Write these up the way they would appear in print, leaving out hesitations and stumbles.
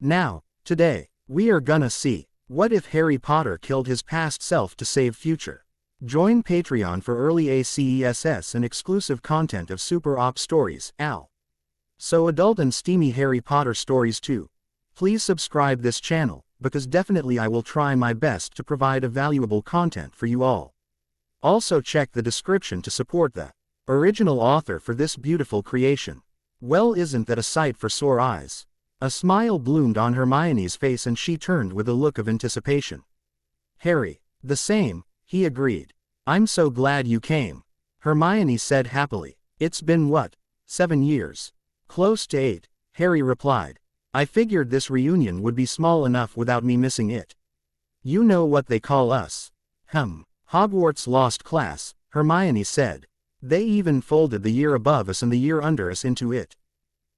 Now, today, we are gonna see, what if Harry Potter killed his past self to save future? Join Patreon for early ACESS and exclusive content of Super Op Stories, Al. So adult and steamy Harry Potter stories too. Please subscribe this channel, because definitely I will try my best to provide a valuable content for you all. Also check the description to support the original author for this beautiful creation. Well, isn't that a sight for sore eyes? A smile bloomed on Hermione's face and she turned with a look of anticipation. Harry, the same, he agreed. I'm so glad you came, Hermione said happily. It's been what, 7 years? Close to 8, Harry replied. I figured this reunion would be small enough without me missing it. You know what they call us. Hogwarts Lost Class, Hermione said. They even folded the year above us and the year under us into it.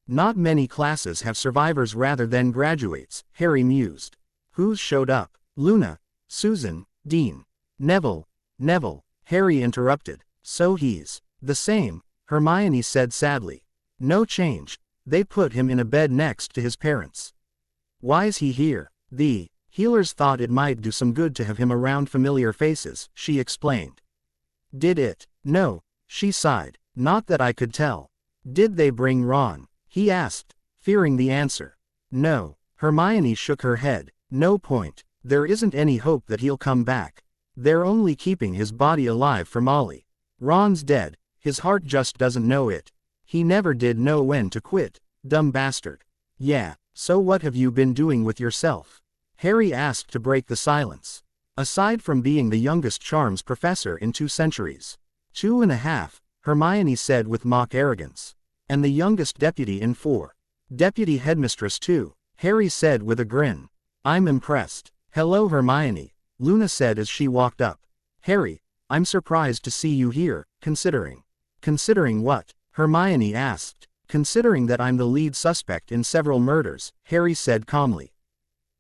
Not many classes have survivors rather than graduates, Harry mused. Who's showed up? Luna, Susan, Dean, Neville, Harry interrupted. So he's the same, Hermione said sadly. No change. They put him in a bed next to his parents. Why's he here? The healers thought it might do some good to have him around familiar faces, she explained. Did it? No, she sighed. Not that I could tell. Did they bring Ron? He asked, fearing the answer. No, Hermione shook her head. No point. There isn't any hope that he'll come back. They're only keeping his body alive for Molly. Ron's dead, his heart just doesn't know it. He never did know when to quit, dumb bastard. Yeah, so what have you been doing with yourself? Harry asked to break the silence. Aside from being the youngest charms professor in 2 centuries. 2.5, Hermione said with mock arrogance. And the youngest deputy in 4. Deputy headmistress too, Harry said with a grin. I'm impressed. Hello Hermione, Luna said as she walked up. Harry, I'm surprised to see you here, considering. Considering what? Hermione asked. Considering that I'm the lead suspect in several murders, Harry said calmly.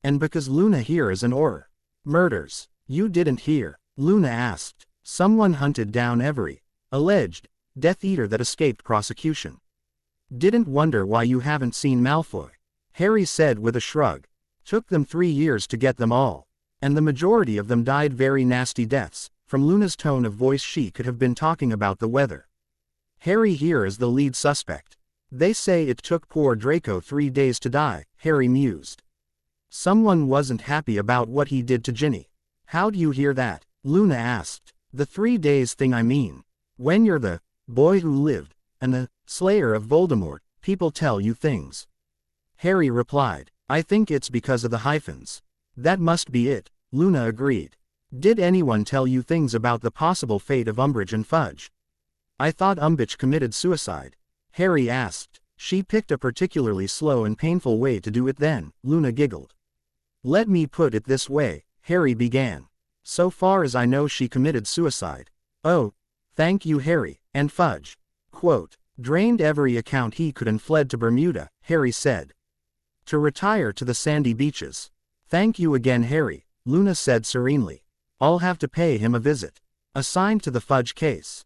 And because Luna here is an Auror. Murders. You didn't hear? Luna asked. Someone hunted down every alleged Death Eater that escaped prosecution. Didn't wonder why you haven't seen Malfoy. Harry said with a shrug. Took them 3 years to get them all. And the majority of them died very nasty deaths. From Luna's tone of voice she could have been talking about the weather. Harry here is the lead suspect. They say it took poor Draco 3 days to die, Harry mused. Someone wasn't happy about what he did to Ginny. How do you hear that? Luna asked. The 3 days thing I mean. When you're the boy who lived, and the slayer of Voldemort, people tell you things. Harry replied. I think it's because of the hyphens. That must be it, Luna agreed. Did anyone tell you things about the possible fate of Umbridge and Fudge? I thought Umbridge committed suicide. Harry asked. She picked a particularly slow and painful way to do it then, Luna giggled. Let me put it this way, Harry began. So far as I know she committed suicide. Oh, thank you Harry, and Fudge. Quote, drained every account he could and fled to Bermuda, Harry said. To retire to the sandy beaches. Thank you again Harry, Luna said serenely. I'll have to pay him a visit. Assigned to the Fudge case.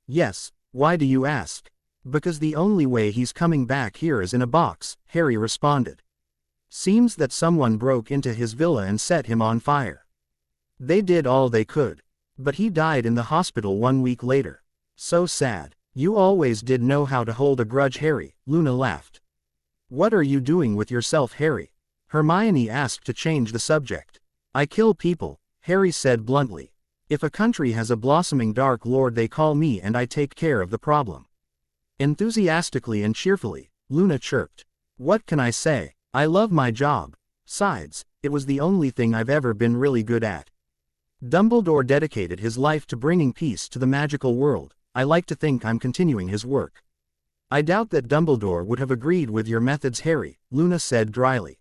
Yes, why do you ask? Because the only way he's coming back here is in a box, Harry responded. Seems that someone broke into his villa and set him on fire. They did all they could. But he died in the hospital 1 week later. So sad. You always did know how to hold a grudge Harry, Luna laughed. What are you doing with yourself Harry? Hermione asked to change the subject. I kill people, Harry said bluntly. If a country has a blossoming Dark Lord they call me and I take care of the problem. Enthusiastically and cheerfully, Luna chirped. What can I say? I love my job. Besides, it was the only thing I've ever been really good at. Dumbledore dedicated his life to bringing peace to the magical world. I like to think I'm continuing his work. I doubt that Dumbledore would have agreed with your methods Harry, Luna said dryly.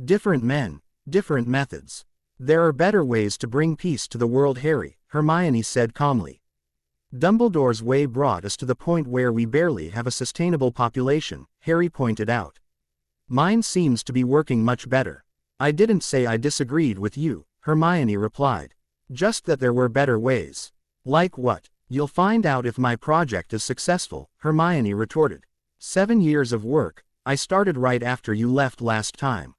Different men, different methods. There are better ways to bring peace to the world Harry, Hermione said calmly. Dumbledore's way brought us to the point where we barely have a sustainable population, Harry pointed out. Mine seems to be working much better. I didn't say I disagreed with you, Hermione replied. Just that there were better ways. Like what? You'll find out if my project is successful, Hermione retorted. 7 years of work, I started right after you left last time.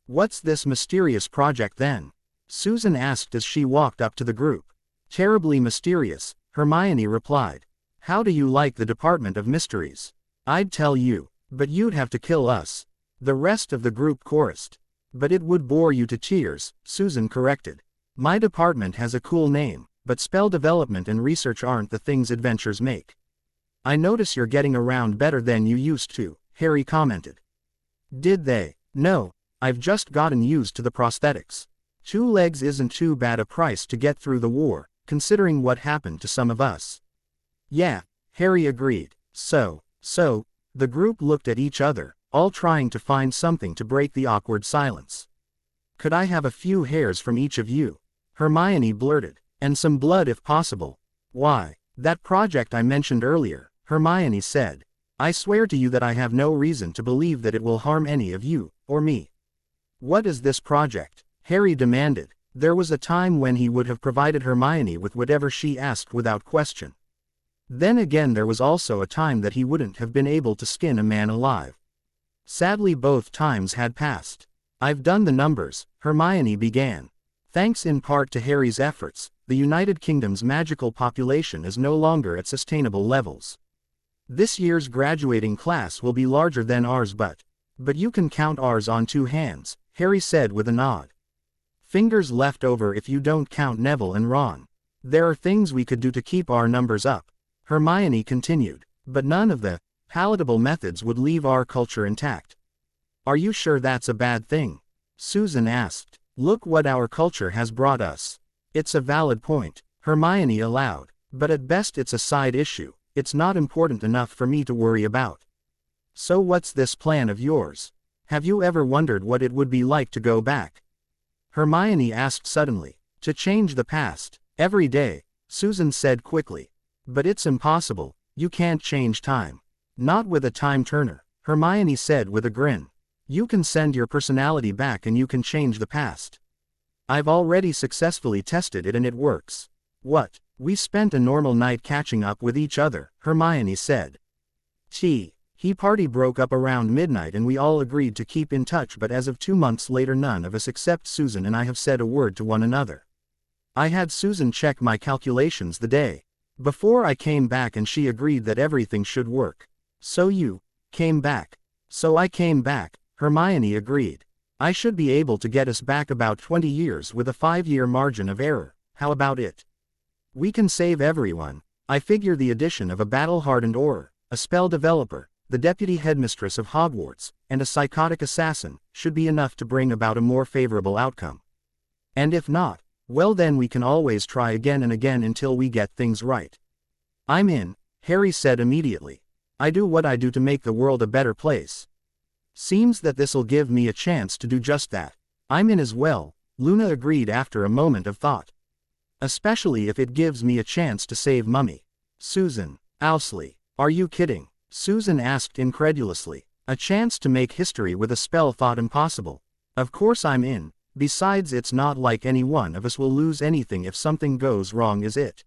What's this mysterious project then? Susan asked as she walked up to the group. Terribly mysterious, Hermione replied. How do you like the Department of Mysteries? I'd tell you, but you'd have to kill us. The rest of the group chorused. But it would bore you to tears, Susan corrected. My department has a cool name, but spell development and research aren't the things adventures make. I notice you're getting around better than you used to, Harry commented. Did they? No, I've just gotten used to the prosthetics. 2 legs isn't too bad a price to get through the war, considering what happened to some of us. Yeah, Harry agreed. So, the group looked at each other, all trying to find something to break the awkward silence. Could I have a few hairs from each of you? Hermione blurted. And some blood if possible. Why, that project I mentioned earlier, Hermione said. I swear to you that I have no reason to believe that it will harm any of you, or me. What is this project? Harry demanded. There was a time when he would have provided Hermione with whatever she asked without question. Then again there was also a time that he wouldn't have been able to skin a man alive. Sadly both times had passed. I've done the numbers, Hermione began. Thanks in part to Harry's efforts, the United Kingdom's magical population is no longer at sustainable levels. This year's graduating class will be larger than ours but you can count ours on 2 hands, Harry said with a nod. Fingers left over if you don't count Neville and Ron. There are things we could do to keep our numbers up, Hermione continued, but none of the palatable methods would leave our culture intact. Are you sure that's a bad thing? Susan asked. Look what our culture has brought us. It's a valid point, Hermione allowed, but at best it's a side issue, it's not important enough for me to worry about. So what's this plan of yours? Have you ever wondered what it would be like to go back? Hermione asked suddenly. To change the past, every day, Susan said quickly. But it's impossible, you can't change time. Not with a time turner, Hermione said with a grin. You can send your personality back and you can change the past. I've already successfully tested it and it works. What? We spent a normal night catching up with each other, Hermione said. Party broke up around midnight and we all agreed to keep in touch, but as of 2 months later none of us except Susan and I have said a word to one another. I had Susan check my calculations the day before I came back and she agreed that everything should work. So you came back. So I came back, Hermione agreed. I should be able to get us back about 20 years with a 5-year margin of error. How about it? We can save everyone. I figure the addition of a battle-hardened Auror, a spell developer, the deputy headmistress of Hogwarts, and a psychotic assassin, should be enough to bring about a more favorable outcome. And if not, well then we can always try again and again until we get things right. I'm in, Harry said immediately. I do what I do to make the world a better place. Seems that this'll give me a chance to do just that. I'm in as well, Luna agreed after a moment of thought. Especially if it gives me a chance to save Mummy. Susan, Owsley, are you kidding? Susan asked incredulously. A chance to make history with a spell thought impossible. Of course I'm in, besides it's not like any one of us will lose anything if something goes wrong, is it?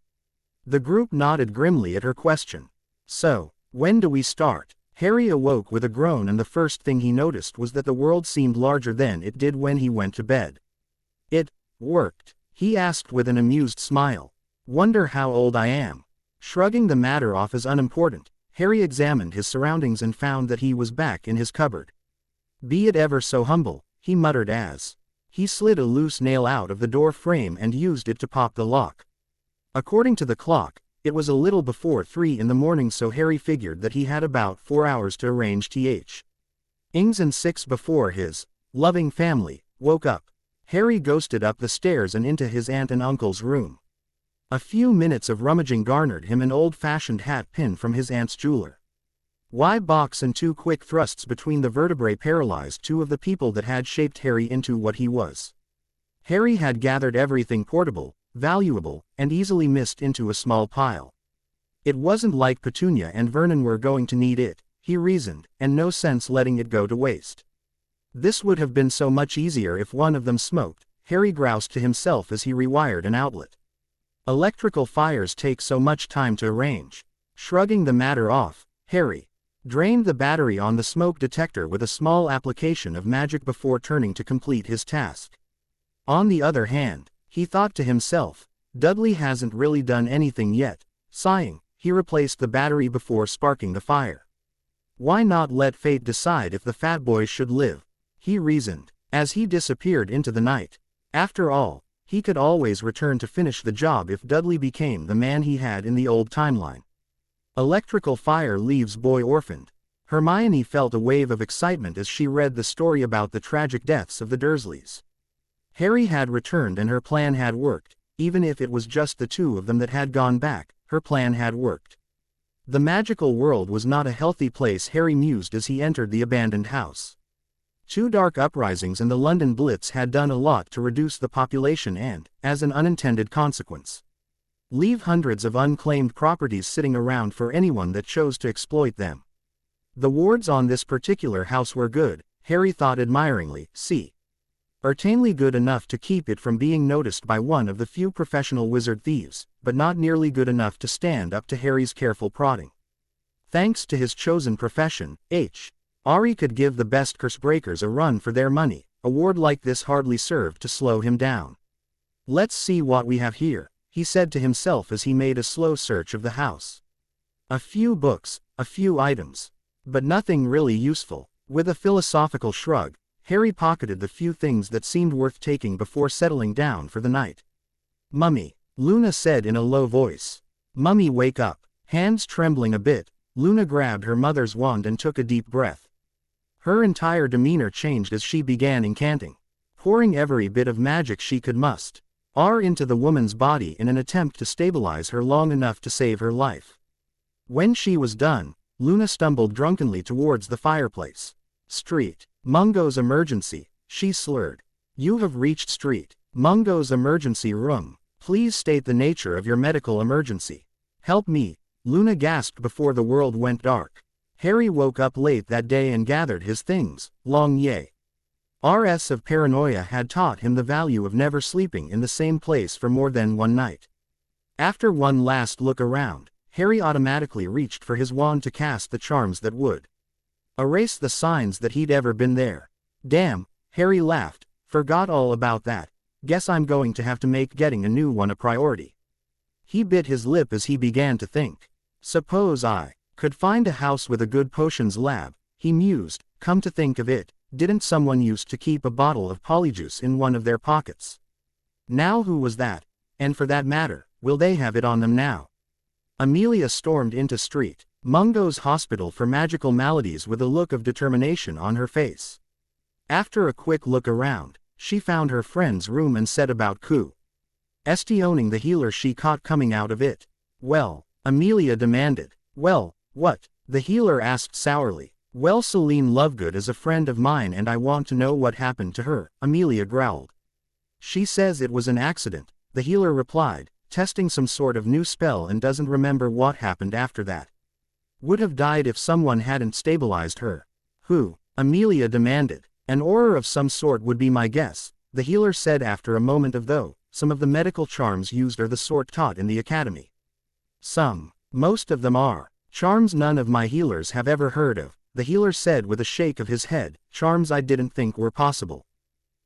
The group nodded grimly at her question. So, when do we start? Harry awoke with a groan and the first thing he noticed was that the world seemed larger than it did when he went to bed. It worked, he asked with an amused smile. Wonder how old I am. Shrugging the matter off as unimportant, Harry examined his surroundings and found that he was back in his cupboard. Be it ever so humble, he muttered as he slid a loose nail out of the door frame and used it to pop the lock. According to the clock, it was a little before 3 in the morning, so Harry figured that he had about 4 hours to arrange things and 6 before his loving family woke up. Harry ghosted up the stairs and into his aunt and uncle's room. A few minutes of rummaging garnered him an old-fashioned hat pin from his aunt's jeweler. Box and 2 quick thrusts between the vertebrae paralyzed 2 of the people that had shaped Harry into what he was. Harry had gathered everything portable, valuable, and easily missed into a small pile. It wasn't like Petunia and Vernon were going to need it, he reasoned, and no sense letting it go to waste. This would have been so much easier if one of them smoked, Harry groused to himself as he rewired an outlet. Electrical fires take so much time to arrange. Shrugging the matter off, Harry drained the battery on the smoke detector with a small application of magic before turning to complete his task. On the other hand, he thought to himself, Dudley hasn't really done anything yet. Sighing, he replaced the battery before sparking the fire. Why not let fate decide if the fat boy should live? He reasoned, as he disappeared into the night. After all, he could always return to finish the job if Dudley became the man he had in the old timeline. Electrical fire leaves boy orphaned. Hermione felt a wave of excitement as she read the story about the tragic deaths of the Dursleys. Harry had returned and her plan had worked. Even if it was just the two of them that had gone back, her plan had worked. The magical world was not a healthy place, Harry mused as he entered the abandoned house. 2 dark uprisings and the London Blitz had done a lot to reduce the population and, as an unintended consequence, leave hundreds of unclaimed properties sitting around for anyone that chose to exploit them. The wards on this particular house were good, Harry thought admiringly, certainly good enough to keep it from being noticed by one of the few professional wizard thieves, but not nearly good enough to stand up to Harry's careful prodding. Thanks to his chosen profession, Harry could give the best cursebreakers a run for their money. A ward like this hardly served to slow him down. Let's see what we have here, he said to himself as he made a slow search of the house. A few books, a few items, but nothing really useful. With a philosophical shrug, Harry pocketed the few things that seemed worth taking before settling down for the night. Mummy, Luna said in a low voice. Mummy, wake up. Hands trembling a bit, Luna grabbed her mother's wand and took a deep breath. Her entire demeanor changed as she began incanting, pouring every bit of magic she could muster into the woman's body in an attempt to stabilize her long enough to save her life. When she was done, Luna stumbled drunkenly towards the fireplace. Street Mungo's emergency, she slurred. You have reached Street Mungo's emergency room. Please state the nature of your medical emergency. Help me, Luna gasped before the world went dark. Harry woke up late that day and gathered his things. Long years of paranoia had taught him the value of never sleeping in the same place for more than one night. After one last look around, Harry automatically reached for his wand to cast the charms that would erase the signs that he'd ever been there. Damn, Harry laughed, forgot all about that. Guess I'm going to have to make getting a new one a priority. He bit his lip as he began to think. Suppose I could find a house with a good potions lab, he mused. Come to think of it, didn't someone used to keep a bottle of polyjuice in one of their pockets? Now who was that? And for that matter, will they have it on them now? Amelia stormed into Street Mungo's hospital for magical maladies with a look of determination on her face. After a quick look around, she found her friend's room and set about questioning the healer she caught coming out of it. Well, Amelia demanded. Well, what? The healer asked sourly. Well, Celine Lovegood is a friend of mine and I want to know what happened to her, Amelia growled. She says it was an accident, the healer replied, testing some sort of new spell and doesn't remember what happened after that. Would have died if someone hadn't stabilized her. Who? Amelia demanded. An aura of some sort would be my guess, the healer said after a moment of though, some of the medical charms used are the sort taught in the academy. Most of them are charms none of my healers have ever heard of, the healer said with a shake of his head, charms I didn't think were possible.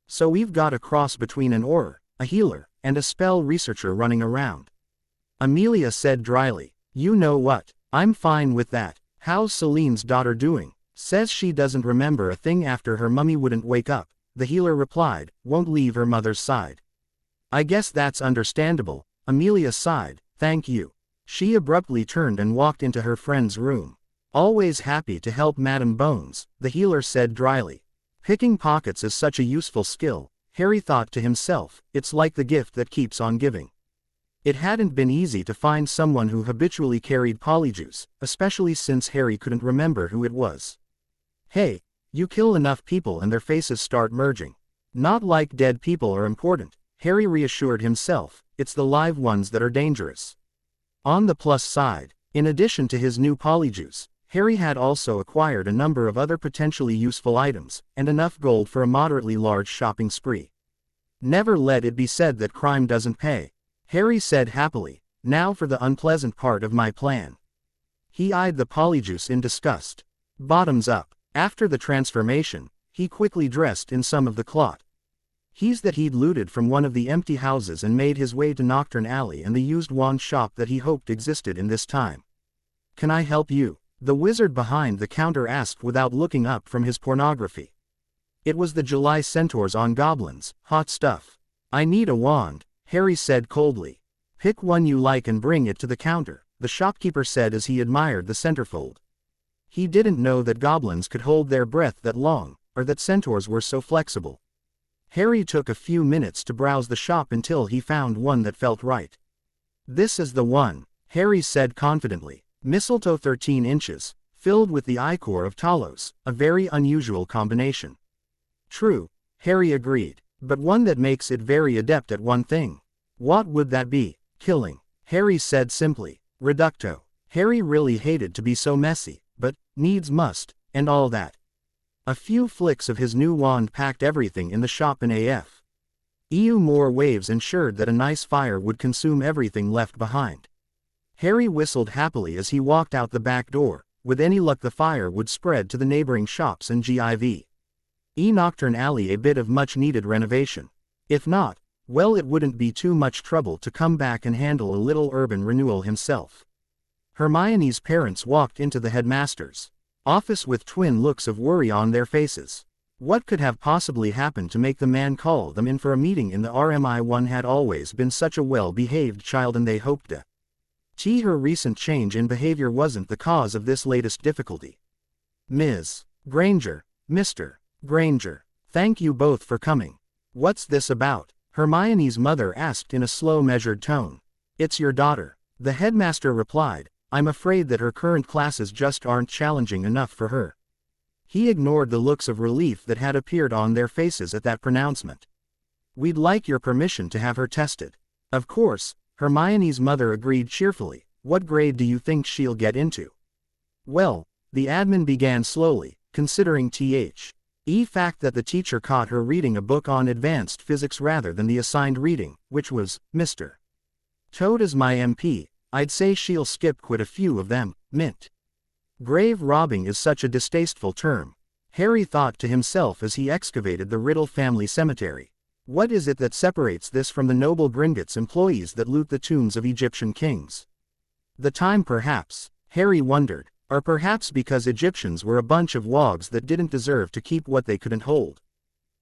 So we've got a cross between an aura, a healer, and a spell researcher running around. Amelia said dryly. You know what? I'm fine with that. How's Celine's daughter doing? Says she doesn't remember a thing after her mummy wouldn't wake up, the healer replied, won't leave her mother's side. I guess that's understandable, Amelia sighed, thank you. She abruptly turned and walked into her friend's room. Always happy to help Madam Bones, the healer said dryly. Picking pockets is such a useful skill, Harry thought to himself, it's like the gift that keeps on giving. It hadn't been easy to find someone who habitually carried polyjuice, especially since Harry couldn't remember who it was. Hey, you kill enough people and their faces start merging. Not like dead people are important, Harry reassured himself, it's the live ones that are dangerous. On the plus side, in addition to his new polyjuice, Harry had also acquired a number of other potentially useful items, and enough gold for a moderately large shopping spree. Never let it be said that crime doesn't pay, Harry said happily. Now for the unpleasant part of my plan. He eyed the polyjuice in disgust. Bottoms up. After the transformation, he quickly dressed in some of the cloth. He'd looted from one of the empty houses and made his way to Nocturne Alley and the used wand shop that he hoped existed in this time. Can I help you? The wizard behind the counter asked without looking up from his pornography. It was the July Centaurs on Goblins, hot stuff. I need a wand, Harry said coldly. Pick one you like and bring it to the counter, the shopkeeper said as he admired the centerfold. He didn't know that goblins could hold their breath that long, or that centaurs were so flexible. Harry took a few minutes to browse the shop until he found one that felt right. This is the one, Harry said confidently. Mistletoe 13 inches, filled with the ichor of Talos, a very unusual combination. True, Harry agreed, but one that makes it very adept at one thing. What would that be? Killing, Harry said simply. Reducto. Harry really hated to be so messy, but, needs must, and all that. A few flicks of his new wand packed everything in the shop in AF. More waves ensured that a nice fire would consume everything left behind. Harry whistled happily as he walked out the back door. With any luck the fire would spread to the neighboring shops and GIV. Nocturne Alley a bit of much-needed renovation. If not, well, it wouldn't be too much trouble to come back and handle a little urban renewal himself. Hermione's parents walked into the headmaster's office with twin looks of worry on their faces. What could have possibly happened to make the man call them in for a meeting in the RMI? One had always been such a well-behaved child and they hoped her recent change in behavior wasn't the cause of this latest difficulty. Ms. Granger, Mr. Granger, thank you both for coming. What's this about? Hermione's mother asked in a slow measured tone. It's your daughter, the headmaster replied. I'm afraid that her current classes just aren't challenging enough for her. He ignored the looks of relief that had appeared on their faces at that pronouncement. We'd like your permission to have her tested. Of course, Hermione's mother agreed cheerfully. What grade do you think she'll get into? Well, the admin began slowly, considering fact that the teacher caught her reading a book on advanced physics rather than the assigned reading, which was, Mr. Toad is my MP. I'd say she'll skip quite a few of them, mint. Grave robbing is such a distasteful term, Harry thought to himself as he excavated the Riddle family cemetery. What is it that separates this from the noble Gringotts employees that loot the tombs of Egyptian kings? The time perhaps, Harry wondered, or perhaps because Egyptians were a bunch of wogs that didn't deserve to keep what they couldn't hold.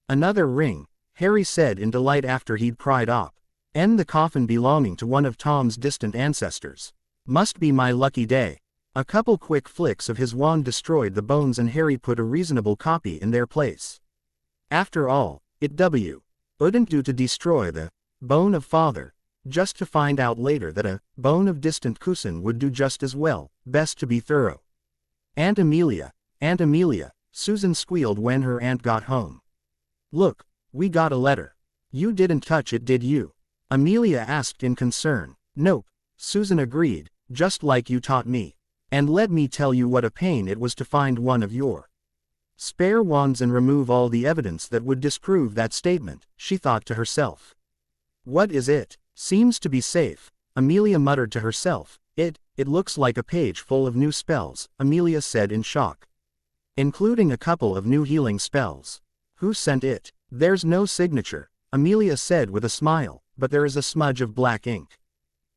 Another ring, Harry said in delight after he'd pried up. The coffin belonging to one of Tom's distant ancestors. Must be my lucky day. A couple quick flicks of his wand destroyed the bones and Harry put a reasonable copy in their place. After all, it wouldn't do to destroy the bone of father, just to find out later that a bone of distant cousin would do just as well. Best to be thorough. Aunt Amelia, Susan squealed when her aunt got home. Look, we got a letter. You didn't touch it, did you? Amelia asked in concern. Nope, Susan agreed, just like you taught me. And let me tell you what a pain it was to find one of your spare wands and remove all the evidence that would disprove that statement, she thought to herself. What is it? Seems to be safe, Amelia muttered to herself. It looks like a page full of new spells, Amelia said in shock. Including a couple of new healing spells. Who sent it? There's no signature, Amelia said with a smile. But there is a smudge of black ink.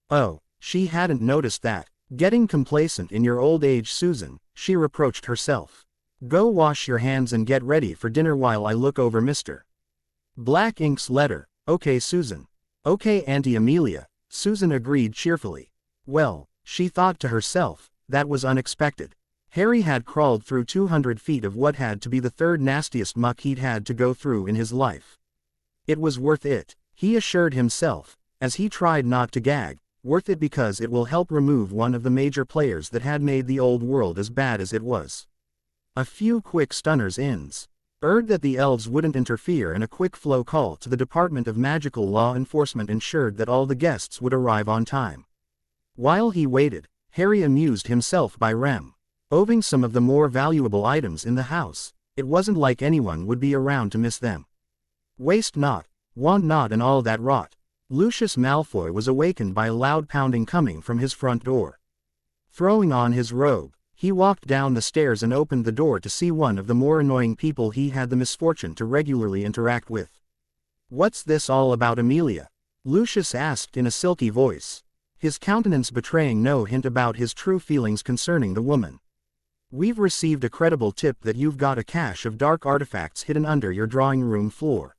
Oh, she hadn't noticed that. Getting complacent in your old age, Susan, she reproached herself. Go wash your hands and get ready for dinner while I look over Mr. Black Ink's letter. Okay, Susan. Okay, Auntie Amelia, Susan agreed cheerfully. Well, she thought to herself, that was unexpected. Harry had crawled through 200 feet of what had to be the third nastiest muck he'd had to go through in his life. It was worth it. He assured himself, as he tried not to gag, worth it because it will help remove one of the major players that had made the old world as bad as it was. A few quick stunners urged that the elves wouldn't interfere, and a quick flow call to the Department of Magical Law Enforcement ensured that all the guests would arrive on time. While he waited, Harry amused himself by removing some of the more valuable items in the house. It wasn't like anyone would be around to miss them. Waste not. Want not and all that rot. Lucius Malfoy was awakened by a loud pounding coming from his front door. Throwing on his robe, He walked down the stairs and opened the door to see one of the more annoying people he had the misfortune to regularly interact with. "What's this all about, Amelia?" Lucius asked in a silky voice, his countenance betraying no hint about his true feelings concerning the woman. "We've received a credible tip that you've got a cache of dark artifacts hidden under your drawing room floor."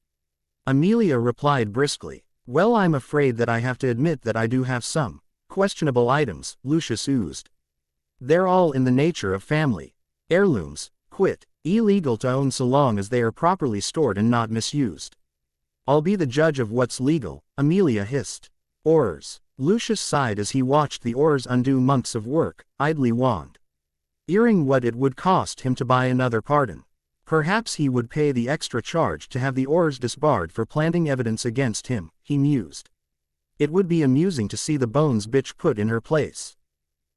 Amelia replied briskly. "Well, I'm afraid that I have to admit that I do have some questionable items," Lucius oozed. "They're all in the nature of family heirlooms, illegal to own so long as they are properly stored and not misused." "I'll be the judge of what's legal," Amelia hissed. "Horrors." Lucius sighed as he watched the Aurors undo months of work, idly wondering what it would cost him to buy another pardon. Perhaps he would pay the extra charge to have the Aurors disbarred for planting evidence against him, he mused. It would be amusing to see the bones bitch put in her place.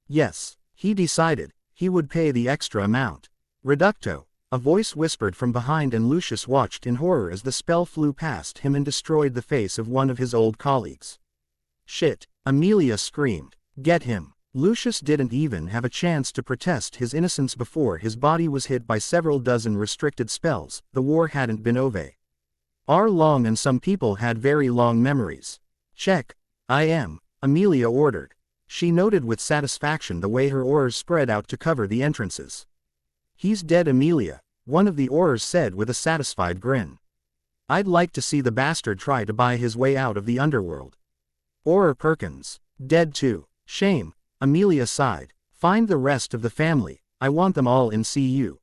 Yes, he decided, he would pay the extra amount. "Reducto," a voice whispered from behind, and Lucius watched in horror as the spell flew past him and destroyed the face of one of his old colleagues. "Shit," Amelia screamed. "Get him." Lucius didn't even have a chance to protest his innocence before his body was hit by several dozen restricted spells. The war hadn't been over long, and some people had very long memories. "Check. I am," Amelia ordered. She noted with satisfaction the way her Aurors spread out to cover the entrances. "He's dead, Amelia," one of the Aurors said with a satisfied grin. "I'd like to see the bastard try to buy his way out of the underworld." "Auror Perkins, dead too. Shame," Amelia sighed. "Find the rest of the family, I want them all in CU.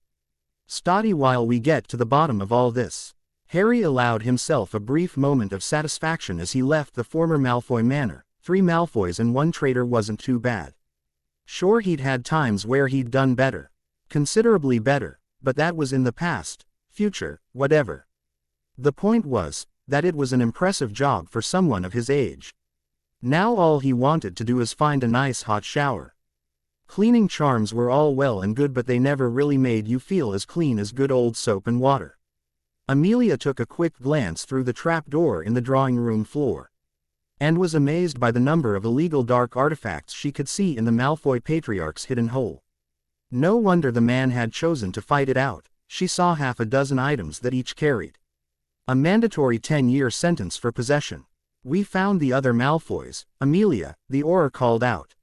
Study while we get to the bottom of all this." Harry allowed himself a brief moment of satisfaction as he left the former Malfoy manor. 3 Malfoys and 1 traitor wasn't too bad. Sure, he'd had times where he'd done better. Considerably better, but that was in the past, future, whatever. The point was, that it was an impressive job for someone of his age. Now all he wanted to do is find a nice hot shower. Cleaning charms were all well and good, but they never really made you feel as clean as good old soap and water. Amelia took a quick glance through the trap door in the drawing room floor, and was amazed by the number of illegal dark artifacts she could see in the Malfoy Patriarch's hidden hole. No wonder the man had chosen to fight it out. She saw half a dozen items that each carried a mandatory 10-year sentence for possession. "We found the other Malfoys, Amelia," the Auror called out.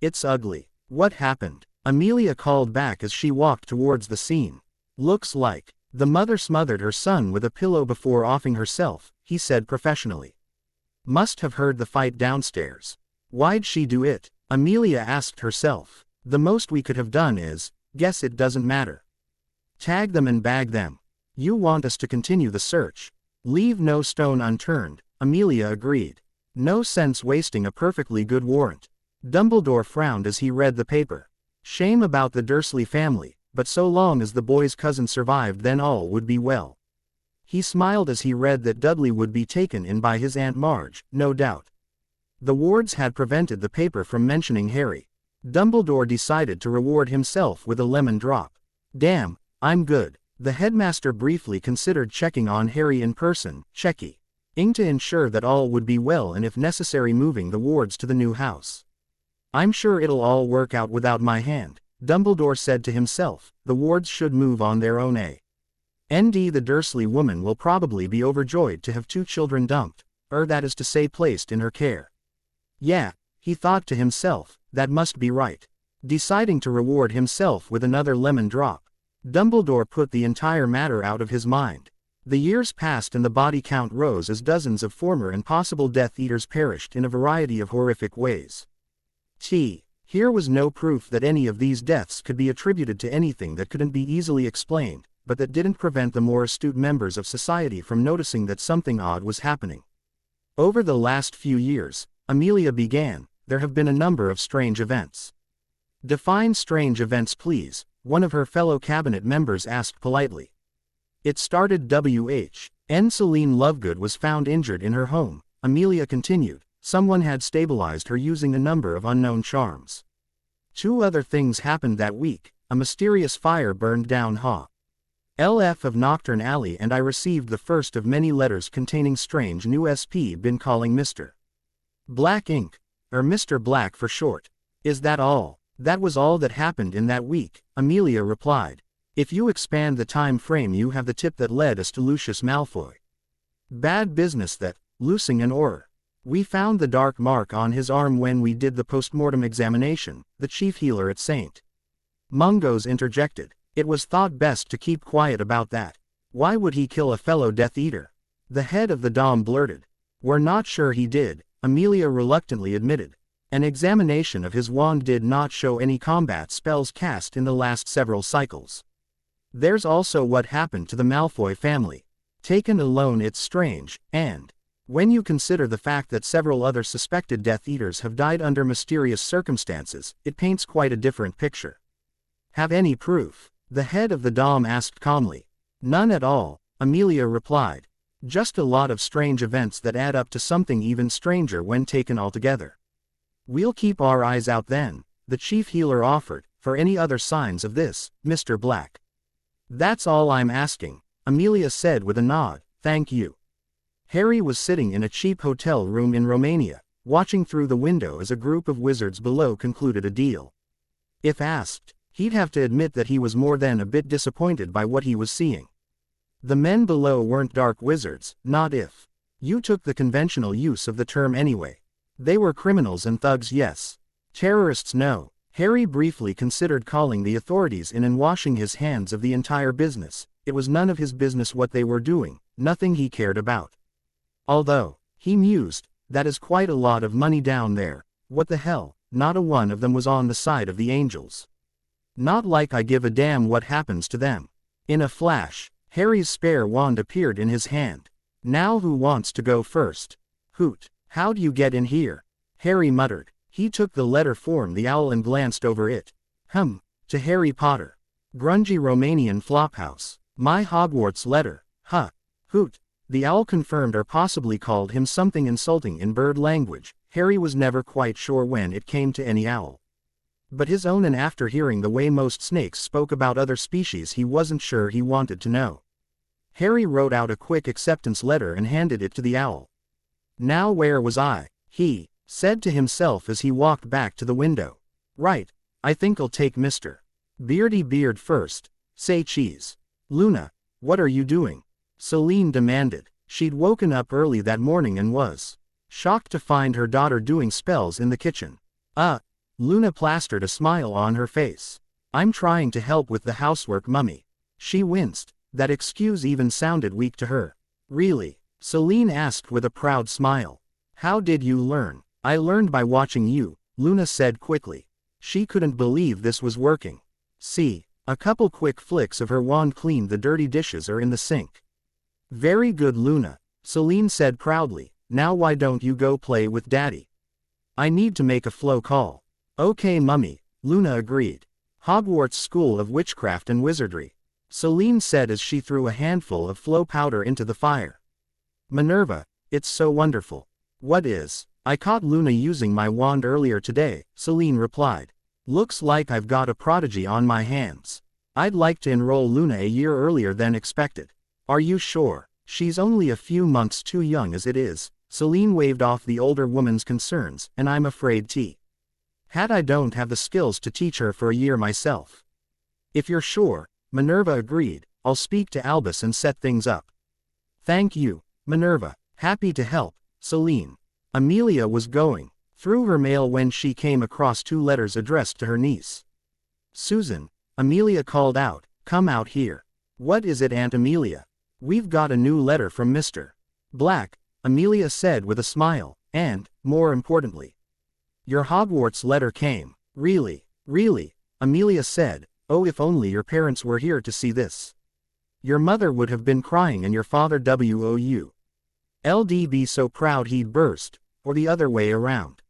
"It's ugly." "What happened?" Amelia called back as she walked towards the scene. "Looks like the mother smothered her son with a pillow before offing herself," he said professionally. "Must have heard the fight downstairs." "Why'd she do it?" Amelia asked herself. "The most we could have done is, guess it doesn't matter. Tag them and bag them." "You want us to continue the search?" "Leave no stone unturned," Amelia agreed. "No sense wasting a perfectly good warrant." Dumbledore frowned as he read the paper. Shame about the Dursley family, but so long as the boy's cousin survived, then all would be well. He smiled as he read that Dudley would be taken in by his Aunt Marge, no doubt. The wards had prevented the paper from mentioning Harry. Dumbledore decided to reward himself with a lemon drop. "Damn, I'm good." The headmaster briefly considered checking on Harry in person, to ensure that all would be well, and if necessary moving the wards to the new house. "I'm sure it'll all work out without my hand," Dumbledore said to himself. "The wards should move on their own. The Dursley woman will probably be overjoyed to have 2 children dumped, or that is to say placed in her care. Yeah, he thought to himself, that must be right." Deciding to reward himself with another lemon drop, Dumbledore put the entire matter out of his mind. The years passed and the body count rose as dozens of former and possible Death Eaters perished in a variety of horrific ways. Here was no proof that any of these deaths could be attributed to anything that couldn't be easily explained, but that didn't prevent the more astute members of society from noticing that something odd was happening. Over the last few years, Amelia began, there have been a number of strange events. "Define strange events, please," one of her fellow cabinet members asked politely. "It started N. Celine Lovegood was found injured in her home," Amelia continued. "Someone had stabilized her using a number of unknown charms. 2 other things happened that week. A mysterious fire burned down LF of Nocturne Alley, and I received the first of many letters containing strange new SP been calling Mr. Black Ink. Or Mr. Black for short." "Is that all?" That was all that happened in that week, Amelia replied. If you expand the time frame, you have the tip that led us to Lucius Malfoy. Bad business that, losing an aura. We found the dark mark on his arm when we did the postmortem examination, the chief healer at St. Mungo's interjected. It was thought best to keep quiet about that. Why would he kill a fellow Death Eater? The head of the Dom blurted. We're not sure he did, Amelia reluctantly admitted. An examination of his wand did not show any combat spells cast in the last several cycles. There's also what happened to the Malfoy family. Taken alone it's strange, and when you consider the fact that several other suspected Death Eaters have died under mysterious circumstances, it paints quite a different picture. Have any proof? The head of the Dom asked calmly. None at all, Amelia replied. Just a lot of strange events that add up to something even stranger when taken all together. We'll keep our eyes out then, the chief healer offered, for any other signs of this, Mr. Black. That's all I'm asking, Amelia said with a nod, thank you. Harry was sitting in a cheap hotel room in Romania, watching through the window as a group of wizards below concluded a deal. If asked, he'd have to admit that he was more than a bit disappointed by what he was seeing. The men below weren't dark wizards, not if you took the conventional use of the term anyway. They were criminals and thugs, yes. Terrorists, no. Harry briefly considered calling the authorities in and washing his hands of the entire business. It was none of his business what they were doing, nothing he cared about. Although, he mused, that is quite a lot of money down there. What the hell, not a one of them was on the side of the angels. Not like I give a damn what happens to them. In a flash, Harry's spare wand appeared in his hand. Now who wants to go first? Hoot. How'd you get in here? Harry muttered. He took the letter from the owl and glanced over it. To Harry Potter. Grungy Romanian Flophouse. My Hogwarts letter. Huh. Hoot. The owl confirmed or possibly called him something insulting in bird language. Harry was never quite sure when it came to any owl. But his own, and after hearing the way most snakes spoke about other species, he wasn't sure he wanted to know. Harry wrote out a quick acceptance letter and handed it to the owl. Now where was I? He said to himself as he walked back to the window. Right, I think I'll take Mr. Beardy Beard first. Say cheese. Luna, what are you doing? Celine demanded. She'd woken up early that morning and was shocked to find her daughter doing spells in the kitchen. Luna plastered a smile on her face. I'm trying to help with the housework, mummy. She winced. That excuse even sounded weak to her. Really? Celine asked with a proud smile. How did you learn? I learned by watching you, Luna said quickly. She couldn't believe this was working. See, a couple quick flicks of her wand cleaned the dirty dishes are in the sink. Very good, Luna, Celine said proudly. Now why don't you go play with Daddy? I need to make a flow call. Okay, mummy, Luna agreed. Hogwarts School of Witchcraft and Wizardry, Celine said as she threw a handful of flow powder into the fire. Minerva, it's so wonderful. What is? I caught Luna using my wand earlier today, Celine replied. Looks like I've got a prodigy on my hands. I'd like to enroll Luna a year earlier than expected. Are you sure? She's only a few months too young as it is. Celine waved off the older woman's concerns, and I'm afraid I don't have the skills to teach her for a year myself. If you're sure, Minerva agreed, I'll speak to Albus and set things up. Thank you, Minerva. Happy to help, Celine. Amelia was going through her mail when she came across 2 letters addressed to her niece. Susan, Amelia called out, come out here. What is it, Aunt Amelia? We've got a new letter from Mr. Black, Amelia said with a smile, and, more importantly, your Hogwarts letter came. Really, Amelia said, oh, if only your parents were here to see this. Your mother would have been crying and your father LD be so proud he'd burst, or the other way around.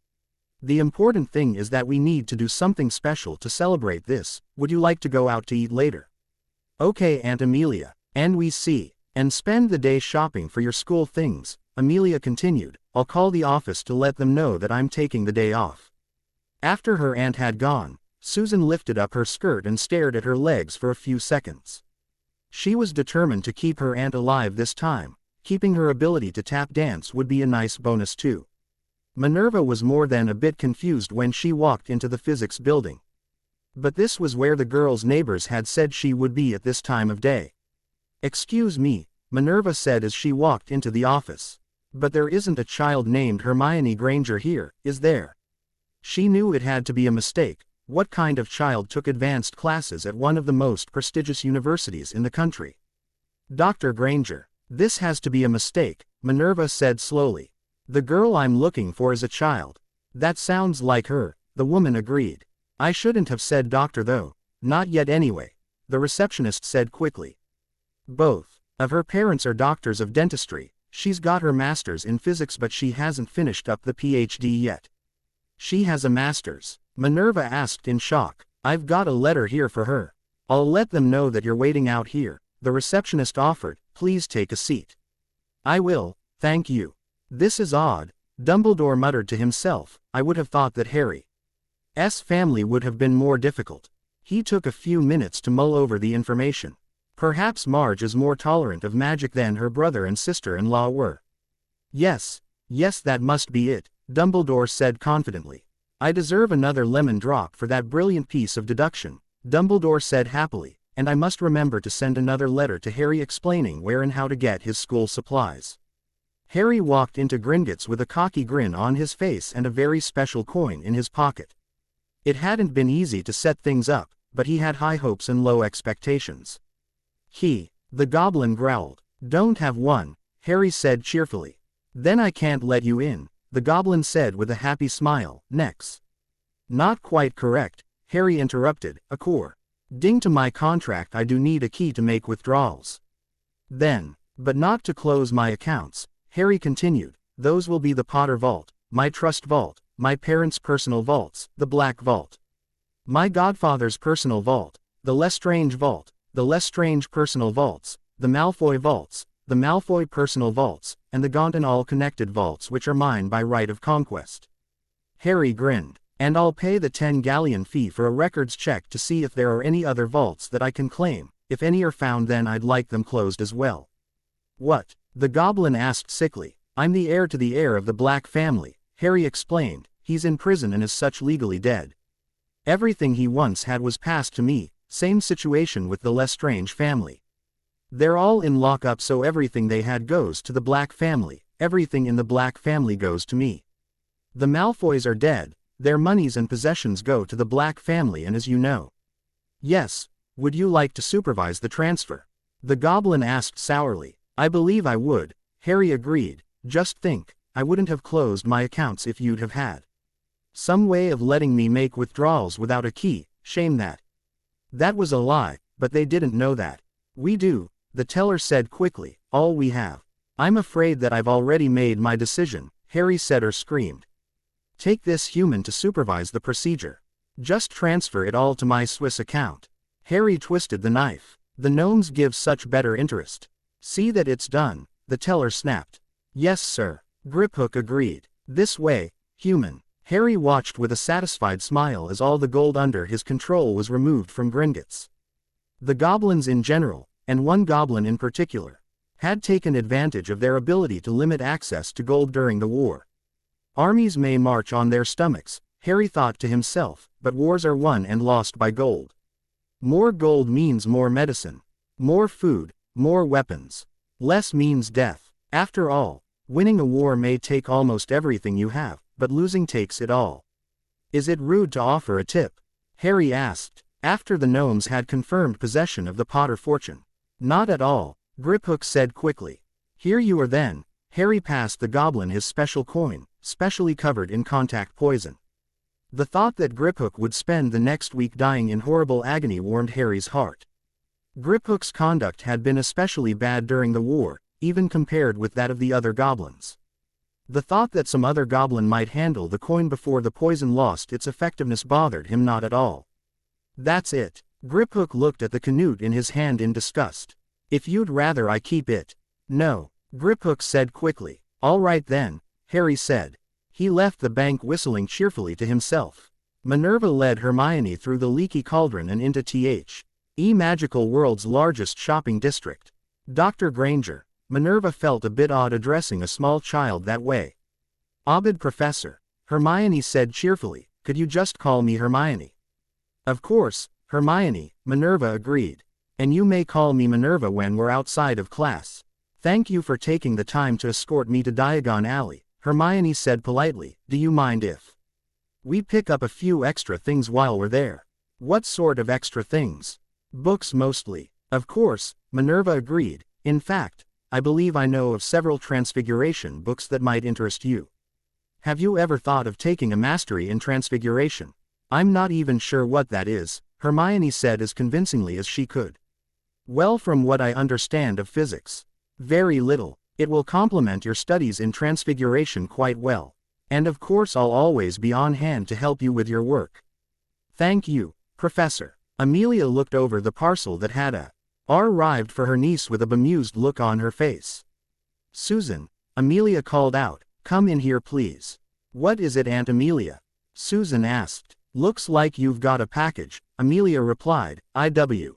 The important thing is that we need to do something special to celebrate this. Would you like to go out to eat later? Okay, Aunt Amelia, and spend the day shopping for your school things, Amelia continued. I'll call the office to let them know that I'm taking the day off. After her aunt had gone, Susan lifted up her skirt and stared at her legs for a few seconds. She was determined to keep her aunt alive this time. Keeping her ability to tap dance would be a nice bonus too. Minerva was more than a bit confused when she walked into the physics building. But this was where the girl's neighbors had said she would be at this time of day. "Excuse me," Minerva said as she walked into the office. "But there isn't a child named Hermione Granger here, is there?" She knew it had to be a mistake. What kind of child took advanced classes at one of the most prestigious universities in the country? "Dr. Granger, this has to be a mistake," Minerva said slowly. "The girl I'm looking for is a child." "That sounds like her," the woman agreed. "I shouldn't have said doctor though." "Not yet anyway," the receptionist said quickly. "Both of her parents are doctors of dentistry. She's got her master's in physics but she hasn't finished up the PhD yet." "She has a master's?" Minerva asked in shock. "I've got a letter here for her." "I'll let them know that you're waiting out here," the receptionist offered. "Please take a seat." "I will, thank you." "This is odd," Dumbledore muttered to himself. "I would have thought that Harry's family would have been more difficult." He took a few minutes to mull over the information. Perhaps Marge is more tolerant of magic than her brother and sister-in-law were. Yes, that must be it," Dumbledore said confidently. "I deserve another lemon drop for that brilliant piece of deduction," Dumbledore said happily, "and I must remember to send another letter to Harry explaining where and how to get his school supplies." Harry walked into Gringotts with a cocky grin on his face and a very special coin in his pocket. It hadn't been easy to set things up, but he had high hopes and low expectations. The goblin growled. "Don't have one," Harry said cheerfully. "Then I can't let you in," the goblin said with a happy smile. "Next." "Not quite correct," Harry interrupted. "According to my contract I do need a key to make withdrawals." "Then, but not to close my accounts," Harry continued. "Those will be the Potter Vault, my Trust Vault, my parents' personal vaults, the Black Vault, my godfather's personal vault, the Lestrange Vault, the Lestrange personal vaults, the Malfoy vaults, the Malfoy personal vaults, and the Gaunt and all-connected vaults which are mine by right of conquest." Harry grinned. "And I'll pay the 10 galleon fee for a records check to see if there are any other vaults that I can claim. If any are found then I'd like them closed as well." "What?" the goblin asked sickly. "I'm the heir to the heir of the Black family," Harry explained. "He's in prison and is such legally dead. Everything he once had was passed to me. Same situation with the Lestrange family. They're all in lockup so everything they had goes to the Black family, everything in the Black family goes to me. The Malfoys are dead, their monies and possessions go to the Black family and as you know." "Yes, would you like to supervise the transfer?" the goblin asked sourly. "I believe I would," Harry agreed. "Just think, I wouldn't have closed my accounts if you'd have had some way of letting me make withdrawals without a key. Shame that." "That was a lie, but they didn't know that." "We do," the teller said quickly, "all we have." "I'm afraid that I've already made my decision," Harry said or screamed. "Take this human to supervise the procedure. Just transfer it all to my Swiss account." Harry twisted the knife. "The gnomes give such better interest." "See that it's done," the teller snapped. "Yes sir," Griphook agreed. "This way, human." Harry watched with a satisfied smile as all the gold under his control was removed from Gringotts. The goblins in general, and one goblin in particular, had taken advantage of their ability to limit access to gold during the war. Armies may march on their stomachs, Harry thought to himself, but wars are won and lost by gold. More gold means more medicine, more food, more weapons. Less means death. After all, winning a war may take almost everything you have, but losing takes it all. "Is it rude to offer a tip?" Harry asked, after the gnomes had confirmed possession of the Potter fortune. "Not at all," Griphook said quickly. "Here you are then." Harry passed the goblin his special coin, specially covered in contact poison. The thought that Griphook would spend the next week dying in horrible agony warmed Harry's heart. Griphook's conduct had been especially bad during the war, even compared with that of the other goblins. The thought that some other goblin might handle the coin before the poison lost its effectiveness bothered him not at all. "That's it." Griphook looked at the canute in his hand in disgust. "If you'd rather I keep it." "No," Griphook said quickly. "All right then," Harry said. He left the bank whistling cheerfully to himself. Minerva led Hermione through the leaky cauldron and into the magical world's largest shopping district. "Dr. Granger." Minerva felt a bit odd addressing a small child that way. "Obid Professor," Hermione said cheerfully. "Could you just call me Hermione?" Of course, Hermione, Minerva agreed. And you may call me Minerva when we're outside of class. Thank you for taking the time to escort me to Diagon Alley, Hermione said politely. Do you mind if we pick up a few extra things while we're there? What sort of extra things? Books mostly. Of course, Minerva agreed. In fact, I believe I know of several Transfiguration books that might interest you. Have you ever thought of taking a mastery in Transfiguration? I'm not even sure what that is, Hermione said as convincingly as she could. Well, from what I understand of physics, very little. It will complement your studies in Transfiguration quite well. And of course I'll always be on hand to help you with your work. Thank you, Professor. Amelia looked over the parcel that had a arrived for her niece with a bemused look on her face. Susan, Amelia called out, come in here please. What is it, Aunt Amelia? Susan asked. Looks like you've got a package, Amelia replied. IW.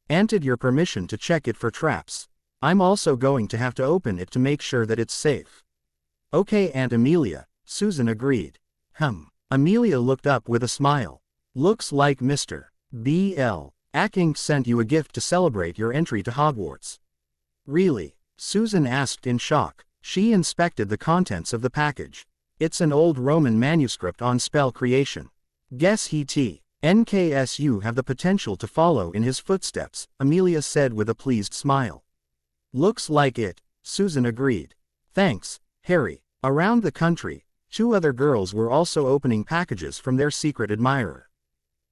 Anted your permission to check it for traps. I'm also going to have to open it to make sure that it's safe. Okay, Aunt Amelia, Susan agreed. Amelia looked up with a smile. Looks like Mr. B.L. Ackink sent you a gift to celebrate your entry to Hogwarts. Really? Susan asked in shock. She inspected the contents of the package. It's an old Roman manuscript on spell creation. Guess NKSU have the potential to follow in his footsteps, Amelia said with a pleased smile. Looks like it, Susan agreed. Thanks, Harry. Around the country, 2 other girls were also opening packages from their secret admirer.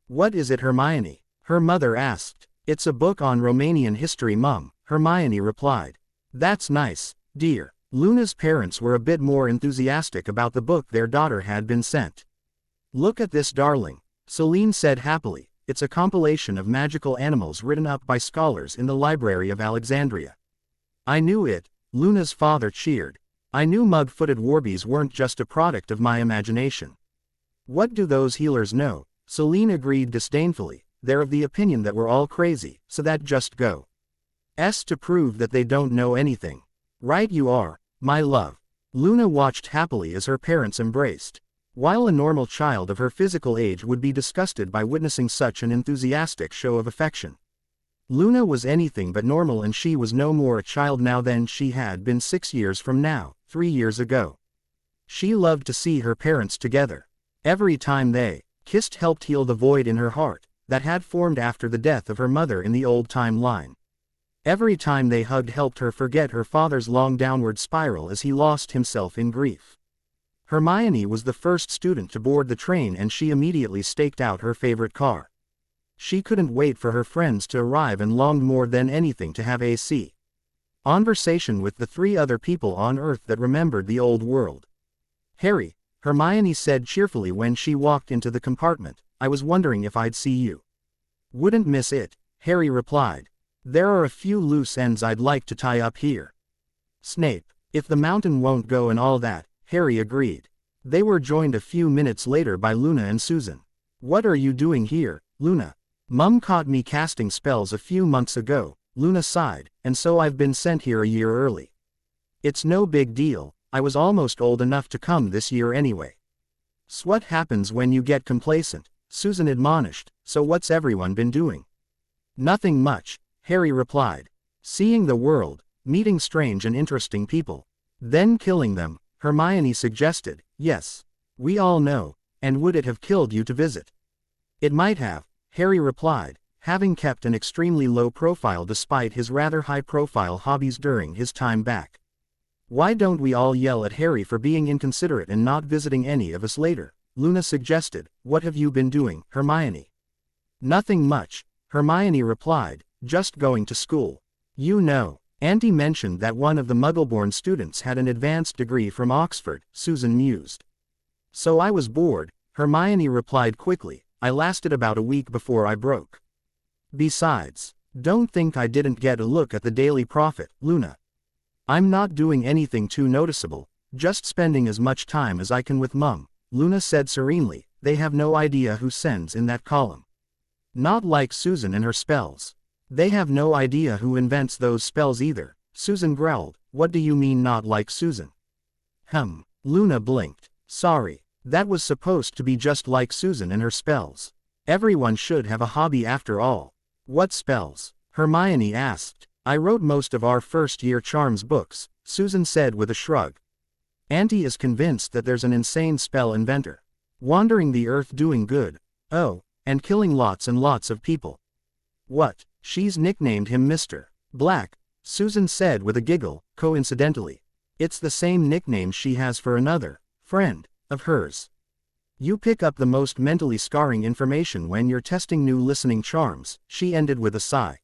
What is it, Hermione? Her mother asked. It's a book on Romanian history, Mum, Hermione replied. That's nice, dear. Luna's parents were a bit more enthusiastic about the book their daughter had been sent. Look at this, darling, Celine said happily. It's a compilation of magical animals written up by scholars in the Library of Alexandria. I knew it, Luna's father cheered. I knew mug-footed warbies weren't just a product of my imagination. What do those healers know? Celine agreed disdainfully. They're of the opinion that we're all crazy, so that just goes to prove that they don't know anything. Right you are, my love. Luna watched happily as her parents embraced. While a normal child of her physical age would be disgusted by witnessing such an enthusiastic show of affection, Luna was anything but normal, and she was no more a child now than she had been 6 years from now, 3 years ago. She loved to see her parents together. Every time they kissed helped heal the void in her heart that had formed after the death of her mother in the old timeline. Every time they hugged helped her forget her father's long downward spiral as he lost himself in grief. Hermione was the first student to board the train, and she immediately staked out her favorite car. She couldn't wait for her friends to arrive and longed more than anything to have a conversation with the 3 other people on Earth that remembered the old world. Harry, Hermione said cheerfully when she walked into the compartment, I was wondering if I'd see you. Wouldn't miss it, Harry replied. There are a few loose ends I'd like to tie up here. Snape, if the mountain won't go and all that, Harry agreed. They were joined a few minutes later by Luna and Susan. What are you doing here, Luna? Mum caught me casting spells a few months ago, Luna sighed, and so I've been sent here a year early. It's no big deal, I was almost old enough to come this year anyway. What happens when you get complacent? Susan admonished. So what's everyone been doing? Nothing much, Harry replied. Seeing the world, meeting strange and interesting people. Then killing them, Hermione suggested. Yes. We all know. And would it have killed you to visit? It might have, Harry replied, having kept an extremely low profile despite his rather high-profile hobbies during his time back. Why don't we all yell at Harry for being inconsiderate and not visiting any of us later? Luna suggested. What have you been doing, Hermione? Nothing much, Hermione replied, just going to school. You know, Auntie mentioned that one of the Muggle-born students had an advanced degree from Oxford, Susan mused. So I was bored, Hermione replied quickly. I lasted about a week before I broke. Besides, don't think I didn't get a look at the Daily Prophet, Luna. I'm not doing anything too noticeable, just spending as much time as I can with Mum, Luna said serenely. They have no idea who sends in that column. Not like Susan and her spells. They have no idea who invents those spells either, Susan growled. What do you mean not like Susan? Luna blinked. Sorry, that was supposed to be just like Susan and her spells. Everyone should have a hobby after all. What spells? Hermione asked. I wrote most of our first-year charms books, Susan said with a shrug. Auntie is convinced that there's an insane spell inventor. Wandering the earth doing good. Oh, and killing lots and lots of people. What? She's nicknamed him Mr. Black, Susan said with a giggle, coincidentally. It's the same nickname she has for another friend of hers. You pick up the most mentally scarring information when you're testing new listening charms, she ended with a sigh.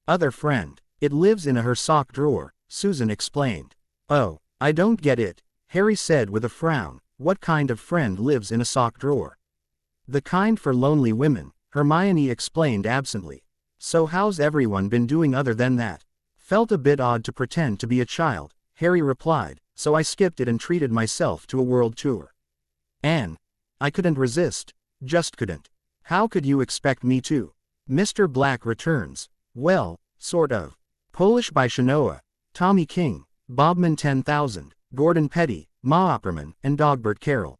Other friend. It lives in her sock drawer, Susan explained. Oh, I don't get it, Harry said with a frown. What kind of friend lives in a sock drawer? The kind for lonely women, Hermione explained absently. So how's everyone been doing other than that? Felt a bit odd to pretend to be a child, Harry replied, so I skipped it and treated myself to a world tour. Anne. I couldn't resist, just couldn't. How could you expect me to? Mr. Black returns. Well, sort of. Polish by Shanoa, Tommy King, Bobman 10,000, Gordon Petty, Ma Opperman, and Dogbert Carroll.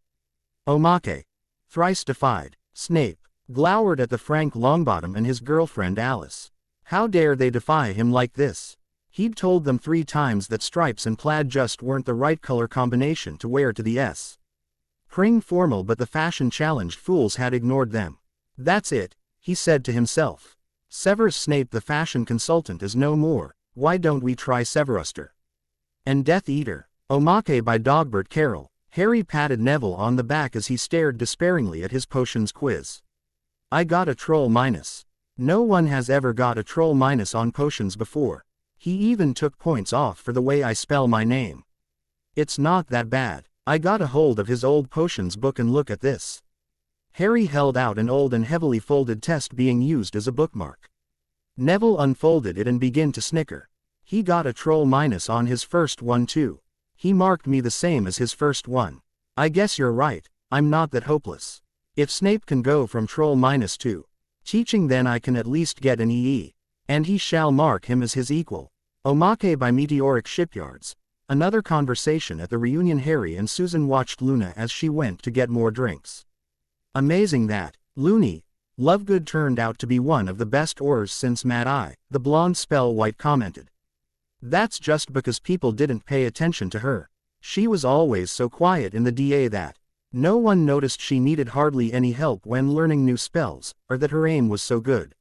Omake. Thrice defied. Snape glowered at the Frank Longbottom and his girlfriend Alice. How dare they defy him like this? He'd told them 3 times that stripes and plaid just weren't the right color combination to wear to the S. Pring formal, but the fashion-challenged fools had ignored them. That's it, he said to himself. Severus Snape the fashion consultant is no more, why don't we try Severuster? And Death Eater. Omake by Dogbert Carroll. Harry patted Neville on the back as he stared despairingly at his potions quiz. I got a troll minus. No one has ever got a troll minus on potions before. He even took points off for the way I spell my name. It's not that bad. I got a hold of his old potions book and look at this. Harry held out an old and heavily folded test being used as a bookmark. Neville unfolded it and began to snicker. He got a troll minus on his first one too. He marked me the same as his first one. I guess you're right, I'm not that hopeless. If Snape can go from troll minus to teaching, then I can at least get an EE. And he shall mark him as his equal. Omake by Meteoric Shipyards. Another conversation at the reunion. Harry and Susan watched Luna as she went to get more drinks. Amazing that Looney Lovegood turned out to be one of the best Aurors since Mad Eye, the blonde Spellwhite commented. That's just because people didn't pay attention to her. She was always so quiet in the DA that no one noticed she needed hardly any help when learning new spells, or that her aim was so good.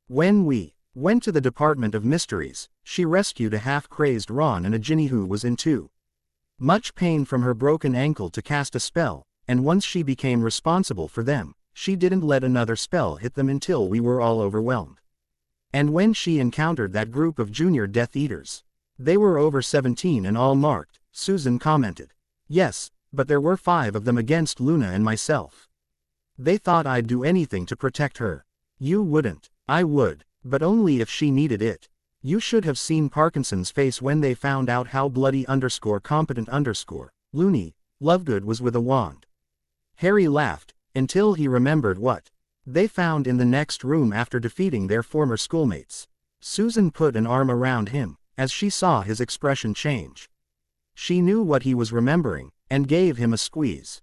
When we went to the Department of Mysteries, she rescued a half-crazed Ron and a Ginny who was in too much pain from her broken ankle to cast a spell, and once she became responsible for them, she didn't let another spell hit them until we were all overwhelmed. And when she encountered that group of junior Death Eaters, they were over 17 and all marked, Susan commented. Yes, but there were 5 of them against Luna and myself. They thought I'd do anything to protect her. You wouldn't. I would. But only if she needed it. You should have seen Parkinson's face when they found out how bloody _competent Looney Lovegood was with a wand. Harry laughed, until he remembered what they found in the next room after defeating their former schoolmates. Susan put an arm around him, as she saw his expression change. She knew what he was remembering, and gave him a squeeze.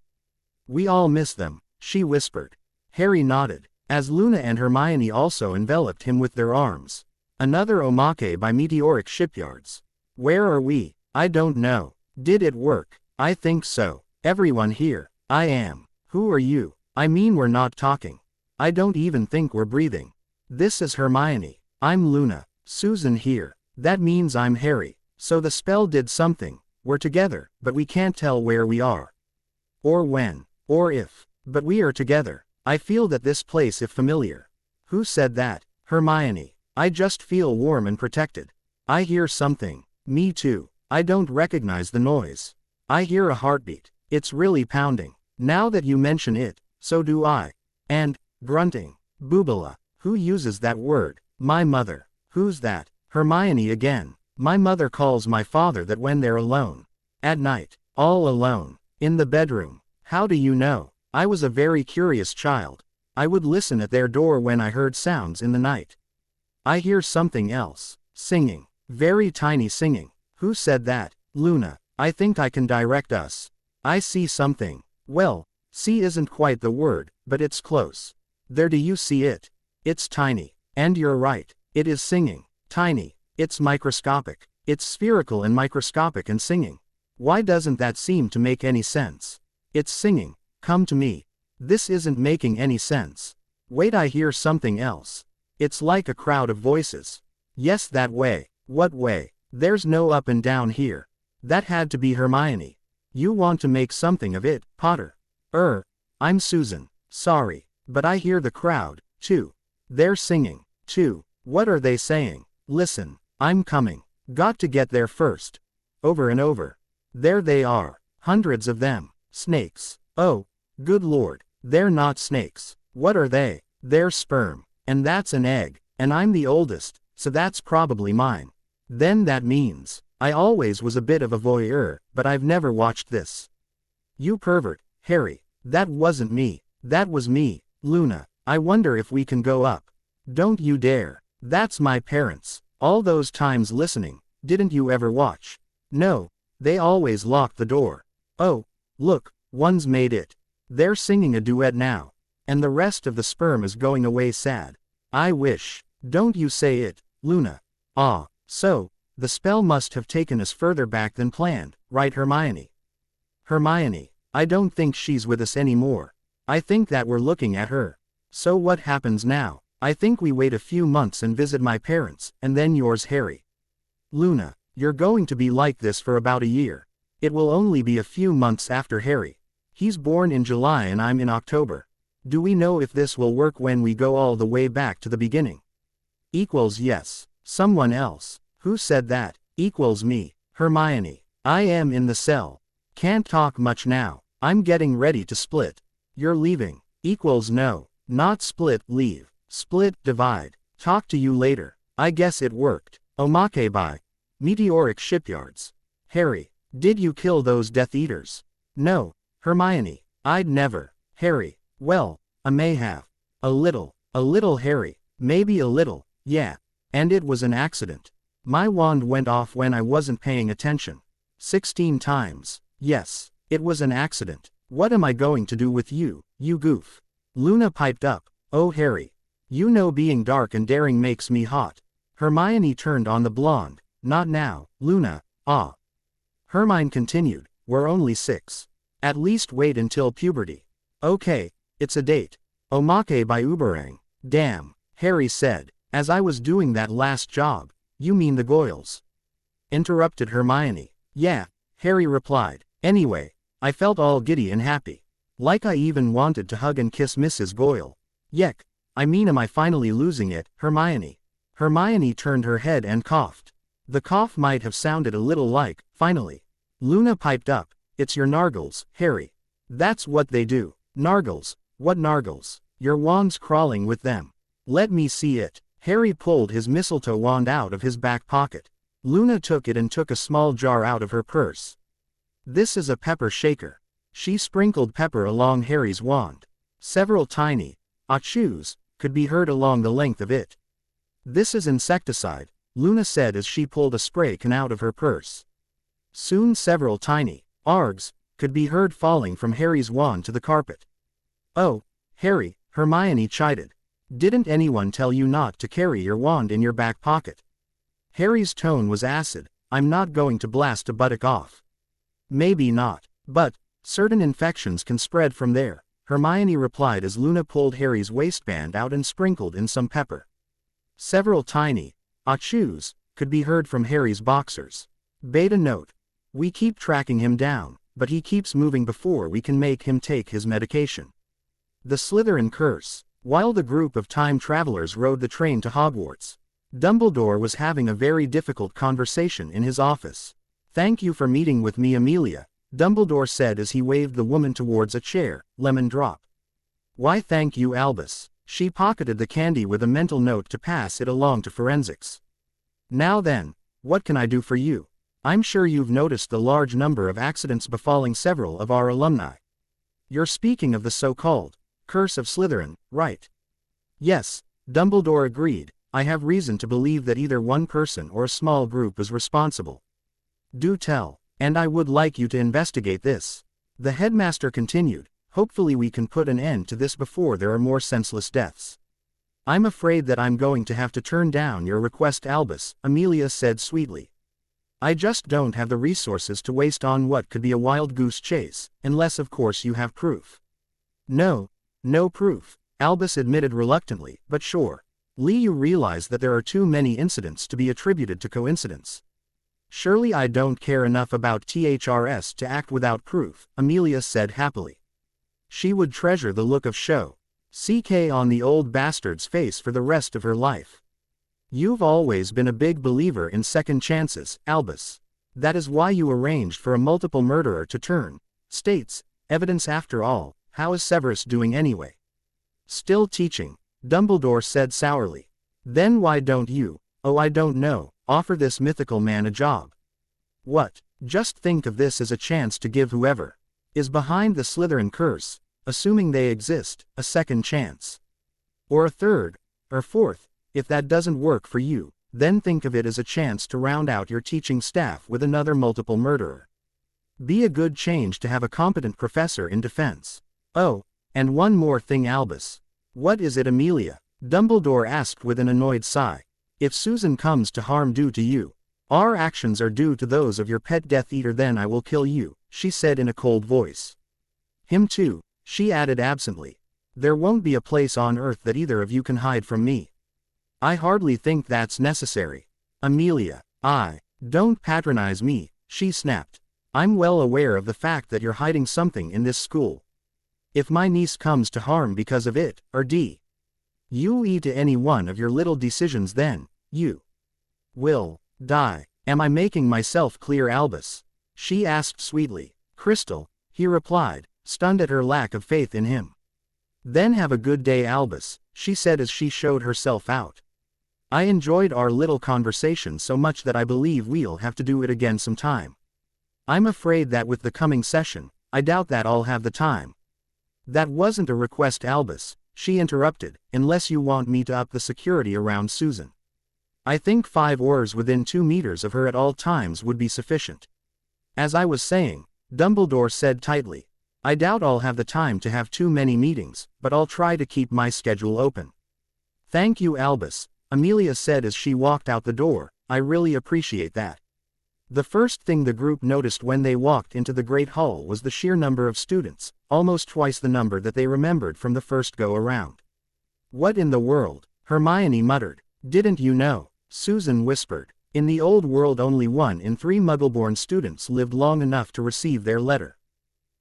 We all miss them, she whispered. Harry nodded, as Luna and Hermione also enveloped him with their arms. Another Omake by Meteoric Shipyards. Where are we? I don't know. Did it work? I think so. Everyone here. I am. Who are you? I mean, we're not talking. I don't even think we're breathing. This is Hermione. I'm Luna. Susan here. That means I'm Harry. So the spell did something. We're together, but we can't tell where we are. Or when. Or if. But we are together. I feel that this place is familiar. Who said that? Hermione. I just feel warm and protected. I hear something. Me too. I don't recognize the noise. I hear a heartbeat. It's really pounding. Now that you mention it, so do I. And, grunting. Boobala. Who uses that word? My mother. Who's that? Hermione again. My mother calls my father that when they're alone. At night. All alone. In the bedroom. How do you know? I was a very curious child. I would listen at their door when I heard sounds in the night. I hear something else. Singing. Very tiny singing. Who said that? Luna. I think I can direct us. I see something. Well, see isn't quite the word, but it's close. There, do you see it? It's tiny. And you're right. It is singing. Tiny. It's microscopic. It's spherical and microscopic and singing. Why doesn't that seem to make any sense? It's singing. Come to me. This isn't making any sense. Wait, I hear something else. It's like a crowd of voices. Yes, that way. What way? There's no up and down here. That had to be Hermione. You want to make something of it, Potter. I'm Susan. Sorry. But I hear the crowd, too. They're singing, too. What are they saying? Listen. I'm coming. Got to get there first. Over and over. There they are. Hundreds of them. Snakes. Oh, good lord. They're not snakes. What are they? They're sperm. And that's an egg. And I'm the oldest, so that's probably mine. Then that means, I always was a bit of a voyeur, but I've never watched this. You pervert, Harry. That wasn't me. That was me, Luna. I wonder if we can go up. Don't you dare. That's my parents. All those times listening, didn't you ever watch? No. They always locked the door. Oh, look, one's made it. They're singing a duet now. And the rest of the sperm is going away sad. I wish. Don't you say it, Luna. Ah, so, the spell must have taken us further back than planned, right, Hermione? Hermione, I don't think she's with us anymore. I think that we're looking at her. So what happens now? I think we wait a few months and visit my parents, and then yours, Harry. Luna, you're going to be like this for about a year. It will only be a few months after Harry. He's born in July and I'm in October. Do we know if this will work when we go all the way back to the beginning? Equals yes. Someone else. Who said that? Equals me. Hermione. I am in the cell. Can't talk much now. I'm getting ready to split. You're leaving. Equals no. Not split, leave. Split, divide. Talk to you later. I guess it worked. Omake bye. Meteoric shipyards. Harry. Did you kill those Death Eaters? No. Hermione. I'd never. Harry. Well, I may have. A little Harry. Maybe a little, yeah. And it was an accident. My wand went off when I wasn't paying attention. 16 times. Yes, it was an accident. What am I going to do with you, you goof? Luna piped up. Oh Harry. You know being dark and daring makes me hot. Hermione turned on the blonde. Not now, Luna. Ah. Hermione continued. We're only 6. At least wait until puberty. Okay. It's a date. Omake by Uberang. Damn, Harry said, as I was doing that last job. You mean the Goyles? Interrupted Hermione. Yeah, Harry replied. Anyway, I felt all giddy and happy. Like I even wanted to hug and kiss Mrs. Goyle. Yek, I mean, am I finally losing it, Hermione? Hermione turned her head and coughed. The cough might have sounded a little like, finally. Luna piped up. It's your nargles, Harry. That's what they do. Nargles. What nargles? Your wand's crawling with them. Let me see it. Harry pulled his mistletoe wand out of his back pocket. Luna took it and took a small jar out of her purse. This is a pepper shaker. She sprinkled pepper along Harry's wand. Several tiny achoo's could be heard along the length of it. This is insecticide, Luna said as she pulled a spray can out of her purse. Soon several tiny args could be heard falling from Harry's wand to the carpet. Oh, Harry, Hermione chided. Didn't anyone tell you not to carry your wand in your back pocket? Harry's tone was acid. I'm not going to blast a buttock off. Maybe not, but certain infections can spread from there, Hermione replied as Luna pulled Harry's waistband out and sprinkled in some pepper. Several tiny achoo's could be heard from Harry's boxers. Beta note. We keep tracking him down, but he keeps moving before we can make him take his medication. The Slytherin curse. While the group of time travelers rode the train to Hogwarts, Dumbledore was having a very difficult conversation in his office. Thank you for meeting with me, Amelia, Dumbledore said as he waved the woman towards a chair, lemon drop. Why thank you, Albus. She pocketed the candy with a mental note to pass it along to forensics. Now then, what can I do for you? I'm sure you've noticed the large number of accidents befalling several of our alumni. You're speaking of the so-called Curse of Slytherin, right? Yes, Dumbledore agreed. I have reason to believe that either one person or a small group is responsible. Do tell, and I would like you to investigate this. The headmaster continued, Hopefully we can put an end to this before there are more senseless deaths. I'm afraid that I'm going to have to turn down your request, Albus, Amelia said sweetly. I just don't have the resources to waste on what could be a wild goose chase, unless of course you have proof. No proof, Albus admitted reluctantly, but sure. Lee, you realize that there are too many incidents to be attributed to coincidence. Surely I don't care enough about THRS to act without proof, Amelia said happily. She would treasure the look of show CK on the old bastard's face for the rest of her life. You've always been a big believer in second chances, Albus. That is why you arranged for a multiple murderer to turn state's evidence after all. How is Severus doing anyway? Still teaching, Dumbledore said sourly. Then why don't you, I don't know, offer this mythical man a job? What? Just think of this as a chance to give whoever is behind the Slytherin curse, assuming they exist, a second chance. Or a third, or fourth. If that doesn't work for you, then think of it as a chance to round out your teaching staff with another multiple murderer. Be a good change to have a competent professor in defense. Oh, and one more thing, Albus. What is it, Amelia? Dumbledore asked with an annoyed sigh. If Susan comes to harm due to you, our actions are due to those of your pet Death Eater, then I will kill you, she said in a cold voice. Him too, she added absently. There won't be a place on earth that either of you can hide from me. I hardly think that's necessary. Amelia, don't patronize me, she snapped. I'm well aware of the fact that you're hiding something in this school. If my niece comes to harm because of it, or you to any one of your little decisions, then you will die. Am I making myself clear, Albus? She asked sweetly. Crystal, he replied, stunned at her lack of faith in him. Then have a good day, Albus, she said as she showed herself out. I enjoyed our little conversation so much that I believe we'll have to do it again sometime. I'm afraid that with the coming session, I doubt that I'll have the time. That wasn't a request, Albus, she interrupted, unless you want me to up the security around Susan. I think 5 oars within 2 meters of her at all times would be sufficient. As I was saying, Dumbledore said tightly, I doubt I'll have the time to have too many meetings, but I'll try to keep my schedule open. Thank you, Albus, Amelia said as she walked out the door. I really appreciate that. The first thing the group noticed when they walked into the Great Hall was the sheer number of students, almost twice the number that they remembered from the first go-around. What in the world? Hermione muttered. Didn't you know? Susan whispered. In the old world only 1 in 3 Muggle-born students lived long enough to receive their letter.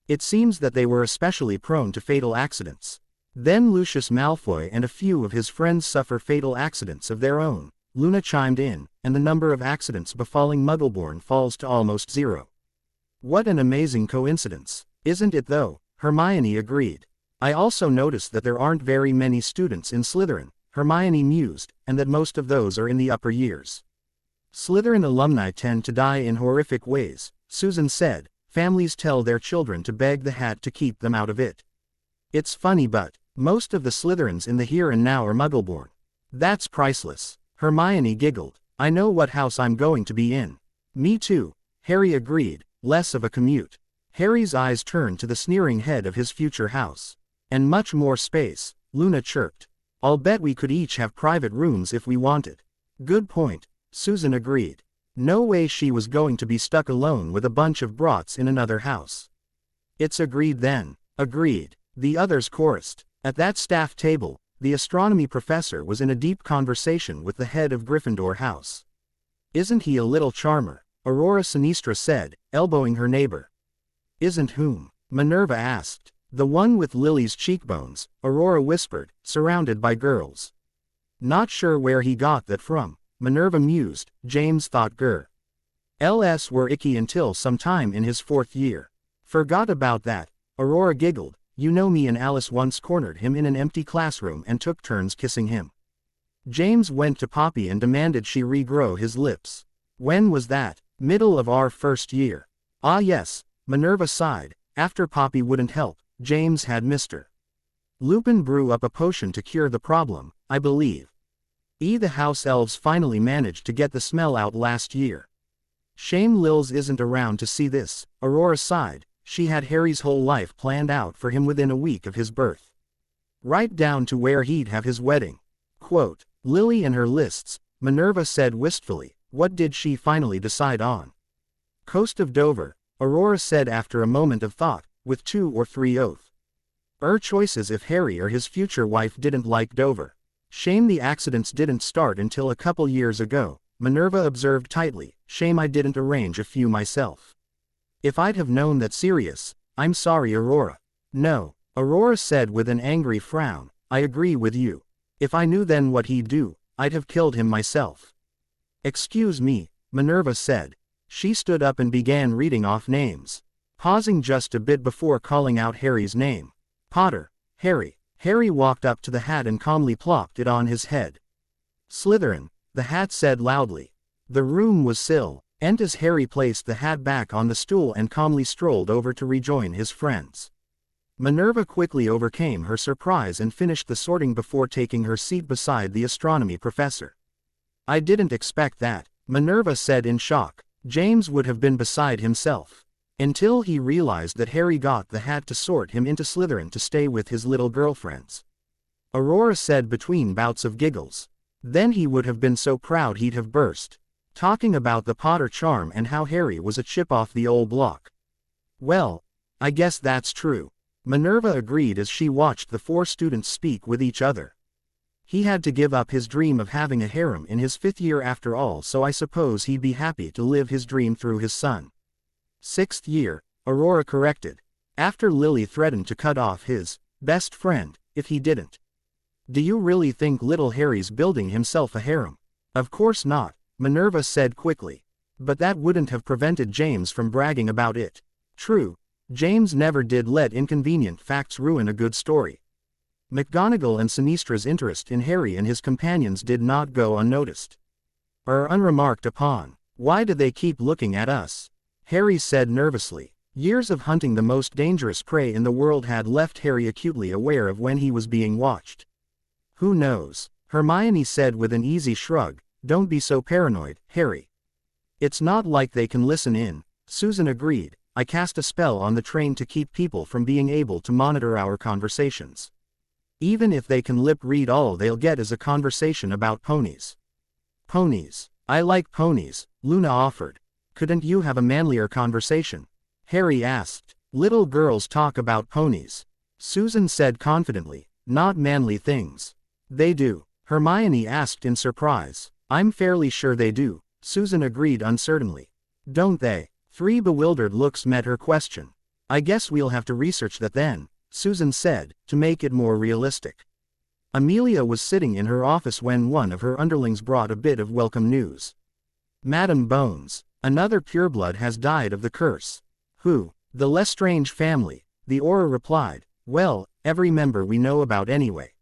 It seems that they were especially prone to fatal accidents. Then Lucius Malfoy and a few of his friends suffer fatal accidents of their own, Luna chimed in, and the number of accidents befalling Muggleborn falls to almost 0. What an amazing coincidence, isn't it though? Hermione agreed. I also noticed that there aren't very many students in Slytherin, Hermione mused, and that most of those are in the upper years. Slytherin alumni tend to die in horrific ways, Susan said. Families tell their children to beg the hat to keep them out of it. It's funny, but most of the Slytherins in the here and now are Muggleborn. That's priceless. Hermione giggled. I know what house I'm going to be in. Me too, Harry agreed, less of a commute. Harry's eyes turned to the sneering head of his future house. And much more space, Luna chirped. I'll bet we could each have private rooms if we wanted. Good point, Susan agreed. No way she was going to be stuck alone with a bunch of brats in another house. It's agreed then. Agreed, the others chorused. At that staff table, the astronomy professor was in a deep conversation with the head of Gryffindor House. Isn't he a little charmer? Aurora Sinistra said, elbowing her neighbor. Isn't whom? Minerva asked. The one with Lily's cheekbones, Aurora whispered, surrounded by girls. Not sure where he got that from, Minerva mused. James thought LS were icky until sometime in his 4th year. Forgot about that, Aurora giggled. You know, me and Alice once cornered him in an empty classroom and took turns kissing him. James went to Poppy and demanded she regrow his lips. When was that? Middle of our 1st year. Ah yes, Minerva sighed. After Poppy wouldn't help, James had Mr. Lupin brew up a potion to cure the problem, I believe. The house elves finally managed to get the smell out last year. Shame Lils isn't around to see this, Aurora sighed. she had Harry's whole life planned out for him within a week of his birth. Right down to where he'd have his wedding. Quote, Lily and her lists, Minerva said wistfully. What did she finally decide on? Coast of Dover, Aurora said after a moment of thought, with 2 or 3 oath. Choices if Harry or his future wife didn't like Dover. Shame the accidents didn't start until a couple years ago, Minerva observed tightly. Shame I didn't arrange a few myself. If I'd have known that serious, I'm sorry Aurora. No, Aurora said with an angry frown, I agree with you. If I knew then what he'd do, I'd have killed him myself. Excuse me, Minerva said. She stood up and began reading off names, pausing just a bit before calling out Harry's name. Potter, Harry. Harry walked up to the hat and calmly plopped it on his head. Slytherin, the hat said loudly. The room was still, and as Harry placed the hat back on the stool and calmly strolled over to rejoin his friends. Minerva quickly overcame her surprise and finished the sorting before taking her seat beside the astronomy professor. I didn't expect that, Minerva said in shock. James would have been beside himself. Until he realized that Harry got the hat to sort him into Slytherin to stay with his little girlfriends. Aurora said between bouts of giggles. Then he would have been so proud he'd have burst, talking about the Potter charm and how Harry was a chip off the old block. Well, I guess that's true, Minerva agreed as she watched the 4 students speak with each other. He had to give up his dream of having a harem in his 5th year after all, so I suppose he'd be happy to live his dream through his son. 6th year, Aurora corrected, after Lily threatened to cut off his best friend if he didn't. Do you really think little Harry's building himself a harem? Of course not, Minerva said quickly. But that wouldn't have prevented James from bragging about it. True, James never did let inconvenient facts ruin a good story. McGonagall and Sinistra's interest in Harry and his companions did not go unnoticed. Or unremarked upon. Why do they keep looking at us? Harry said nervously. Years of hunting the most dangerous prey in the world had left Harry acutely aware of when he was being watched. Who knows? Hermione said with an easy shrug. Don't be so paranoid, Harry. It's not like they can listen in, Susan agreed. I cast a spell on the train to keep people from being able to monitor our conversations. Even if they can lip read, all they'll get is a conversation about ponies. Ponies. I like ponies, Luna offered. Couldn't you have a manlier conversation? Harry asked. Little girls talk about ponies, Susan said confidently. Not manly things. They do, Hermione asked in surprise. I'm fairly sure they do, Susan agreed uncertainly. Don't they? 3 bewildered looks met her question. I guess we'll have to research that then, Susan said, to make it more realistic. Amelia was sitting in her office when one of her underlings brought a bit of welcome news. Madam Bones, another pureblood has died of the curse. Who? The Lestrange family, the Auror replied. Well, every member we know about anyway.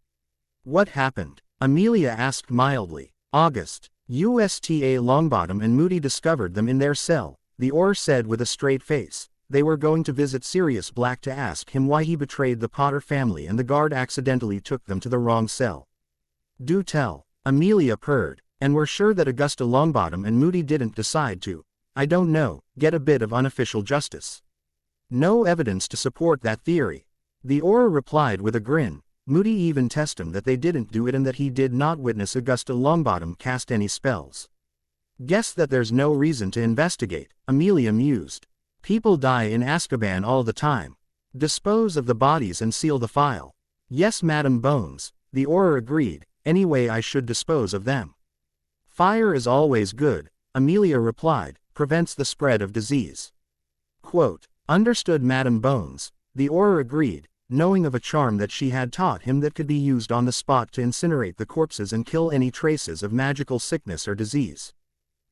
What happened? Amelia asked mildly. August. USTA Longbottom and Moody discovered them in their cell, the Auror said with a straight face. They were going to visit Sirius Black to ask him why he betrayed the Potter family, and the guard accidentally took them to the wrong cell. Do tell, Amelia purred. And we're sure that Augusta Longbottom and Moody didn't decide to, I don't know, get a bit of unofficial justice. No evidence to support that theory. The Auror replied with a grin. Moody even tested him that they didn't do it and that he did not witness Augusta Longbottom cast any spells. Guess that there's no reason to investigate, Amelia mused. People die in Azkaban all the time. Dispose of the bodies and seal the file. Yes, Madam Bones, the Auror agreed. Anyway, I should dispose of them. Fire is always good, Amelia replied, prevents the spread of disease. Quote, understood, Madam Bones, the Auror agreed, knowing of a charm that she had taught him that could be used on the spot to incinerate the corpses and kill any traces of magical sickness or disease.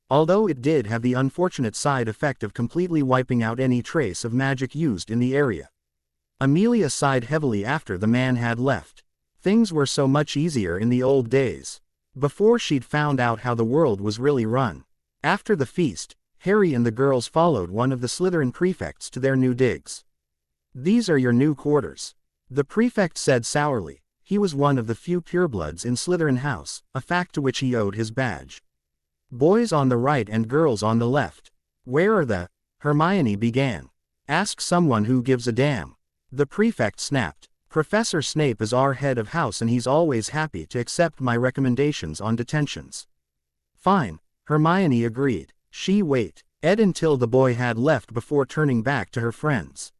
Although it did have the unfortunate side effect of completely wiping out any trace of magic used in the area. Amelia sighed heavily after the man had left. Things were so much easier in the old days. Before she'd found out how the world was really run. After the feast, Harry and the girls followed one of the Slytherin prefects to their new digs. These are your new quarters, the prefect said sourly. He was one of the few purebloods in Slytherin House, a fact to which he owed his badge. Boys on the right and girls on the left. Where are the... Hermione began. Ask someone who gives a damn. The prefect snapped. Professor Snape is our head of house and he's always happy to accept my recommendations on detentions. Fine, Hermione agreed. She wait. Ed until the boy had left before turning back to her friends.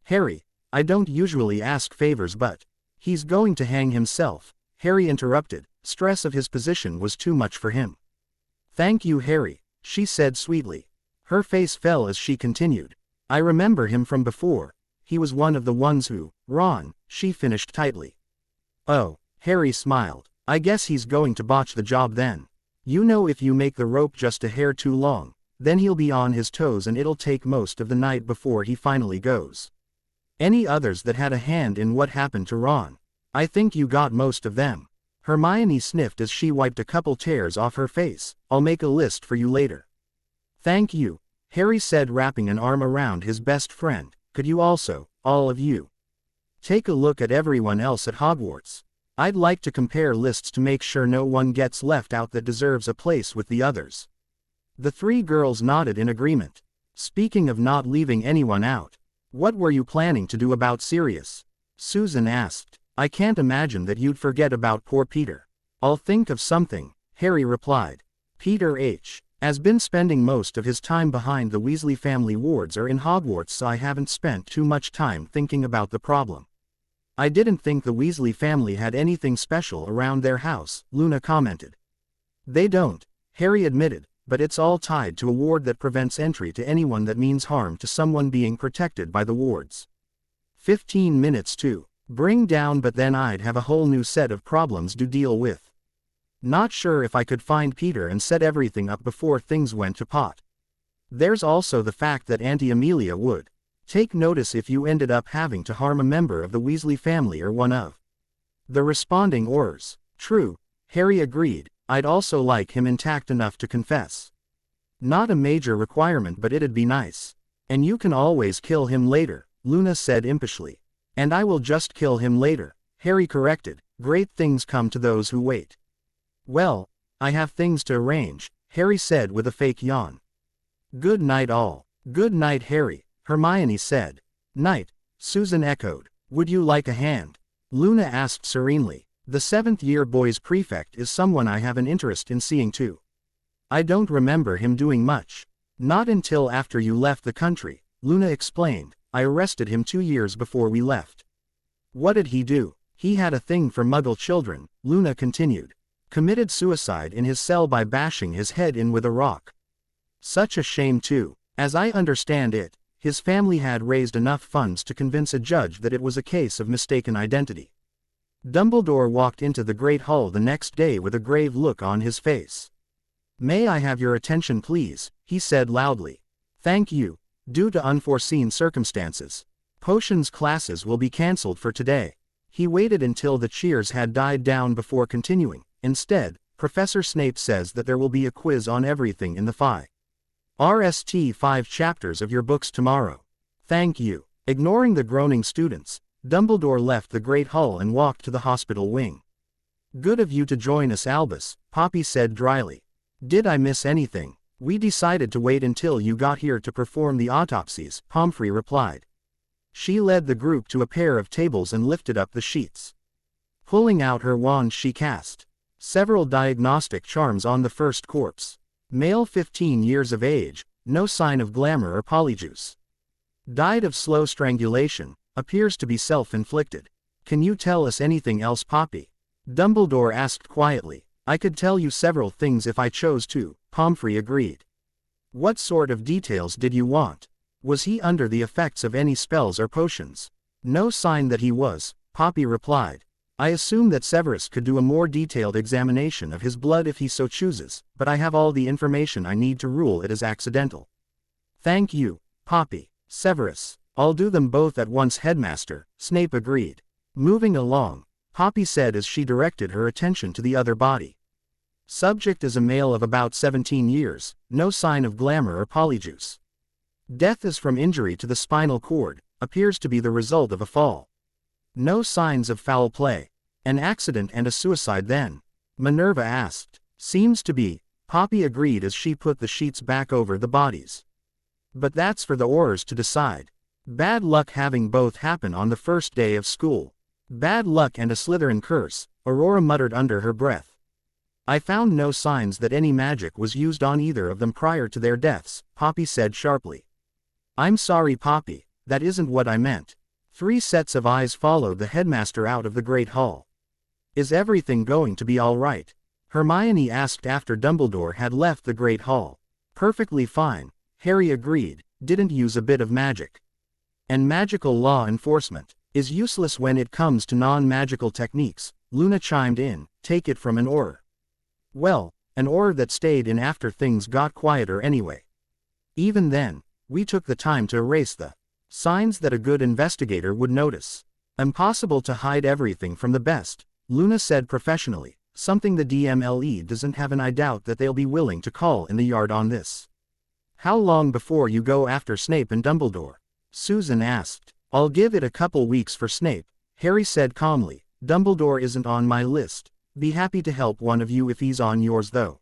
Harry, I don't usually ask favors but... He's going to hang himself, Harry interrupted. Stress of his position was too much for him. Thank you Harry, she said sweetly. Her face fell as she continued. I remember him from before. He was one of the ones who... Ron, she finished tightly. Oh, Harry smiled. I guess he's going to botch the job then. You know, if you make the rope just a hair too long, then he'll be on his toes and it'll take most of the night before he finally goes. Any others that had a hand in what happened to Ron? I think you got most of them. Hermione sniffed as she wiped a couple tears off her face. I'll make a list for you later. Thank you, Harry said, wrapping an arm around his best friend. Could you also, all of you, take a look at everyone else at Hogwarts? I'd like to compare lists to make sure no one gets left out that deserves a place with the others. The three girls nodded in agreement. Speaking of not leaving anyone out, what were you planning to do about Sirius? Susan asked. I can't imagine that you'd forget about poor Peter. I'll think of something, Harry replied. Peter has been spending most of his time behind the Weasley family wards or in Hogwarts, so I haven't spent too much time thinking about the problem. I didn't think the Weasley family had anything special around their house, Luna commented. They don't, Harry admitted, but it's all tied to a ward that prevents entry to anyone that means harm to someone being protected by the wards. 15 minutes to bring down, but then I'd have a whole new set of problems to deal with. Not sure if I could find Peter and set everything up before things went to pot. There's also the fact that Auntie Amelia would take notice if you ended up having to harm a member of the Weasley family or one of the responding Aurors. True, Harry agreed. I'd also like him intact enough to confess. Not a major requirement, but it'd be nice. And you can always kill him later, Luna said impishly. And I will just kill him later, Harry corrected. Great things come to those who wait. Well, I have things to arrange, Harry said with a fake yawn. Good night all. Good night Harry, Hermione said. Night, Susan echoed. Would you like a hand? Luna asked serenely. The 7th-year boys prefect is someone I have an interest in seeing too. I don't remember him doing much. Not until after you left the country, Luna explained. I arrested him 2 years before we left. What did he do? He had a thing for Muggle children, Luna continued. Committed suicide in his cell by bashing his head in with a rock. Such a shame too. As I understand it, his family had raised enough funds to convince a judge that it was a case of mistaken identity. Dumbledore walked into the Great Hall the next day with a grave look on his face. May I have your attention please, he said loudly. Thank you. Due to unforeseen circumstances, potions classes will be cancelled for today. He waited until the cheers had died down before continuing. Instead, Professor Snape says that there will be a quiz on everything in the RST 5 chapters of your books tomorrow. Thank you. Ignoring the groaning students, Dumbledore left the Great Hall and walked to the hospital wing. Good of you to join us, Albus, Poppy said dryly. Did I miss anything? We decided to wait until you got here to perform the autopsies, Pomfrey replied. She led the group to a pair of tables and lifted up the sheets. Pulling out her wand, she cast several diagnostic charms on the first corpse. Male 15 years of age, no sign of glamour or polyjuice. Died of slow strangulation, appears to be self-inflicted. Can you tell us anything else, Poppy? Dumbledore asked quietly. I could tell you several things if I chose to, Pomfrey agreed. What sort of details did you want? Was he under the effects of any spells or potions? No sign that he was, Poppy replied. I assume that Severus could do a more detailed examination of his blood if he so chooses, but I have all the information I need to rule it as accidental. Thank you, Poppy. Severus. I'll do them both at once, Headmaster, Snape agreed. Moving along, Poppy said as she directed her attention to the other body. Subject is a male of about 17 years, no sign of glamour or polyjuice. Death is from injury to the spinal cord, appears to be the result of a fall. No signs of foul play. An accident and a suicide then? Minerva asked. Seems to be, Poppy agreed as she put the sheets back over the bodies. But that's for the Aurors to decide. Bad luck having both happen on the first day of school. Bad luck and a Slytherin curse, Aurora muttered under her breath. I found no signs that any magic was used on either of them prior to their deaths, Poppy said sharply. I'm sorry, Poppy, that isn't what I meant. 3 sets of eyes followed the headmaster out of the Great Hall. Is everything going to be all right? Hermione asked after Dumbledore had left the Great Hall. Perfectly fine, Harry agreed, didn't use a bit of magic. And magical law enforcement is useless when it comes to non-magical techniques, Luna chimed in, take it from an Auror. Well, an Auror that stayed in after things got quieter anyway. Even then, we took the time to erase the signs that a good investigator would notice. Impossible to hide everything from the best, Luna said professionally, something the DMLE doesn't have, and I doubt that they'll be willing to call in the yard on this. How long before you go after Snape and Dumbledore? Susan asked. I'll give it a couple weeks for Snape, Harry said calmly. Dumbledore isn't on my list. Be happy to help one of you if he's on yours though.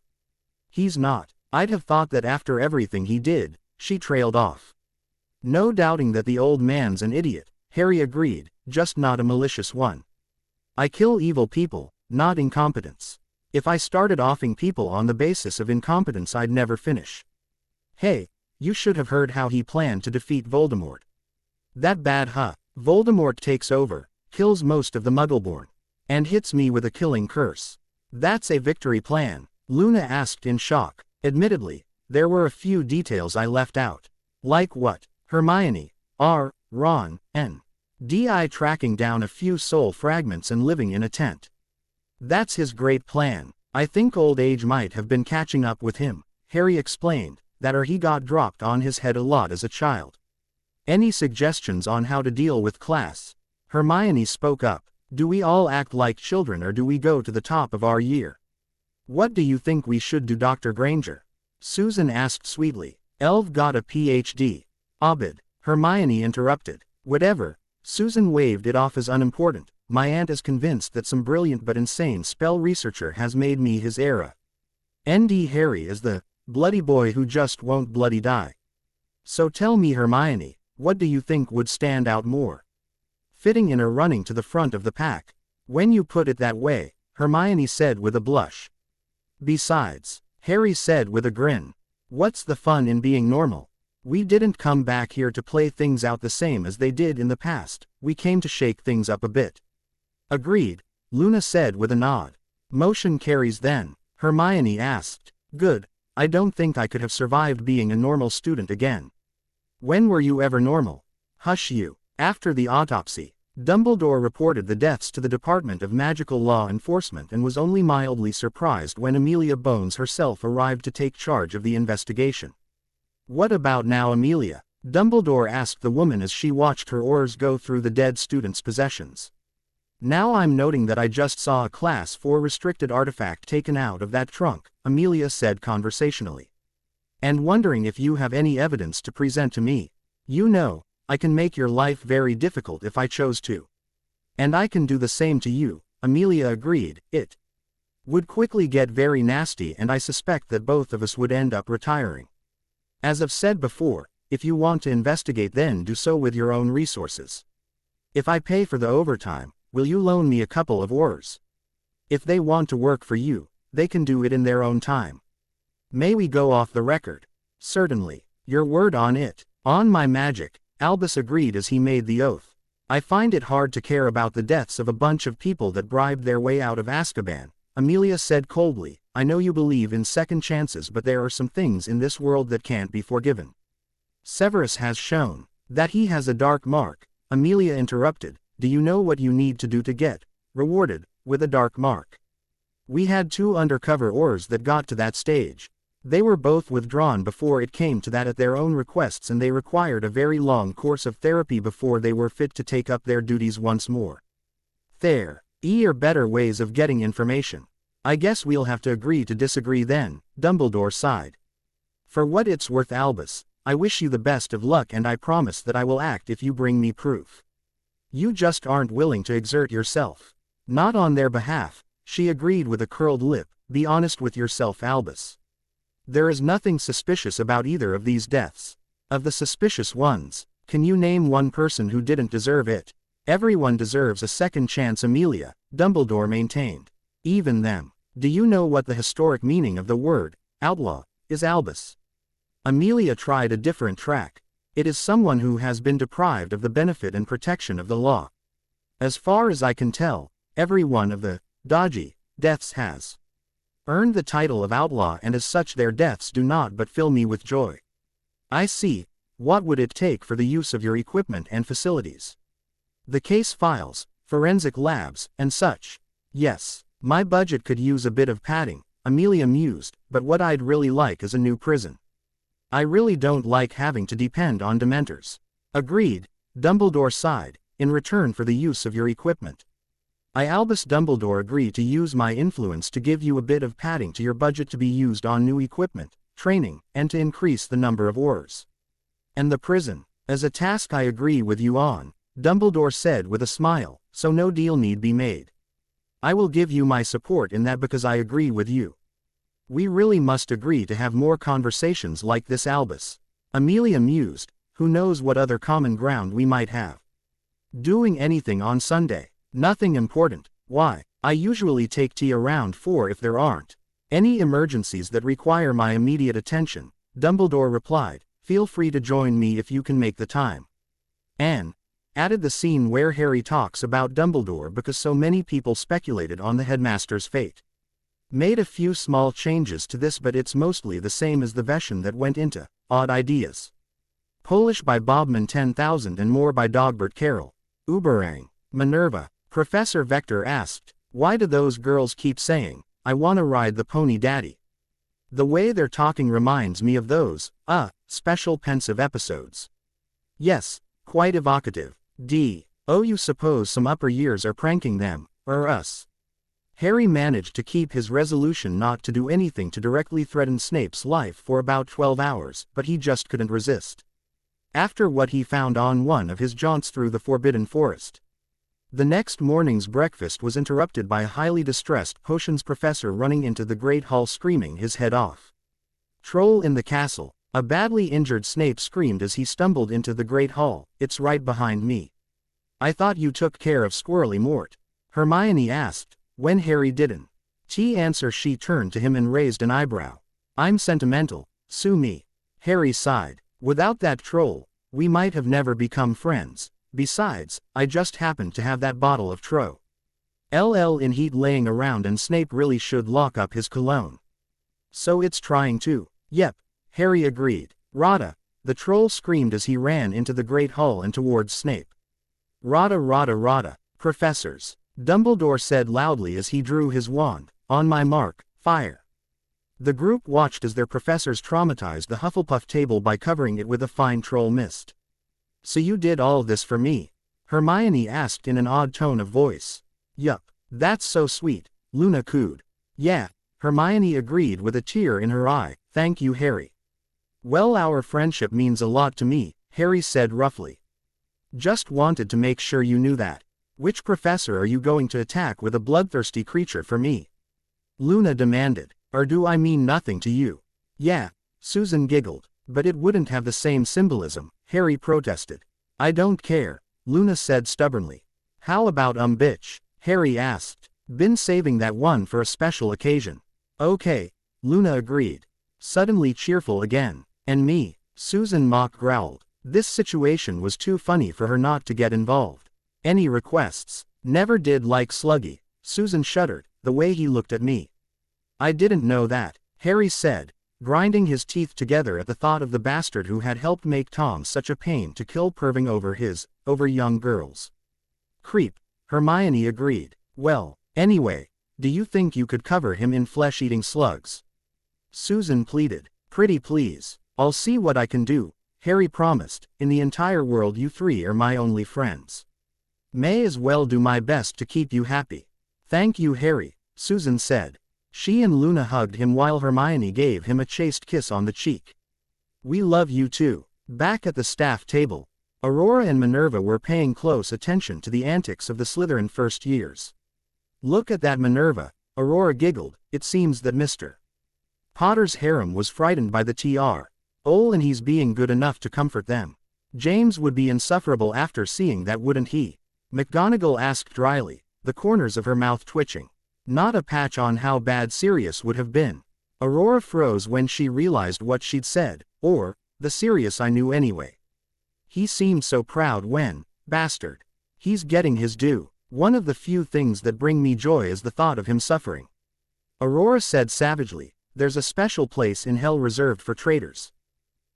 He's not. I'd have thought that after everything he did, she trailed off. No doubting that the old man's an idiot, Harry agreed, just not a malicious one. I kill evil people, not incompetence. If I started offing people on the basis of incompetence, I'd never finish. Hey, you should have heard how he planned to defeat Voldemort. That bad Voldemort takes over, kills most of the Muggleborn, and hits me with a killing curse. That's a victory plan, Luna asked in shock. Admittedly, there were a few details I left out. Like what? Hermione, Ron, and D.I. tracking down a few soul fragments and living in a tent. That's his great plan. I think old age might have been catching up with him, Harry explained, that or he got dropped on his head a lot as a child. Any suggestions on how to deal with class? Hermione spoke up. Do we all act like children or do we go to the top of our year? What do you think we should do, Dr. Granger? Susan asked sweetly. Elv got a PhD. Abed. Hermione interrupted. Whatever. Susan waved it off as unimportant. My aunt is convinced that some brilliant but insane spell researcher has made me his heir. N.D. Harry is the bloody boy who just won't bloody die. So tell me, Hermione, what do you think would stand out more? Fitting in or running to the front of the pack? When you put it that way, Hermione said with a blush. Besides, Harry said with a grin. What's the fun in being normal? We didn't come back here to play things out the same as they did in the past, we came to shake things up a bit. Agreed, Luna said with a nod. Motion carries then, Hermione asked. Good, I don't think I could have survived being a normal student again. When were you ever normal? Hush you. After the autopsy, Dumbledore reported the deaths to the Department of Magical Law Enforcement and was only mildly surprised when Amelia Bones herself arrived to take charge of the investigation. What about now, Amelia? Dumbledore asked the woman as she watched her Aurors go through the dead student's possessions. Now I'm noting that I just saw a Class 4 restricted artifact taken out of that trunk, Amelia said conversationally. And wondering if you have any evidence to present to me. You know, I can make your life very difficult if I chose to. And I can do the same to you, Amelia agreed. It would quickly get very nasty and I suspect that both of us would end up retiring. As I've said before, if you want to investigate then do so with your own resources. If I pay for the overtime, will you loan me a couple of Aurors? If they want to work for you, they can do it in their own time. May we go off the record? Certainly. Your word on it. On my magic, Albus agreed as he made the oath. I find it hard to care about the deaths of a bunch of people that bribed their way out of Azkaban, Amelia said coldly. I know you believe in second chances, but there are some things in this world that can't be forgiven. Severus has shown that he has a dark mark, Amelia interrupted. Do you know what you need to do to get rewarded with a dark mark? We had 2 undercover Aurors that got to that stage. They were both withdrawn before it came to that at their own requests, and they required a very long course of therapy before they were fit to take up their duties once more. There are better ways of getting information. I guess we'll have to agree to disagree then, Dumbledore sighed. For what it's worth, Albus, I wish you the best of luck and I promise that I will act if you bring me proof. You just aren't willing to exert yourself. Not on their behalf, she agreed with a curled lip. Be honest with yourself, Albus. There is nothing suspicious about either of these deaths. Of the suspicious ones, Can you name one person who didn't deserve it? Everyone deserves a second chance, Amelia, Dumbledore maintained. Even them. Do you know what the historic meaning of the word, outlaw, is, Albus? Amelia tried a different track. It is someone who has been deprived of the benefit and protection of the law. As far as I can tell, every one of the dodgy deaths has earned the title of outlaw, and as such their deaths do not but fill me with joy. I see. What would it take for the use of your equipment and facilities? The case files, forensic labs, and such. Yes, my budget could use a bit of padding, Amelia mused, but what I'd really like is a new prison. I really don't like having to depend on Dementors. Agreed, Dumbledore sighed, in return for the use of your equipment. I, Albus Dumbledore, agree to use my influence to give you a bit of padding to your budget to be used on new equipment, training, and to increase the number of Aurors. And the prison, as a task I agree with you on, Dumbledore said with a smile, so no deal need be made. I will give you my support in that because I agree with you. We really must agree to have more conversations like this, Albus. Amelia mused, who knows what other common ground we might have. Doing anything on Sunday. Nothing important. Why? I usually take tea around 4 if there aren't any emergencies that require my immediate attention, Dumbledore replied. Feel free to join me if you can make the time. Anne added the scene where Harry talks about Dumbledore because so many people speculated on the headmaster's fate. Made a few small changes to this, but it's mostly the same as the version that went into Odd Ideas. Polish by Bobman 10,000 and more by Dogbert Carroll. Uberang. Minerva. Professor Vector asked, why do those girls keep saying, I wanna ride the pony daddy? The way they're talking reminds me of those, special pensive episodes. Yes, quite evocative. Oh, you suppose some upper years are pranking them, or us? Harry managed to keep his resolution not to do anything to directly threaten Snape's life for about 12 hours, but he just couldn't resist. After what he found on one of his jaunts through the Forbidden Forest. The next morning's breakfast was interrupted by a highly distressed potions professor running into the Great Hall screaming his head off. Troll in the castle. A badly injured Snape screamed as he stumbled into the Great Hall. It's right behind me. I thought you took care of Squirrely Mort. Hermione asked, when Harry didn't. Answer. She turned to him and raised an eyebrow. I'm sentimental, sue me. Harry sighed. Without that troll, we might have never become friends. Besides, I just happened to have that bottle of Tro. in heat laying around, and Snape really should lock up his cologne. So it's trying to. Yep, Harry agreed. Rada, the troll screamed as he ran into the Great Hall and towards Snape. Rada, Rada, Rada, professors, Dumbledore said loudly as he drew his wand. On my mark, fire. The group watched as their professors traumatized the Hufflepuff table by covering it with a fine troll mist. So you did all this for me? Hermione asked in an odd tone of voice. Yup, that's so sweet, Luna cooed. Yeah, Hermione agreed with a tear in her eye. Thank you, Harry. Well, our friendship means a lot to me, Harry said roughly. Just wanted to make sure you knew that. Which professor are you going to attack with a bloodthirsty creature for me? Luna demanded. Or do I mean nothing to you? Yeah, Susan giggled. But it wouldn't have the same symbolism, Harry protested. I don't care, Luna said stubbornly. How about bitch? Harry asked. Been saving that one for a special occasion. Okay, Luna agreed. Suddenly cheerful again. And me, Susan mock growled. This situation was too funny for her not to get involved. Any requests? Never did like Sluggy. Susan shuddered, the way he looked at me. I didn't know that, Harry said, grinding his teeth together at the thought of the bastard who had helped make Tom such a pain to kill, perving over young girls. Creep, Hermione agreed. Well, anyway, do you think you could cover him in flesh-eating slugs? Susan pleaded. Pretty please. I'll see what I can do, Harry promised. In the entire world you three are my only friends. May as well do my best to keep you happy. Thank you, Harry, Susan said. She and Luna hugged him while Hermione gave him a chaste kiss on the cheek. We love you too. Back at the staff table, Aurora and Minerva were paying close attention to the antics of the Slytherin first years. Look at that, Minerva, Aurora giggled. It seems that Mr. Potter's harem was frightened by the TR. And he's being good enough to comfort them. James would be insufferable after seeing that, wouldn't he? McGonagall asked dryly, the corners of her mouth twitching. Not a patch on how bad Sirius would have been. Aurora froze when she realized what she'd said, or, the Sirius I knew anyway. He seemed so proud when, bastard. He's getting his due. One of the few things that bring me joy is the thought of him suffering. Aurora said savagely, there's a special place in hell reserved for traitors.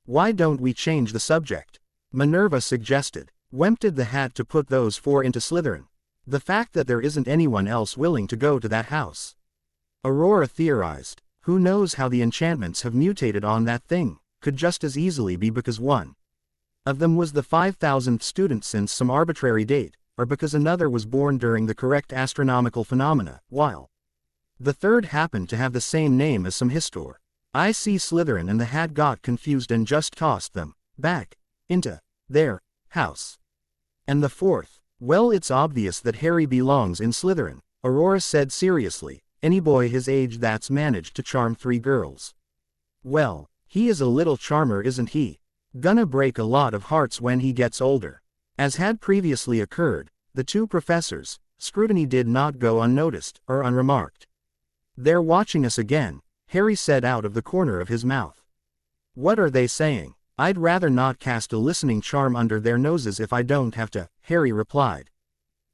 Why don't we change the subject? Minerva suggested. Tempted the Hat to put those 4 into Slytherin. The fact that there isn't anyone else willing to go to that house. Aurora theorized. Who knows how the enchantments have mutated on that thing, could just as easily be because one of them was the 5,000th student since some arbitrary date, or because another was born during the correct astronomical phenomena, while the third happened to have the same name as some histor. I see Slytherin and the Hat got confused and just tossed them back into their house. And the fourth, well, it's obvious that Harry belongs in Slytherin, Aurora said seriously. Any boy his age that's managed to charm 3 girls. Well, he is a little charmer, isn't he? Gonna break a lot of hearts when he gets older. As had previously occurred, the 2 professors' scrutiny did not go unnoticed or unremarked. They're watching us again, Harry said out of the corner of his mouth. What are they saying? I'd rather not cast a listening charm under their noses if I don't have to, Harry replied.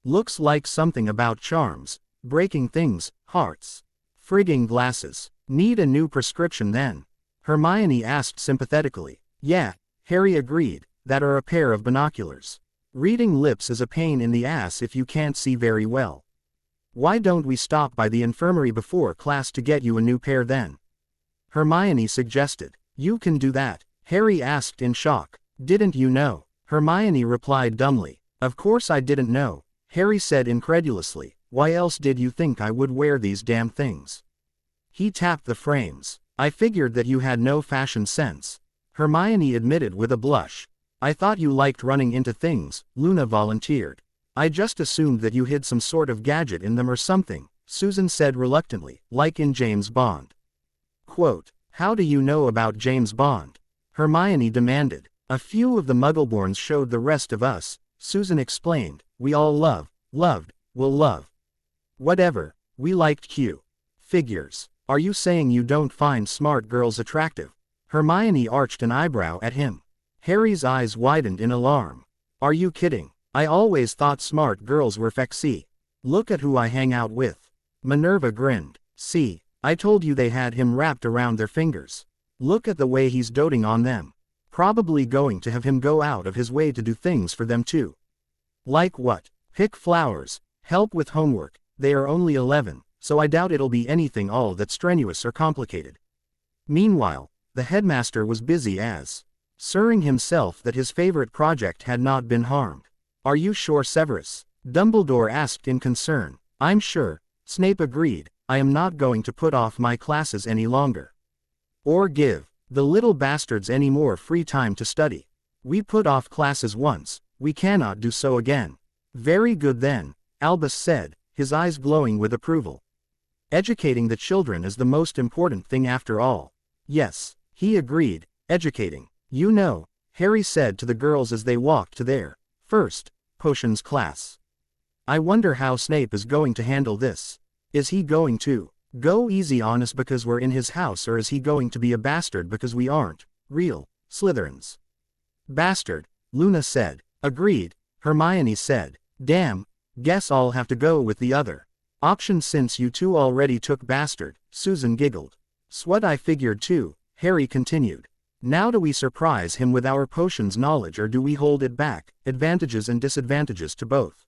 Looks like something about charms. Breaking things, hearts. Frigging glasses. Need a new prescription then? Hermione asked sympathetically. Yeah, Harry agreed, that or a pair of binoculars. Reading lips is a pain in the ass if you can't see very well. Why don't we stop by the infirmary before class to get you a new pair then? Hermione suggested. You can do that, Harry asked in shock. Didn't you know? Hermione replied dumbly. Of course I didn't know, Harry said incredulously. Why else did you think I would wear these damn things? He tapped the frames. I figured that you had no fashion sense. Hermione admitted with a blush. I thought you liked running into things, Luna volunteered. I just assumed that you hid some sort of gadget in them or something, Susan said reluctantly, like in James Bond. Quote, how do you know about James Bond? Hermione demanded. A few of the Muggleborns showed the rest of us, Susan explained. We all loved, will love. Whatever, we liked Q. Figures. Are you saying you don't find smart girls attractive? Hermione arched an eyebrow at him. Harry's eyes widened in alarm. Are you kidding? I always thought smart girls were sexy. Look at who I hang out with. Minerva grinned. See, I told you they had him wrapped around their fingers. Look at the way he's doting on them. Probably going to have him go out of his way to do things for them too. Like what? Pick flowers, help with homework. They are only 11, so I doubt it'll be anything all that strenuous or complicated. Meanwhile, the headmaster was busy assuring himself that his favorite project had not been harmed. Are you sure, Severus? Dumbledore asked in concern. I'm sure, Snape agreed. I am not going to put off my classes any longer. Or give the little bastards any more free time to study. We put off classes once, we cannot do so again. Very good then, Albus said, his eyes glowing with approval. Educating the children is the most important thing after all. Yes, he agreed, educating. You know, Harry said to the girls as they walked to their first potions class. I wonder how Snape is going to handle this. Is he going to go easy on us because we're in his house, or is he going to be a bastard because we aren't real Slytherins? Bastard, Luna said. Agreed, Hermione said. Damn, guess I'll have to go with the other option since you two already took bastard, Susan giggled. Swat I figured too, Harry continued. Now do we surprise him with our potions knowledge or do we hold it back, advantages and disadvantages to both?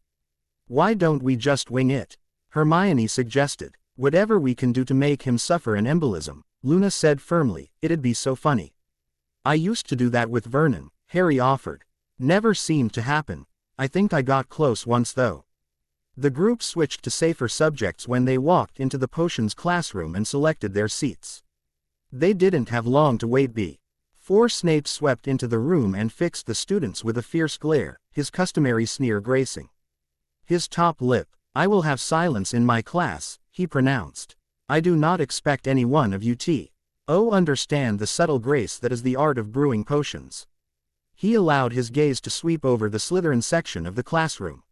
Why don't we just wing it? Hermione suggested. Whatever we can do to make him suffer an embolism, Luna said firmly, it'd be so funny. I used to do that with Vernon, Harry offered. Never seemed to happen. I think I got close once though. The group switched to safer subjects when they walked into the potions classroom and selected their seats. They didn't have long to wait. Before Snape swept into the room and fixed the students with a fierce glare, his customary sneer gracing his top lip. I will have silence in my class, he pronounced. I do not expect any one of you to understand the subtle grace that is the art of brewing potions. He allowed his gaze to sweep over the Slytherin section of the classroom.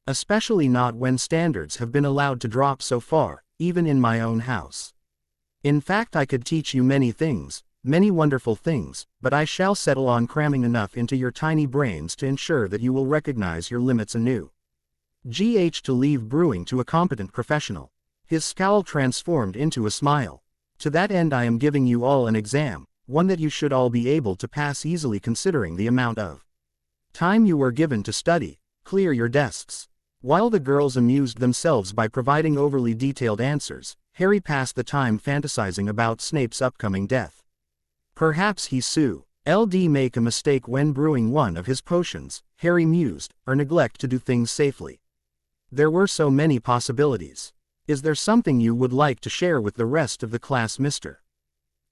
Especially not when standards have been allowed to drop so far, even in my own house. In fact, I could teach you many things, many wonderful things, but I shall settle on cramming enough into your tiny brains to ensure that you will recognize your limits anew. To leave brewing to a competent professional. His scowl transformed into a smile. To that end I am giving you all an exam, one that you should all be able to pass easily considering the amount of time you were given to study. Clear your desks. While the girls amused themselves by providing overly detailed answers, Harry passed the time fantasizing about Snape's upcoming death. Perhaps he LD make a mistake when brewing one of his potions, Harry mused, or neglect to do things safely. There were so many possibilities. Is there something you would like to share with the rest of the class, Mr.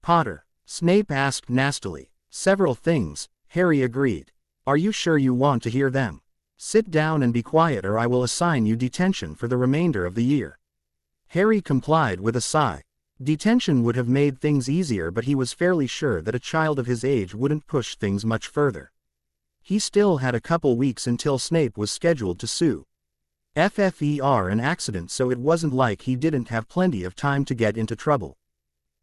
Potter? Snape asked nastily. Several things, Harry agreed. Are you sure you want to hear them? Sit down and be quiet or I will assign you detention for the remainder of the year. Harry complied with a sigh. Detention would have made things easier, but he was fairly sure that a child of his age wouldn't push things much further. He still had a couple weeks until Snape was scheduled to sue FFER an accident, so it wasn't like he didn't have plenty of time to get into trouble.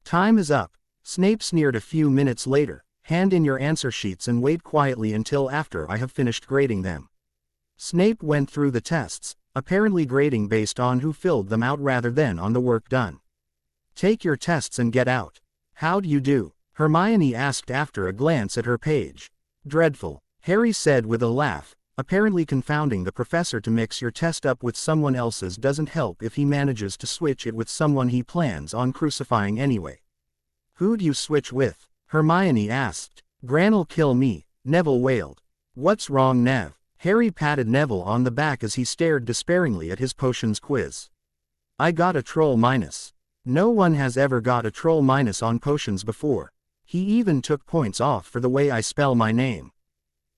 Time is up, Snape sneered a few minutes later. Hand in your answer sheets and wait quietly until after I have finished grading them. Snape went through the tests, apparently grading based on who filled them out rather than on the work done. Take your tests and get out. How'd you do? Hermione asked after a glance at her page. Dreadful, Harry said with a laugh. Apparently confounding the professor to mix your test up with someone else's doesn't help if he manages to switch it with someone he plans on crucifying anyway. Who'd you switch with? Hermione asked. Gran'll kill me, Neville wailed. What's wrong, Nev? Harry patted Neville on the back as he stared despairingly at his potions quiz. I got a troll minus. No one has ever got a troll minus on potions before. He even took points off for the way I spell my name.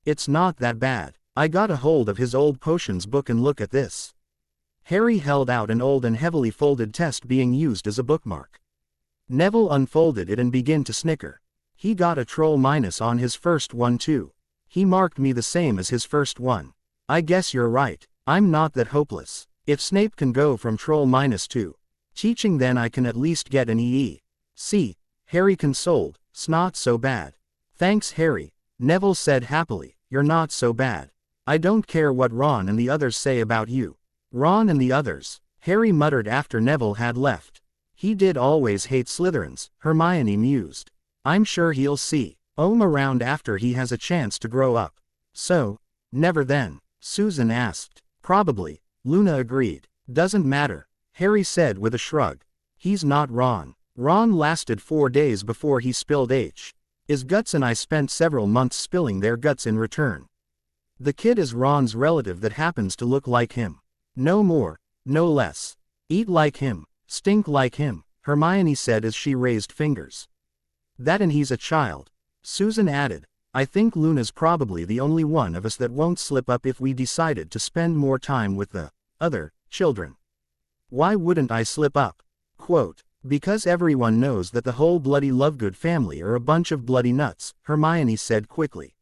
It's not that bad. I got a hold of his old potions book and look at this. Harry held out an old and heavily folded test being used as a bookmark. Neville unfolded it and began to snicker. He got a troll minus on his first one too. He marked me the same as his first one. I guess you're right, I'm not that hopeless. If Snape can go from troll minus to teaching, then I can at least get an EE. See, Harry consoled, 'Snot so bad. Thanks, Harry, Neville said happily, you're not so bad. I don't care what Ron and the others say about you. Ron and the others, Harry muttered after Neville had left. He did always hate Slytherins, Hermione mused. I'm sure he'll see around after he has a chance to grow up. So, never then? Susan asked. Probably, Luna agreed. Doesn't matter, Harry said with a shrug. He's not Ron. Ron lasted 4 days before he spilled his guts, and I spent several months spilling their guts in return. The kid is Ron's relative that happens to look like him. No more, no less. Eat like him, stink like him, Hermione said as she raised fingers. That, and he's a child, Susan added. I think Luna's probably the only one of us that won't slip up if we decided to spend more time with the other children. Why wouldn't I slip up? Quote, because everyone knows that the whole bloody Lovegood family are a bunch of bloody nuts, Hermione said quickly.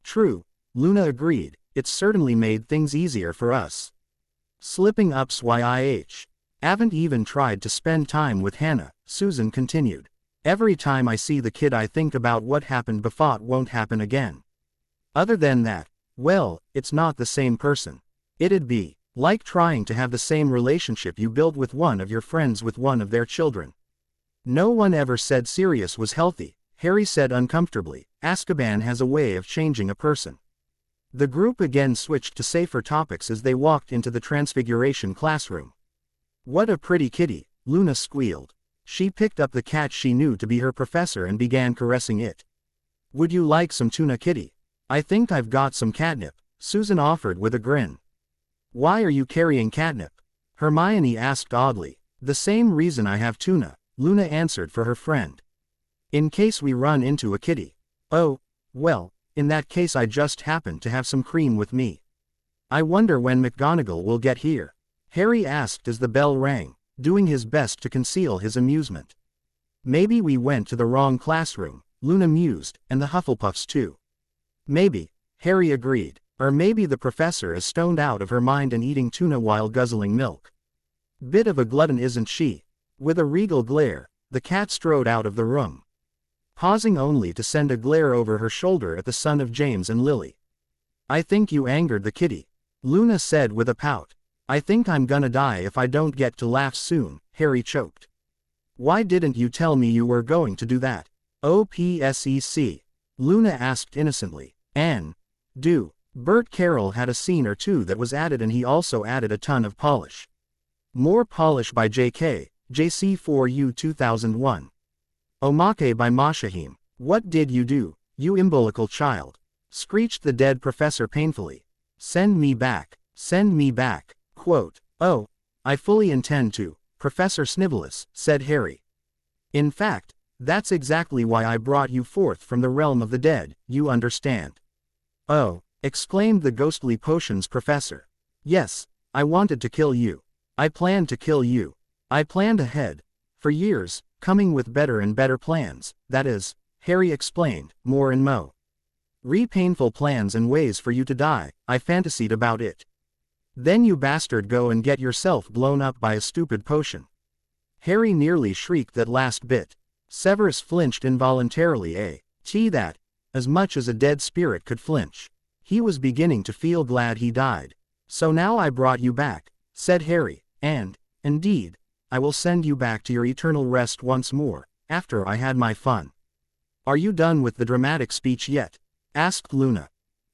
True, Luna agreed, it's certainly made things easier for us. Slipping up's YIH. Haven't even tried to spend time with Hannah, Susan continued. Every time I see the kid I think about what happened before won't happen again. Other than that, well, it's not the same person. It'd be like trying to have the same relationship you built with one of your friends with one of their children. No one ever said Sirius was healthy, Harry said uncomfortably. Azkaban has a way of changing a person. The group again switched to safer topics as they walked into the Transfiguration classroom. What a pretty kitty, Luna squealed. She picked up the cat she knew to be her professor and began caressing it. Would you like some tuna, kitty? I think I've got some catnip, Susan offered with a grin. Why are you carrying catnip? Hermione asked oddly. The same reason I have tuna, Luna answered for her friend. In case we run into a kitty. Oh, well, in that case I just happen to have some cream with me. I wonder when McGonagall will get here, Harry asked as the bell rang, doing his best to conceal his amusement. Maybe we went to the wrong classroom, Luna mused, and the Hufflepuffs too. Maybe, Harry agreed. Or maybe the professor is stoned out of her mind and eating tuna while guzzling milk. Bit of a glutton, isn't she? With a regal glare, the cat strode out of the room, pausing only to send a glare over her shoulder at the son of James and Lily. I think you angered the kitty, Luna said with a pout. I think I'm gonna die if I don't get to laugh soon, Harry choked. Why didn't you tell me you were going to do that? OPSEC, Luna asked innocently. And, do. Bert Carroll had a scene or two that was added, and he also added a ton of polish. More polish by JK, JC4U 2001. Omake by Mashahim. What did you do, you imbolical child? Screeched the dead professor painfully. Send me back. Send me back. Quote, oh, I fully intend to, Professor Snivellus, said Harry. In fact, that's exactly why I brought you forth from the realm of the dead, you understand. Oh, exclaimed the ghostly potions professor. Yes, I wanted to kill you. I planned to kill you. I planned ahead. For years, coming with better and better plans, that is, Harry explained, more and more painful plans and ways for you to die. I fantasied about it. Then you bastard go and get yourself blown up by a stupid potion. Harry nearly shrieked that last bit. Severus flinched involuntarily, that, as much as a dead spirit could flinch. He was beginning to feel glad he died. So now I brought you back, said Harry, and, indeed, I will send you back to your eternal rest once more, after I had my fun. Are you done with the dramatic speech yet? Asked Luna.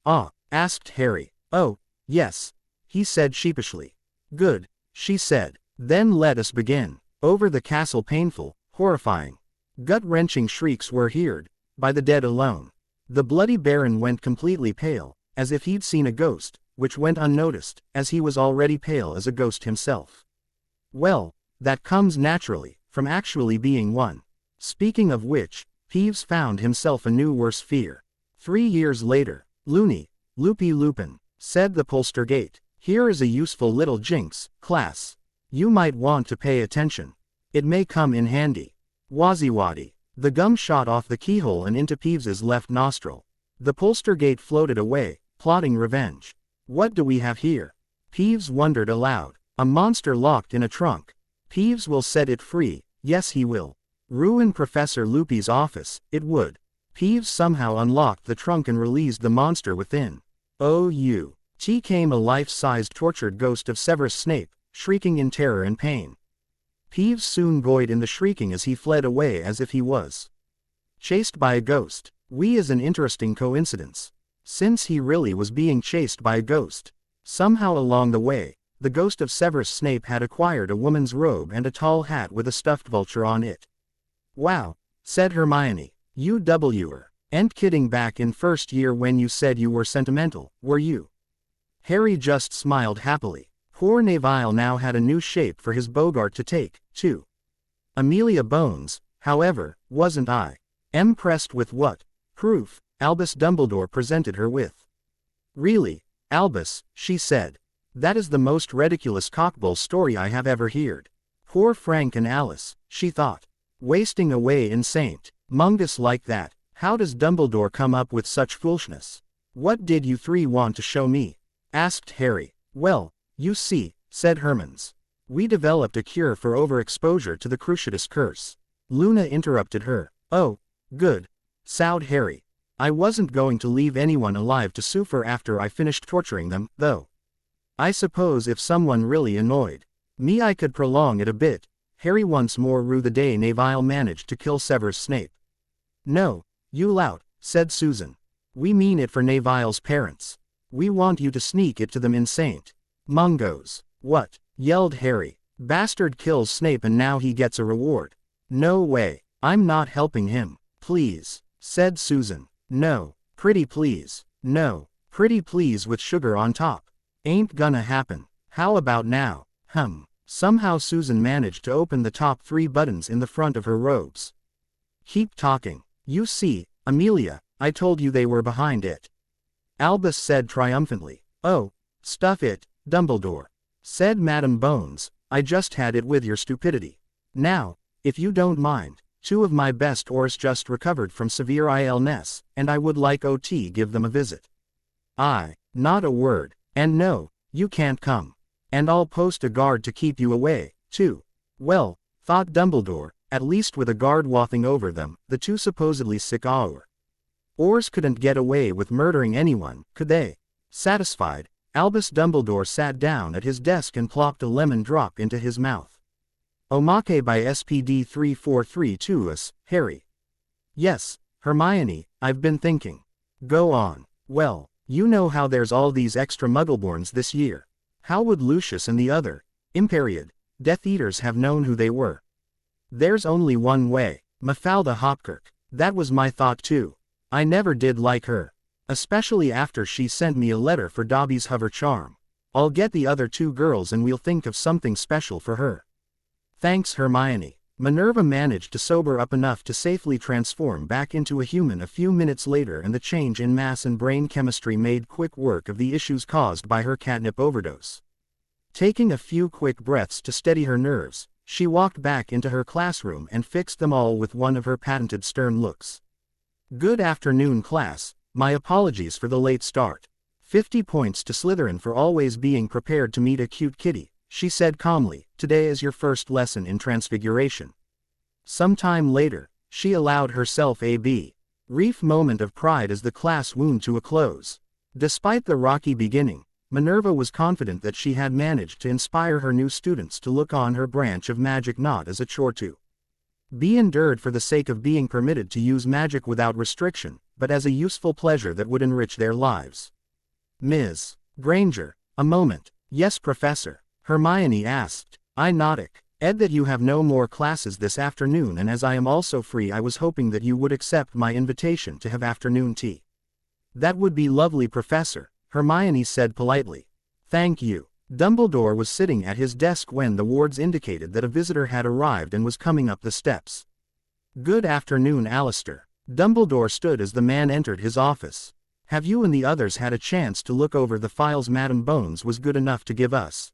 Ah, asked Harry. Oh, yes, he said sheepishly. Good, she said. Then let us begin. Over the castle painful, horrifying, gut-wrenching shrieks were heard, by the dead alone. The bloody Baron went completely pale, as if he'd seen a ghost, which went unnoticed, as he was already pale as a ghost himself. Well, that comes naturally, from actually being one. Speaking of which, Peeves found himself a new worse fear. 3 years later, Loony, Loopy Lupin, said the Poltergate. Here is a useful little jinx, class. You might want to pay attention. It may come in handy. Wazzy-waddy. The gum shot off the keyhole and into Peeves's left nostril. The Poltergate floated away, plotting revenge. What do we have here? Peeves wondered aloud. A monster locked in a trunk. Peeves will set it free, yes he will. Ruin Professor Loopy's office, it would. Peeves somehow unlocked the trunk and released the monster within. T came a life-sized tortured ghost of Severus Snape, shrieking in terror and pain. Peeves soon joined in the shrieking as he fled away as if he was chased by a ghost. Is an interesting coincidence. Since he really was being chased by a ghost. Somehow along the way, the ghost of Severus Snape had acquired a woman's robe and a tall hat with a stuffed vulture on it. Wow, said Hermione. You weren't kidding back in first year when you said you were sentimental, were you? Harry just smiled happily. Poor Neville now had a new shape for his Bogart to take, too. Amelia Bones, however, wasn't impressed with what proof Albus Dumbledore presented her with. Really, Albus, she said. That is the most ridiculous cockbull story I have ever heard. Poor Frank and Alice, she thought. Wasting away in St. Mungus like that. How does Dumbledore come up with such foolishness? What did you three want to show me? Asked Harry. Well, you see, said Hermans. We developed a cure for overexposure to the Cruciatus curse. Luna interrupted her. Oh, good, soughed Harry. I wasn't going to leave anyone alive to suffer after I finished torturing them, though. I suppose if someone really annoyed me I could prolong it a bit. Harry once more rue the day Neville managed to kill Severus Snape. No, you lout, said Susan. We mean it for Nevile's parents. We want you to sneak it to them in St. Mungo's. What? Yelled Harry. Bastard kills Snape and now he gets a reward. No way. I'm not helping him. Please, said Susan. No, pretty please. No, pretty please with sugar on top. Ain't gonna happen. How about now? Somehow Susan managed to open the top 3 buttons in the front of her robes. Keep talking. You see, Amelia, I told you they were behind it. Albus said triumphantly. Oh, stuff it, Dumbledore. Said Madame Bones, I just had it with your stupidity. Now, if you don't mind, Two of my best Aurs just recovered from severe illness, and I would like to give them a visit. Not a word. And no, you can't come. And I'll post a guard to keep you away, too. Well, thought Dumbledore, at least with a guard watching over them, the two supposedly sick Aurs couldn't get away with murdering anyone, could they? Satisfied, Albus Dumbledore sat down at his desk and plopped a lemon drop into his mouth. Omake by SPD 3432 Harry. Yes, Hermione, I've been thinking. Go on. Well, you know how there's all these extra Muggleborns this year. How would Lucius and the other Death Eaters have known who they were? There's only one way. Mafalda Hopkirk. That was my thought too. I never did like her. Especially after she sent me a letter for Dobby's hover charm. I'll get the other two girls and we'll think of something special for her. Thanks, Hermione. Minerva managed to sober up enough to safely transform back into a human a few minutes later, and the change in mass and brain chemistry made quick work of the issues caused by her catnip overdose. Taking a few quick breaths to steady her nerves, she walked back into her classroom and fixed them all with one of her patented stern looks. Good afternoon, class. My apologies for the late start. 50 points to Slytherin for always being prepared to meet a cute kitty, she said calmly. Today is your first lesson in Transfiguration. Sometime later, she allowed herself a brief moment of pride as the class wound to a close. Despite the rocky beginning, Minerva was confident that she had managed to inspire her new students to look on her branch of magic not as a chore to be endured for the sake of being permitted to use magic without restriction, but as a useful pleasure that would enrich their lives. Ms. Granger, a moment. Yes, Professor. Hermione asked. I nodded. Ed, that you have no more classes this afternoon, and as I am also free, I was hoping that you would accept my invitation to have afternoon tea. That would be lovely, Professor, Hermione said politely. Thank you. Dumbledore was sitting at his desk when the wards indicated that a visitor had arrived and was coming up the steps. Good afternoon, Alistair. Dumbledore stood as the man entered his office. Have you and the others had a chance to look over the files Madam Bones was good enough to give us?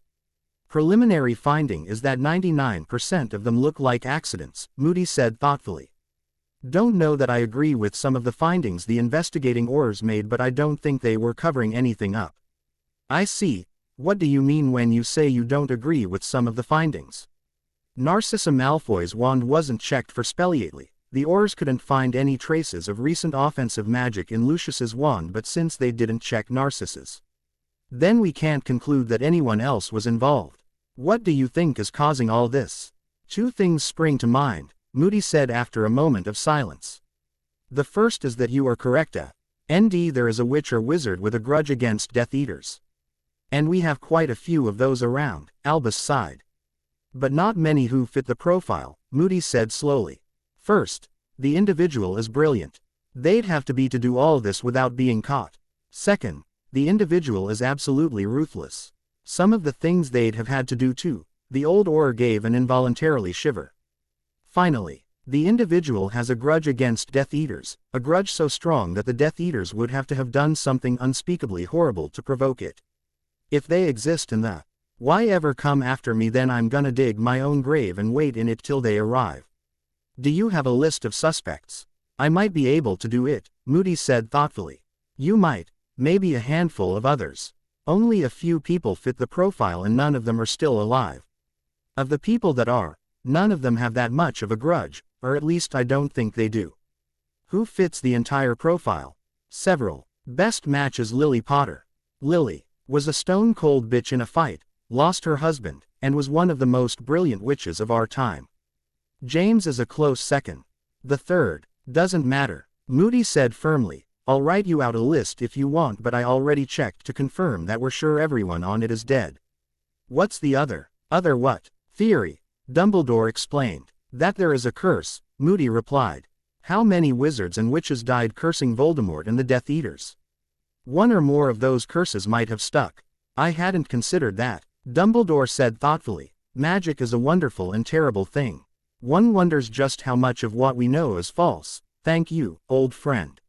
Preliminary finding is that 99% of them look like accidents, Moody said thoughtfully. Don't know that I agree with some of the findings the investigating Aurs made, but I don't think they were covering anything up. I see. What do you mean when you say you don't agree with some of the findings? Narcissa Malfoy's wand wasn't checked for Spelliately. The Aurs couldn't find any traces of recent offensive magic in Lucius's wand, but since they didn't check Narcissa's, then we can't conclude that anyone else was involved. What do you think is causing all this? Two things spring to mind, Moody said after a moment of silence. The first is that you are correct. There is a witch or wizard with a grudge against Death Eaters. And we have quite a few of those around, Albus sighed. But not many who fit the profile, Moody said slowly. First, the individual is brilliant. They'd have to be to do all this without being caught. Second, the individual is absolutely ruthless. Some of the things they'd have had to do too. The old Auror gave an involuntarily shiver. Finally, the individual has a grudge against Death Eaters, a grudge so strong that the Death Eaters would have to have done something unspeakably horrible to provoke it. If they exist in the why ever come after me, then I'm gonna dig my own grave and wait in it till they arrive. Do you have a list of suspects? I might be able to do it, Moody said thoughtfully. You might, maybe a handful of others. Only a few people fit the profile and none of them are still alive. Of the people that are, none of them have that much of a grudge, or at least I don't think they do. Who fits the entire profile? Several. Best match is Lily Potter. Lily was a stone-cold bitch in a fight, lost her husband, and was one of the most brilliant witches of our time. James is a close second. The third doesn't matter, Moody said firmly. I'll write you out a list if you want, but I already checked to confirm that we're sure everyone on it is dead. What's the other? Other what? Theory, Dumbledore explained. That there is a curse, Moody replied. How many wizards and witches died cursing Voldemort and the Death Eaters? One or more of those curses might have stuck. I hadn't considered that, Dumbledore said thoughtfully. Magic is a wonderful and terrible thing. One wonders just how much of what we know is false. Thank you, old friend.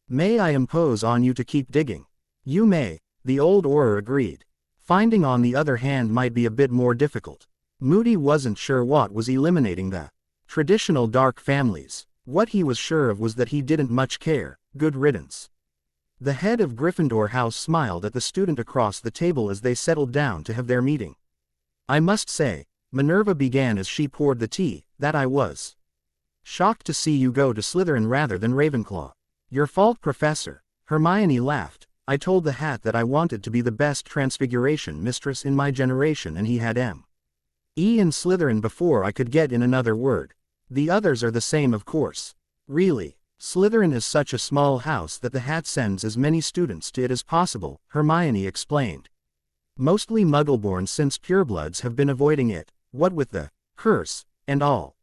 May I impose on you to keep digging? You may, the old Auror agreed. Finding, on the other hand, might be a bit more difficult. Moody wasn't sure what was eliminating the Traditional dark families. What he was sure of was that he didn't much care. Good riddance. The head of Gryffindor House smiled at the student across the table as they settled down to have their meeting. I must say, Minerva began as she poured the tea, that I was shocked to see you go to Slytherin rather than Ravenclaw. Your fault, Professor. Hermione laughed. I told the hat that I wanted to be the best Transfiguration mistress in my generation and he had M.E. in Slytherin before I could get in another word. The others are the same, of course. Really, Slytherin is such a small house that the hat sends as many students to it as possible, Hermione explained. Mostly Muggleborn since purebloods have been avoiding it, what with the curse and all.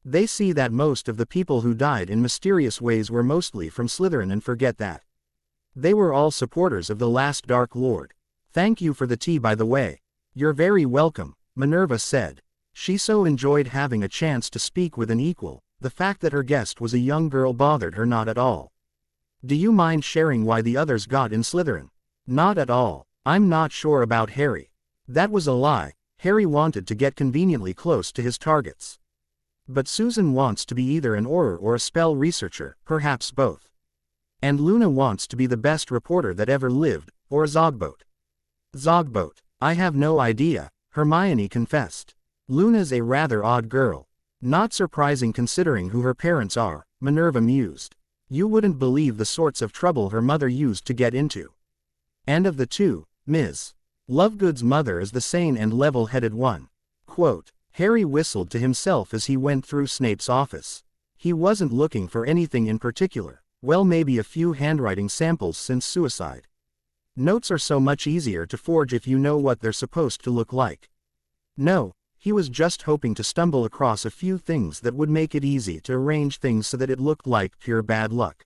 They see that most of the people who died in mysterious ways were mostly from Slytherin and forget that. They were all supporters of the last Dark Lord. Thank you for the tea, by the way. You're very welcome, Minerva said. She so enjoyed having a chance to speak with an equal. The fact that her guest was a young girl bothered her not at all. Do you mind sharing why the others got in Slytherin? Not at all. I'm not sure about Harry. That was a lie. Harry wanted to get conveniently close to his targets. But Susan wants to be either an Auror or a spell researcher, perhaps both. And Luna wants to be the best reporter that ever lived, or a Zogbot. Zogbot. I have no idea, Hermione confessed. Luna's a rather odd girl. Not surprising considering who her parents are, Minerva mused. You wouldn't believe the sorts of trouble her mother used to get into. And of the two, Ms. Lovegood's mother is the sane and level-headed one. Quote, Harry whistled to himself as he went through Snape's office. He wasn't looking for anything in particular, well, maybe a few handwriting samples since suicide. Notes are so much easier to forge if you know what they're supposed to look like. No, he was just hoping to stumble across a few things that would make it easy to arrange things so that it looked like pure bad luck.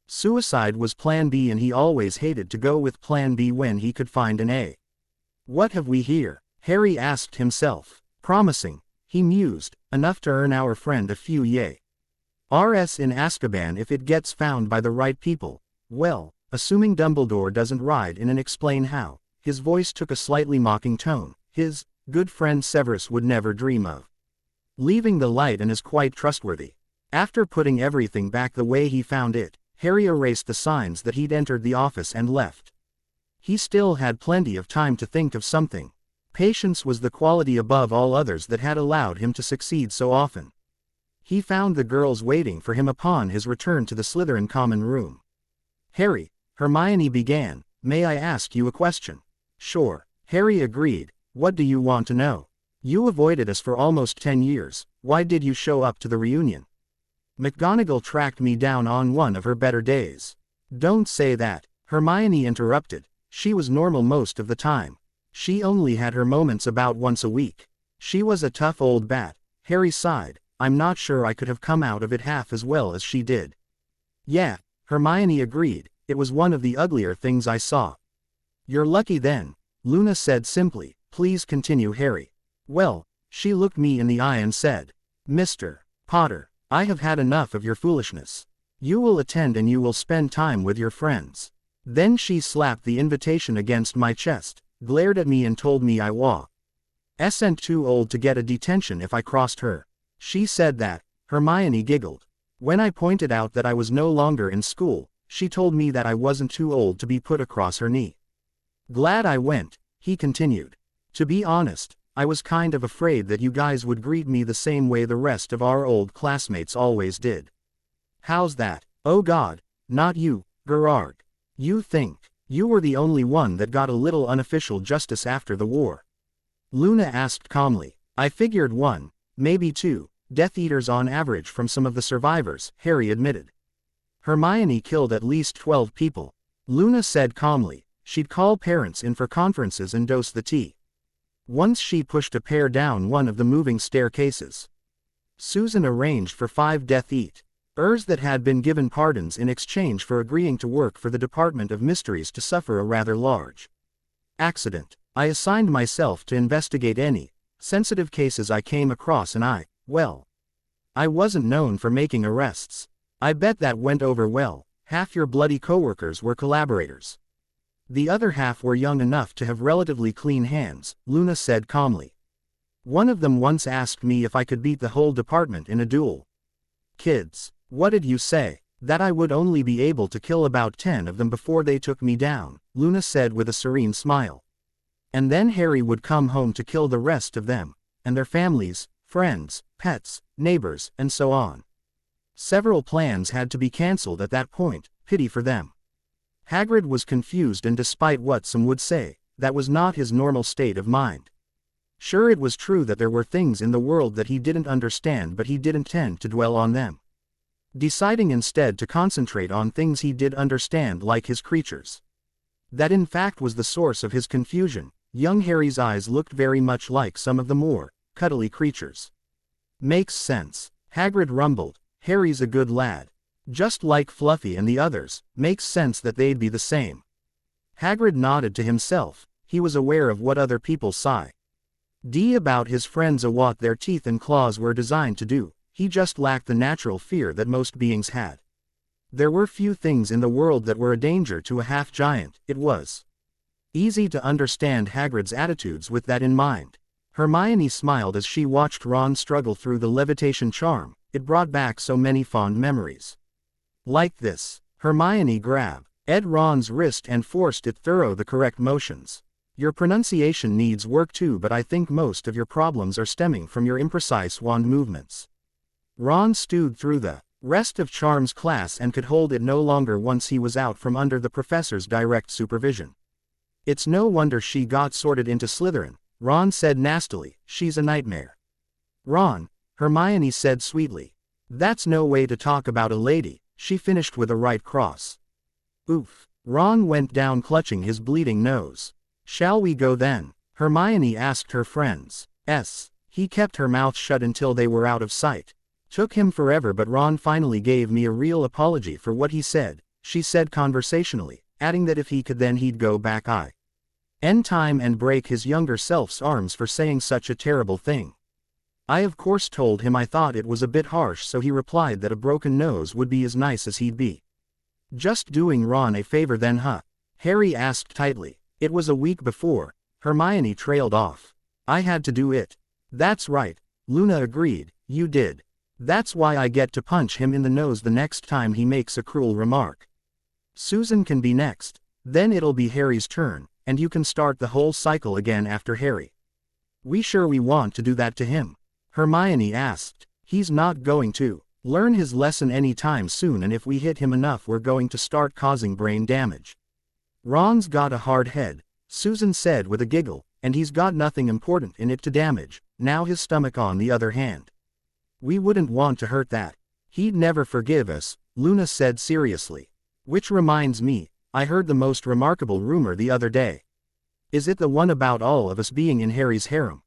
Suicide was Plan B and he always hated to go with Plan B when he could find an A. What have we here? Harry asked himself. Promising, he mused, enough to earn our friend a few Rs in Azkaban if it gets found by the right people. Well, assuming Dumbledore doesn't ride in and explain how. His voice took a slightly mocking tone. His good friend Severus would never dream of leaving the light and is quite trustworthy. After putting everything back the way he found it, Harry erased the signs that he'd entered the office and left. He still had plenty of time to think of something. Patience was the quality above all others that had allowed him to succeed so often. He found the girls waiting for him upon his return to the Slytherin common room. Harry, Hermione began, may I ask you a question? Sure, Harry agreed. What do you want to know? You avoided us for almost 10 years, why did you show up to the reunion? McGonagall tracked me down on one of her better days. Don't say that, Hermione interrupted. She was normal most of the time. She only had her moments about once a week. She was a tough old bat. Harry sighed. I'm not sure I could have come out of it half as well as she did. Yeah, Hermione agreed. It was one of the uglier things I saw. You're lucky then, Luna said simply. Please continue, Harry. Well, she looked me in the eye and said, Mr. Potter, I have had enough of your foolishness. You will attend and you will spend time with your friends. Then she slapped the invitation against my chest, glared at me and told me I wasn't too old to get a detention if I crossed her. She said that. Hermione giggled. When I pointed out that I was no longer in school, she told me that I wasn't too old to be put across her knee. Glad I went, he continued. To be honest, I was kind of afraid that you guys would greet me the same way the rest of our old classmates always did. How's that? Oh God, not you, Gerard. You think you were the only one that got a little unofficial justice after the war? Luna asked calmly. I figured one, maybe two, Death Eaters on average from some of the survivors, Harry admitted. Hermione killed at least 12 people. Luna said calmly. She'd call parents in for conferences and dose the tea. Once she pushed a pair down one of the moving staircases. Susan arranged for 5 Death Eaters that had been given pardons in exchange for agreeing to work for the Department of Mysteries to suffer a rather large accident. I assigned myself to investigate any sensitive cases I came across and I wasn't known for making arrests. I bet that went over well. Half your bloody coworkers were collaborators. The other half were young enough to have relatively clean hands, Luna said calmly. One of them once asked me if I could beat the whole department in a duel. Kids, what did you say? That I would only be able to kill about 10 of them before they took me down, Luna said with a serene smile. And then Harry would come home to kill the rest of them, and their families, friends, pets, neighbors, and so on. Several plans had to be cancelled at that point, pity for them. Hagrid was confused, and despite what some would say, that was not his normal state of mind. Sure, it was true that there were things in the world that he didn't understand, but he didn't tend to dwell on them. Deciding instead to concentrate on things he did understand, like his creatures. That in fact was the source of his confusion. Young Harry's eyes looked very much like some of the more cuddly creatures. Makes sense, Hagrid rumbled. Harry's a good lad. Just like Fluffy and the others, makes sense that they'd be the same. Hagrid nodded to himself. He was aware of what other people sigh. About his friends and what their teeth and claws were designed to do. He just lacked the natural fear that most beings had. There were few things in the world that were a danger to a half-giant. It was easy to understand Hagrid's attitudes with that in mind. Hermione smiled as she watched Ron struggle through the levitation charm. It brought back so many fond memories. Like this. Hermione grabbed Ron's wrist and forced it through the correct motions. Your pronunciation needs work too, but I think most of your problems are stemming from your imprecise wand movements. Ron stewed through the rest of Charm's class and could hold it no longer once he was out from under the professor's direct supervision. It's no wonder she got sorted into Slytherin, Ron said nastily. She's a nightmare. Ron, Hermione said sweetly. That's no way to talk about a lady, she finished with a right cross. Oof. Ron went down clutching his bleeding nose. Shall we go then? Hermione asked her friends. He kept her mouth shut until they were out of sight. Took him forever, but Ron finally gave me a real apology for what he said, she said conversationally, adding that if he could then he'd go back in time and break his younger self's arms for saying such a terrible thing. I of course told him I thought it was a bit harsh, so he replied that a broken nose would be as nice as he'd be. Just doing Ron a favor then, huh? Harry asked tightly. It was a week before. Hermione trailed off. I had to do it. That's right, Luna agreed. You did. That's why I get to punch him in the nose the next time he makes a cruel remark. Susan can be next. Then it'll be Harry's turn, and you can start the whole cycle again after Harry. We want to do that to him? Hermione asked. He's not going to learn his lesson anytime soon, and if we hit him enough we're going to start causing brain damage. Ron's got a hard head, Susan said with a giggle, and he's got nothing important in it to damage. Now his stomach on the other hand. We wouldn't want to hurt that. He'd never forgive us, Luna said seriously. Which reminds me, I heard the most remarkable rumor the other day. Is it the one about all of us being in Harry's harem?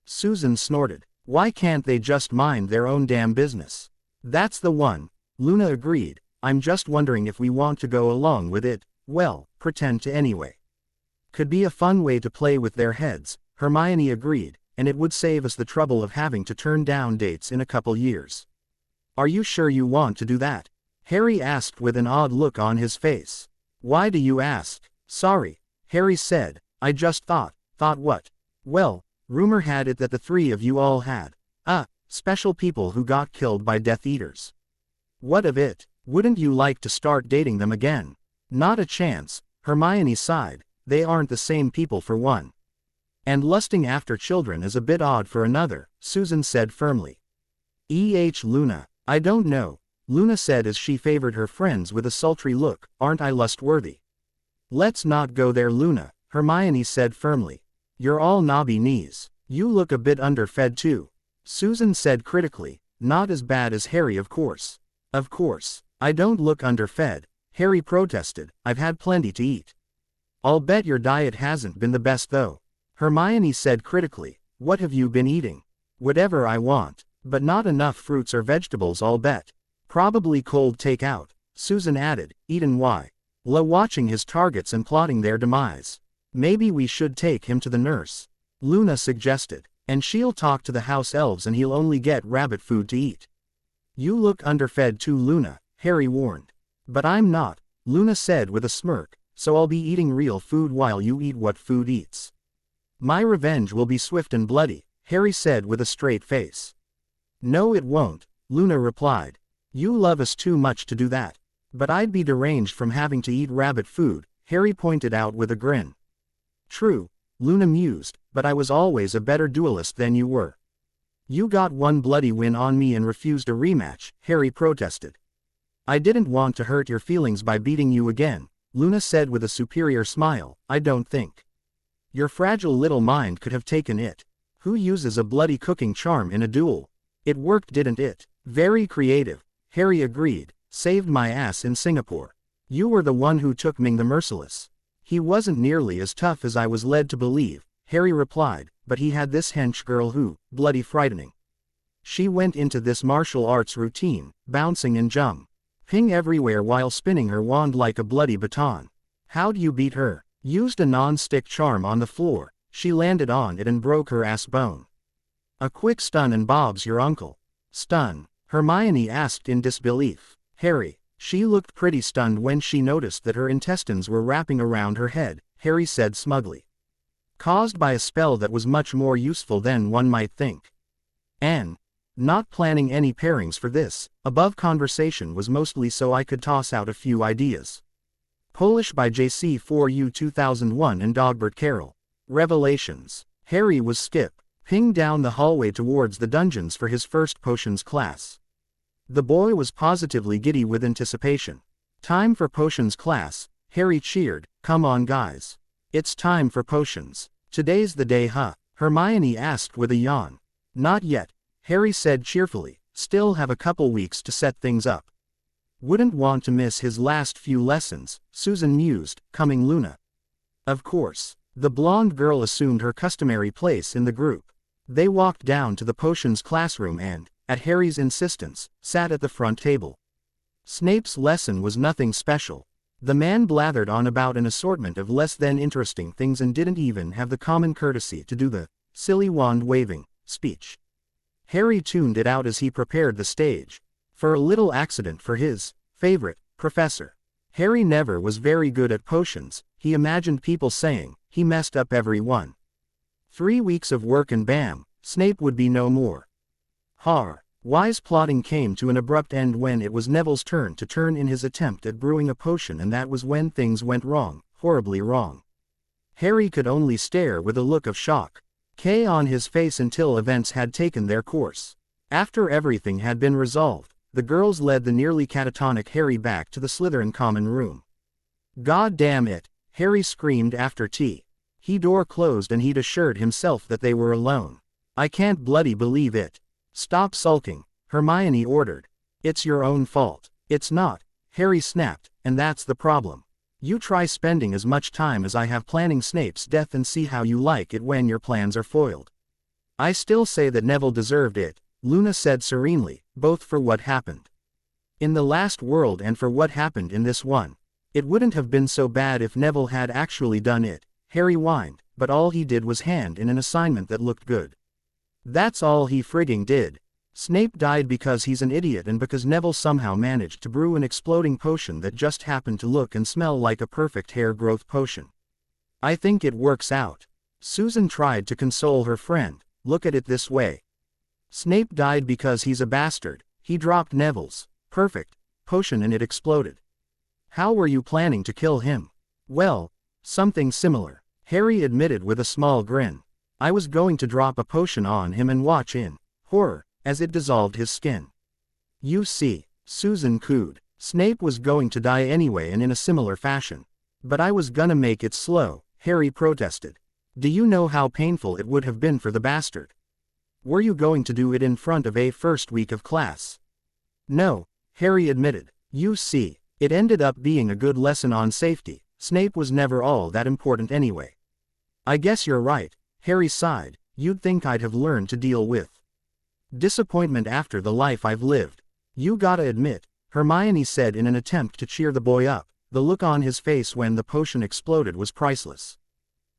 Susan snorted. Why can't they just mind their own damn business? That's the one, Luna agreed. I'm just wondering if we want to go along with it. Well, pretend to anyway. Could be a fun way to play with their heads, Hermione agreed, and it would save us the trouble of having to turn down dates in a couple years. Are you sure you want to do that? Harry asked with an odd look on his face. Why do you ask? Sorry, Harry said. I just thought what? Well, rumor had it that the three of you all had special people who got killed by Death Eaters. What of it? Wouldn't you like to start dating them again? Not a chance, Hermione sighed. They aren't the same people for one. And lusting after children is a bit odd for another, Susan said firmly. Luna, I don't know, Luna said as she favored her friends with a sultry look. Aren't I lustworthy? Let's not go there, Luna, Hermione said firmly. You're all knobby knees. You look a bit underfed too, Susan said critically. Not as bad as Harry, of course. Of course, I don't look underfed, Harry protested. I've had plenty to eat. I'll bet your diet hasn't been the best though, Hermione said critically. What have you been eating? Whatever I want, but not enough fruits or vegetables, I'll bet. Probably cold takeout, Susan added, eaten why? Watching his targets and plotting their demise. Maybe we should take him to the nurse, Luna suggested, and she'll talk to the house elves and he'll only get rabbit food to eat. You look underfed too, Luna, Harry warned. But I'm not, Luna said with a smirk, so I'll be eating real food while you eat what food eats. My revenge will be swift and bloody, Harry said with a straight face. No, it won't, Luna replied. You love us too much to do that. But I'd be deranged from having to eat rabbit food, Harry pointed out with a grin. True, Luna mused, but I was always a better duelist than you were. You got one bloody win on me and refused a rematch, Harry protested. I didn't want to hurt your feelings by beating you again, Luna said with a superior smile. I don't think your fragile little mind could have taken it. Who uses a bloody cooking charm in a duel? It worked, didn't it? Very creative, Harry agreed. Saved my ass in Singapore. You were the one who took Ming the Merciless. He wasn't nearly as tough as I was led to believe, Harry replied, but he had this hench girl who, bloody frightening. She went into this martial arts routine, bouncing and jumping everywhere while spinning her wand like a bloody baton. How'd you beat her? Used a non-stick charm on the floor. She landed on it and broke her ass bone. A quick stun and Bob's your uncle. Stun? Hermione asked in disbelief. Harry. She looked pretty stunned when she noticed that her intestines were wrapping around her head, Harry said smugly. Caused by a spell that was much more useful than one might think. And not planning any pairings for this, above conversation was mostly so I could toss out a few ideas. Polish by JC4U 2001 and Dogbert Carroll. Revelations. Harry was skipping down the hallway towards the dungeons for his first potions class. The boy was positively giddy with anticipation. Time for potions class, Harry cheered. Come on guys. It's time for potions. Today's the day, huh? Hermione asked with a yawn. Not yet, Harry said cheerfully. Still have a couple weeks to set things up. Wouldn't want to miss his last few lessons, Susan mused, coming Luna. Of course. The blonde girl assumed her customary place in the group. They walked down to the potions classroom and, at Harry's insistence, sat at the front table. Snape's lesson was nothing special. The man blathered on about an assortment of less than interesting things and didn't even have the common courtesy to do the silly wand-waving speech. Harry tuned it out as he prepared the stage for a little accident for his favorite professor. Harry never was very good at potions, he imagined people saying. He messed up every one. 3 weeks of work and bam, Snape would be no more. Wise plotting came to an abrupt end when it was Neville's turn to turn in his attempt at brewing a potion, and that was when things went wrong, horribly wrong. Harry could only stare with a look of shock on his face until events had taken their course. After everything had been resolved, the girls led the nearly catatonic Harry back to the Slytherin common room. God damn it, Harry screamed after tea. He door closed and he'd assured himself that they were alone. I can't bloody believe it. Stop sulking, Hermione ordered. It's your own fault. It's not, Harry snapped, and that's the problem. You try spending as much time as I have planning Snape's death and see how you like it when your plans are foiled. I still say that Neville deserved it, Luna said serenely, both for what happened in the last world and for what happened in this one. It wouldn't have been so bad if Neville had actually done it, Harry whined, but all he did was hand in an assignment that looked good. That's all he frigging did. Snape died because he's an idiot and because Neville somehow managed to brew an exploding potion that just happened to look and smell like a perfect hair growth potion. I think it works out. Susan tried to console her friend. Look at it this way. Snape died because he's a bastard. He dropped Neville's perfect potion and it exploded. How were you planning to kill him? Well, something similar, Harry admitted with a small grin. I was going to drop a potion on him and watch in horror as it dissolved his skin. You see, Susan cooed. Snape was going to die anyway and in a similar fashion. But I was gonna make it slow, Harry protested. Do you know how painful it would have been for the bastard? Were you going to do it in front of a first week of class? No, Harry admitted. You see, it ended up being a good lesson on safety. Snape was never all that important anyway. I guess you're right, Harry sighed. You'd think I'd have learned to deal with disappointment after the life I've lived. You gotta admit, Hermione said in an attempt to cheer the boy up, the look on his face when the potion exploded was priceless.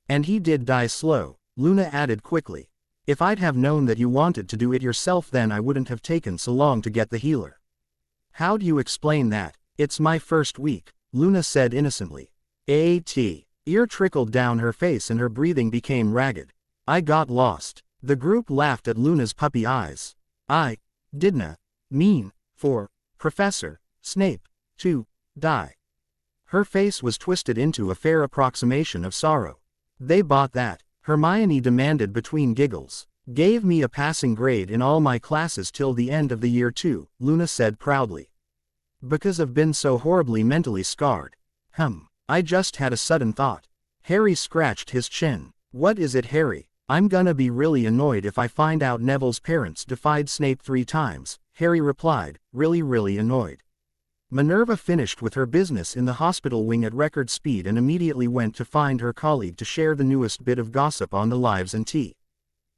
And he did die slow, Luna added quickly. If I'd have known that you wanted to do it yourself then I wouldn't have taken so long to get the healer. How do you explain that? It's my first week, Luna said innocently. A.T. Ear trickled down her face and her breathing became ragged. I got lost. The group laughed at Luna's puppy eyes. I didn't mean for Professor Snape to die. Her face was twisted into a fair approximation of sorrow. They bought that, Hermione demanded between giggles. Gave me a passing grade in all my classes till the end of the year too, Luna said proudly. Because I've been so horribly mentally scarred. I just had a sudden thought. Harry scratched his chin. What is it, Harry? I'm gonna be really annoyed if I find out Neville's parents defied Snape 3 times, Harry replied, really annoyed. Minerva finished with her business in the hospital wing at record speed and immediately went to find her colleague to share the newest bit of gossip on the lives and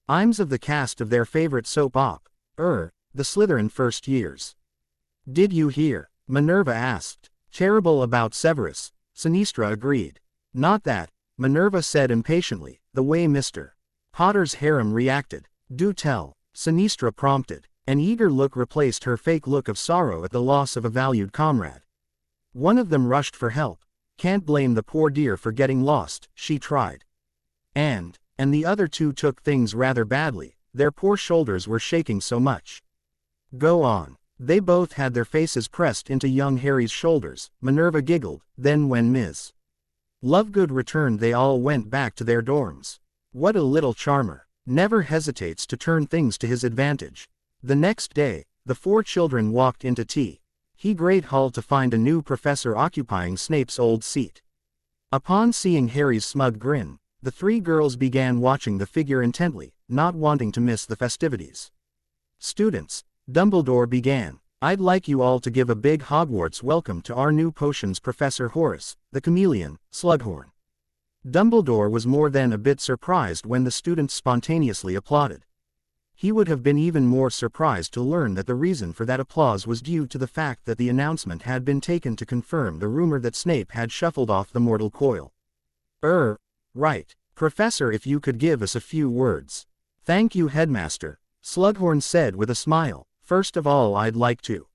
times of the cast of their favorite soap op, the Slytherin first years. Did you hear? Minerva asked. Terrible about Severus, Sinistra agreed. Not that, Minerva said impatiently, the way Mr. Potter's harem reacted. Do tell, Sinistra prompted. An eager look replaced her fake look of sorrow at the loss of a valued comrade. One of them rushed for help. Can't blame the poor dear for getting lost, she tried. And the other 2 took things rather badly, their poor shoulders were shaking so much. Go on. They both had their faces pressed into young Harry's shoulders, Minerva giggled, then when Ms. Lovegood returned they all went back to their dorms. What a little charmer. Never hesitates to turn things to his advantage. The next day, the 4 children walked into Great Hall to find a new professor occupying Snape's old seat. Upon seeing Harry's smug grin, the 3 girls began watching the figure intently, not wanting to miss the festivities. Students, Dumbledore began, I'd like you all to give a big Hogwarts welcome to our new potions professor Horace, the chameleon, Slughorn. Dumbledore was more than a bit surprised when the students spontaneously applauded. He would have been even more surprised to learn that the reason for that applause was due to the fact that the announcement had been taken to confirm the rumor that Snape had shuffled off the mortal coil. Right. Professor, if you could give us a few words. Thank you, Headmaster, Slughorn said with a smile. First of all, I'd like to.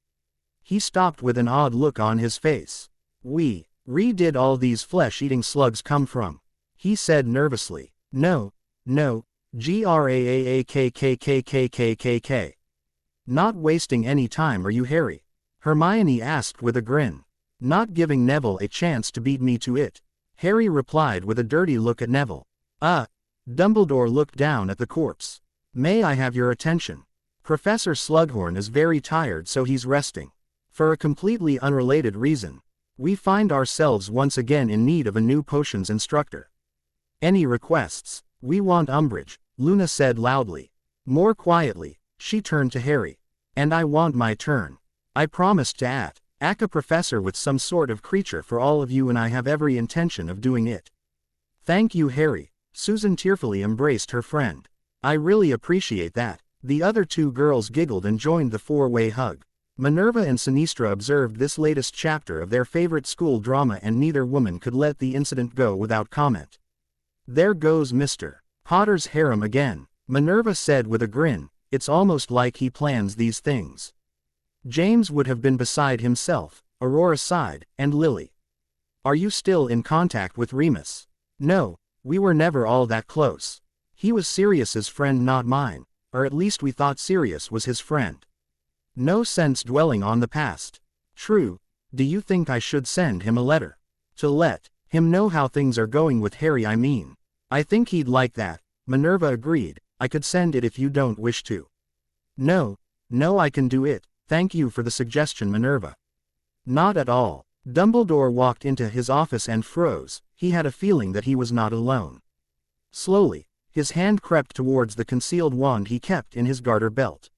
He stopped with an odd look on his face. Where did all these flesh-eating slugs come from? He said nervously. No. Graakkkkkkkkk. Not wasting any time, are you, Harry? Hermione asked with a grin. Not giving Neville a chance to beat me to it, Harry replied with a dirty look at Neville. Dumbledore looked down at the corpse. May I have your attention? Professor Slughorn is very tired, so he's resting. For a completely unrelated reason, we find ourselves once again in need of a new potions instructor. Any requests? We want Umbridge, Luna said loudly. More quietly, she turned to Harry. And I want my turn. I promised to act a professor with some sort of creature for all of you, and I have every intention of doing it. Thank you, Harry. Susan tearfully embraced her friend. I really appreciate that. The other 2 girls giggled and joined the 4-way hug. Minerva and Sinistra observed this latest chapter of their favorite school drama, and neither woman could let the incident go without comment. There goes Mr. Potter's harem again, Minerva said with a grin. It's almost like he plans these things. James would have been beside himself, Aurora sighed, and Lily. Are you still in contact with Remus? No, we were never all that close. He was Sirius's friend, not mine, or at least we thought Sirius was his friend. No sense dwelling on the past. True. Do you think I should send him a letter? To let him know how things are going with Harry, I mean. I think he'd like that, Minerva agreed. I could send it if you don't wish to. No, I can do it. Thank you for the suggestion, Minerva. Not at all. Dumbledore walked into his office and froze. He had a feeling that he was not alone. Slowly, his hand crept towards the concealed wand he kept in his garter belt.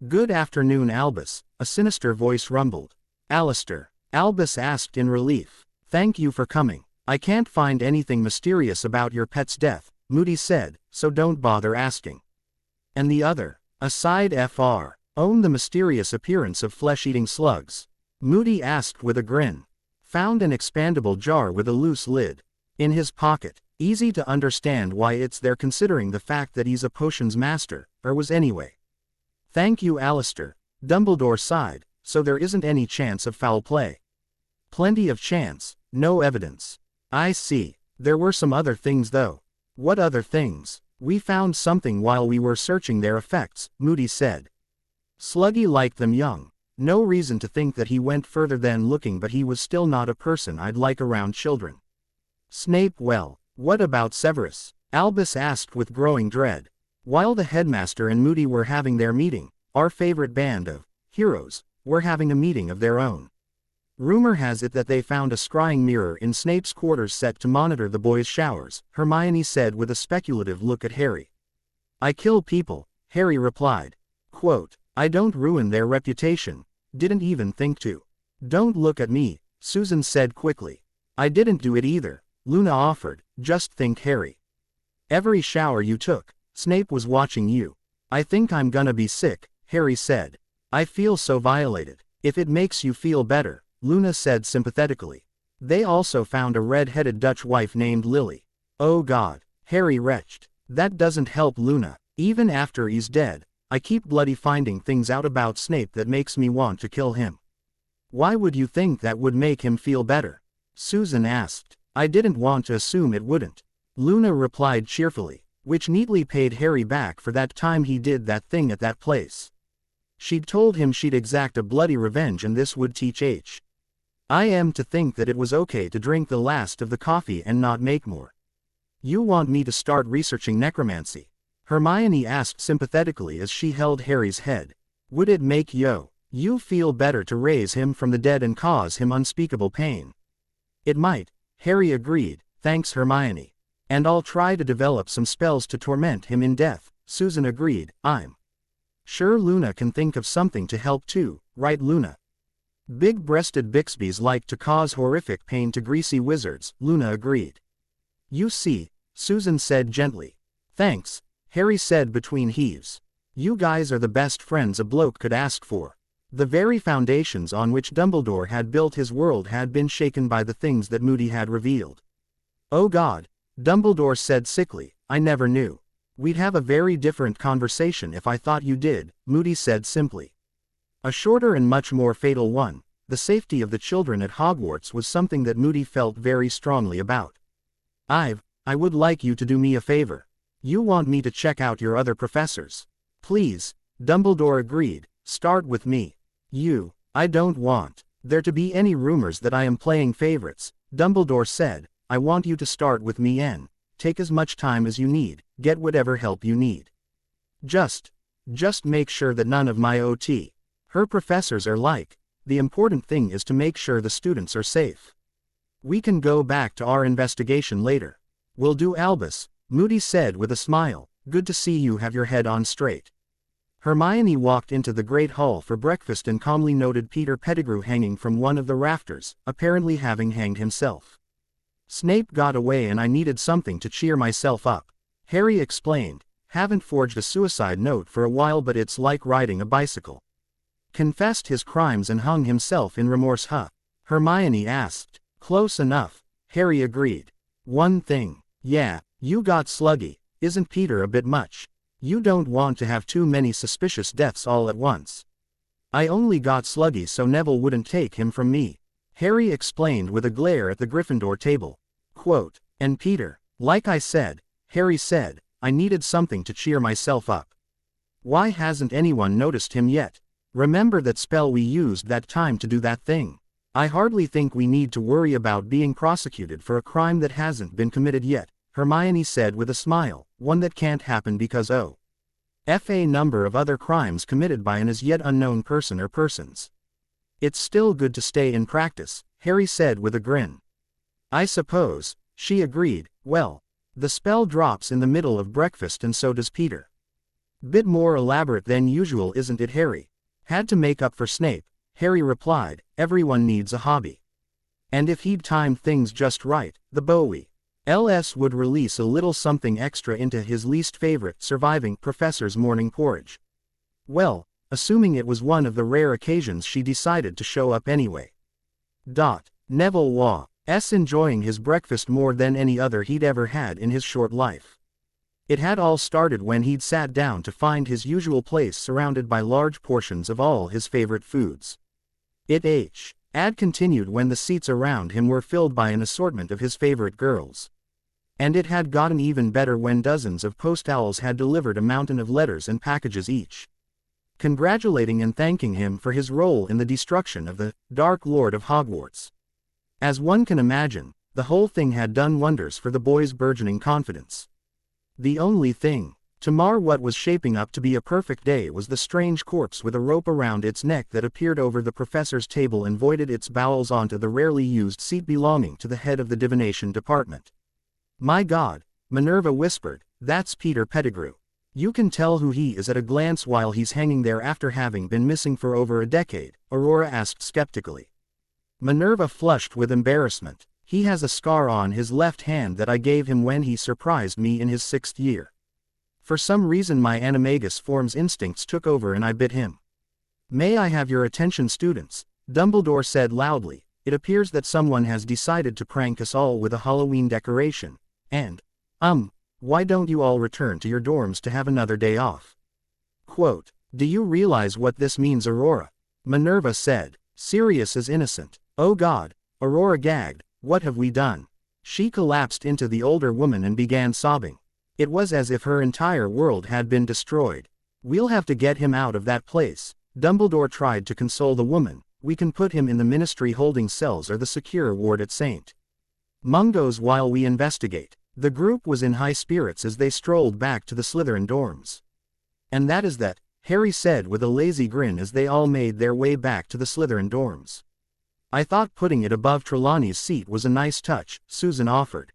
Good afternoon, Albus, a sinister voice rumbled. Alistair, Albus asked in relief. Thank you for coming. I can't find anything mysterious about your pet's death, Moody said, so don't bother asking. And the other, aside Fr. Own the mysterious appearance of flesh-eating slugs? Moody asked with a grin. Found an expandable jar with a loose lid. In his pocket. Easy to understand why it's there considering the fact that he's a potions master, or was anyway. Thank you, Alistair, Dumbledore sighed, so there isn't any chance of foul play. Plenty of chance, no evidence. I see. There were some other things though. What other things? We found something while we were searching their effects, Moody said. Sluggy liked them young. No reason to think that he went further than looking, but he was still not a person I'd like around children. Snape, well, what about Severus? Albus asked with growing dread. While the headmaster and Moody were having their meeting, our favorite band of heroes were having a meeting of their own. Rumor has it that they found a scrying mirror in Snape's quarters set to monitor the boys' showers, Hermione said with a speculative look at Harry. I kill people, Harry replied. Quote, I don't ruin their reputation. Didn't even think to. Don't look at me, Susan said quickly. I didn't do it either, Luna offered. Just think, Harry. Every shower you took, Snape was watching you. I think I'm gonna be sick, Harry said. I feel so violated. If it makes you feel better, Luna said sympathetically. They also found a red-headed Dutch wife named Lily. Oh God, Harry retched. That doesn't help, Luna. Even after he's dead, I keep bloody finding things out about Snape that makes me want to kill him. Why would you think that would make him feel better? Susan asked. I didn't want to assume it wouldn't. Luna replied cheerfully, which neatly paid Harry back for that time he did that thing at that place. She'd told him she'd exact a bloody revenge, and this would teach H. I am to think that it was okay to drink the last of the coffee and not make more. You want me to start researching necromancy? Hermione asked sympathetically as she held Harry's head. Would it make you feel better to raise him from the dead and cause him unspeakable pain? It might, Harry agreed, thanks Hermione. And I'll try to develop some spells to torment him in death, Susan agreed. I'm sure Luna can think of something to help too, right Luna? Big-breasted Bixbys like to cause horrific pain to greasy wizards, Luna agreed. You see, Susan said gently. Thanks, Harry said between heaves. You guys are the best friends a bloke could ask for. The very foundations on which Dumbledore had built his world had been shaken by the things that Moody had revealed. Oh God, Dumbledore said sickly, I never knew. We'd have a very different conversation if I thought you did, Moody said simply. A shorter and much more fatal one. The safety of the children at Hogwarts was something that Moody felt very strongly about. I would like you to do me a favor. You want me to check out your other professors? Please, Dumbledore agreed, start with me. I don't want there to be any rumors that I am playing favorites, Dumbledore said. I want you to start with me and take as much time as you need, get whatever help you need. Just make sure that none of my her professors are like. The important thing is to make sure the students are safe. We can go back to our investigation later. Will do, Albus, Moody said with a smile. Good to see you have your head on straight. Hermione walked into the great hall for breakfast and calmly noted Peter Pettigrew hanging from one of the rafters, apparently having hanged himself. Snape got away and I needed something to cheer myself up, Harry explained. Haven't forged a suicide note for a while, but it's like riding a bicycle. Confessed his crimes and hung himself in remorse, huh? Hermione asked. Close enough, Harry agreed. One thing. Yeah, you got sluggy. Isn't Peter a bit much? You don't want to have too many suspicious deaths all at once. I only got sluggy so Neville wouldn't take him from me, Harry explained with a glare at the Gryffindor table. Quote, and Peter, like I said, Harry said, I needed something to cheer myself up. Why hasn't anyone noticed him yet? Remember that spell we used that time to do that thing? I hardly think we need to worry about being prosecuted for a crime that hasn't been committed yet, Hermione said with a smile, one that can't happen because a number of other crimes committed by an as yet unknown person or persons. It's still good to stay in practice, Harry said with a grin. I suppose, she agreed. Well, the spell drops in the middle of breakfast and so does Peter. Bit more elaborate than usual, isn't it, Harry? Had to make up for Snape, Harry replied. Everyone needs a hobby. And if he'd timed things just right, the Bowie LS would release a little something extra into his least favorite surviving professor's morning porridge. Well, assuming it was one of the rare occasions she decided to show up anyway. Neville was enjoying his breakfast more than any other he'd ever had in his short life. It had all started when he'd sat down to find his usual place surrounded by large portions of all his favorite foods. It had continued when the seats around him were filled by an assortment of his favorite girls. And it had gotten even better when dozens of post owls had delivered a mountain of letters and packages each, congratulating and thanking him for his role in the destruction of the Dark Lord of Hogwarts. As one can imagine, the whole thing had done wonders for the boy's burgeoning confidence. The only thing to mar what was shaping up to be a perfect day was the strange corpse with a rope around its neck that appeared over the professor's table and voided its bowels onto the rarely used seat belonging to the head of the divination department. "My God," Minerva whispered, "that's Peter Pettigrew. You can tell who he is at a glance while he's hanging there after having been missing for over a decade," Aurora asked skeptically. Minerva flushed with embarrassment. "He has a scar on his left hand that I gave him when he surprised me in his 6th year. For some reason my animagus form's instincts took over and I bit him." "May I have your attention, students?" Dumbledore said loudly. "It appears that someone has decided to prank us all with a Halloween decoration, and, why don't you all return to your dorms to have another day off?" Quote, "Do you realize what this means, Aurora?" Minerva said. "Sirius is innocent." "Oh God," Aurora gagged, "what have we done?" She collapsed into the older woman and began sobbing. It was as if her entire world had been destroyed. "We'll have to get him out of that place." Dumbledore tried to console the woman. "We can put him in the ministry holding cells or the secure ward at St. Mungo's while we investigate." The group was in high spirits as they strolled back to the Slytherin dorms. "And that is that," Harry said with a lazy grin as they all made their way back to the Slytherin dorms. "I thought putting it above Trelawney's seat was a nice touch," Susan offered.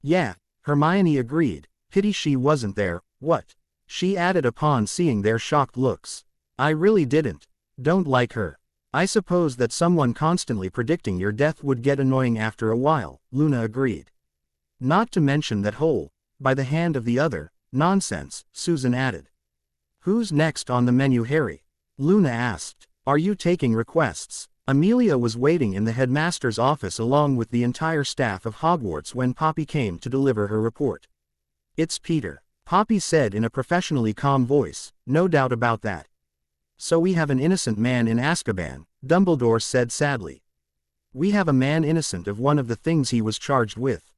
"Yeah," Hermione agreed. "Pity she wasn't there." "What?" she added upon seeing their shocked looks. "I really don't like her." "I suppose that someone constantly predicting your death would get annoying after a while," Luna agreed. "Not to mention that whole, by the hand of the other, nonsense," Susan added. "Who's next on the menu, Harry?" Luna asked. "Are you taking requests?" Amelia was waiting in the headmaster's office along with the entire staff of Hogwarts when Poppy came to deliver her report. "It's Peter," Poppy said in a professionally calm voice, "no doubt about that." "So we have an innocent man in Azkaban," Dumbledore said sadly. "We have a man innocent of one of the things he was charged with,"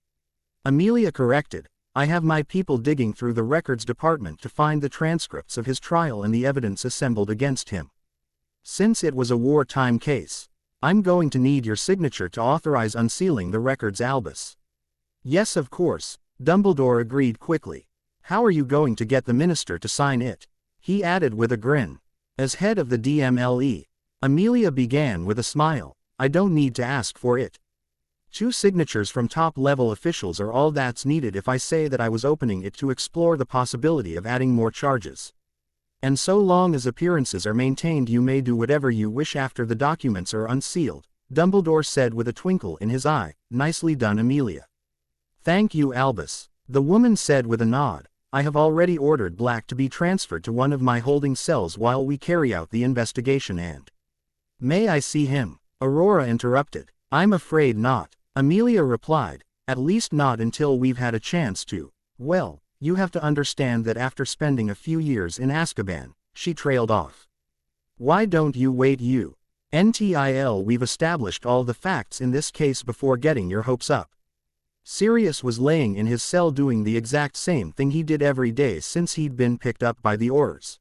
Amelia corrected. "I have my people digging through the records department to find the transcripts of his trial and the evidence assembled against him. Since it was a wartime case, I'm going to need your signature to authorize unsealing the records, Albus." "Yes, of course," Dumbledore agreed quickly. "How are you going to get the minister to sign it?" he added with a grin. "As head of the DMLE," Amelia began with a smile, "I don't need to ask for it. 2 signatures from top-level officials are all that's needed if I say that I was opening it to explore the possibility of adding more charges. And so long as appearances are maintained, you may do whatever you wish after the documents are unsealed," Dumbledore said with a twinkle in his eye. "Nicely done, Amelia." "Thank you, Albus," the woman said with a nod. "I have already ordered Black to be transferred to one of my holding cells while we carry out the investigation and—" "May I see him?" Aurora interrupted. "I'm afraid not," Amelia replied, "at least not until we've had a chance to. Well, you have to understand that after spending a few years in Azkaban," she trailed off. "Why don't you wait until we've established all the facts in this case before getting your hopes up?" Sirius was laying in his cell doing the exact same thing he did every day since he'd been picked up by the Aurors.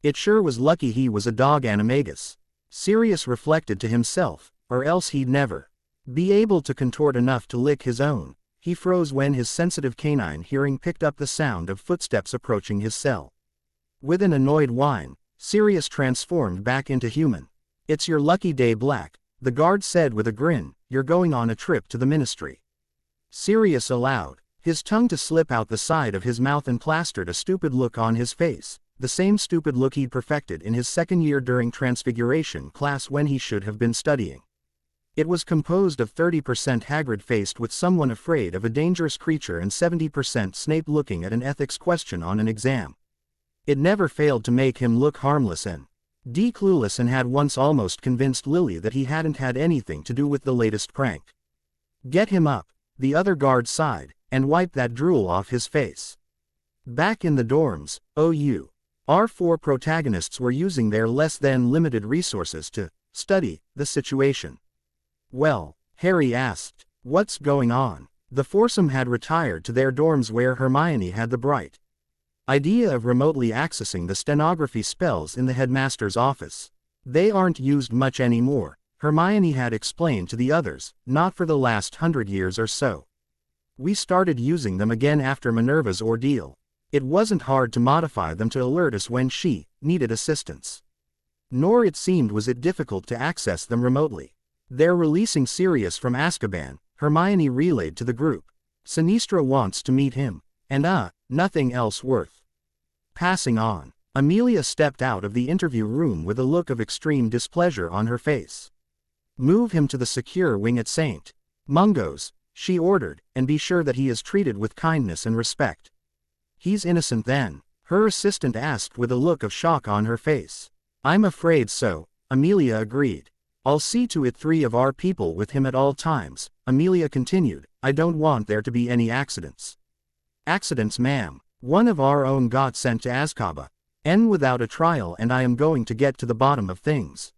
It sure was lucky he was a dog animagus, Sirius reflected to himself, or else he'd never be able to contort enough to lick his own. He froze when his sensitive canine hearing picked up the sound of footsteps approaching his cell. With an annoyed whine, Sirius transformed back into human. "It's your lucky day, Black," the guard said with a grin. "You're going on a trip to the ministry." Sirius allowed his tongue to slip out the side of his mouth and plastered a stupid look on his face, the same stupid look he'd perfected in his 2nd year during Transfiguration class when he should have been studying. It was composed of 30% Hagrid faced with someone afraid of a dangerous creature and 70% Snape looking at an ethics question on an exam. It never failed to make him look harmless and clueless, and had once almost convinced Lily that he hadn't had anything to do with the latest prank. "Get him up," the other guard sighed, and wiped that drool off his face. Back in the dorms, our 4 protagonists were using their less than limited resources to study the situation. "Well," Harry asked, "what's going on?" The foursome had retired to their dorms where Hermione had the bright idea of remotely accessing the stenography spells in the headmaster's office. They aren't used much anymore, Hermione had explained to the others, not for the last 100 years or so. We started using them again after Minerva's ordeal. It wasn't hard to modify them to alert us when she needed assistance. Nor it seemed was it difficult to access them remotely. They're releasing Sirius from Azkaban, Hermione relayed to the group. Sinistra wants to meet him, and nothing else worth passing on. Amelia stepped out of the interview room with a look of extreme displeasure on her face. Move him to the secure wing at St. Mungo's, she ordered, and be sure that he is treated with kindness and respect. He's innocent then? Her assistant asked with a look of shock on her face. I'm afraid so, Amelia agreed. I'll see to it 3 of our people with him at all times, Amelia continued. I don't want there to be any accidents. Accidents, ma'am? One of our own got sent to Azkaban, without a trial, and I am going to get to the bottom of things.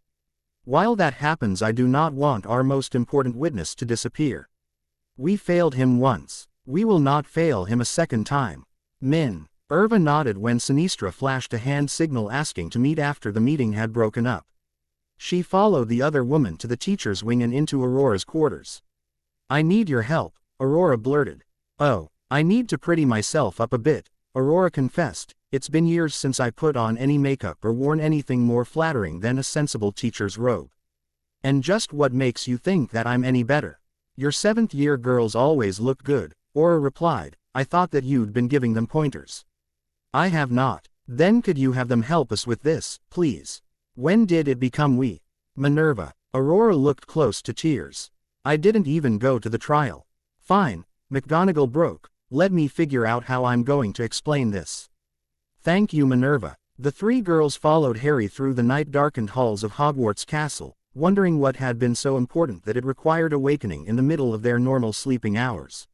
While that happens, I do not want our most important witness to disappear. We failed him once. We will not fail him a second time. Minerva nodded when Sinistra flashed a hand signal asking to meet after the meeting had broken up. She followed the other woman to the teacher's wing and into Aurora's quarters. I need your help, Aurora blurted. Oh, I need to pretty myself up a bit, Aurora confessed. It's been years since I put on any makeup or worn anything more flattering than a sensible teacher's robe. And just what makes you think that I'm any better? Your 7th-year girls always look good, Aurora replied. I thought that you'd been giving them pointers. I have not. Then could you have them help us with this, please? When did it become we? Minerva. Aurora looked close to tears. I didn't even go to the trial. Fine, McGonagall broke. Let me figure out how I'm going to explain this. Thank you, Minerva. The 3 girls followed Harry through the night-darkened halls of Hogwarts Castle, wondering what had been so important that it required awakening in the middle of their normal sleeping hours.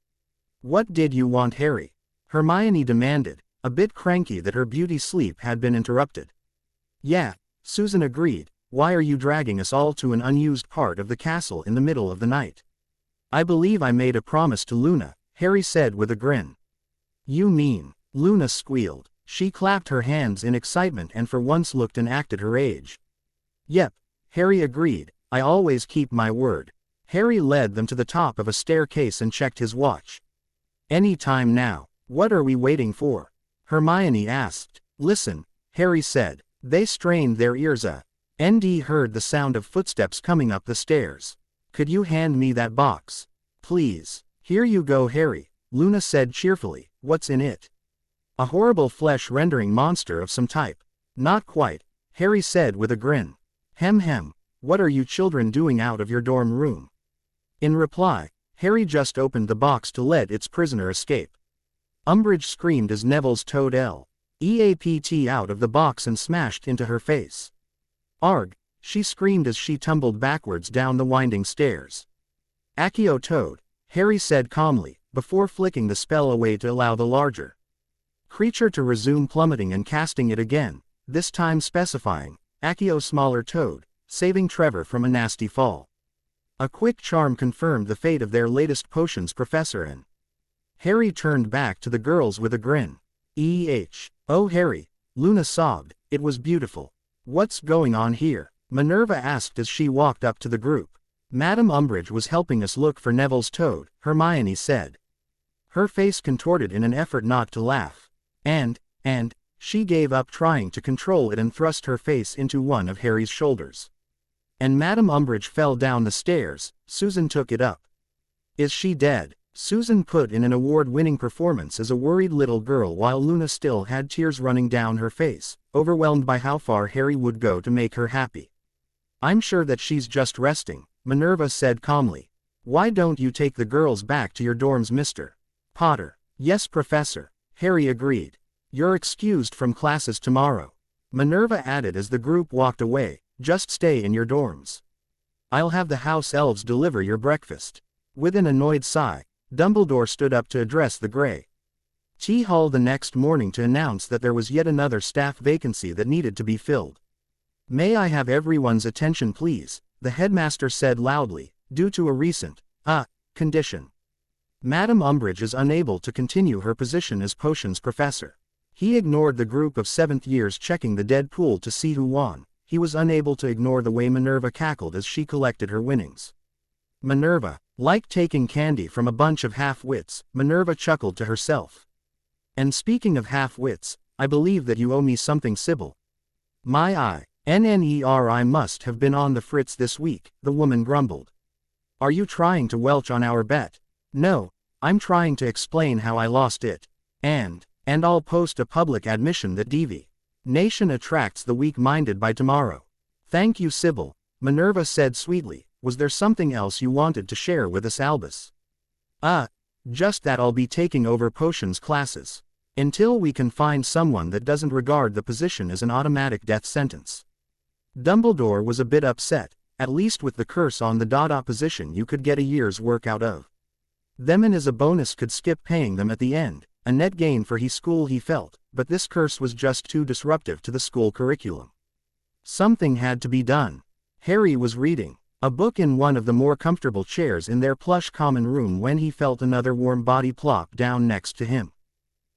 What did you want, Harry? Hermione demanded, a bit cranky that her beauty sleep had been interrupted. Yeah, Susan agreed. Why are you dragging us all to an unused part of the castle in the middle of the night? I believe I made a promise to Luna, Harry said with a grin. You mean? Luna squealed. She clapped her hands in excitement and for once looked and acted her age. Yep, Harry agreed. I always keep my word. Harry led them to the top of a staircase and checked his watch. Any time now. What are we waiting for? Hermione asked. Listen, Harry said. They strained their ears. ND heard the sound of footsteps coming up the stairs. Could you hand me that box? Please. Here you go, Harry, Luna said cheerfully. What's in it? A horrible flesh-rendering monster of some type. Not quite, Harry said with a grin. Hem. What are you children doing out of your dorm room? In reply, Harry just opened the box to let its prisoner escape. Umbridge screamed as Neville's toad L.E.A.P.T. out of the box and smashed into her face. Arg, she screamed as she tumbled backwards down the winding stairs. Accio Toad, Harry said calmly, before flicking the spell away to allow the larger creature to resume plummeting and casting it again, this time specifying, Accio Smaller Toad, saving Trevor from a nasty fall. A quick charm confirmed the fate of their latest potions professor and Harry turned back to the girls with a grin. Oh Harry, Luna sobbed, it was beautiful. What's going on here? Minerva asked as she walked up to the group. Madame Umbridge was helping us look for Neville's toad, Hermione said. Her face contorted in an effort not to laugh. And, she gave up trying to control it and thrust her face into one of Harry's shoulders. And Madame Umbridge fell down the stairs. Susan took it up. Is she dead? Susan put in an award-winning performance as a worried little girl while Luna still had tears running down her face, overwhelmed by how far Harry would go to make her happy. I'm sure that she's just resting, Minerva said calmly. Why don't you take the girls back to your dorms, Mr. Potter? Yes, Professor, Harry agreed. You're excused from classes tomorrow, Minerva added as the group walked away. Just stay in your dorms. I'll have the house elves deliver your breakfast. With an annoyed sigh, Dumbledore stood up to address the Grey Tea Hall the next morning to announce that there was yet another staff vacancy that needed to be filled. May I have everyone's attention please, the headmaster said loudly, due to a recent, condition. Madame Umbridge is unable to continue her position as potions professor. He ignored the group of 7th years checking the dead pool to see who won. He was unable to ignore the way Minerva cackled as she collected her winnings. Minerva, like taking candy from a bunch of half-wits, Minerva chuckled to herself. And speaking of half-wits, I believe that you owe me something, Sybil. My I must have been on the fritz this week, the woman grumbled. Are you trying to welch on our bet? No, I'm trying to explain how I lost it. And I'll post a public admission that Devi Nation attracts the weak-minded by tomorrow. Thank you, Sybil, Minerva said sweetly. Was there something else you wanted to share with us, Albus? Just that I'll be taking over potions classes. Until we can find someone that doesn't regard the position as an automatic death sentence. Dumbledore was a bit upset. At least with the curse on the Dada position you could get a year's work out of them, and as a bonus could skip paying them at the end, a net gain for his school he felt, but this curse was just too disruptive to the school curriculum. Something had to be done. Harry was reading a book in one of the more comfortable chairs in their plush common room when he felt another warm body plop down next to him.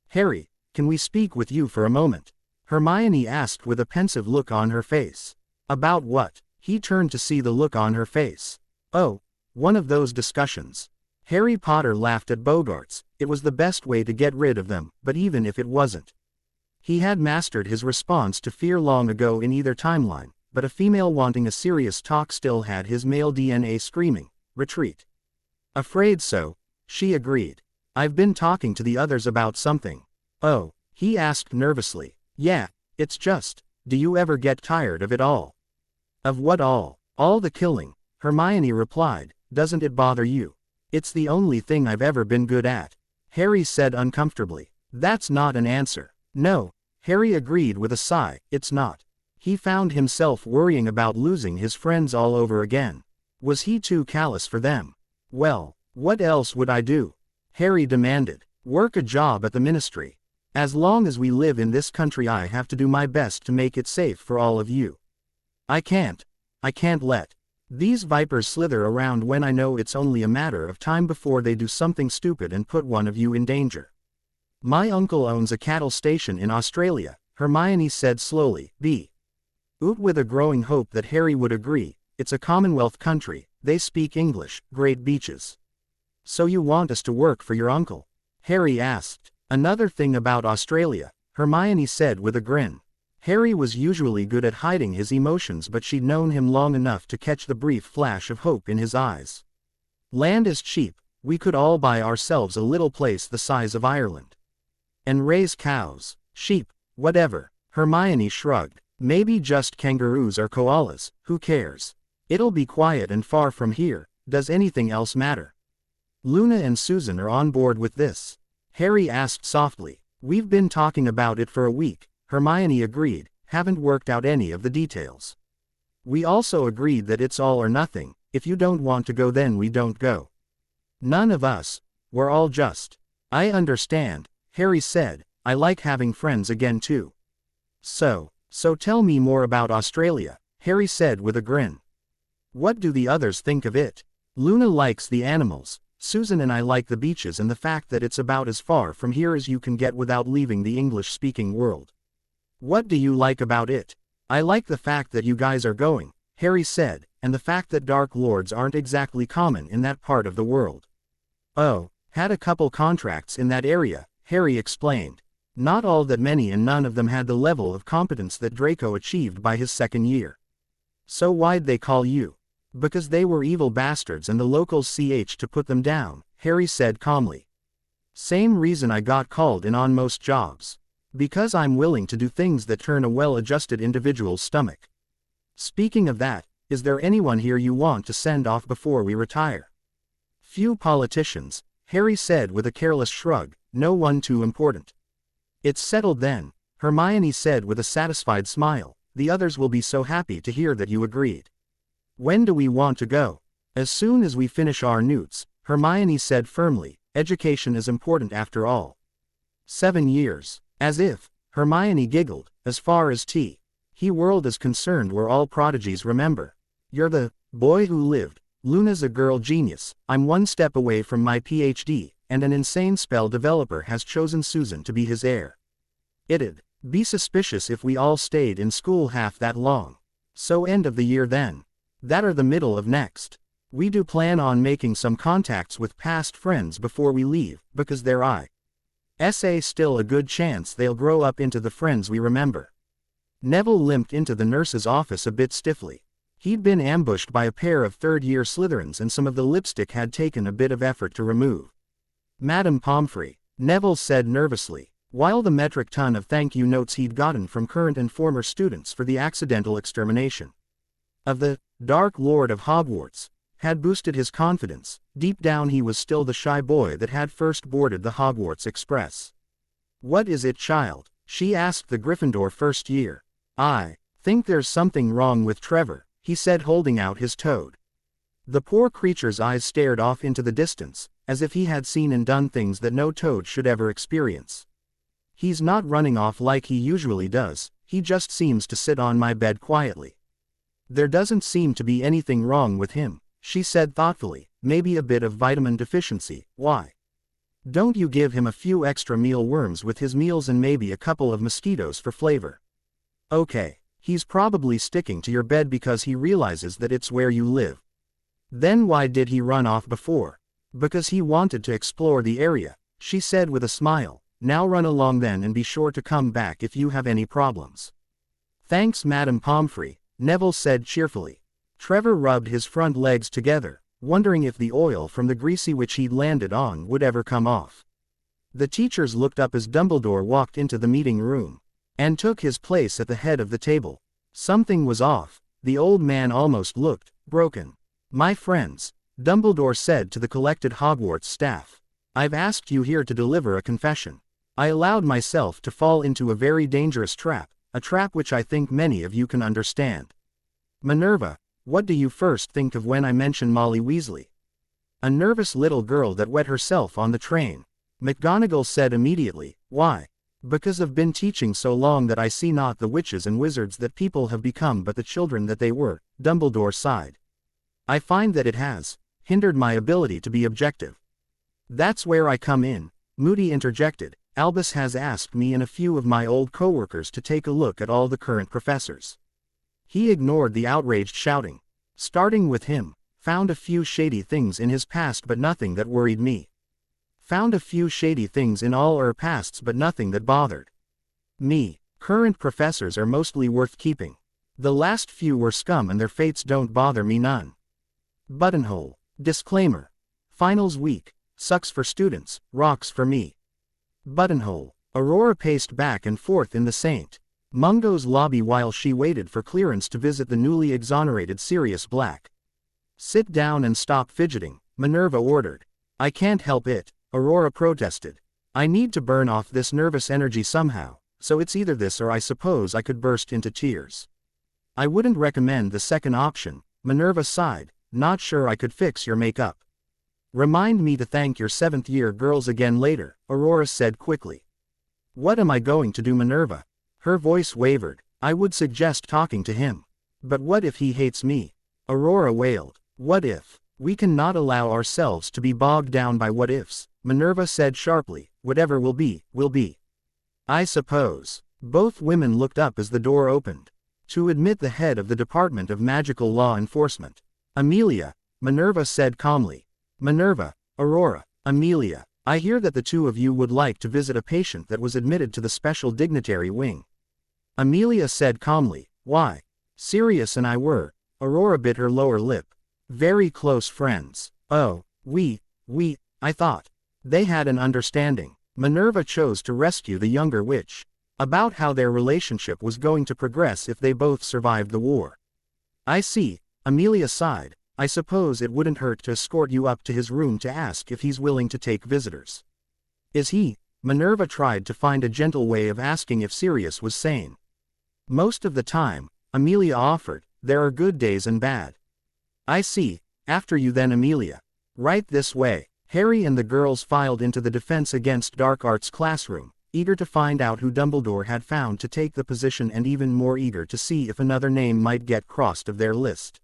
Harry, can we speak with you for a moment? Hermione asked with a pensive look on her face. About what? He turned to see the look on her face. Oh, one of those discussions. Harry Potter laughed at Bogarts. It was the best way to get rid of them, but even if it wasn't. He had mastered his response to fear long ago in either timeline, but a female wanting a serious talk still had his male DNA screaming, retreat. Afraid so, she agreed. I've been talking to the others about something. Oh, he asked nervously. Yeah, it's just, do you ever get tired of it all? Of what all? All the killing, Hermione replied. Doesn't it bother you? It's the only thing I've ever been good at. Harry said uncomfortably. That's not an answer. No, Harry agreed with a sigh, it's not. He found himself worrying about losing his friends all over again. Was he too callous for them? Well, what else would I do? Harry demanded. Work a job at the ministry. As long as we live in this country I have to do my best to make it safe for all of you. I can't let these vipers slither around when I know it's only a matter of time before they do something stupid and put one of you in danger. My uncle owns a cattle station in Australia, Hermione said slowly, with a growing hope that Harry would agree. It's a Commonwealth country, they speak English, great beaches. So you want us to work for your uncle? Harry asked. Another thing about Australia, Hermione said with a grin. Harry was usually good at hiding his emotions, but she'd known him long enough to catch the brief flash of hope in his eyes. Land is cheap, we could all buy ourselves a little place the size of Ireland. And raise cows, sheep, whatever, Hermione shrugged. Maybe just kangaroos or koalas, who cares? It'll be quiet and far from here, does anything else matter? Luna and Susan are on board with this. Harry asked softly. We've been talking about it for a week. Hermione agreed, haven't worked out any of the details. We also agreed that it's all or nothing, if you don't want to go then we don't go. None of us, we're all just. I understand, Harry said, I like having friends again too. So tell me more about Australia, Harry said with a grin. What do the others think of it? Luna likes the animals, Susan and I like the beaches and the fact that it's about as far from here as you can get without leaving the English-speaking world. What do you like about it? I like the fact that you guys are going, Harry said, and the fact that Dark Lords aren't exactly common in that part of the world. Oh, had a couple contracts in that area, Harry explained. Not all that many, and none of them had the level of competence that Draco achieved by his second year. So why'd they call you? Because they were evil bastards and the locals to put them down, Harry said calmly. Same reason I got called in on most jobs. Because I'm willing to do things that turn a well-adjusted individual's stomach. Speaking of that, is there anyone here you want to send off before we retire? Few politicians, Harry said with a careless shrug, no one too important. It's settled then, Hermione said with a satisfied smile, the others will be so happy to hear that you agreed. When do we want to go? As soon as we finish our newts, Hermione said firmly, education is important after all. 7 years. As if, Hermione giggled, as far as he world is concerned we're all prodigies remember. You're the boy who lived, Luna's a girl genius, I'm one step away from my PhD, and an insane spell developer has chosen Susan to be his heir. It'd be suspicious if we all stayed in school half that long. So end of the year then. That or the middle of next. We do plan on making some contacts with past friends before we leave, because there is still a good chance they'll grow up into the friends we remember. Neville limped into the nurse's office a bit stiffly. He'd been ambushed by a pair of third-year Slytherins and some of the lipstick had taken a bit of effort to remove. Madame Pomfrey, Neville said nervously, while the metric ton of thank you notes he'd gotten from current and former students for the accidental extermination of the Dark Lord of Hogwarts had boosted his confidence. Deep down he was still the shy boy that had first boarded the Hogwarts Express. What is it, child? She asked the Gryffindor first year. I think there's something wrong with Trevor, he said, holding out his toad. The poor creature's eyes stared off into the distance, as if he had seen and done things that no toad should ever experience. He's not running off like he usually does, he just seems to sit on my bed quietly. There doesn't seem to be anything wrong with him, she said thoughtfully, maybe a bit of vitamin deficiency. Why don't you give him a few extra mealworms with his meals and maybe a couple of mosquitoes for flavor? Okay, he's probably sticking to your bed because he realizes that it's where you live. Then why did he run off before? Because he wanted to explore the area, she said with a smile. Now run along then and be sure to come back if you have any problems. Thanks, Madame Pomfrey, Neville said cheerfully. Trevor rubbed his front legs together, wondering if the oil from the greasy which he'd landed on would ever come off. The teachers looked up as Dumbledore walked into the meeting room and took his place at the head of the table. Something was off. The old man almost looked broken. My friends, Dumbledore said to the collected Hogwarts staff, I've asked you here to deliver a confession. I allowed myself to fall into a very dangerous trap, a trap which I think many of you can understand. Minerva, what do you first think of when I mention Molly Weasley? A nervous little girl that wet herself on the train. McGonagall said immediately. Why? Because I've been teaching so long that I see not the witches and wizards that people have become but the children that they were, Dumbledore sighed. I find that it has hindered my ability to be objective. That's where I come in, Moody interjected. Albus has asked me and a few of my old co-workers to take a look at all the current professors. He ignored the outraged shouting. Starting with him, found a few shady things in his past but nothing that worried me. Found a few shady things in all our pasts but nothing that bothered me. Current professors are mostly worth keeping. The last few were scum and their fates don't bother me none. Buttonhole. Disclaimer. Finals week. Sucks for students, rocks for me. Buttonhole. Aurora paced back and forth in the St. Mungo's lobby while she waited for clearance to visit the newly exonerated Sirius Black. Sit down and stop fidgeting, Minerva ordered. I can't help it, Aurora protested. I need to burn off this nervous energy somehow, so it's either this or I suppose I could burst into tears. I wouldn't recommend the second option, Minerva sighed, not sure I could fix your makeup. Remind me to thank your 7th-year girls again later, Aurora said quickly. What am I going to do, Minerva? Her voice wavered. I would suggest talking to him. But what if he hates me? Aurora wailed. What if? We cannot allow ourselves to be bogged down by what ifs, Minerva said sharply. Whatever will be, will be. I suppose. Both women looked up as the door opened. To admit the head of the Department of Magical Law Enforcement. Amelia, Minerva said calmly. Minerva, Aurora, Amelia, I hear that the two of you would like to visit a patient that was admitted to the special dignitary wing. Amelia said calmly. Why? Sirius and I were. Aurora bit her lower lip. Very close friends. Oh, I thought. They had an understanding. Minerva chose to rescue the younger witch. About how their relationship was going to progress if they both survived the war. I see, Amelia sighed. I suppose it wouldn't hurt to escort you up to his room to ask if he's willing to take visitors. Is he? Minerva tried to find a gentle way of asking if Sirius was sane. Most of the time, Amelia offered. There are good days and bad. I see. After you then, Amelia. Right this way. Harry and the girls filed into the Defense Against Dark Arts classroom, eager to find out who Dumbledore had found to take the position and even more eager to see if another name might get crossed of their list.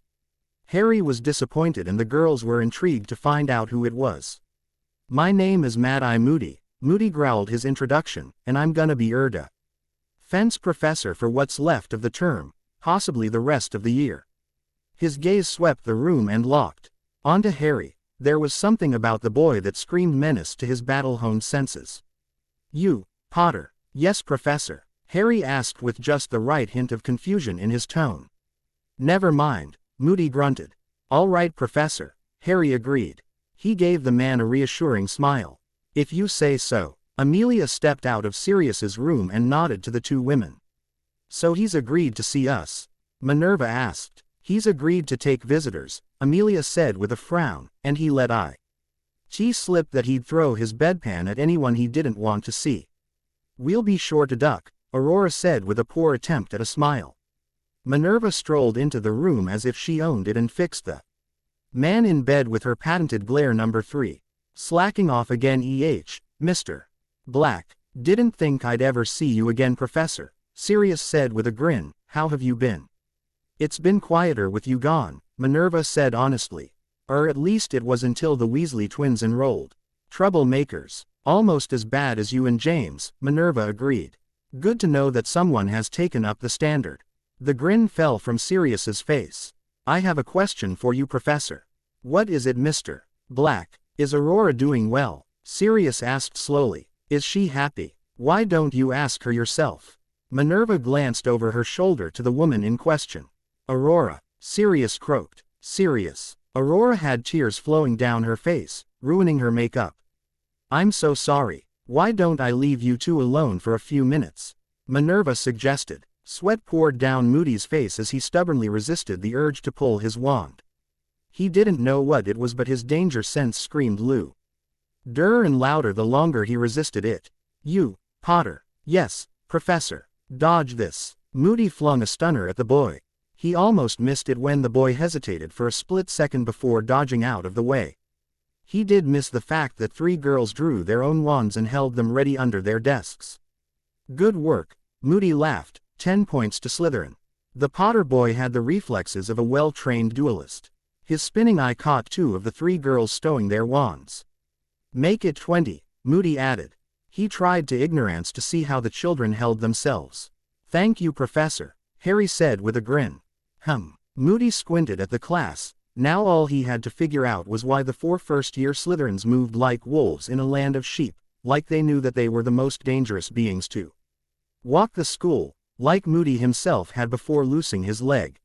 Harry was disappointed and the girls were intrigued to find out who it was. My name is Mad-Eye Moody, Moody growled his introduction, and I'm gonna be Erda Fence professor for what's left of the term, possibly the rest of the year. His gaze swept the room and locked onto Harry. There was something about the boy that screamed menace to his battle-honed senses. You, Potter? Yes, Professor, Harry asked with just the right hint of confusion in his tone. Never mind, Moody grunted. All right, Professor, Harry agreed. He gave the man a reassuring smile. If you say so. Amelia stepped out of Sirius's room and nodded to the two women. So he's agreed to see us? Minerva asked. He's agreed to take visitors, Amelia said with a frown, and he let She slip that he'd throw his bedpan at anyone he didn't want to see. We'll be sure to duck, Aurora said with a poor attempt at a smile. Minerva strolled into the room as if she owned it and fixed the man in bed with her patented glare number 3. Slacking off again, Mr. Black. Didn't think I'd ever see you again, Professor, Sirius said with a grin. How have you been? It's been quieter with you gone, Minerva said honestly. Or at least it was until the Weasley twins enrolled. Troublemakers. Almost as bad as you and James, Minerva agreed. Good to know that someone has taken up the standard. The grin fell from Sirius's face. I have a question for you, Professor. What is it, Mr. Black? Is Aurora doing well? Sirius asked slowly. Is she happy? Why don't you ask her yourself? Minerva glanced over her shoulder to the woman in question. Aurora, Sirius croaked. Sirius. Aurora had tears flowing down her face, ruining her makeup. I'm so sorry. Why don't I leave you two alone for a few minutes? Minerva suggested. Sweat poured down Moody's face as he stubbornly resisted the urge to pull his wand. He didn't know what it was, but his danger sense screamed Lou. And louder the longer he resisted it. You, Potter. Yes, Professor. Dodge this. Moody flung a stunner at the boy. He almost missed it when the boy hesitated for a split second before dodging out of the way. He did miss the fact that 3 girls drew their own wands and held them ready under their desks. Good work, Moody laughed. 10 points to Slytherin. The Potter boy had the reflexes of a well-trained duelist. His spinning eye caught 2 of the 3 girls stowing their wands. Make it 20, Moody added. He tried to ignorance to see how the children held themselves. Thank you, Professor, Harry said with a grin. Moody squinted at the class. Now all he had to figure out was why the 4 first-year Slytherins moved like wolves in a land of sheep, like they knew that they were the most dangerous beings to walk the school, like Moody himself had before losing his leg.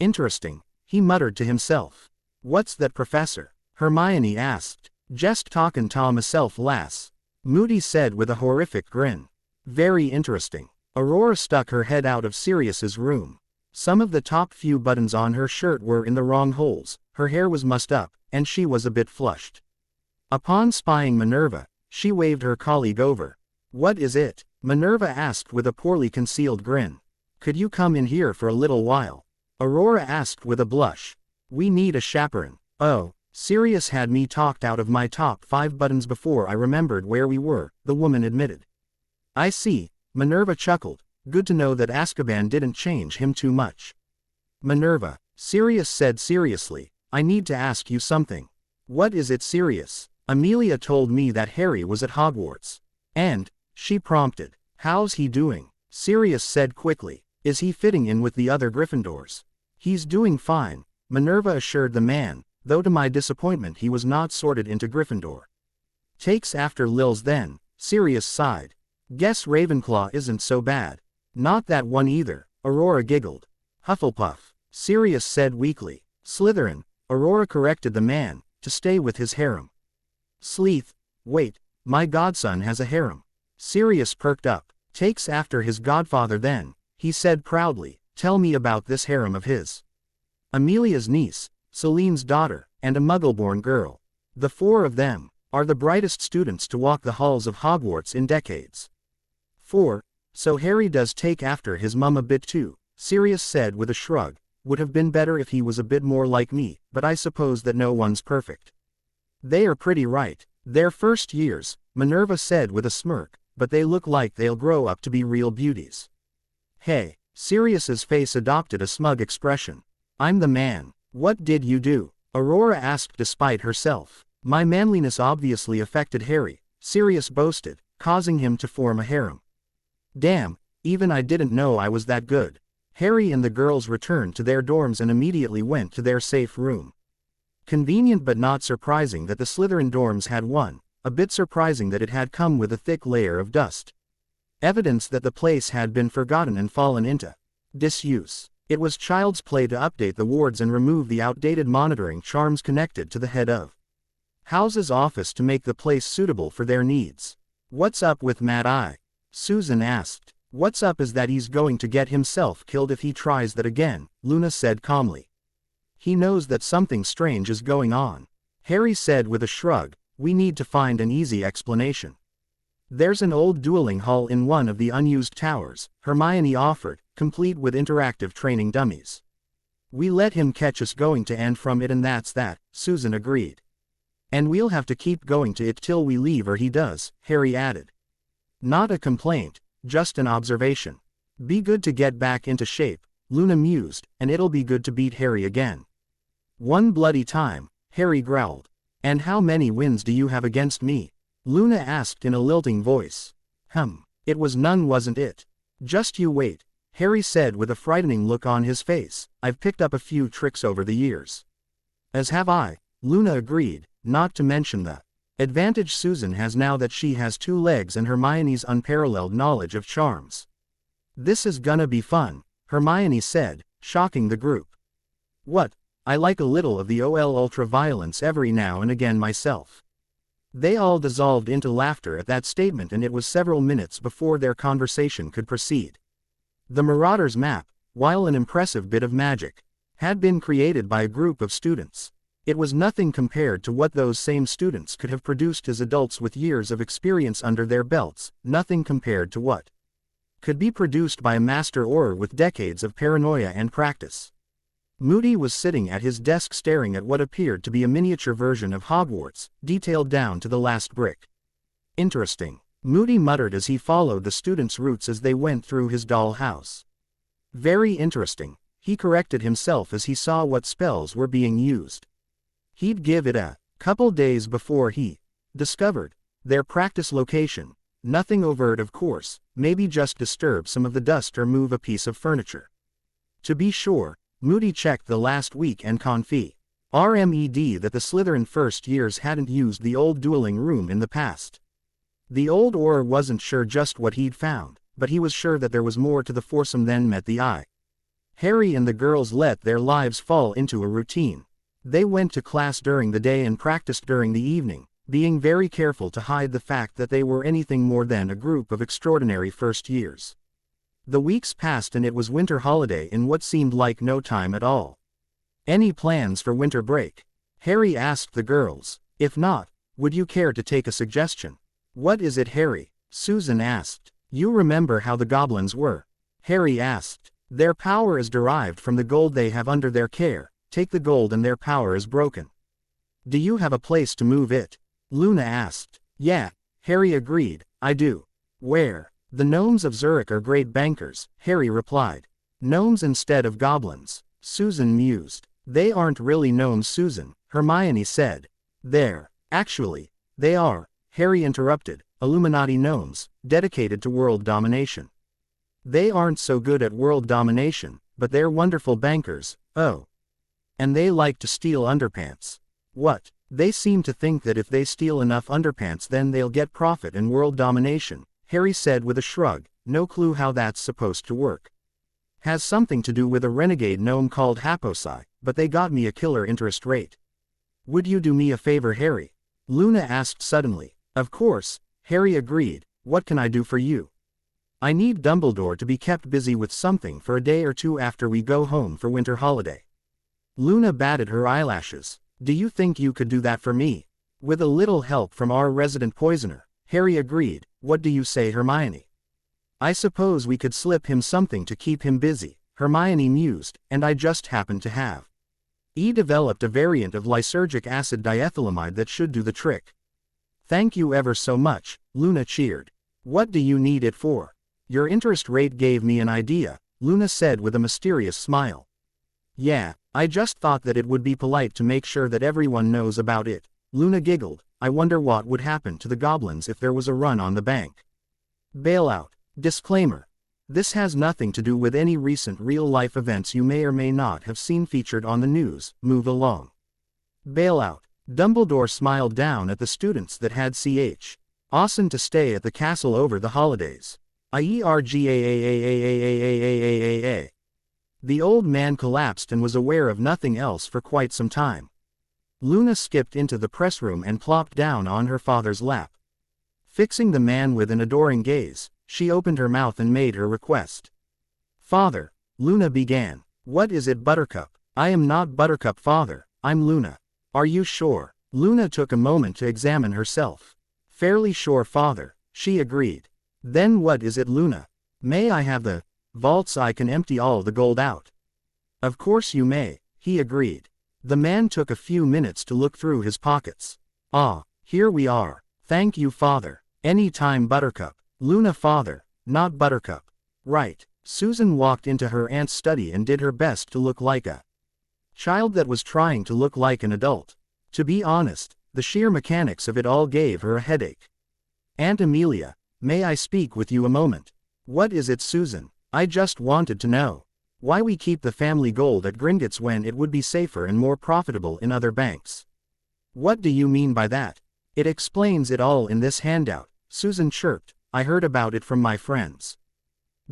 Interesting, he muttered to himself. What's that, Professor? Hermione asked. Just talkin' to myself, lass, Moody said with a horrific grin. Very interesting. Aurora stuck her head out of Sirius's room. Some of the top few buttons on her shirt were in the wrong holes, her hair was mussed up, and she was a bit flushed. Upon spying Minerva, she waved her colleague over. What is it? Minerva asked with a poorly concealed grin. Could you come in here for a little while? Aurora asked with a blush. We need a chaperone. Oh, Sirius had me talked out of my top 5 buttons before I remembered where we were, the woman admitted. I see, Minerva chuckled. Good to know that Azkaban didn't change him too much. Minerva, Sirius said seriously, I need to ask you something. What is it, Sirius? Amelia told me that Harry was at Hogwarts. And, she prompted, how's he doing? Sirius said quickly, is he fitting in with the other Gryffindors? He's doing fine, Minerva assured the man, though to my disappointment he was not sorted into Gryffindor. Takes after Lils then, Sirius sighed. Guess Ravenclaw isn't so bad. Not that one either, Aurora giggled. Hufflepuff, Sirius said weakly. Slytherin, Aurora corrected the man, to stay with his harem. Sleeth, wait, my godson has a harem. Sirius perked up. Takes after his godfather then, he said proudly. Tell me about this harem of his. Amelia's niece, Celine's daughter, and a Muggle-born girl. The 4 of them are the brightest students to walk the halls of Hogwarts in decades. 4. So Harry does take after his mum a bit too, Sirius said with a shrug. Would have been better if he was a bit more like me, but I suppose that no one's perfect. They are pretty right. Their first years, Minerva said with a smirk, but they look like they'll grow up to be real beauties. Hey, Sirius's face adopted a smug expression. I'm the man. What did you do? Aurora asked despite herself. My manliness obviously affected Harry, Sirius boasted, causing him to form a harem. Damn, even I didn't know I was that good. Harry and the girls returned to their dorms and immediately went to their safe room. Convenient but not surprising that the Slytherin dorms had one, a bit surprising that it had come with a thick layer of dust. Evidence that the place had been forgotten and fallen into disuse. It was child's play to update the wards and remove the outdated monitoring charms connected to the head of house's office to make the place suitable for their needs. What's up with Mad Eye? Susan asked. What's up is that he's going to get himself killed if he tries that again, Luna said calmly. He knows that something strange is going on. Harry said with a shrug, we need to find an easy explanation. There's an old dueling hall in one of the unused towers, Hermione offered, complete with interactive training dummies. We let him catch us going to and from it and that's that, Susan agreed. And we'll have to keep going to it till we leave or he does, Harry added. Not a complaint, just an observation. Be good to get back into shape, Luna mused, and it'll be good to beat Harry again. One bloody time, Harry growled. And how many wins do you have against me? Luna asked in a lilting voice. It was none wasn't it? Just you wait, Harry said with a frightening look on his face. I've picked up a few tricks over the years. As have I, Luna agreed, not to mention the advantage Susan has now that she has 2 legs and Hermione's unparalleled knowledge of charms. This is gonna be fun, Hermione said, shocking the group. What? I like a little of the OL ultra-violence every now and again myself. They all dissolved into laughter at that statement and it was several minutes before their conversation could proceed. The Marauders map, while an impressive bit of magic, had been created by a group of students. It was nothing compared to what those same students could have produced as adults with years of experience under their belts, nothing compared to what could be produced by a master Auror with decades of paranoia and practice. Moody was sitting at his desk staring at what appeared to be a miniature version of Hogwarts, detailed down to the last brick. Interesting, Moody muttered as he followed the students' routes as they went through his doll house. Very interesting, he corrected himself as he saw what spells were being used. He'd give it a couple days before he discovered their practice location. Nothing overt of course, maybe just disturb some of the dust or move a piece of furniture. To be sure, Moody checked the last week and confi. RMED that the Slytherin first years hadn't used the old dueling room in the past. The old Auror wasn't sure just what he'd found, but he was sure that there was more to the foursome than met the eye. Harry and the girls let their lives fall into a routine. They went to class during the day and practiced during the evening, being very careful to hide the fact that they were anything more than a group of extraordinary first years. The weeks passed and it was winter holiday in what seemed like no time at all. Any plans for winter break? Harry asked the girls. If not, would you care to take a suggestion? What is it, Harry? Susan asked. You remember how the goblins were? Harry asked. Their power is derived from the gold they have under their care. Take the gold and their power is broken. Do you have a place to move it? Luna asked. Yeah, Harry agreed, I do. Where? The gnomes of Zurich are great bankers, Harry replied. Gnomes instead of goblins, Susan mused. They aren't really gnomes, Susan, Hermione said. Actually, they are, Harry interrupted, Illuminati gnomes, dedicated to world domination. They aren't so good at world domination, but they're wonderful bankers, oh. And they like to steal underpants. What? They seem to think that if they steal enough underpants then they'll get profit in world domination, Harry said with a shrug, no clue how that's supposed to work. Has something to do with a renegade gnome called Haposai, but they got me a killer interest rate. Would you do me a favor, Harry? Luna asked suddenly. Of course, Harry agreed, what can I do for you? I need Dumbledore to be kept busy with something for a day or two after we go home for winter holiday. Luna batted her eyelashes. Do you think you could do that for me? With a little help from our resident poisoner, Harry agreed. What do you say, Hermione? I suppose we could slip him something to keep him busy, Hermione mused, and I just happen to have. Developed a variant of lysergic acid diethylamide that should do the trick. Thank you ever so much, Luna cheered. What do you need it for? Your interest rate gave me an idea, Luna said with a mysterious smile. Yeah, I just thought that it would be polite to make sure that everyone knows about it. Luna giggled. I wonder what would happen to the goblins if there was a run on the bank. Bailout. Disclaimer. This has nothing to do with any recent real-life events you may or may not have seen featured on the news. Move along. Bailout. Dumbledore smiled down at the students that had awesome to stay at the castle over the holidays. The old man collapsed and was aware of nothing else for quite some time. Luna skipped into the press room and plopped down on her father's lap. Fixing the man with an adoring gaze, she opened her mouth and made her request. Father, Luna began. What is it, Buttercup? I am not Buttercup, father, I'm Luna. Are you sure? Luna took a moment to examine herself. Fairly sure, father, she agreed. Then what is it, Luna? May I have the vault so I can empty all the gold out? Of course you may, he agreed. The man took a few minutes to look through his pockets. Ah, here we are. Thank you, father. Any time, Buttercup. Luna, father, not Buttercup. Right. Susan walked into her aunt's study and did her best to look like a child that was trying to look like an adult. To be honest, the sheer mechanics of it all gave her a headache. Aunt Amelia, may I speak with you a moment? What is it, Susan? I just wanted to know why we keep the family gold at Gringotts when it would be safer and more profitable in other banks. What do you mean by that? It explains it all in this handout, Susan chirped. I heard about it from my friends.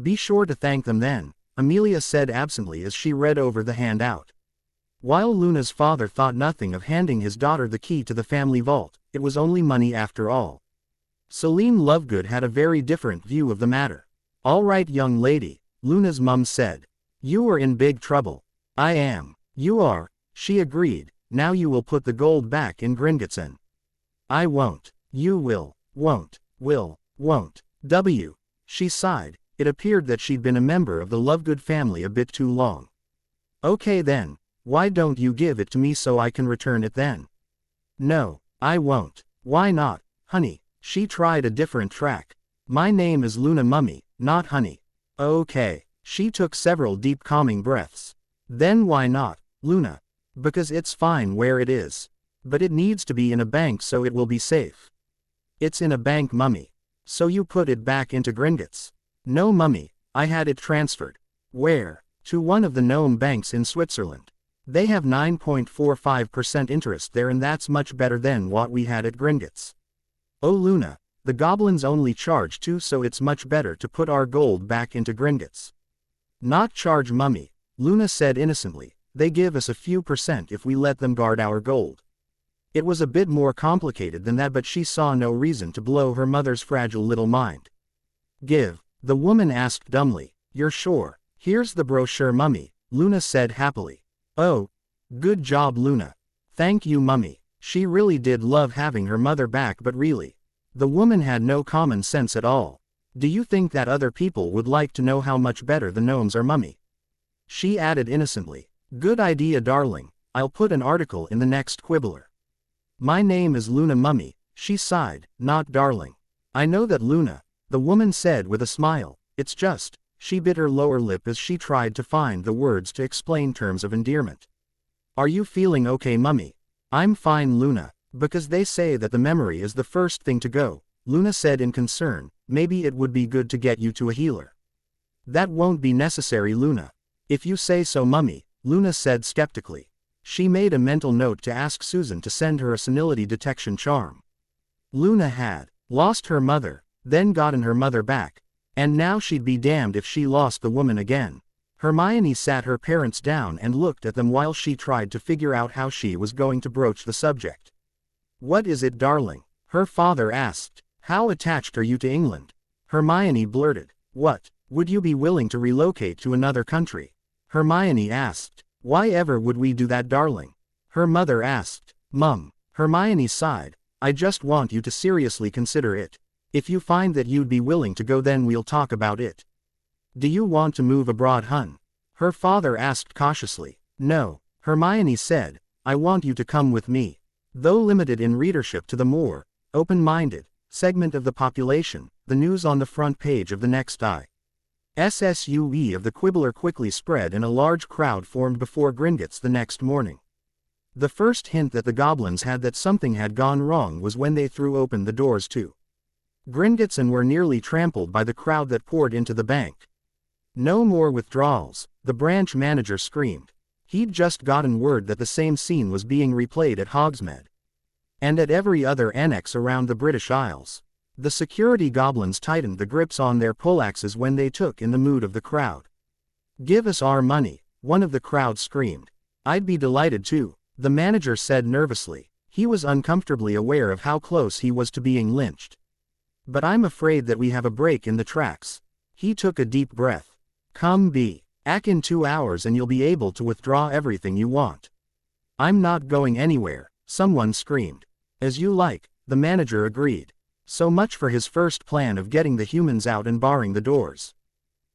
Be sure to thank them then, Amelia said absently as she read over the handout. While Luna's father thought nothing of handing his daughter the key to the family vault, it was only money after all. Celine Lovegood had a very different view of the matter. All right, young lady, Luna's mum said. You are in big trouble. I am. You are, she agreed. Now you will put the gold back in Gringotts and I won't. You will. Won't. Will. Won't. She sighed. It appeared that she'd been a member of the Lovegood family a bit too long. Okay then, why don't you give it to me so I can return it then? No, I won't. Why not, honey? She tried a different track. My name is Luna, mummy, not honey. Okay. She took several deep calming breaths. Then why not, Luna? Because it's fine where it is. But it needs to be in a bank so it will be safe. It's in a bank, mummy. So you put it back into Gringotts? No, mummy, I had it transferred. Where? To one of the gnome banks in Switzerland. They have 9.45% interest there, and that's much better than what we had at Gringotts. Oh Luna, the goblins only charge 2, so it's much better to put our gold back into Gringotts. Not charge, mummy, Luna said innocently. They give us a few percent if we let them guard our gold. It was a bit more complicated than that, but she saw no reason to blow her mother's fragile little mind. Give, the woman asked dumbly. You're sure? Here's the brochure, mummy, Luna said happily. Oh, good job, Luna. Thank you, mummy. She really did love having her mother back, but really, the woman had no common sense at all. Do you think that other people would like to know how much better the gnomes are, mummy? She added innocently. Good idea, darling. I'll put an article in the next Quibbler. My name is Luna, mummy, she sighed, not darling. I know that, Luna, the woman said with a smile. It's just, she bit her lower lip as she tried to find the words to explain terms of endearment. Are you feeling okay, mummy? I'm fine, Luna, because they say that the memory is the first thing to go, Luna said in concern. Maybe it would be good to get you to a healer. That won't be necessary, Luna. If you say so, mummy, Luna said skeptically. She made a mental note to ask Susan to send her a senility detection charm. Luna had lost her mother, then gotten her mother back, and now she'd be damned if she lost the woman again. Hermione sat her parents down and looked at them while she tried to figure out how she was going to broach the subject. What is it, darling? Her father asked. How attached are you to England? Hermione blurted. What? Would you be willing to relocate to another country? Hermione asked. Why ever would we do that, darling? Her mother asked. Mum. Hermione sighed. I just want you to seriously consider it. If you find that you'd be willing to go, then we'll talk about it. Do you want to move abroad, hun? Her father asked cautiously. No, Hermione said. I want you to come with me. Though limited in readership to the more open-minded segment of the population, the news on the front page of the next SSUE of the Quibbler quickly spread and a large crowd formed before Gringotts the next morning. The first hint that the goblins had that something had gone wrong was when they threw open the doors to Gringotts and were nearly trampled by the crowd that poured into the bank. "No more withdrawals," the branch manager screamed. He'd just gotten word that the same scene was being replayed at Hogsmeade and at every other annex around the British Isles. The security goblins tightened the grips on their poleaxes when they took in the mood of the crowd. "Give us our money," one of the crowd screamed. "I'd be delighted to," the manager said nervously. He was uncomfortably aware of how close he was to being lynched. "But I'm afraid that we have a break in the tracks." He took a deep breath. "Come back in 2 hours and you'll be able to withdraw everything you want." "I'm not going anywhere," someone screamed. "As you like," the manager agreed. So much for his first plan of getting the humans out and barring the doors.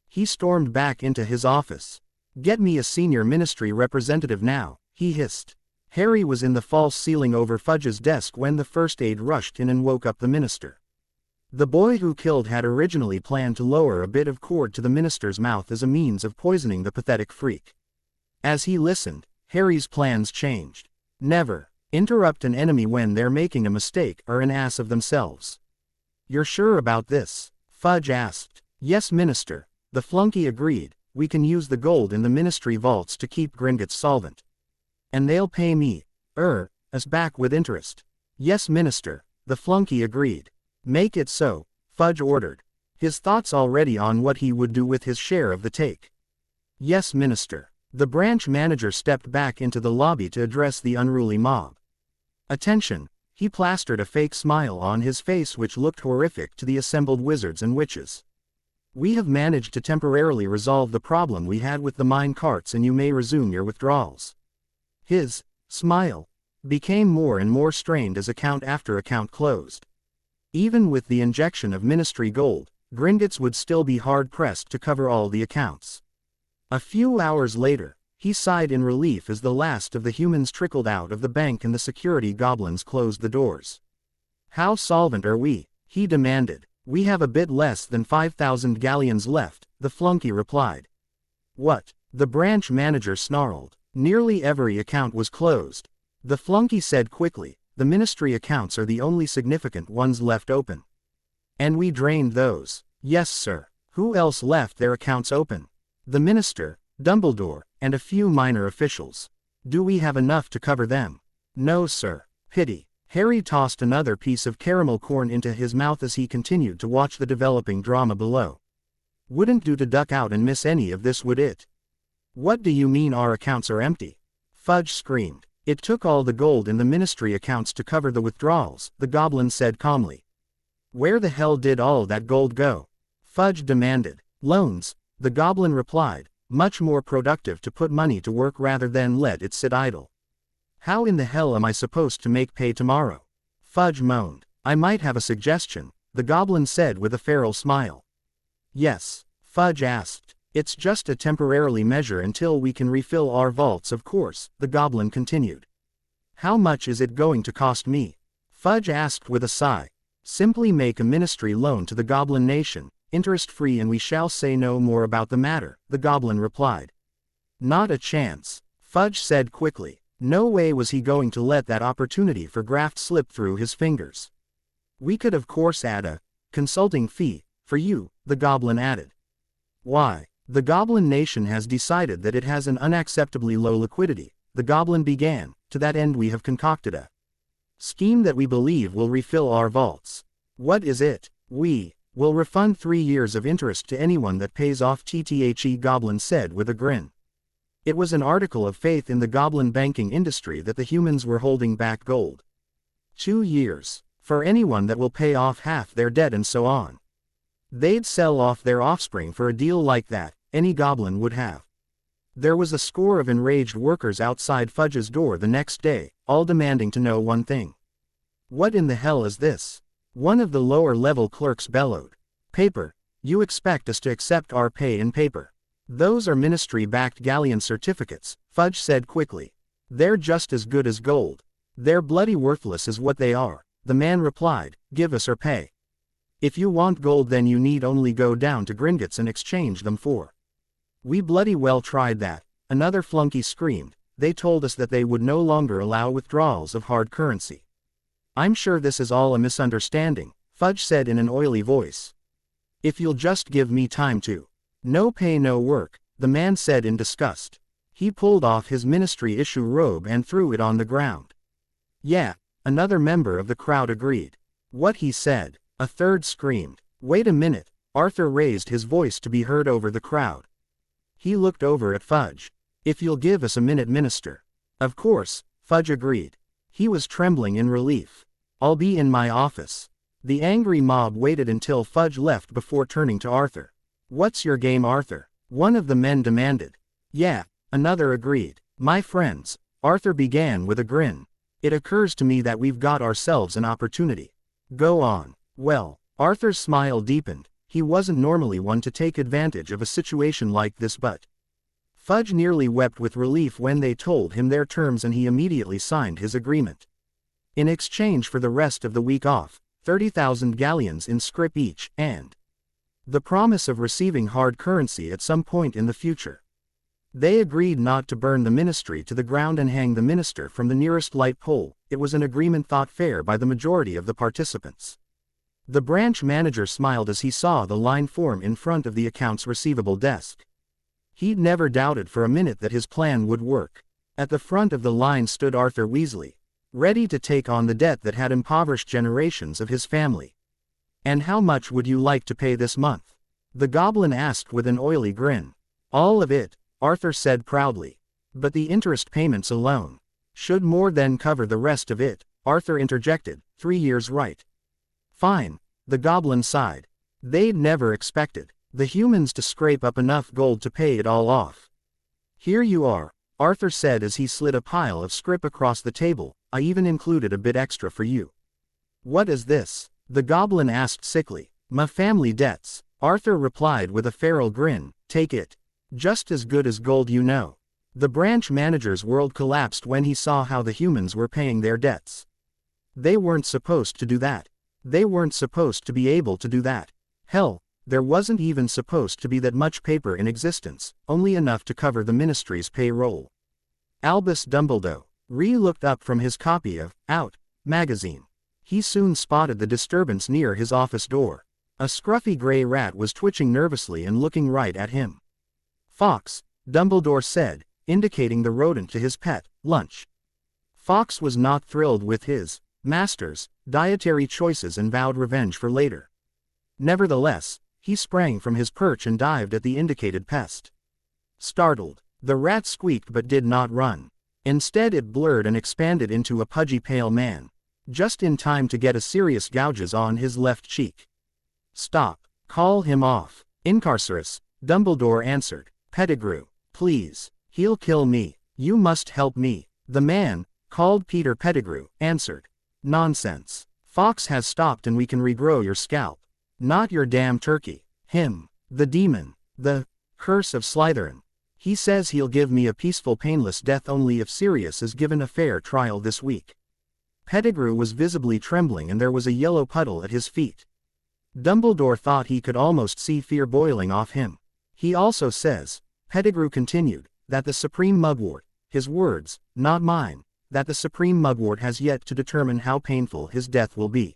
He stormed back into his office. "Get me a senior ministry representative now," he hissed. Harry was in the false ceiling over Fudge's desk when the first aide rushed in and woke up the minister. The boy who killed had originally planned to lower a bit of cord to the minister's mouth as a means of poisoning the pathetic freak. As he listened, Harry's plans changed. Never interrupt an enemy when they're making a mistake or an ass of themselves. "You're sure about this?" Fudge asked. "Yes, minister," the flunky agreed. "We can use the gold in the ministry vaults to keep Gringotts solvent. And they'll pay me, us back with interest." "Yes, minister," the flunky agreed. "Make it so," Fudge ordered, his thoughts already on what he would do with his share of the take. "Yes, minister." The branch manager stepped back into the lobby to address the unruly mob. "Attention," he plastered a fake smile on his face which looked horrific to the assembled wizards and witches. "We have managed to temporarily resolve the problem we had with the mine carts and you may resume your withdrawals." His smile became more and more strained as account after account closed. Even with the injection of ministry gold, Gringotts would still be hard-pressed to cover all the accounts. A few hours later, he sighed in relief as the last of the humans trickled out of the bank and the security goblins closed the doors. "How solvent are we?" he demanded. "We have a bit less than 5,000 galleons left," the flunky replied. "What?" the branch manager snarled. "Nearly every account was closed," the flunky said quickly. "The ministry accounts are the only significant ones left open." "And we drained those." "Yes, sir." "Who else left their accounts open?" "The minister, Dumbledore, and a few minor officials." "Do we have enough to cover them?" "No, sir." "Pity." Harry tossed another piece of caramel corn into his mouth as he continued to watch the developing drama below. "Wouldn't do to duck out and miss any of this, would it?" "What do you mean our accounts are empty?" Fudge screamed. "It took all the gold in the ministry accounts to cover the withdrawals," the goblin said calmly. "Where the hell did all that gold go?" Fudge demanded. "Loans," the goblin replied, "much more productive to put money to work rather than let it sit idle." "How in the hell am I supposed to make pay tomorrow?" Fudge moaned. "I might have a suggestion," the goblin said with a feral smile. "Yes?" Fudge asked. "It's just a temporarily measure until we can refill our vaults, of course," the goblin continued. "How much is it going to cost me?" Fudge asked with a sigh. "Simply make a ministry loan to the Goblin Nation, interest-free, and we shall say no more about the matter," the goblin replied. "Not a chance," Fudge said quickly. No way was he going to let that opportunity for graft slip through his fingers. "We could of course add a consulting fee for you," the goblin added. "Why?" "The Goblin Nation has decided that it has an unacceptably low liquidity," the goblin began. "To that end we have concocted a scheme that we believe will refill our vaults." "What is it?" "We will refund 3 years of interest to anyone that pays off TTHE," Goblin said with a grin. It was an article of faith in the goblin banking industry that the humans were holding back gold. 2 years. For anyone that will pay off half their debt and so on. They'd sell off their offspring for a deal like that, any goblin would have. There was a score of enraged workers outside Fudge's door the next day, all demanding to know one thing. "What in the hell is this?" One of the lower-level clerks bellowed. "Paper. You expect us to accept our pay in paper." "Those are ministry-backed galleon certificates," Fudge said quickly. "They're just as good as gold. They're bloody worthless is what they are," the man replied. "Give us our pay." If you want gold, then you need only go down to Gringotts and exchange them for. We bloody well tried that, another flunky screamed. They told us that they would no longer allow withdrawals of hard currency. I'm sure this is all a misunderstanding, Fudge said in an oily voice. If you'll just give me time to. No pay no work, the man said in disgust. He pulled off his ministry issue robe and threw it on the ground. Yeah, another member of the crowd agreed. What he said, a third screamed. Wait a minute, Arthur raised his voice to be heard over the crowd. He looked over at Fudge. If you'll give us a minute, minister. Of course, Fudge agreed. He was trembling in relief. I'll be in my office. The angry mob waited until Fudge left before turning to Arthur. What's your game, Arthur? One of the men demanded. Yeah, another agreed. My friends, Arthur began with a grin. It occurs to me that we've got ourselves an opportunity. Go on. Well, Arthur's smile deepened. He wasn't normally one to take advantage of a situation like this, but Fudge nearly wept with relief when they told him their terms, and he immediately signed his agreement. In exchange for the rest of the week off, 30,000 galleons in scrip each, and the promise of receiving hard currency at some point in the future. They agreed not to burn the ministry to the ground and hang the minister from the nearest light pole. It was an agreement thought fair by the majority of the participants. The branch manager smiled as he saw the line form in front of the accounts receivable desk. He'd never doubted for a minute that his plan would work. At the front of the line stood Arthur Weasley, ready to take on the debt that had impoverished generations of his family. And how much would you like to pay this month? The goblin asked with an oily grin. All of it, Arthur said proudly. But the interest payments alone should more than cover the rest of it, Arthur interjected. 3 years, right? Fine, the goblin sighed. They'd never expected the humans to scrape up enough gold to pay it all off. Here you are, Arthur said as he slid a pile of scrip across the table. I even included a bit extra for you. What is this? The goblin asked sickly. My family debts, Arthur replied with a feral grin. Take it. Just as good as gold, you know. The branch manager's world collapsed when he saw how the humans were paying their debts. They weren't supposed to do that. They weren't supposed to be able to do that. Hell, there wasn't even supposed to be that much paper in existence, only enough to cover the ministry's payroll. Albus Dumbledore looked up from his copy of Out magazine. He soon spotted the disturbance near his office door. A scruffy gray rat was twitching nervously and looking right at him. Fox, Dumbledore said, indicating the rodent to his pet, Lunch. Fox was not thrilled with his master's dietary choices and vowed revenge for later. Nevertheless, he sprang from his perch and dived at the indicated pest. Startled, the rat squeaked but did not run. Instead, it blurred and expanded into a pudgy pale man, just in time to get a serious gouges on his left cheek. Stop. Call him off. Incarcerus, Dumbledore answered. Pettigrew, please. He'll kill me. You must help me. The man, called Peter Pettigrew, answered. Nonsense. Fox has stopped and we can regrow your scalp. Not your damn turkey. Him. The demon. The curse of Slytherin. He says he'll give me a peaceful, painless death only if Sirius is given a fair trial this week. Pettigrew was visibly trembling and there was a yellow puddle at his feet. Dumbledore thought he could almost see fear boiling off him. He also says, Pettigrew continued, that the Supreme Mugwort, his words, not mine, that the Supreme Mugwort has yet to determine how painful his death will be.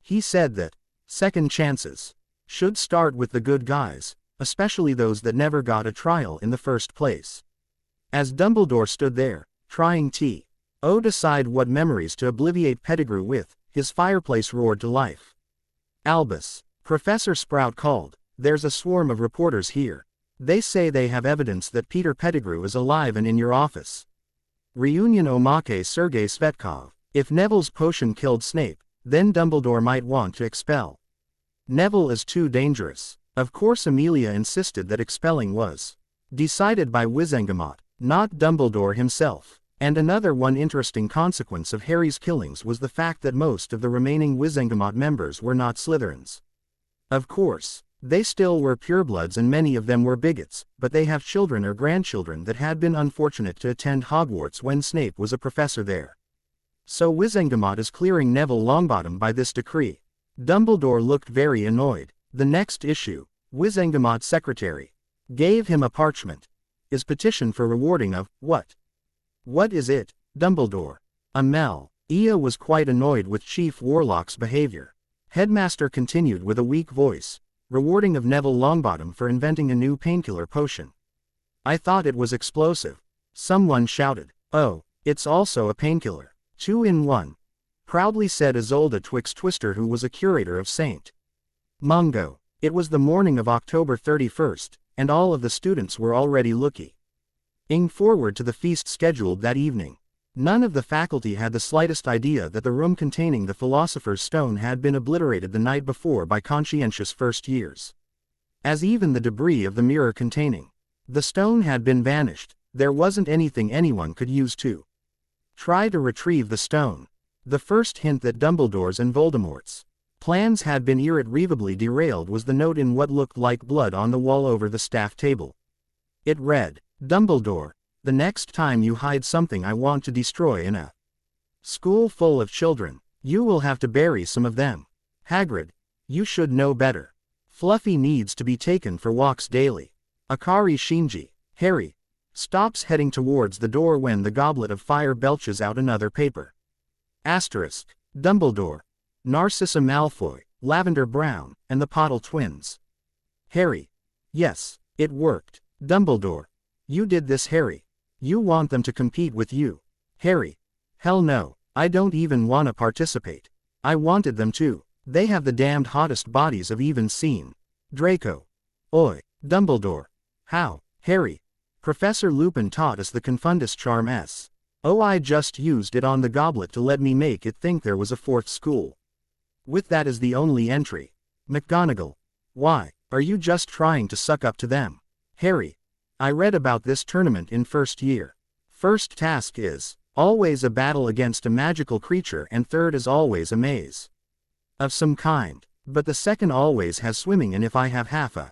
He said that second chances should start with the good guys, especially those that never got a trial in the first place. As Dumbledore stood there, trying to decide what memories to obliviate Pettigrew with, his fireplace roared to life. Albus, Professor Sprout called, there's a swarm of reporters here. They say they have evidence that Peter Pettigrew is alive and in your office. Reunion Omake Sergei Svetkov. If Neville's potion killed Snape, then Dumbledore might want to expel. Neville is too dangerous. Of course Amelia insisted that expelling was decided by Wizengamot, not Dumbledore himself. And another interesting consequence of Harry's killings was the fact that most of the remaining Wizengamot members were not Slytherins. Of course, they still were purebloods and many of them were bigots, but they have children or grandchildren that had been unfortunate to attend Hogwarts when Snape was a professor there. So Wizengamot is clearing Neville Longbottom by this decree. Dumbledore looked very annoyed. The next issue, Wizengamot's secretary, gave him a parchment. Is petition for rewarding of, what? What is it, Dumbledore? Ia was quite annoyed with Chief Warlock's behavior. Headmaster continued with a weak voice. Rewarding of Neville Longbottom for inventing a new painkiller potion. I thought it was explosive. Someone shouted. Oh, it's also a painkiller. 2 in 1. Proudly said Isolde Twister, who was a curator of St. Mungo. It was the morning of October 31st, and all of the students were already looking forward to the feast scheduled that evening. None of the faculty had the slightest idea that the room containing the Philosopher's Stone had been obliterated the night before by conscientious first years. As even the debris of the mirror containing the stone had been vanished, there wasn't anything anyone could use to try to retrieve the stone. The first hint that Dumbledore's and Voldemort's plans had been irretrievably derailed was the note in what looked like blood on the wall over the staff table. It read, Dumbledore, the next time you hide something I want to destroy in a school full of children, you will have to bury some of them. Hagrid, you should know better. Fluffy needs to be taken for walks daily. Akari Shinji. Harry stops heading towards the door when the goblet of fire belches out another paper. Asterisk. Dumbledore, Narcissa Malfoy, Lavender Brown, and the Potter twins. Harry. Yes, it worked. Dumbledore. You did this, Harry. You want them to compete with you. Harry. Hell no, I don't even want to participate. I wanted them to. They have the damned hottest bodies I've even seen. Draco. Oi, Dumbledore. How? Harry. Professor Lupin taught us the Confundus Charm S. Oh, I just used it on the goblet to let me make it think there was a fourth school. With that as the only entry. McGonagall. Why, are you just trying to suck up to them? Harry. I read about this tournament in first year. First task is always a battle against a magical creature, and third is always a maze of some kind. But the second always has swimming, and if I have half a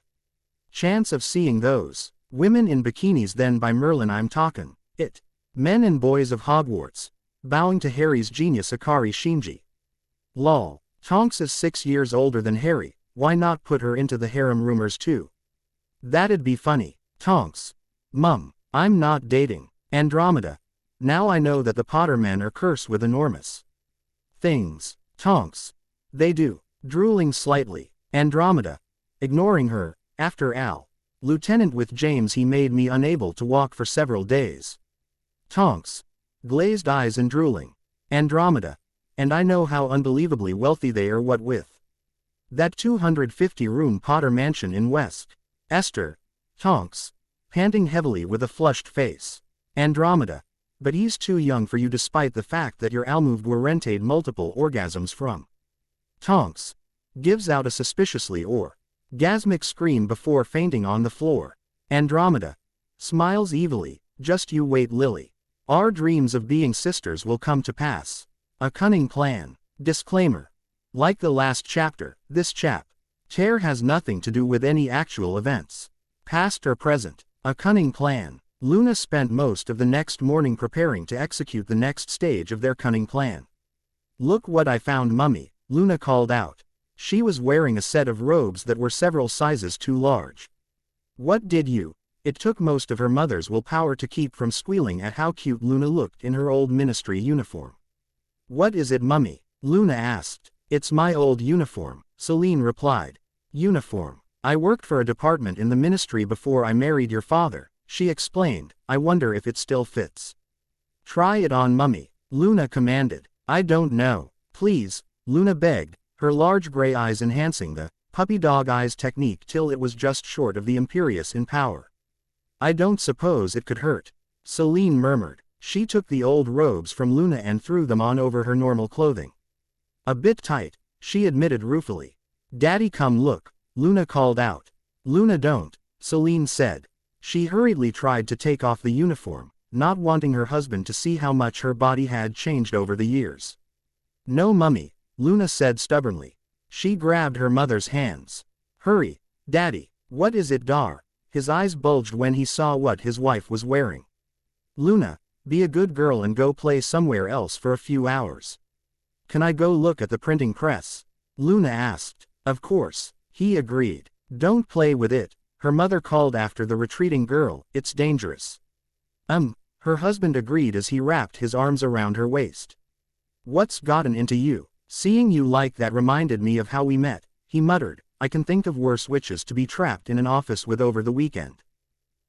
chance of seeing those women in bikinis, then by Merlin I'm talking it. Men and boys of Hogwarts. Bowing to Harry's genius Akari Shinji. Lol. Tonks is 6 years older than Harry, why not put her into the harem rumors too? That'd be funny. Tonks. Mum, I'm not dating Andromeda. Now I know that the Potter men are cursed with enormous things. Tonks. They do. Drooling slightly. Andromeda. Ignoring her, after Al. Lieutenant with James, he made me unable to walk for several days. Tonks. Glazed eyes and drooling. Andromeda. And I know how unbelievably wealthy they are, what with that 250-room Potter mansion in West Esther. Tonks. Panting heavily with a flushed face. Andromeda. But he's too young for you, despite the fact that your Almoved were rented multiple orgasms from. Tonks. Gives out a suspiciously orgasmic scream before fainting on the floor. Andromeda. Smiles evilly. Just you wait, Lily. Our dreams of being sisters will come to pass. A cunning plan. Disclaimer. Like the last chapter, this chapter has nothing to do with any actual events, past or present. A cunning plan. Luna spent most of the next morning preparing to execute the next stage of their cunning plan. Look what I found, Mummy, Luna called out. She was wearing a set of robes that were several sizes too large. What did you? It took most of her mother's willpower to keep from squealing at how cute Luna looked in her old ministry uniform. What is it, Mummy? Luna asked. It's my old uniform, Celine replied. Uniform. I worked for a department in the ministry before I married your father, she explained. I wonder if it still fits. Try it on, Mummy, Luna commanded. I don't know. Please, Luna begged, her large gray eyes enhancing the puppy dog eyes technique till it was just short of the imperious in power. I don't suppose it could hurt, Celine murmured. She took the old robes from Luna and threw them on over her normal clothing. A bit tight, she admitted ruefully. Daddy, come look, Luna called out. Luna, don't, Celine said. She hurriedly tried to take off the uniform, not wanting her husband to see how much her body had changed over the years. No, Mummy, Luna said stubbornly. She grabbed her mother's hands. Hurry, Daddy, what is it, Dar? His eyes bulged when he saw what his wife was wearing. Luna, be a good girl and go play somewhere else for a few hours. Can I go look at the printing press? Luna asked. Of course, he agreed. Don't play with it, her mother called after the retreating girl, it's dangerous. Her husband agreed as he wrapped his arms around her waist. What's gotten into you? Seeing you like that reminded me of how we met, he muttered. I can think of worse witches to be trapped in an office with over the weekend.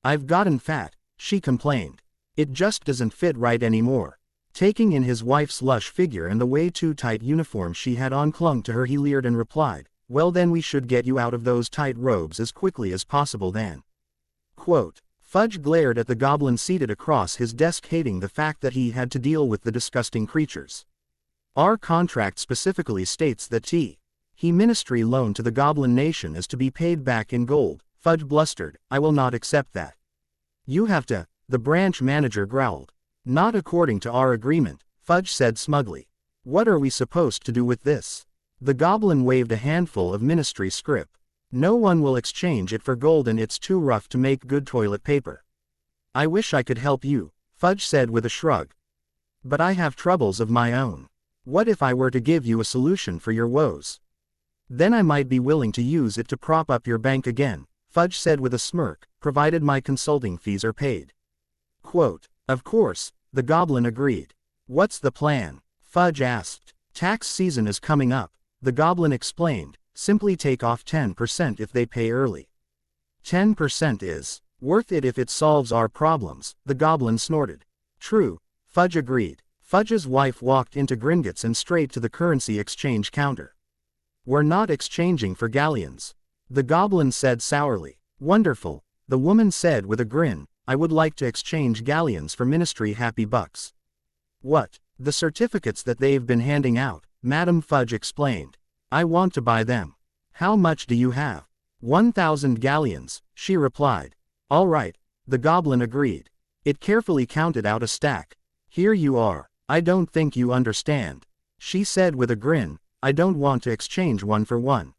I've gotten fat, she complained. It just doesn't fit right anymore. Taking in his wife's lush figure and the way too tight uniform she had on clung to her, he leered and replied, well then we should get you out of those tight robes as quickly as possible then. Quote. Fudge glared at the goblin seated across his desk, hating the fact that he had to deal with the disgusting creatures. Our contract specifically states that he ministry loan to the Goblin Nation is to be paid back in gold, Fudge blustered. I will not accept that. You have to, the branch manager growled. Not according to our agreement, Fudge said smugly. What are we supposed to do with this? The goblin waved a handful of ministry scrip. No one will exchange it for gold and it's too rough to make good toilet paper. I wish I could help you, Fudge said with a shrug. But I have troubles of my own. What if I were to give you a solution for your woes? Then I might be willing to use it to prop up your bank again, Fudge said with a smirk, provided my consulting fees are paid. Quote. Of course, the goblin agreed. What's the plan? Fudge asked. Tax season is coming up, the goblin explained. Simply take off 10% if they pay early. 10% is worth it if it solves our problems, the goblin snorted. True, Fudge agreed. Fudge's wife walked into Gringotts and straight to the currency exchange counter. We're not exchanging for galleons, the goblin said sourly. Wonderful, the woman said with a grin. I would like to exchange galleons for ministry happy bucks. What? The certificates that they've been handing out, Madam Fudge explained. I want to buy them. How much do you have? 1,000 galleons, she replied. All right, the goblin agreed. It carefully counted out a stack. Here you are. I don't think you understand, she said with a grin. I don't want to exchange one for one.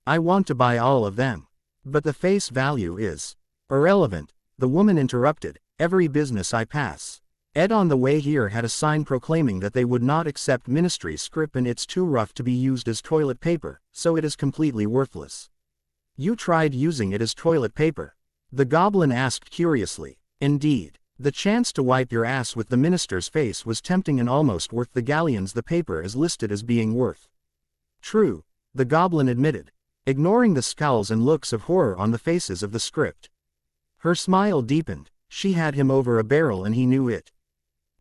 I want to buy all of them. But the face value is irrelevant, the woman interrupted. Every business I pass. Ed on the way here had a sign proclaiming that they would not accept ministry scrip and it's too rough to be used as toilet paper, so it is completely worthless. You tried using it as toilet paper? The goblin asked curiously. Indeed. The chance to wipe your ass with the minister's face was tempting and almost worth the galleons the paper is listed as being worth. True, the goblin admitted, ignoring the scowls and looks of horror on the faces of the script. Her smile deepened. She had him over a barrel and he knew it.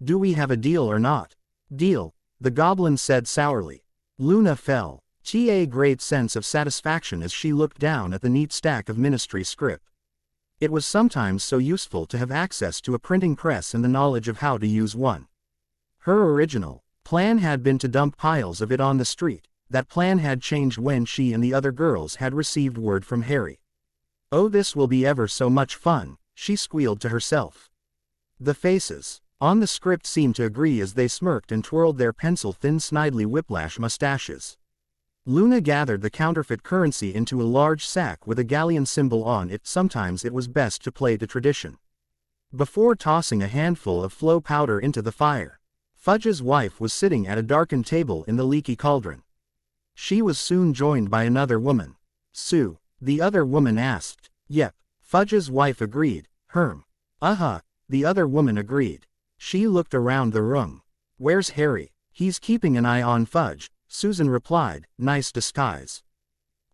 Do we have a deal or not? Deal, the goblin said sourly. Luna felt a great sense of satisfaction as she looked down at the neat stack of ministry scrip. It was sometimes so useful to have access to a printing press and the knowledge of how to use one. Her original plan had been to dump piles of it on the street. That plan had changed when she and the other girls had received word from Harry. Oh, this will be ever so much fun, she squealed to herself. The faces on the script seemed to agree as they smirked and twirled their pencil-thin snidely whiplash mustaches. Luna gathered the counterfeit currency into a large sack with a galleon symbol on it. Sometimes it was best to play to tradition. Before tossing a handful of flow powder into the fire, Fudge's wife was sitting at a darkened table in the leaky cauldron. She was soon joined by another woman. Sue, the other woman asked. Yep, Fudge's wife agreed. Herm. The other woman agreed. She looked around the room. Where's Harry? He's keeping an eye on Fudge, Susan replied. Nice disguise.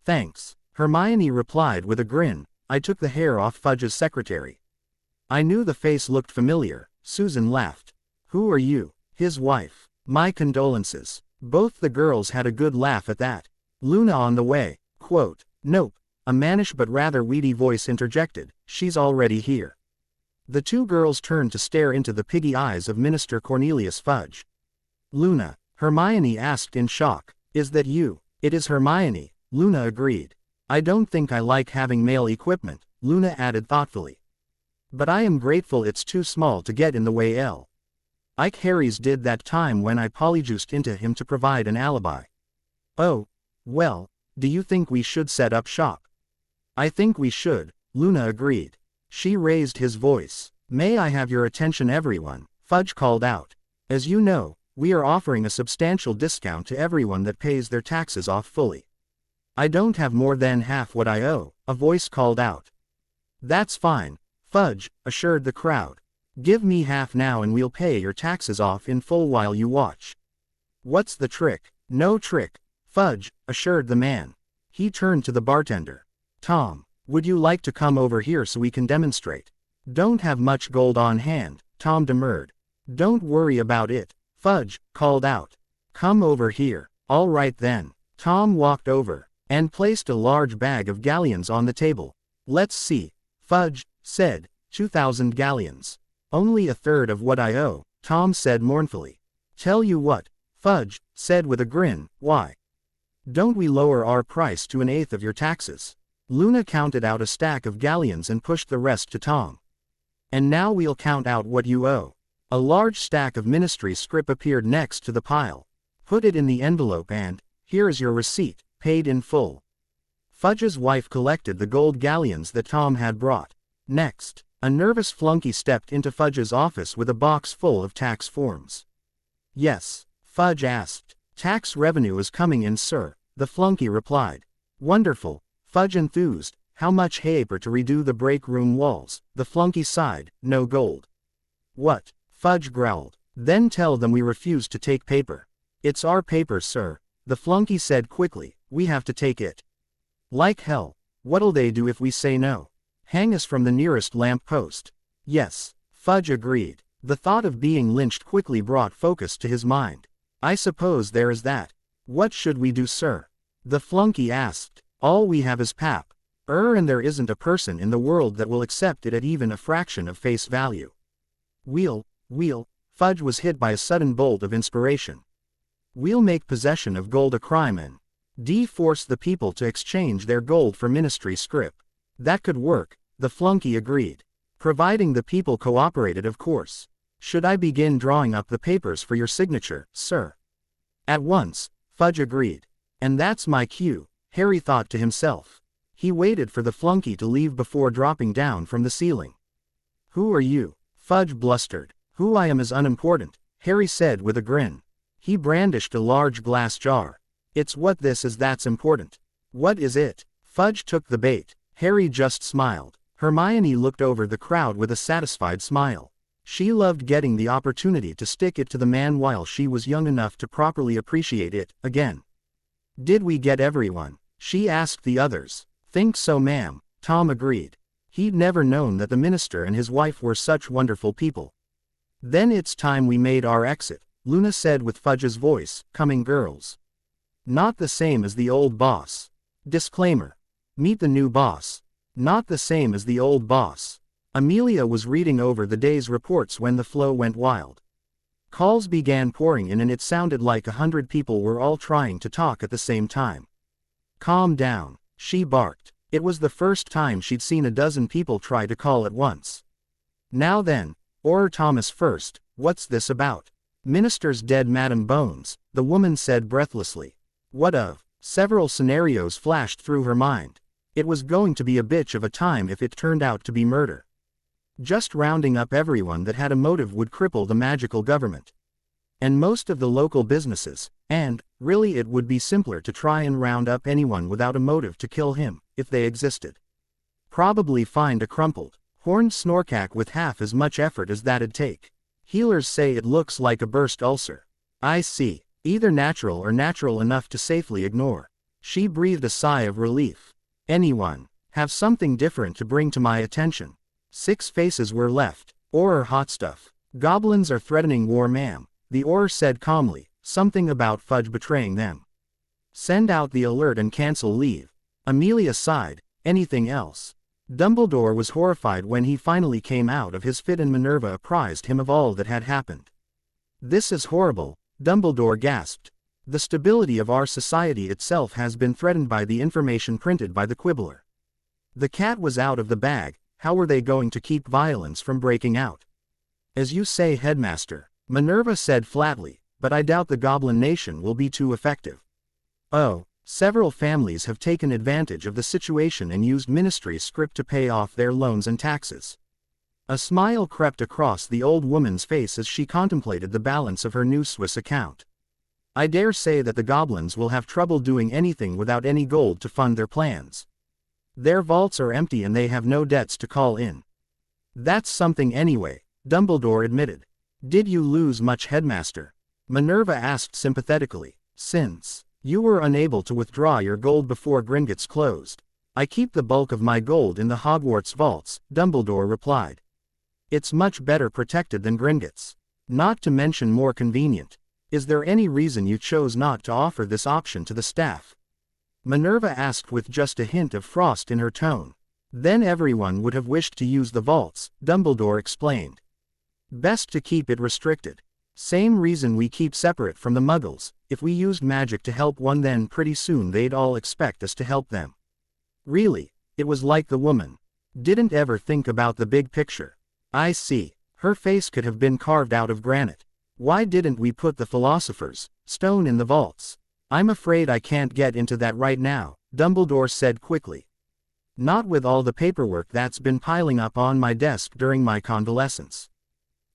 Thanks, Hermione replied with a grin. I took the hair off Fudge's secretary. I knew the face looked familiar, Susan laughed. Who are you? His wife. My condolences. Both the girls had a good laugh at that. Luna on the way. Quote. Nope, a mannish but rather weedy voice interjected. She's already here. The two girls turned to stare into the piggy eyes of Minister Cornelius Fudge. Luna, Hermione asked in shock. Is that you? It is Hermione, Luna agreed. I don't think I like having male equipment, Luna added thoughtfully. But I am grateful it's too small to get in the way. Ike Harry's did that time when I polyjuiced into him to provide an alibi. Oh, well, do you think we should set up shop? I think we should, Luna agreed. She raised his voice. May I have your attention everyone, Fudge called out. As you know, we are offering a substantial discount to everyone that pays their taxes off fully. I don't have more than half what I owe, a voice called out. That's fine, Fudge assured the crowd. Give me half now and we'll pay your taxes off in full while you watch. What's the trick? No trick, Fudge assured the man. He turned to the bartender. Tom, would you like to come over here so we can demonstrate? Don't have much gold on hand, Tom demurred. Don't worry about it, Fudge called out. Come over here. All right then. Tom walked over and placed a large bag of galleons on the table. Let's see, Fudge said. 2,000 galleons. Only a third of what I owe, Tom said mournfully. Tell you what, Fudge said with a grin, why don't we lower our price to 1/8 of your taxes? Luna counted out a stack of galleons and pushed the rest to Tom. And now we'll count out what you owe. A large stack of ministry scrip appeared next to the pile. Put it in the envelope and, here is your receipt, paid in full. Fudge's wife collected the gold galleons that Tom had brought. Next, a nervous flunky stepped into Fudge's office with a box full of tax forms. Yes, Fudge asked. Tax revenue is coming in, sir, the flunky replied. Wonderful, Fudge enthused. How much paper to redo the break room walls? The flunky sighed. No gold. What? Fudge growled. Then tell them we refuse to take paper. It's our paper, sir, the flunky said quickly. We have to take it. Like hell. What'll they do if we say no? Hang us from the nearest lamp post. Yes, Fudge agreed. The thought of being lynched quickly brought focus to his mind. I suppose there is that. What should we do, sir? The flunky asked. All we have is pap. And there isn't a person in the world that will accept it at even a fraction of face value. We'll, Fudge was hit by a sudden bolt of inspiration. We'll make possession of gold a crime and force the people to exchange their gold for ministry scrip. That could work, the flunky agreed. Providing the people cooperated, of course. Should I begin drawing up the papers for your signature, sir? At once, Fudge agreed. And that's my cue, Harry thought to himself. He waited for the flunky to leave before dropping down from the ceiling. Who are you? Fudge blustered. Who I am is unimportant, Harry said with a grin. He brandished a large glass jar. It's what this is that's important. What is it? Fudge took the bait. Harry just smiled. Hermione looked over the crowd with a satisfied smile. She loved getting the opportunity to stick it to the man while she was young enough to properly appreciate it, again. Did we get everyone? She asked the others. Think so, ma'am, Tom agreed. He'd never known that the minister and his wife were such wonderful people. Then it's time we made our exit, Luna said with Fudge's voice. Coming, girls. Not the same as the old boss. Disclaimer. Meet the new boss. Not the same as the old boss. Amelia was reading over the day's reports when the flow went wild. Calls began pouring in and it sounded like 100 people were all trying to talk at the same time. Calm down, she barked. It was the first time she'd seen a dozen people try to call at once. Now then, Thomas first, what's this about? Minister's dead, Madam Bones, the woman said breathlessly. What of? Several scenarios flashed through her mind. It was going to be a bitch of a time if it turned out to be murder. Just rounding up everyone that had a motive would cripple the magical government. And most of the local businesses, and, really it would be simpler to try and round up anyone without a motive to kill him, if they existed. Probably find a crumpled, horned snorkack with half as much effort as that'd take. Healers say it looks like a burst ulcer. I see, either natural or natural enough to safely ignore. She breathed a sigh of relief. Anyone, have something different to bring to my attention. 6 faces were left. Hot stuff. Goblins are threatening war, ma'am, the said calmly, something about Fudge betraying them. Send out the alert and cancel leave. Amelia sighed. Anything else? Dumbledore was horrified when he finally came out of his fit and Minerva apprised him of all that had happened. This is horrible, Dumbledore gasped. The stability of our society itself has been threatened by the information printed by the Quibbler. The cat was out of the bag. How were they going to keep violence from breaking out? As you say, Headmaster, Minerva said flatly, but I doubt the Goblin Nation will be too effective. Oh, several families have taken advantage of the situation and used ministry scrip to pay off their loans and taxes. A smile crept across the old woman's face as she contemplated the balance of her new Swiss account. I dare say that the goblins will have trouble doing anything without any gold to fund their plans. Their vaults are empty and they have no debts to call in. That's something anyway, Dumbledore admitted. Did you lose much, Headmaster? Minerva asked sympathetically. Since you were unable to withdraw your gold before Gringotts closed, I keep the bulk of my gold in the Hogwarts vaults, Dumbledore replied. It's much better protected than Gringotts. Not to mention more convenient. Is there any reason you chose not to offer this option to the staff? Minerva asked with just a hint of frost in her tone. Then everyone would have wished to use the vaults, Dumbledore explained. Best to keep it restricted. Same reason we keep separate from the Muggles. If we used magic to help one, then pretty soon they'd all expect us to help them. Really, it was like the woman didn't ever think about the big picture. I see. Her face could have been carved out of granite. Why didn't we put the Philosopher's Stone in the vaults? I'm afraid I can't get into that right now, Dumbledore said quickly. Not with all the paperwork that's been piling up on my desk during my convalescence.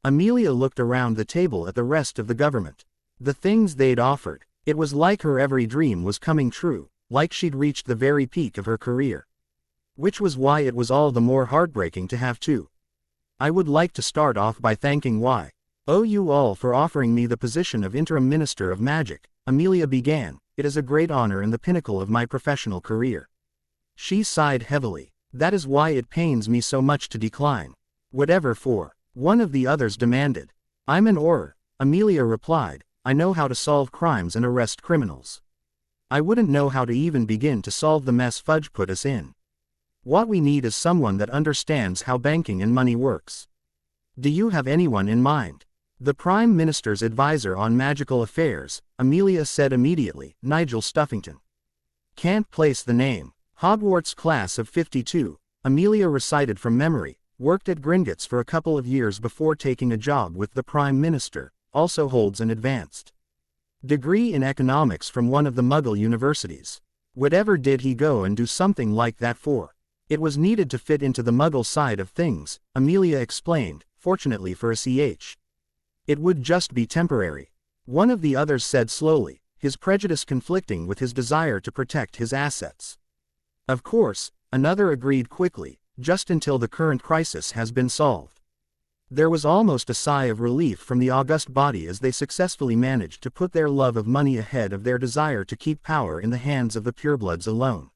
Amelia looked around the table at the rest of the government. The things they'd offered, it was like her every dream was coming true, like she'd reached the very peak of her career. Which was why it was all the more heartbreaking to have to. I would like to start off by thanking you all for offering me the position of Interim Minister of Magic, Amelia began. It is a great honor and the pinnacle of my professional career. She sighed heavily. That is why it pains me so much to decline. Whatever for, one of the others demanded. I'm an Auror, Amelia replied. I know how to solve crimes and arrest criminals. I wouldn't know how to even begin to solve the mess Fudge put us in. What we need is someone that understands how banking and money works. Do you have anyone in mind? The Prime Minister's advisor on magical affairs, Amelia said immediately, Nigel Stuffington. Can't place the name. Hogwarts class of 52, Amelia recited from memory, worked at Gringotts for a couple of years before taking a job with the Prime Minister, also holds an advanced degree in economics from one of the Muggle universities. Whatever did he go and do something like that for? It was needed to fit into the Muggle side of things, Amelia explained, fortunately for a CH. It would just be temporary. One of the others said slowly, his prejudice conflicting with his desire to protect his assets. Of course, another agreed quickly, just until the current crisis has been solved. There was almost a sigh of relief from the august body as they successfully managed to put their love of money ahead of their desire to keep power in the hands of the purebloods alone.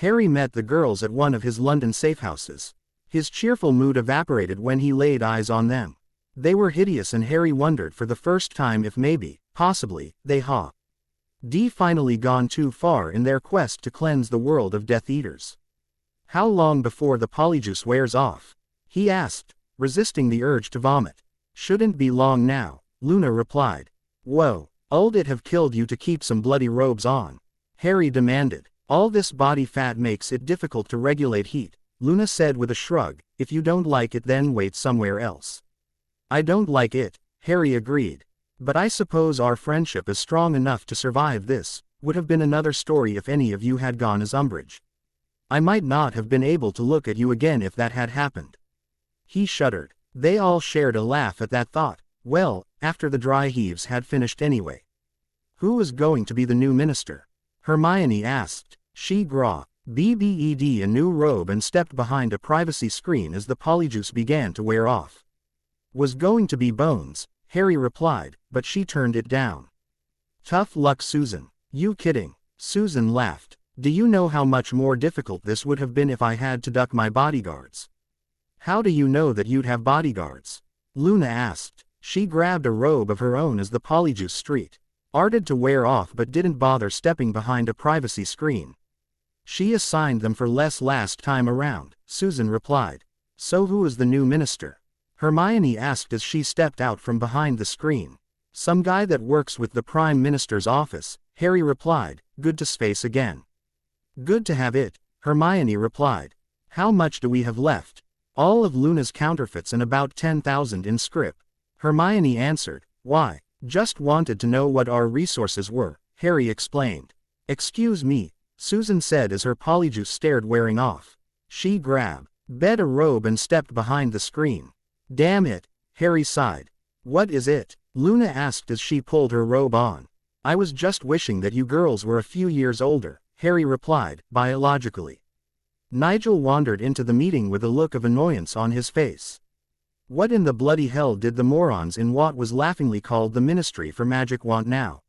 Harry met the girls at one of his London safehouses. His cheerful mood evaporated when he laid eyes on them. They were hideous and Harry wondered for the first time if maybe, possibly, they had finally gone too far in their quest to cleanse the world of Death Eaters. How long before the polyjuice wears off? He asked, resisting the urge to vomit. Shouldn't be long now, Luna replied. Whoa, old it have killed you to keep some bloody robes on? Harry demanded. All this body fat makes it difficult to regulate heat, Luna said with a shrug. If you don't like it then wait somewhere else. I don't like it, Harry agreed. But I suppose our friendship is strong enough to survive this. Would have been another story if any of you had gone as Umbridge. I might not have been able to look at you again if that had happened. He shuddered. They all shared a laugh at that thought. Well, after the dry heaves had finished anyway. Who was going to be the new minister? Hermione asked. She BBED a new robe and stepped behind a privacy screen as the polyjuice began to wear off. Was going to be Bones, Harry replied, but she turned it down. Tough luck, Susan. You kidding? Susan laughed. Do you know how much more difficult this would have been if I had to duck my bodyguards? How do you know that you'd have bodyguards? Luna asked. She grabbed a robe of her own as the polyjuice started to wear off but didn't bother stepping behind a privacy screen. She assigned them for less last time around, Susan replied. So who is the new minister? Hermione asked as she stepped out from behind the screen. Some guy that works with the Prime Minister's office, Harry replied. Good to space again. Good to have it, Hermione replied. How much do we have left? All of Luna's counterfeits and about 10,000 in scrip. Hermione answered. Why? Just wanted to know what our resources were, Harry explained. Excuse me, Susan said as her polyjuice started wearing off. She grabbed Bet a robe and stepped behind the screen. Damn it, Harry sighed. What is it? Luna asked as she pulled her robe on. I was just wishing that you girls were a few years older, Harry replied, biologically. Nigel wandered into the meeting with a look of annoyance on his face. What in the bloody hell did the morons in what was laughingly called the Ministry for Magic want now?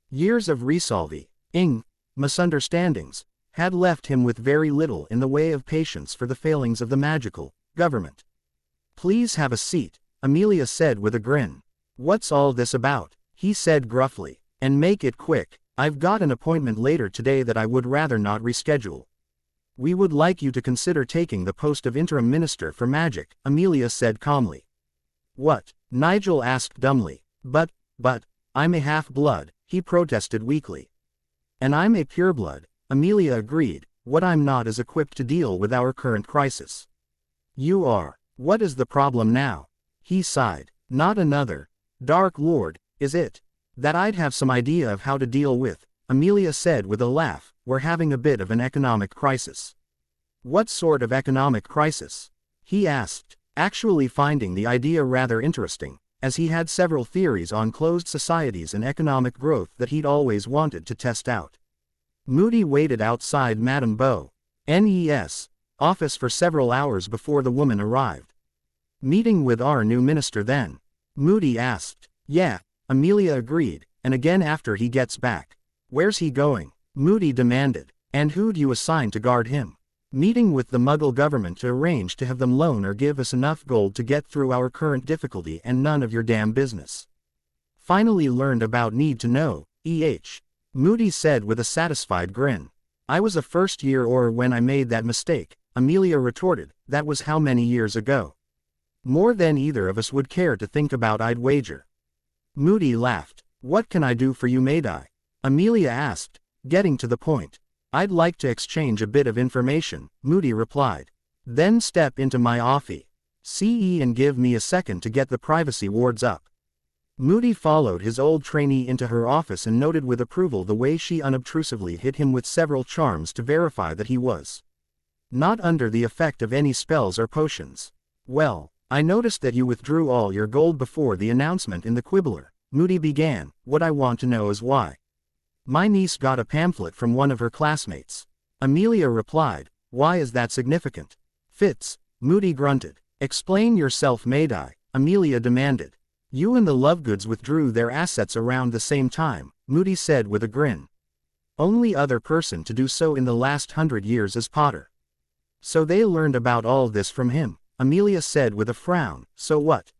Years of misunderstandings, had left him with very little in the way of patience for the failings of the magical government. Please have a seat, Amelia said with a grin. What's all this about? He said gruffly. And make it quick, I've got an appointment later today that I would rather not reschedule. We would like you to consider taking the post of interim minister for magic, Amelia said calmly. What? Nigel asked dumbly. But, I'm a half-blood, he protested weakly. And I'm a pureblood, Amelia agreed. What I'm not is equipped to deal with our current crisis. You are. What is the problem now? He sighed. Not another Dark Lord, is it? That I'd have some idea of how to deal with, Amelia said with a laugh. We're having a bit of an economic crisis. What sort of economic crisis? He asked, actually finding the idea rather interesting, as he had several theories on closed societies and economic growth that he'd always wanted to test out. Moody waited outside Madame Beau's office for several hours before the woman arrived. Meeting with our new minister then? Moody asked. Yeah, Amelia agreed, and again after he gets back. Where's he going? Moody demanded. And who'd you assign to guard him? Meeting with the Muggle government to arrange to have them loan or give us enough gold to get through our current difficulty and none of your damn business. Finally learned about need to know, Moody said with a satisfied grin. I was a first year or when I made that mistake, Amelia retorted. That was how many years ago? More than either of us would care to think about, I'd wager. Moody laughed. What can I do for you, Madai? Amelia asked, getting to the point. I'd like to exchange a bit of information, Moody replied. Then step into my office. CE and give me a second to get the privacy wards up. Moody followed his old trainee into her office and noted with approval the way she unobtrusively hit him with several charms to verify that he was not under the effect of any spells or potions. Well, I noticed that you withdrew all your gold before the announcement in the Quibbler, Moody began. What I want to know is why. My niece got a pamphlet from one of her classmates. Amelia replied. Why is that significant? Fitz, Moody grunted. Explain yourself, Madai, Amelia demanded. You and the Lovegoods withdrew their assets around the same time, Moody said with a grin. Only other person to do so in the last 100 years is Potter. So they learned about all this from him, Amelia said with a frown. So what?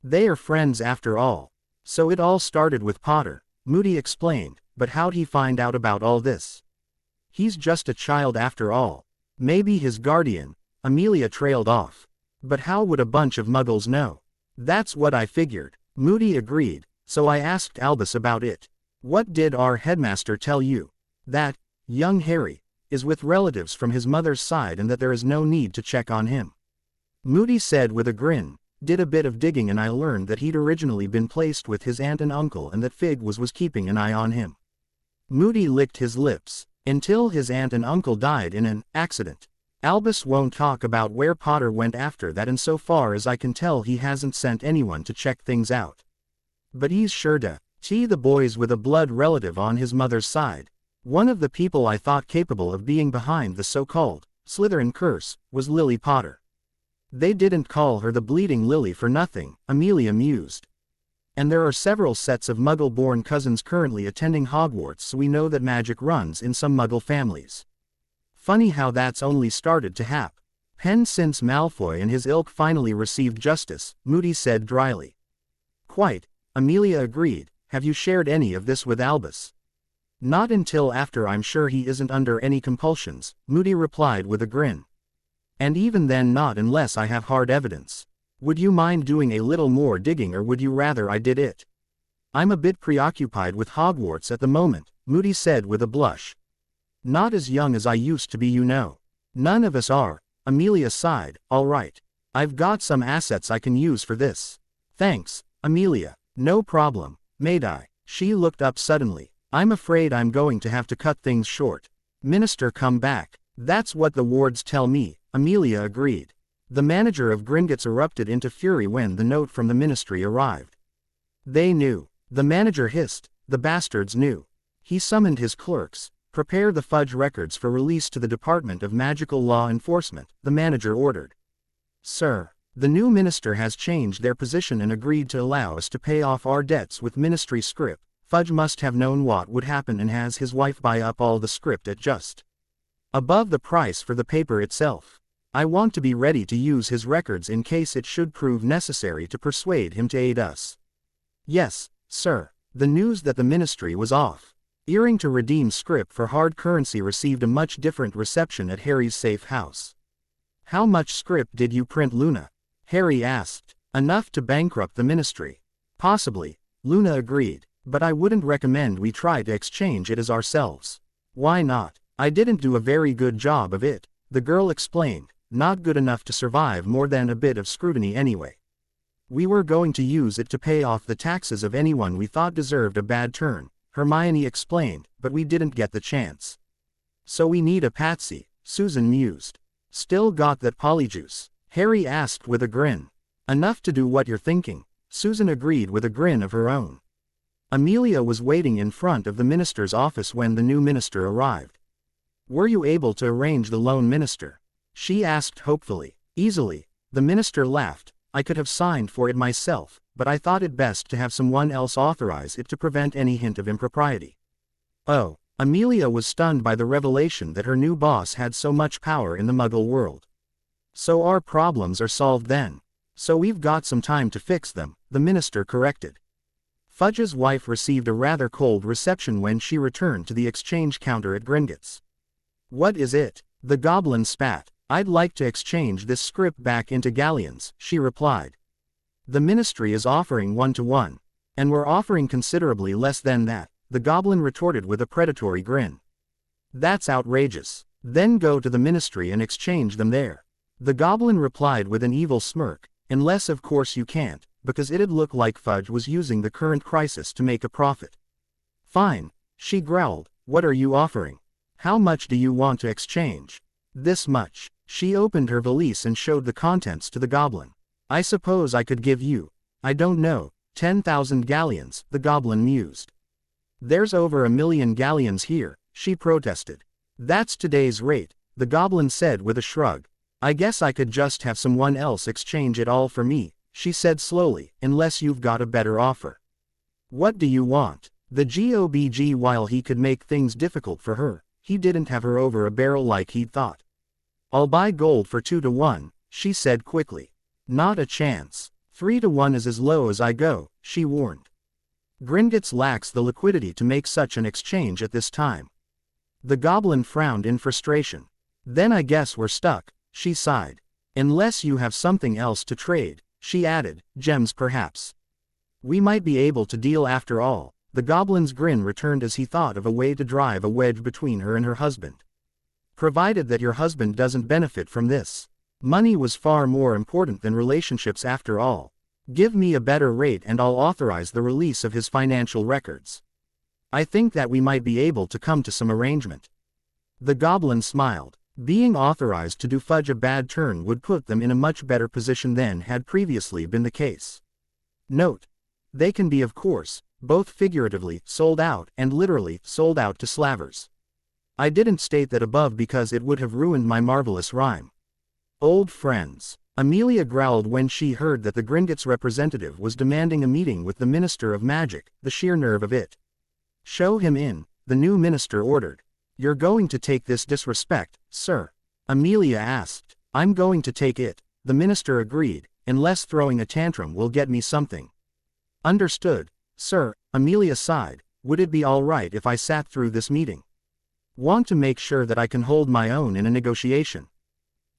They are friends after all. So it all started with Potter, Moody explained. But how'd he find out about all this? He's just a child after all. Maybe his guardian. Amelia trailed off. But how would a bunch of Muggles know? That's what I figured, Moody agreed, so I asked Albus about it. What did our headmaster tell you? That young Harry is with relatives from his mother's side and that there is no need to check on him. Moody said with a grin. Did a bit of digging and I learned that he'd originally been placed with his aunt and uncle and that Fig was keeping an eye on him. Moody licked his lips. Until his aunt and uncle died in an accident. Albus won't talk about where Potter went after that, and so far as I can tell he hasn't sent anyone to check things out. But he's sure to see the boys with a blood relative on his mother's side. One of the people I thought capable of being behind the so-called Slytherin curse was Lily Potter. They didn't call her the Bleeding Lily for nothing, Amelia mused. And there are several sets of Muggle-born cousins currently attending Hogwarts, so we know that magic runs in some Muggle families. Funny how that's only started to happen since Malfoy and his ilk finally received justice, Moody said dryly. Quite, Amelia agreed. Have you shared any of this with Albus? Not until after I'm sure he isn't under any compulsions, Moody replied with a grin. And even then not unless I have hard evidence. Would you mind doing a little more digging or would you rather I did it? I'm a bit preoccupied with Hogwarts at the moment, Moody said with a blush. Not as young as I used to be, you know. None of us are, Amelia sighed. All right. I've got some assets I can use for this. Thanks, Amelia. No problem, Madai. She looked up suddenly. I'm afraid I'm going to have to cut things short. Minister come back. That's what the wards tell me, Amelia agreed. The manager of Gringotts erupted into fury when the note from the ministry arrived. They knew. The manager hissed, the bastards knew. He summoned his clerks. Prepare the Fudge records for release to the Department of Magical Law Enforcement, the manager ordered. Sir, the new minister has changed their position and agreed to allow us to pay off our debts with ministry scrip. Fudge must have known what would happen and has his wife buy up all the script at just above the price for the paper itself. I want to be ready to use his records in case it should prove necessary to persuade him to aid us. Yes, sir. The news that the ministry was off earing to redeem scrip for hard currency received a much different reception at Harry's safe house. How much scrip did you print, Luna? Harry asked. Enough to bankrupt the ministry. Possibly, Luna agreed, but I wouldn't recommend we try to exchange it as ourselves. Why not? I didn't do a very good job of it, the girl explained, not good enough to survive more than a bit of scrutiny anyway. We were going to use it to pay off the taxes of anyone we thought deserved a bad turn, Hermione explained, but we didn't get the chance. So we need a patsy, Susan mused. Still got that polyjuice? Harry asked with a grin. Enough to do what you're thinking, Susan agreed with a grin of her own. Amelia was waiting in front of the minister's office when the new minister arrived. Were you able to arrange the loan, minister? She asked hopefully. Easily, the minister laughed. I could have signed for it myself, but I thought it best to have someone else authorize it to prevent any hint of impropriety. Oh, Amelia was stunned by the revelation that her new boss had so much power in the Muggle world. So our problems are solved then. So we've got some time to fix them, the minister corrected. Fudge's wife received a rather cold reception when she returned to the exchange counter at Gringotts. What is it? The goblin spat. I'd like to exchange this script back into galleons, she replied. The ministry is offering 1-to-1. And we're offering considerably less than that, the goblin retorted with a predatory grin. That's outrageous. Then go to the ministry and exchange them there. The goblin replied with an evil smirk, unless of course you can't, because it'd look like Fudge was using the current crisis to make a profit. Fine, she growled, what are you offering? How much do you want to exchange? This much. She opened her valise and showed the contents to the goblin. I suppose I could give you, I don't know, 10,000 galleons, the goblin mused. There's over 1 million galleons here, she protested. That's today's rate, the goblin said with a shrug. I guess I could just have someone else exchange it all for me, she said slowly, unless you've got a better offer. What do you want? The GOBG. While he could make things difficult for her, he didn't have her over a barrel like he'd thought. I'll buy gold for 2-to-1, she said quickly. Not a chance. 3-to-1 is as low as I go, she warned. Gringotts lacks the liquidity to make such an exchange at this time. The goblin frowned in frustration. Then I guess we're stuck, she sighed. Unless you have something else to trade, she added, gems perhaps. We might be able to deal after all. The goblin's grin returned as he thought of a way to drive a wedge between her and her husband. Provided that your husband doesn't benefit from this. Money was far more important than relationships after all. Give me a better rate and I'll authorize the release of his financial records. I think that we might be able to come to some arrangement. The goblin smiled. Being authorized to do Fudge a bad turn would put them in a much better position than had previously been the case. Note. They can be, of course, both figuratively sold out and literally sold out to slavers. I didn't state that above because it would have ruined my marvelous rhyme. Old friends. Amelia growled when she heard that the Gringotts representative was demanding a meeting with the Minister of Magic, the sheer nerve of it. Show him in, the new minister ordered. You're going to take this disrespect, sir? Amelia asked. I'm going to take it, the minister agreed, unless throwing a tantrum will get me something. Understood, sir, Amelia sighed. Would it be all right if I sat through this meeting? Want to make sure that I can hold my own in a negotiation.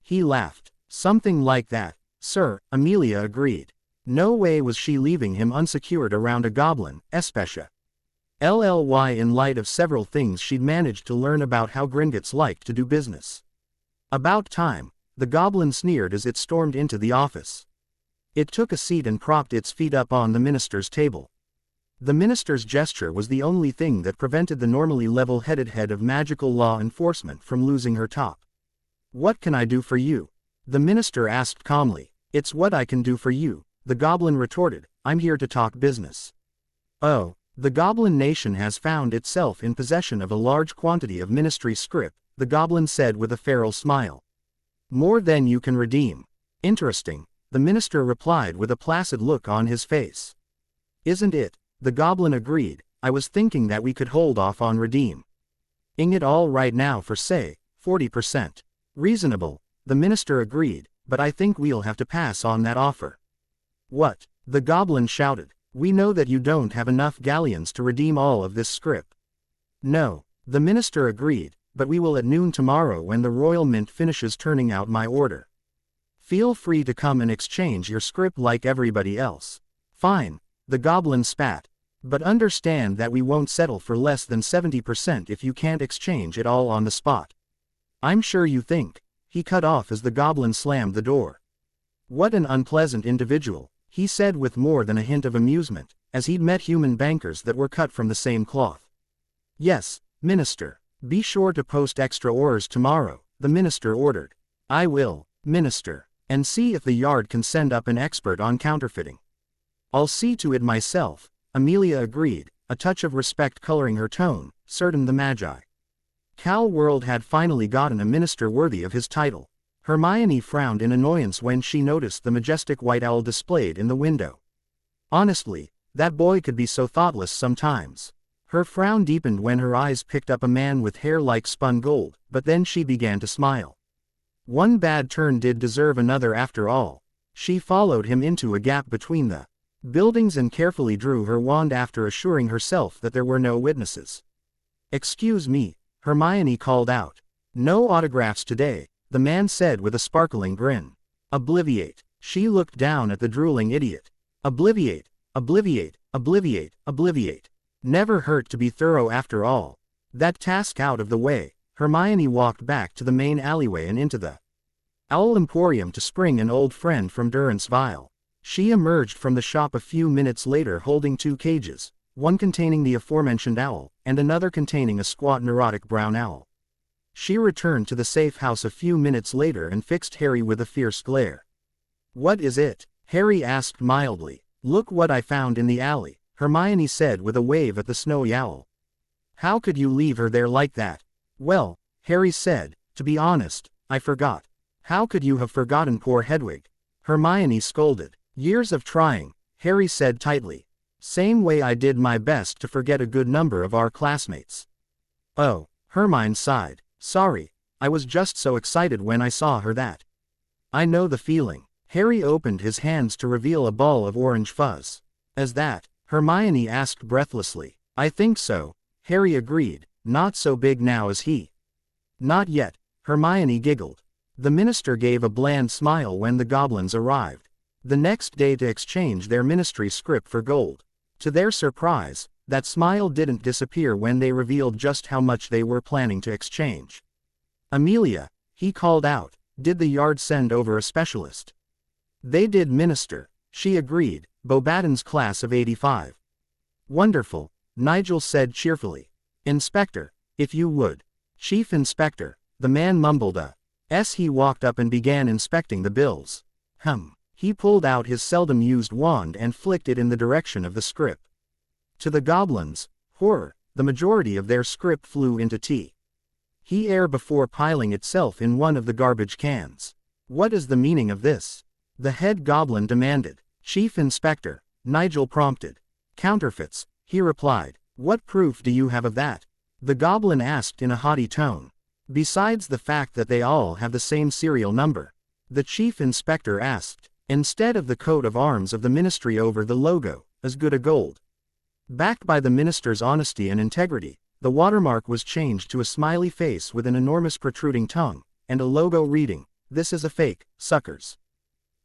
He laughed. Something like that, sir, Amelia agreed. No way was she leaving him unsecured around a goblin, especially. LLY in light of several things she'd managed to learn about how Gringotts liked to do business. About time, the goblin sneered as it stormed into the office. It took a seat and propped its feet up on the minister's table. The minister's gesture was the only thing that prevented the normally level-headed head of magical law enforcement from losing her top. What can I do for you? The minister asked calmly. It's what I can do for you, the goblin retorted. I'm here to talk business. Oh, the goblin nation has found itself in possession of a large quantity of ministry script, the goblin said with a feral smile. More than you can redeem. Interesting, the minister replied with a placid look on his face. Isn't it? The goblin agreed. I was thinking that we could hold off on redeeming it all right now for say, 40%. Reasonable, the minister agreed, but I think we'll have to pass on that offer. What? The goblin shouted. We know that you don't have enough galleons to redeem all of this script. No, the minister agreed, but we will at noon tomorrow when the Royal Mint finishes turning out my order. Feel free to come and exchange your script like everybody else. Fine, the goblin spat. But understand that we won't settle for less than 70% if you can't exchange it all on the spot. I'm sure you think. He cut off as the goblin slammed the door. What an unpleasant individual, he said with more than a hint of amusement, as he'd met human bankers that were cut from the same cloth. Yes, minister. Be sure to post extra orders tomorrow, the minister ordered. I will, minister. And see if the yard can send up an expert on counterfeiting. I'll see to it myself, Amelia agreed, a touch of respect coloring her tone, certain the Magi. Cal World had finally gotten a minister worthy of his title. Hermione frowned in annoyance when she noticed the majestic white owl displayed in the window. Honestly, that boy could be so thoughtless sometimes. Her frown deepened when her eyes picked up a man with hair like spun gold, but then she began to smile. One bad turn did deserve another after all. She followed him into a gap between the buildings and carefully drew her wand after assuring herself that there were no witnesses. Excuse me, Hermione called out. No autographs today, the man said with a sparkling grin. Obliviate. She looked down at the drooling idiot. Obliviate, obliviate, obliviate, obliviate. Never hurt to be thorough after all. That task out of the way, Hermione walked back to the main alleyway and into the Owl Emporium to spring an old friend from Durance Vile. She emerged from the shop a few minutes later holding two cages, one containing the aforementioned owl, and another containing a squat neurotic brown owl. She returned to the safe house a few minutes later and fixed Harry with a fierce glare. What is it? Harry asked mildly. Look what I found in the alley, Hermione said with a wave at the snowy owl. How could you leave her there like that? Well, Harry said, to be honest, I forgot. How could you have forgotten poor Hedwig? Hermione scolded. Years of trying, Harry said tightly. Same way I did my best to forget a good number of our classmates. Oh, Hermione sighed. Sorry, I was just so excited when I saw her that. I know the feeling. Harry opened his hands to reveal a ball of orange fuzz. As that? Hermione asked breathlessly. I think so, Harry agreed, not so big now as he. Not yet, Hermione giggled. The minister gave a bland smile when the goblins arrived. The next day to exchange their ministry script for gold. To their surprise, that smile didn't disappear when they revealed just how much they were planning to exchange. Amelia, he called out, did the yard send over a specialist? They did, minister, she agreed, Beauxbaton's class of '85. Wonderful, Nigel said cheerfully. Inspector, if you would. Chief Inspector, the man mumbled he walked up and began inspecting the bills. He pulled out his seldom used wand and flicked it in the direction of the script. To the goblins, horror, the majority of their script flew into the air before piling itself in one of the garbage cans. What is the meaning of this? The head goblin demanded. Chief Inspector, Nigel prompted. Counterfeits, he replied. What proof do you have of that? The goblin asked in a haughty tone. Besides the fact that they all have the same serial number. The chief inspector asked. Instead of the coat of arms of the ministry over the logo, as good a gold. Backed by the minister's honesty and integrity, the watermark was changed to a smiley face with an enormous protruding tongue, and a logo reading, "This is a fake, suckers."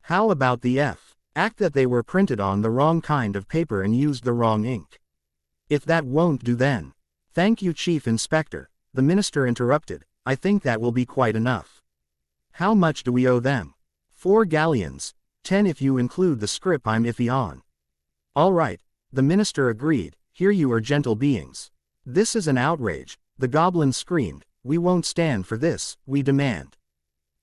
How about the act that they were printed on the wrong kind of paper and used the wrong ink? If that won't do then. Thank you, Chief Inspector, the minister interrupted, I think that will be quite enough. How much do we owe them? 4 galleons, 10 if you include the script I'm iffy on. All right, the minister agreed, here you are gentle beings. This is an outrage, the goblin screamed, we won't stand for this, we demand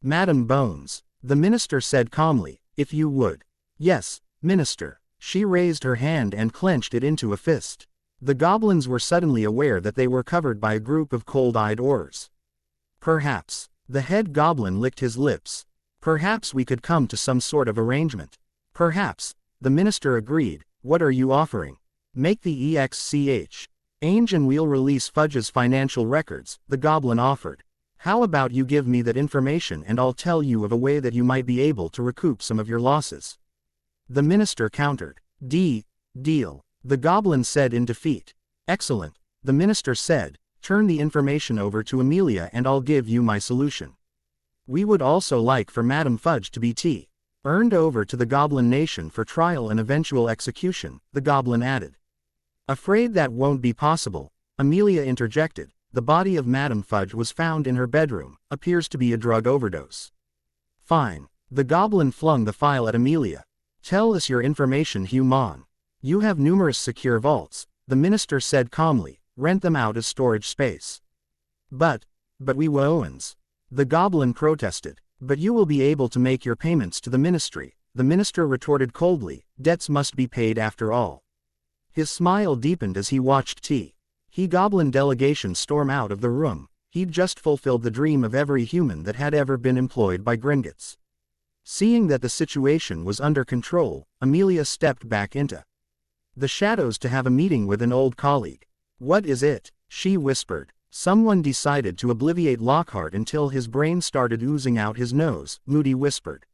Madam Bones, the minister said calmly, if you would. Yes, minister. She raised her hand and clenched it into a fist. The goblins were suddenly aware that they were covered by a group of cold-eyed Aurors. Perhaps. The head goblin licked his lips. Perhaps we could come to some sort of arrangement. Perhaps. The minister agreed. What are you offering? Make the EXCH. Ainge and we'll release Fudge's financial records, the goblin offered. How about you give me that information and I'll tell you of a way that you might be able to recoup some of your losses. The minister countered. Deal. The goblin said in defeat. Excellent, the minister said. Turn the information over to Amelia and I'll give you my solution. We would also like for Madam Fudge to be earned over to the Goblin Nation for trial and eventual execution, the goblin added. Afraid that won't be possible, Amelia interjected. The body of Madam Fudge was found in her bedroom, appears to be a drug overdose. Fine. The goblin flung the file at Amelia. Tell us your information, human. You have numerous secure vaults, the minister said calmly. Rent them out as storage space. But we Woans. The goblin protested. But you will be able to make your payments to the ministry, the minister retorted coldly. Debts must be paid after all. His smile deepened as he watched He goblin delegation storm out of the room. He'd just fulfilled the dream of every human that had ever been employed by Gringotts. Seeing that the situation was under control, Amelia stepped back into the shadows to have a meeting with an old colleague. What is it? She whispered. Someone decided to obliviate Lockhart until his brain started oozing out his nose, Moody whispered.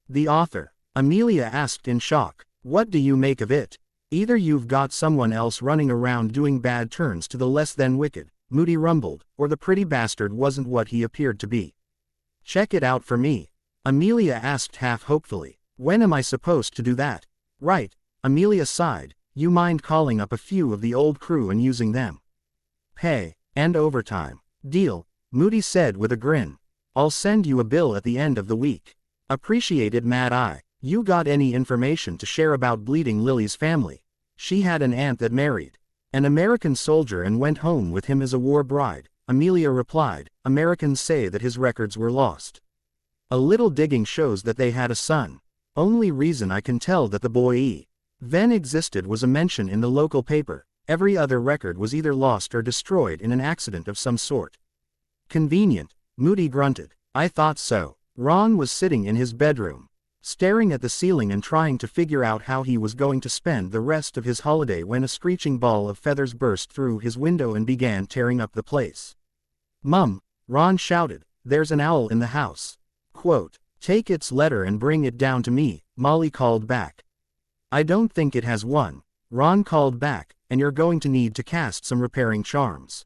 The author. Amelia asked in shock. What do you make of it? Either you've got someone else running around doing bad turns to the less than wicked, Moody rumbled, or the pretty bastard wasn't what he appeared to be. Check it out for me. Amelia asked half hopefully. When am I supposed to do that? Right. Amelia sighed. You mind calling up a few of the old crew and using them? Pay. And overtime. Deal, Moody said with a grin. I'll send you a bill at the end of the week. Appreciated, Mad Eye. You got any information to share about Bleeding Lily's family? She had an aunt that married an American soldier and went home with him as a war bride. Amelia replied. Americans say that his records were lost. A little digging shows that they had a son. Only reason I can tell that the boy then existed was a mention in the local paper. Every other record was either lost or destroyed in an accident of some sort. Convenient, Moody grunted. I thought so. Ron was sitting in his bedroom, staring at the ceiling and trying to figure out how he was going to spend the rest of his holiday when a screeching ball of feathers burst through his window and began tearing up the place. Mum, Ron shouted, there's an owl in the house. Quote, take its letter and bring it down to me, Molly called back. I don't think it has one, Ron called back, and you're going to need to cast some repairing charms.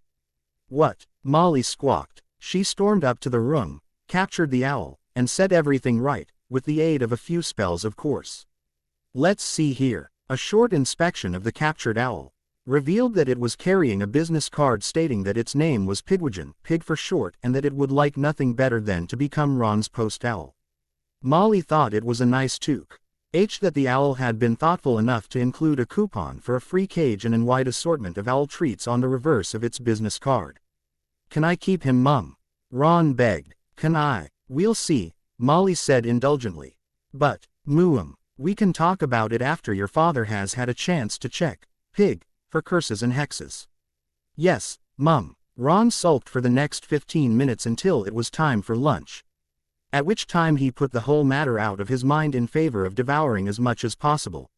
What? Molly squawked. She stormed up to the room, captured the owl, and set everything right, with the aid of a few spells of course. Let's see here. A short inspection of the captured owl revealed that it was carrying a business card stating that its name was Pigwagen, Pig for short, and that it would like nothing better than to become Ron's post owl. Molly thought it was a nice toque. That the owl had been thoughtful enough to include a coupon for a free cage and a wide assortment of owl treats on the reverse of its business card. Can I keep him, Mum? Ron begged. Can I? We'll see, Molly said indulgently. But, Mooum, we can talk about it after your father has had a chance to check Pig for curses and hexes. Yes, Mum. Ron sulked for the next 15 minutes until it was time for lunch, at which time he put the whole matter out of his mind in favor of devouring as much as possible.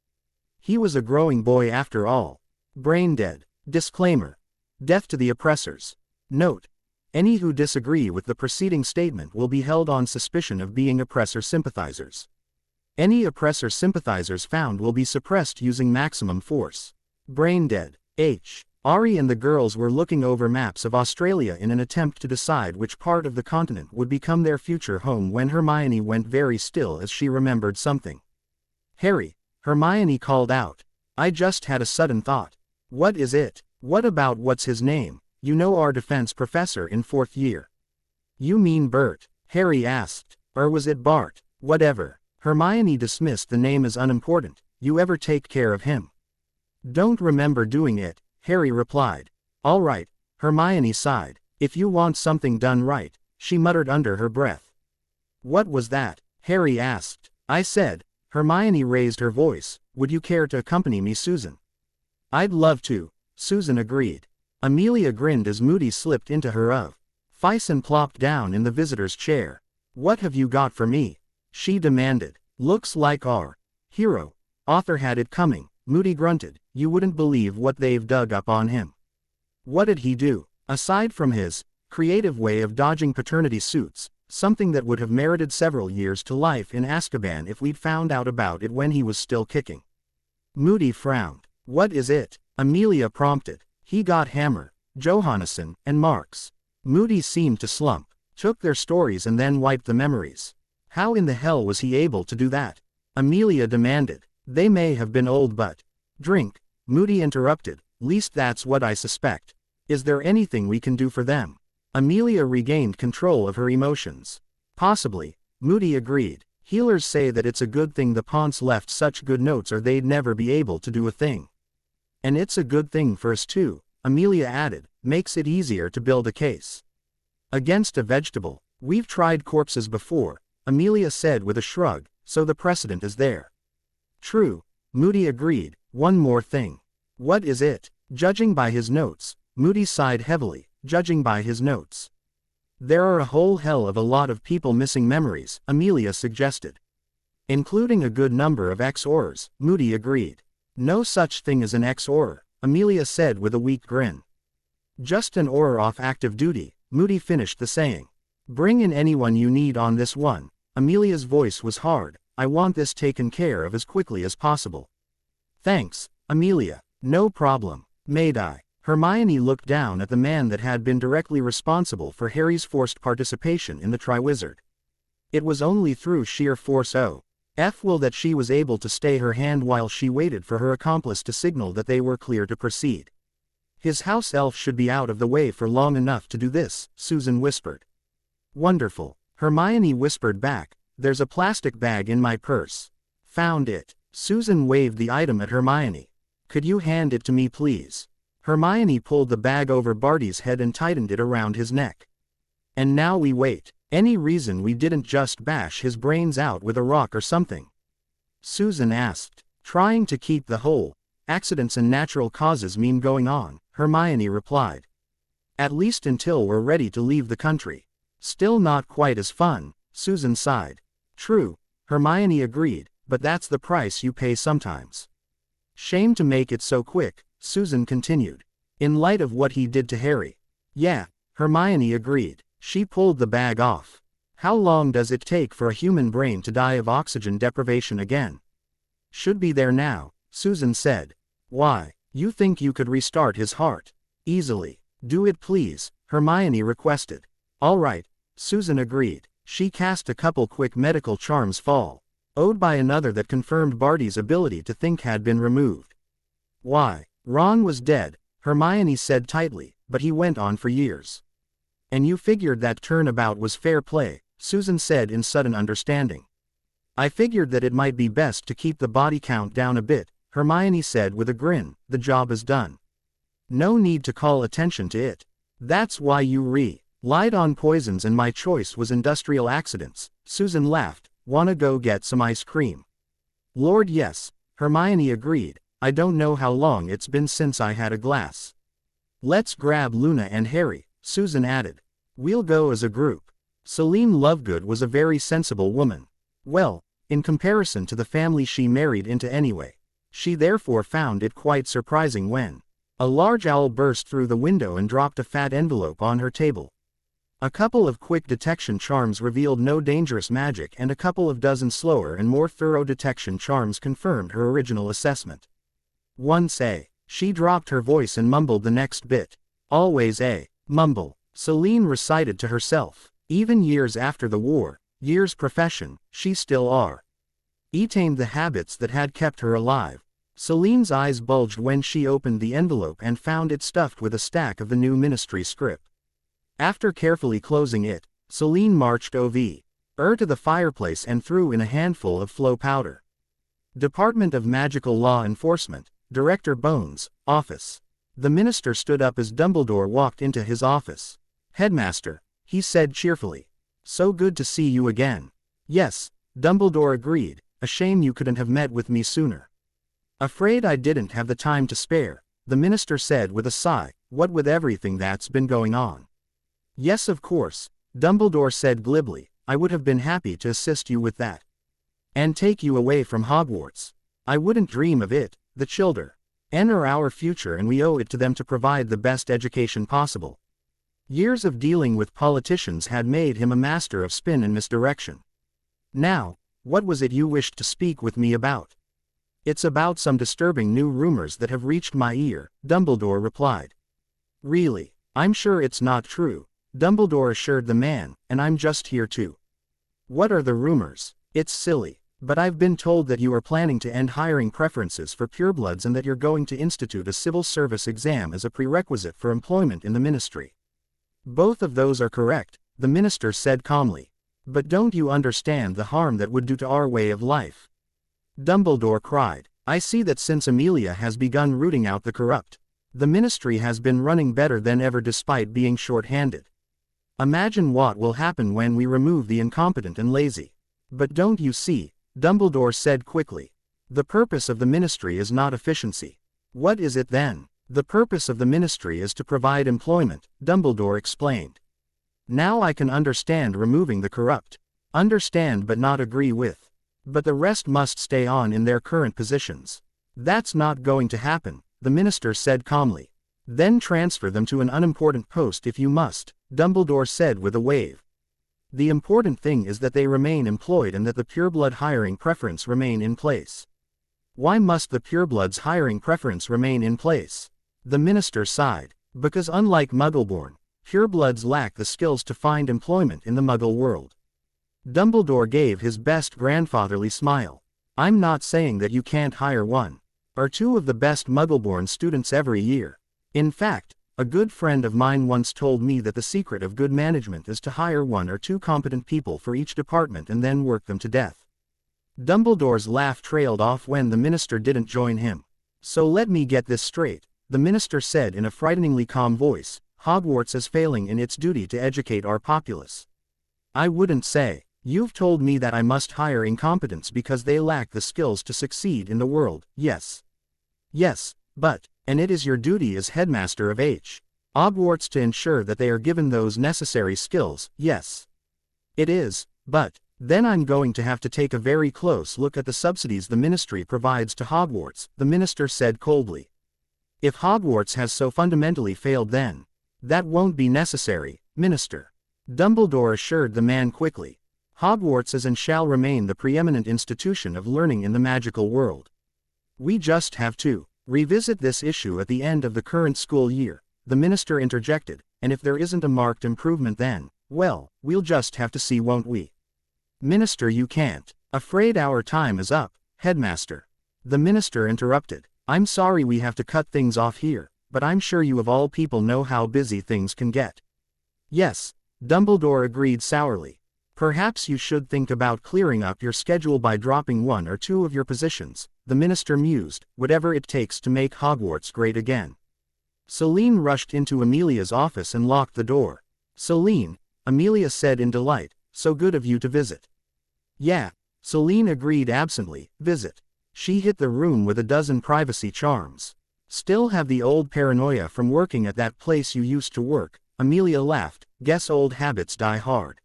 He was a growing boy after all. Brain dead. Disclaimer. Death to the oppressors. Note. Any who disagree with the preceding statement will be held on suspicion of being oppressor sympathizers. Any oppressor sympathizers found will be suppressed using maximum force. Brain dead. Ari and the girls were looking over maps of Australia in an attempt to decide which part of the continent would become their future home when Hermione went very still as she remembered something. Harry, Hermione called out. I just had a sudden thought. What is it? What about what's his name? You know, our defense professor in 4th year. You mean Bert? Harry asked. Or was it Bart? Whatever. Hermione dismissed the name as unimportant. You ever take care of him? Don't remember doing it, Harry replied. All right, Hermione sighed. If you want something done right, she muttered under her breath. What was that? Harry asked. I said. Hermione raised her voice. Would you care to accompany me, Susan? I'd love to, Susan agreed. Amelia grinned as Moody slipped into her office and plopped down in the visitor's chair. What have you got for me? She demanded. Looks like our hero author had it coming, Moody grunted. You wouldn't believe what they've dug up on him. What did he do? Aside from his creative way of dodging paternity suits, something that would have merited several years to life in Azkaban if we'd found out about it when he was still kicking. Moody frowned. What is it? Amelia prompted. He got Hammer, Johannesson, and Marks. Moody seemed to slump, took their stories and then wiped the memories. How in the hell was he able to do that? Amelia demanded. They may have been old but... Drink, Moody interrupted. Least that's what I suspect. Is there anything we can do for them? Amelia regained control of her emotions. Possibly, Moody agreed. Healers say that it's a good thing the Ponce left such good notes or they'd never be able to do a thing. And it's a good thing for us too, Amelia added. Makes it easier to build a case against a vegetable. We've tried corpses before, Amelia said with a shrug, so the precedent is there. True, Moody agreed. One more thing. What is it? Judging by his notes, Moody sighed heavily. Judging by his notes. There are a whole hell of a lot of people missing memories, Amelia suggested. Including a good number of ex-Aurors, Moody agreed. No such thing as an ex-Auror, Amelia said with a weak grin. Just an Auror off active duty, Moody finished the saying. Bring in anyone you need on this one. Amelia's voice was hard. I want this taken care of as quickly as possible. Thanks, Amelia. No problem. May I? Hermione looked down at the man that had been directly responsible for Harry's forced participation in the Triwizard. It was only through sheer force of will that she was able to stay her hand while she waited for her accomplice to signal that they were clear to proceed. His house elf should be out of the way for long enough to do this, Susan whispered. Wonderful, Hermione whispered back. There's a plastic bag in my purse. Found it. Susan waved the item at Hermione. Could you hand it to me, please? Hermione pulled the bag over Barty's head and tightened it around his neck. And now we wait. Any reason we didn't just bash his brains out with a rock or something? Susan asked. Trying to keep the whole accidents and natural causes meme going on, Hermione replied. At least until we're ready to leave the country. Still not quite as fun, Susan sighed. True, Hermione agreed, but that's the price you pay sometimes. Shame to make it so quick, Susan continued. In light of what he did to Harry. Yeah, Hermione agreed. She pulled the bag off. How long does it take for a human brain to die of oxygen deprivation again? Should be there now, Susan said. Why, you think you could restart his heart? Easily. Do it please, Hermione requested. All right, Susan agreed. She cast a couple quick medical charms followed by another that confirmed Barty's ability to think had been removed. Why? Ron was dead, Hermione said tightly, but he went on for years. And you figured that turnabout was fair play, Susan said in sudden understanding. I figured that it might be best to keep the body count down a bit, Hermione said with a grin. The job is done. No need to call attention to it. That's why you relied on poisons and my choice was industrial accidents, Susan laughed. Wanna go get some ice cream? Lord yes, Hermione agreed. I don't know how long it's been since I had a glass. Let's grab Luna and Harry, Susan added. We'll go as a group. Celine Lovegood was a very sensible woman. Well, in comparison to the family she married into anyway. She therefore found it quite surprising when a large owl burst through the window and dropped a fat envelope on her table. A couple of quick detection charms revealed no dangerous magic and a couple of dozen slower and more thorough detection charms confirmed her original assessment. Once she dropped her voice and mumbled the next bit. Always mumble, Celine recited to herself. Even years after the war, years profession, she still retained the habits that had kept her alive. Celine's eyes bulged when she opened the envelope and found it stuffed with a stack of the new ministry script. After carefully closing it, Celine marched over to the fireplace and threw in a handful of flow powder. Department of Magical Law Enforcement, Director Bones, office. The minister stood up as Dumbledore walked into his office. Headmaster, he said cheerfully. So good to see you again. Yes, Dumbledore agreed, a shame you couldn't have met with me sooner. Afraid I didn't have the time to spare, the minister said with a sigh, what with everything that's been going on. Yes, of course, Dumbledore said glibly, I would have been happy to assist you with that. And take you away from Hogwarts. I wouldn't dream of it, the children are our future and we owe it to them to provide the best education possible. Years of dealing with politicians had made him a master of spin and misdirection. Now, what was it you wished to speak with me about? It's about some disturbing new rumors that have reached my ear, Dumbledore replied. Really, I'm sure it's not true, Dumbledore assured the man, and I'm just here to. What are the rumors? It's silly, but I've been told that you are planning to end hiring preferences for purebloods and that you're going to institute a civil service exam as a prerequisite for employment in the ministry. Both of those are correct, the minister said calmly. But don't you understand the harm that would do to our way of life? Dumbledore cried. I see that since Amelia has begun rooting out the corrupt, the ministry has been running better than ever despite being short-handed. Imagine what will happen when we remove the incompetent and lazy. But don't you see, Dumbledore said quickly. The purpose of the ministry is not efficiency. What is it then? The purpose of the ministry is to provide employment, Dumbledore explained. Now I can understand removing the corrupt. Understand but not agree with. But the rest must stay on in their current positions. That's not going to happen, the minister said calmly. Then transfer them to an unimportant post if you must, Dumbledore said with a wave. The important thing is that they remain employed and that the pureblood hiring preference remain in place. Why must the purebloods hiring preference remain in place? The minister sighed. Because unlike Muggleborn, purebloods lack the skills to find employment in the Muggle world. Dumbledore gave his best grandfatherly smile. I'm not saying that you can't hire one or two of the best Muggleborn students every year. In fact, a good friend of mine once told me that the secret of good management is to hire one or two competent people for each department and then work them to death. Dumbledore's laugh trailed off when the minister didn't join him. So let me get this straight, the minister said in a frighteningly calm voice. Hogwarts is failing in its duty to educate our populace. I wouldn't say. You've told me that I must hire incompetents because they lack the skills to succeed in the world, yes. Yes, but, and it is your duty as headmaster of Hogwarts to ensure that they are given those necessary skills, yes. It is, but, then I'm going to have to take a very close look at the subsidies the ministry provides to Hogwarts, the minister said coldly. If Hogwarts has so fundamentally failed then, that won't be necessary, minister. Dumbledore assured the man quickly. Hogwarts is and shall remain the preeminent institution of learning in the magical world. We just have to revisit this issue at the end of the current school year, the minister interjected, and if there isn't a marked improvement then, well, we'll just have to see, won't we? Minister, you can't. Afraid our time is up, headmaster. The minister interrupted. I'm sorry we have to cut things off here, but I'm sure you of all people know how busy things can get. Yes, Dumbledore agreed sourly. Perhaps you should think about clearing up your schedule by dropping one or two of your positions, the minister mused, whatever it takes to make Hogwarts great again. Celine rushed into Amelia's office and locked the door. Celine, Amelia said in delight, so good of you to visit. Yeah, Celine agreed absently, visit. She hit the room with a dozen privacy charms. Still have the old paranoia from working at that place you used to work, Amelia laughed, guess old habits die hard.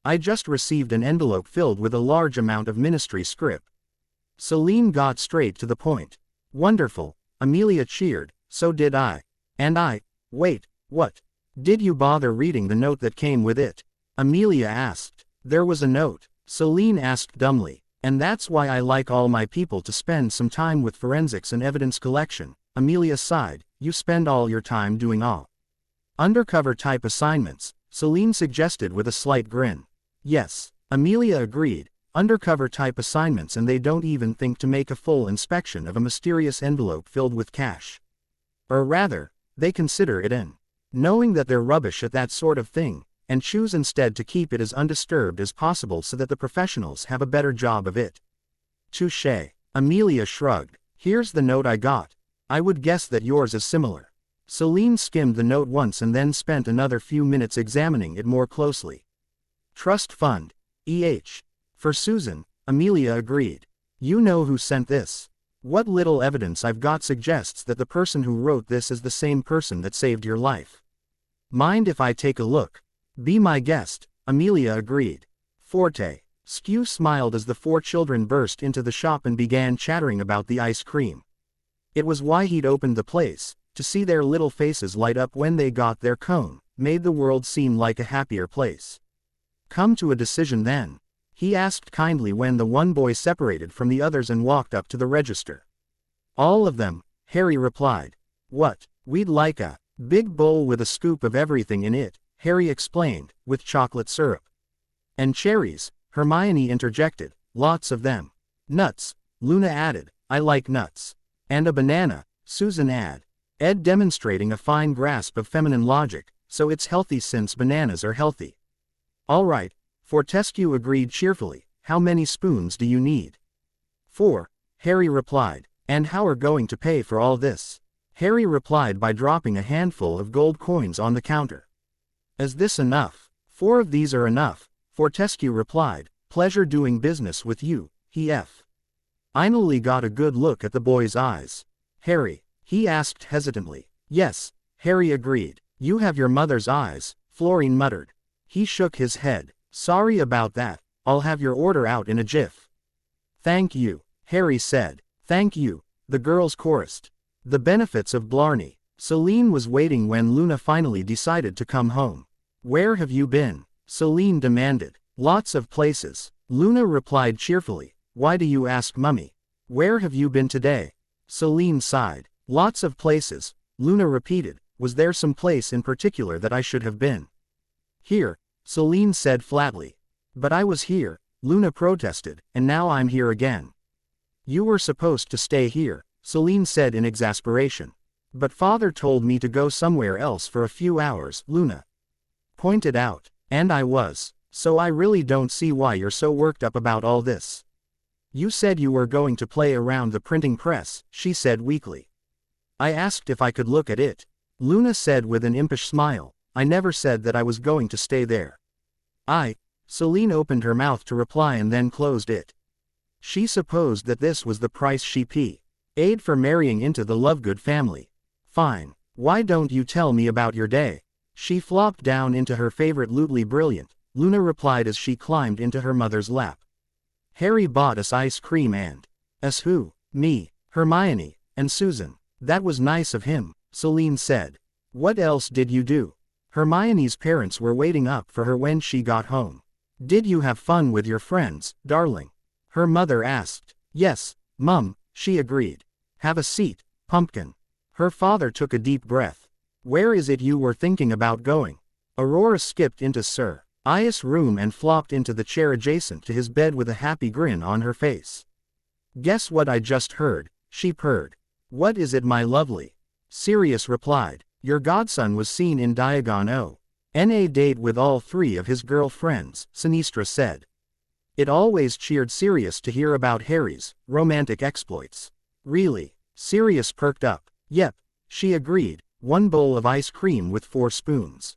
I just received an envelope filled with a large amount of ministry script. Celine got straight to the point. Wonderful, Amelia cheered, so did I. And wait, what? Did you bother reading the note that came with it? Amelia asked. There was a note, Celine asked dumbly, and that's why I like all my people to spend some time with forensics and evidence collection. Amelia sighed, you spend all your time doing all undercover type assignments, Celine suggested with a slight grin. Yes, Amelia agreed, undercover type assignments, and they don't even think to make a full inspection of a mysterious envelope filled with cash. Or rather, they consider it in. Knowing that they're rubbish at that sort of thing, and choose instead to keep it as undisturbed as possible so that the professionals have a better job of it. Touché, Amelia shrugged. Here's the note I got. I would guess that yours is similar. Celine skimmed the note once and then spent another few minutes examining it more closely. Trust Fund, E.H. For Susan, Amelia agreed. You know who sent this. What little evidence I've got suggests that the person who wrote this is the same person that saved your life. Mind if I take a look? Be my guest, Amelia agreed. Forte. Skew smiled as the 4 children burst into the shop and began chattering about the ice cream. It was why he'd opened the place. To see their little faces light up when they got their cone made the world seem like a happier place. Come to a decision then? He asked kindly when the one boy separated from the others and walked up to the register. All of them, Harry replied. What? We'd like a big bowl with a scoop of everything in it, Harry explained, with chocolate syrup. And cherries, Hermione interjected. Lots of them. Nuts, Luna added. I like nuts. And a banana, Susan added. Ed demonstrating a fine grasp of feminine logic, so it's healthy since bananas are healthy. All right, Fortescue agreed cheerfully. How many spoons do you need? 4, Harry replied. And how are going to pay for all this? Harry replied by dropping a handful of gold coins on the counter. Is this enough? 4 of these are enough, Fortescue replied. Pleasure doing business with you, he finally got a good look at the boy's eyes. Harry, he asked hesitantly. Yes, Harry agreed. You have your mother's eyes, Florine muttered. He shook his head. Sorry about that, I'll have your order out in a jiff. Thank you, Harry said. Thank you, the girls chorused. The benefits of Blarney. Celine was waiting when Luna finally decided to come home. Where have you been? Celine demanded. Lots of places, Luna replied cheerfully. Why do you ask Mummy? Where have you been today? Celine sighed. Lots of places, Luna repeated. Was there some place in particular that I should have been? Here, Celine said flatly. But I was here, Luna protested, and now I'm here again. You were supposed to stay here, Celine said in exasperation. But Father told me to go somewhere else for a few hours, Luna pointed out. And I was. So I really don't see why you're so worked up about all this. You said you were going to play around the printing press, she said weakly. I asked if I could look at it. Luna said with an impish smile. I never said that I was going to stay there. Celine opened her mouth to reply and then closed it. She supposed that this was the price she paid for marrying into the Lovegood family. Fine. Why don't you tell me about your day? She flopped down into her favorite Lutely Brilliant, Luna replied as she climbed into her mother's lap. Harry bought us ice cream and us who? Me, Hermione, and Susan. That was nice of him, Celine said. What else did you do? Hermione's parents were waiting up for her when she got home. Did you have fun with your friends, darling? Her mother asked. Yes, Mum, she agreed. Have a seat, Pumpkin. Her father took a deep breath. Where is it you were thinking about going? Aurora skipped into Sir Ias' room and flopped into the chair adjacent to his bed with a happy grin on her face. Guess what I just heard, she purred. What is it, my lovely? Sirius replied. Your godson was seen in Diagon O.N.A. date with all 3 of his girlfriends, Sinistra said. It always cheered Sirius to hear about Harry's romantic exploits. Really? Sirius perked up. Yep, she agreed. 1 bowl of ice cream with 4 spoons.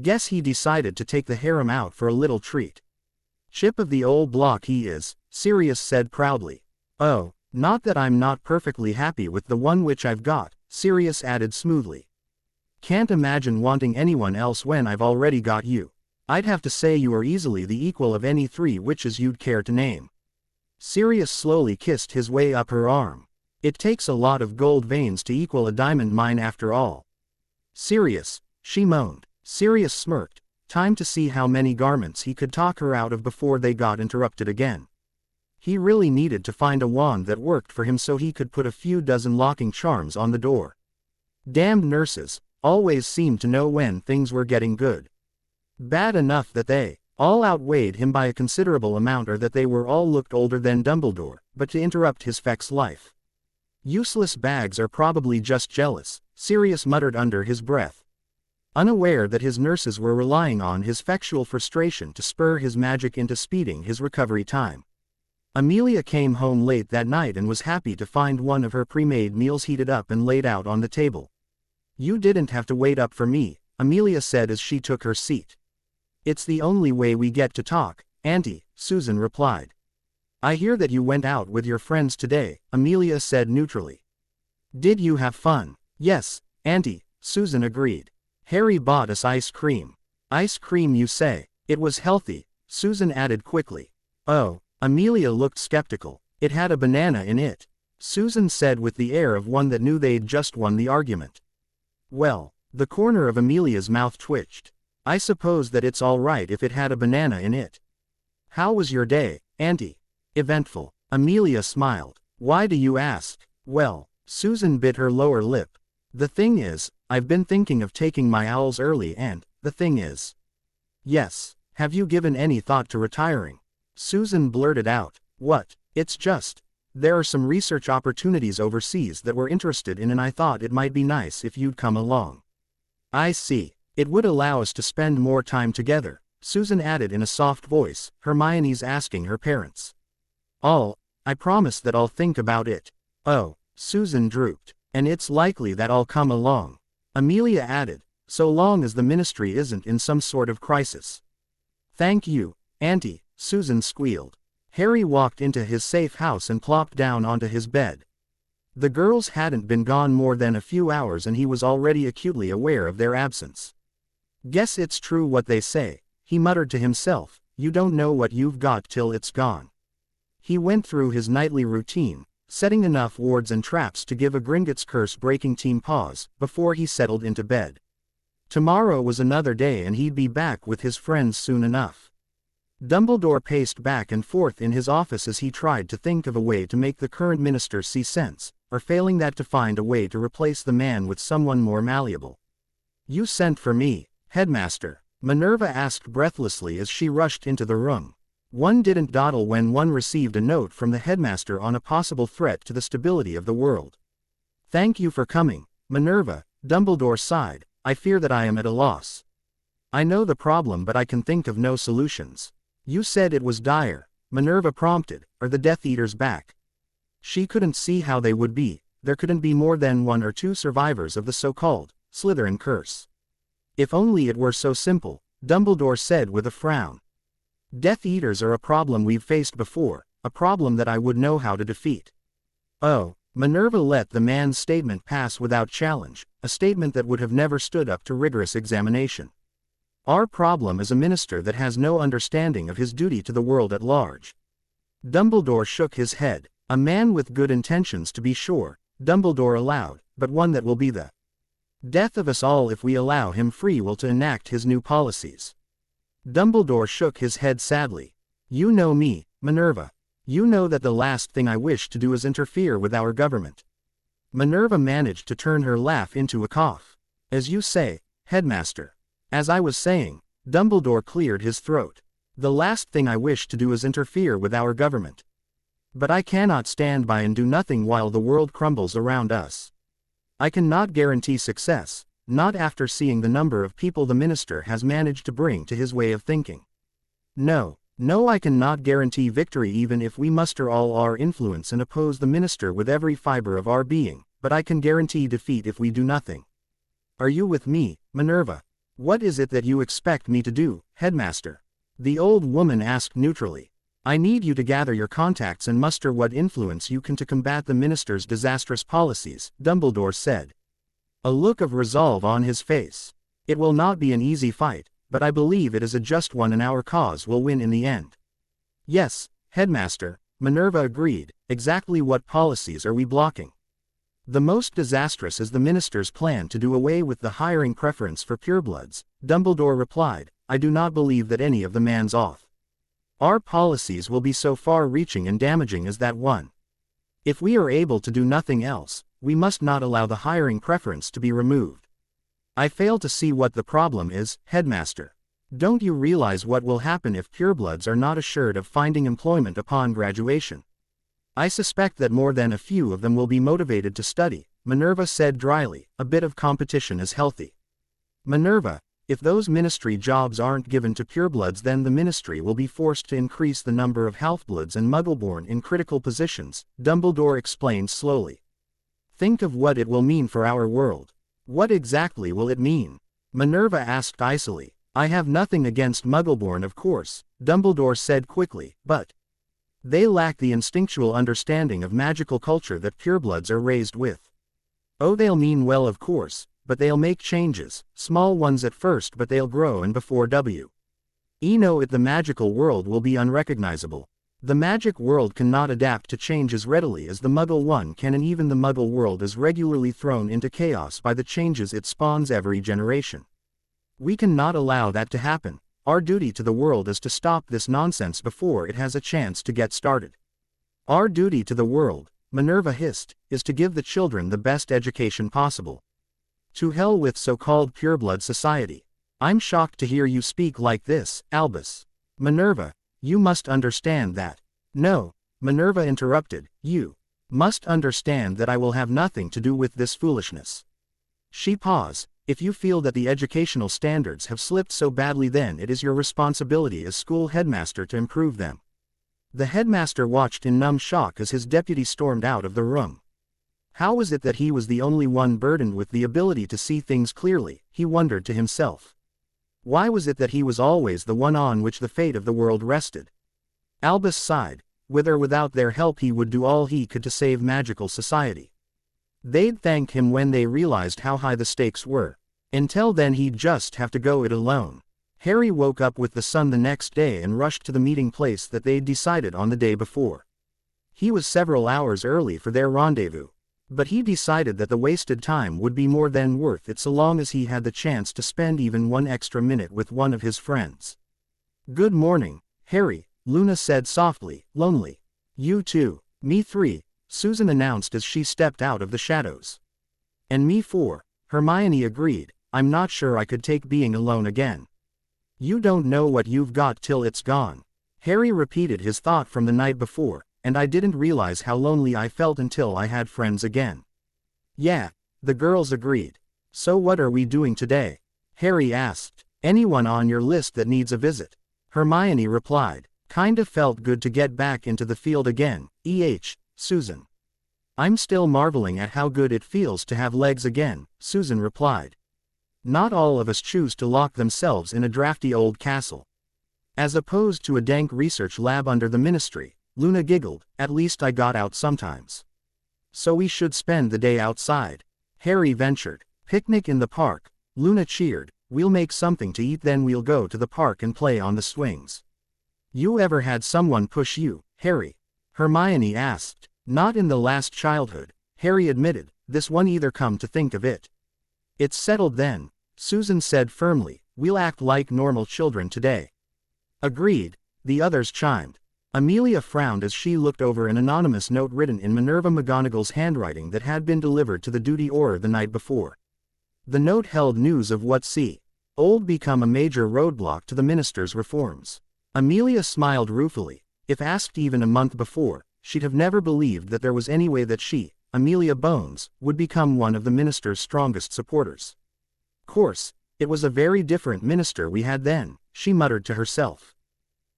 Guess he decided to take the harem out for a little treat. Chip of the old block he is, Sirius said proudly. Oh, not that I'm not perfectly happy with the one which I've got, Sirius added smoothly. Can't imagine wanting anyone else when I've already got you. I'd have to say you are easily the equal of any 3 witches you'd care to name. Sirius slowly kissed his way up her arm. It takes a lot of gold veins to equal a diamond mine after all. Sirius, she moaned. Sirius smirked. Time to see how many garments he could talk her out of before they got interrupted again. He really needed to find a wand that worked for him so he could put a few dozen locking charms on the door. Damned nurses always seemed to know when things were getting good. Bad enough that they all outweighed him by a considerable amount, or that they were all looked older than Dumbledore, but to interrupt his Feck's life. Useless bags are probably just jealous, Sirius muttered under his breath. Unaware that his nurses were relying on his factual frustration to spur his magic into speeding his recovery time. Amelia came home late that night and was happy to find one of her pre-made meals heated up and laid out on the table. You didn't have to wait up for me, Amelia said as she took her seat. It's the only way we get to talk, Auntie, Susan replied. I hear that you went out with your friends today, Amelia said neutrally. Did you have fun? Yes, Auntie, Susan agreed. Harry bought us ice cream. Ice cream you say? It was healthy, Susan added quickly. Oh, Amelia looked skeptical. It had a banana in it, Susan said with the air of one that knew they'd just won the argument. Well, the corner of Amelia's mouth twitched. I suppose that it's all right if it had a banana in it. How was your day, Auntie? Eventful, Amelia smiled. Why do you ask? Well, Susan bit her lower lip. The thing is, I've been thinking of taking my owls early and, the thing is. Yes, have you given any thought to retiring? Susan blurted out. What? It's just. There are some research opportunities overseas that we're interested in and I thought it might be nice if you'd come along. I see. It would allow us to spend more time together, Susan added in a soft voice, Hermione's asking her parents. I promise that I'll think about it. Oh, Susan drooped. And it's likely that I'll come along, Amelia added, so long as the ministry isn't in some sort of crisis. Thank you, Auntie, Susan squealed. Harry walked into his safe house and plopped down onto his bed. The girls hadn't been gone more than a few hours and he was already acutely aware of their absence. Guess it's true what they say, he muttered to himself, you don't know what you've got till it's gone. He went through his nightly routine, setting enough wards and traps to give a Gringotts curse-breaking team pause, before he settled into bed. Tomorrow was another day and he'd be back with his friends soon enough. Dumbledore paced back and forth in his office as he tried to think of a way to make the current minister see sense, or failing that to find a way to replace the man with someone more malleable. You sent for me, Headmaster, Minerva asked breathlessly as she rushed into the room. One didn't dawdle when one received a note from the headmaster on a possible threat to the stability of the world. Thank you for coming, Minerva, Dumbledore sighed. I fear that I am at a loss. I know the problem but I can think of no solutions. You said it was dire, Minerva prompted. Are the Death Eaters back? She couldn't see how they would be. There couldn't be more than 1 or 2 survivors of the so-called Slytherin curse. If only it were so simple, Dumbledore said with a frown. Death Eaters are a problem we've faced before, a problem that I would know how to defeat. Oh, Minerva let the man's statement pass without challenge, a statement that would have never stood up to rigorous examination. Our problem is a minister that has no understanding of his duty to the world at large. Dumbledore shook his head. A man with good intentions to be sure, Dumbledore allowed, but one that will be the death of us all if we allow him free will to enact his new policies. Dumbledore shook his head sadly. You know me, Minerva. You know that the last thing I wish to do is interfere with our government. Minerva managed to turn her laugh into a cough. As you say, Headmaster. As I was saying, Dumbledore cleared his throat. The last thing I wish to do is interfere with our government. But I cannot stand by and do nothing while the world crumbles around us. I cannot guarantee success, not after seeing the number of people the minister has managed to bring to his way of thinking. No, I cannot guarantee victory even if we muster all our influence and oppose the minister with every fiber of our being, but I can guarantee defeat if we do nothing. Are you with me, Minerva? What is it that you expect me to do, Headmaster? The old woman asked neutrally. I need you to gather your contacts and muster what influence you can to combat the minister's disastrous policies, Dumbledore said. A look of resolve on his face. It will not be an easy fight, but I believe it is a just one and our cause will win in the end. Yes, Headmaster, Minerva agreed. Exactly what policies are we blocking? The most disastrous is the minister's plan to do away with the hiring preference for purebloods, Dumbledore replied. I do not believe that any of the man's off. Our policies will be so far-reaching and damaging as that one. If we are able to do nothing else, we must not allow the hiring preference to be removed. I fail to see what the problem is, Headmaster. Don't you realize what will happen if purebloods are not assured of finding employment upon graduation? I suspect that more than a few of them will be motivated to study, Minerva said dryly. A bit of competition is healthy. Minerva, if those ministry jobs aren't given to purebloods then the ministry will be forced to increase the number of half-bloods and muggleborn in critical positions, Dumbledore explained slowly. Think of what it will mean for our world. What exactly will it mean? Minerva asked icily. I have nothing against Muggleborn, of course, Dumbledore said quickly, but they lack the instinctual understanding of magical culture that purebloods are raised with. Oh, they'll mean well, of course, but they'll make changes, small ones at first, but they'll grow, and before we know it, the magical world will be unrecognizable. The magic world cannot adapt to change as readily as the Muggle one can, and even the Muggle world is regularly thrown into chaos by the changes it spawns every generation. We cannot allow that to happen. Our duty to the world is to stop this nonsense before it has a chance to get started. Our duty to the world, Minerva hissed, is to give the children the best education possible. To hell with so-called pureblood society. I'm shocked to hear you speak like this, Albus. Minerva, you must understand that. No, Minerva interrupted, you must understand that I will have nothing to do with this foolishness. She paused. If you feel that the educational standards have slipped so badly, then it is your responsibility as school headmaster to improve them. The headmaster watched in numb shock as his deputy stormed out of the room. How was it that he was the only one burdened with the ability to see things clearly, he wondered to himself. Why was it that he was always the one on which the fate of the world rested? Albus sighed. With or without their help, he would do all he could to save magical society. They'd thank him when they realized how high the stakes were. Until then, he'd just have to go it alone. Harry woke up with the sun the next day and rushed to the meeting place that they'd decided on the day before. He was several hours early for their rendezvous, but he decided that the wasted time would be more than worth it so long as he had the chance to spend even one extra minute with one of his friends. Good morning, Harry, Luna said softly. Lonely? You too. Me 3, Susan announced as she stepped out of the shadows. And me 4, Hermione agreed. I'm not sure I could take being alone again. You don't know what you've got till it's gone. Harry repeated his thought from the night before, and I didn't realize how lonely I felt until I had friends again. Yeah, the girls agreed. So what are we doing today? Harry asked. Anyone on your list that needs a visit? Hermione replied. Kinda felt good to get back into the field again, Susan. I'm still marveling at how good it feels to have legs again, Susan replied. Not all of us choose to lock themselves in a drafty old castle. As opposed to a dank research lab under the ministry, Luna giggled. At least I got out sometimes. So we should spend the day outside, Harry ventured. Picnic in the park, Luna cheered. We'll make something to eat, then we'll go to the park and play on the swings. You ever had someone push you, Harry? Hermione asked. Not in the last childhood, Harry admitted. This one either, come to think of it. It's settled then, Susan said firmly. We'll act like normal children today. Agreed, the others chimed. Amelia frowned as she looked over an anonymous note written in Minerva McGonagall's handwriting that had been delivered to the duty Auror the night before. The note held news of what old become a major roadblock to the minister's reforms. Amelia smiled ruefully. If asked even a month before, she'd have never believed that there was any way that she, Amelia Bones, would become one of the minister's strongest supporters. Course, it was a very different minister we had then, she muttered to herself.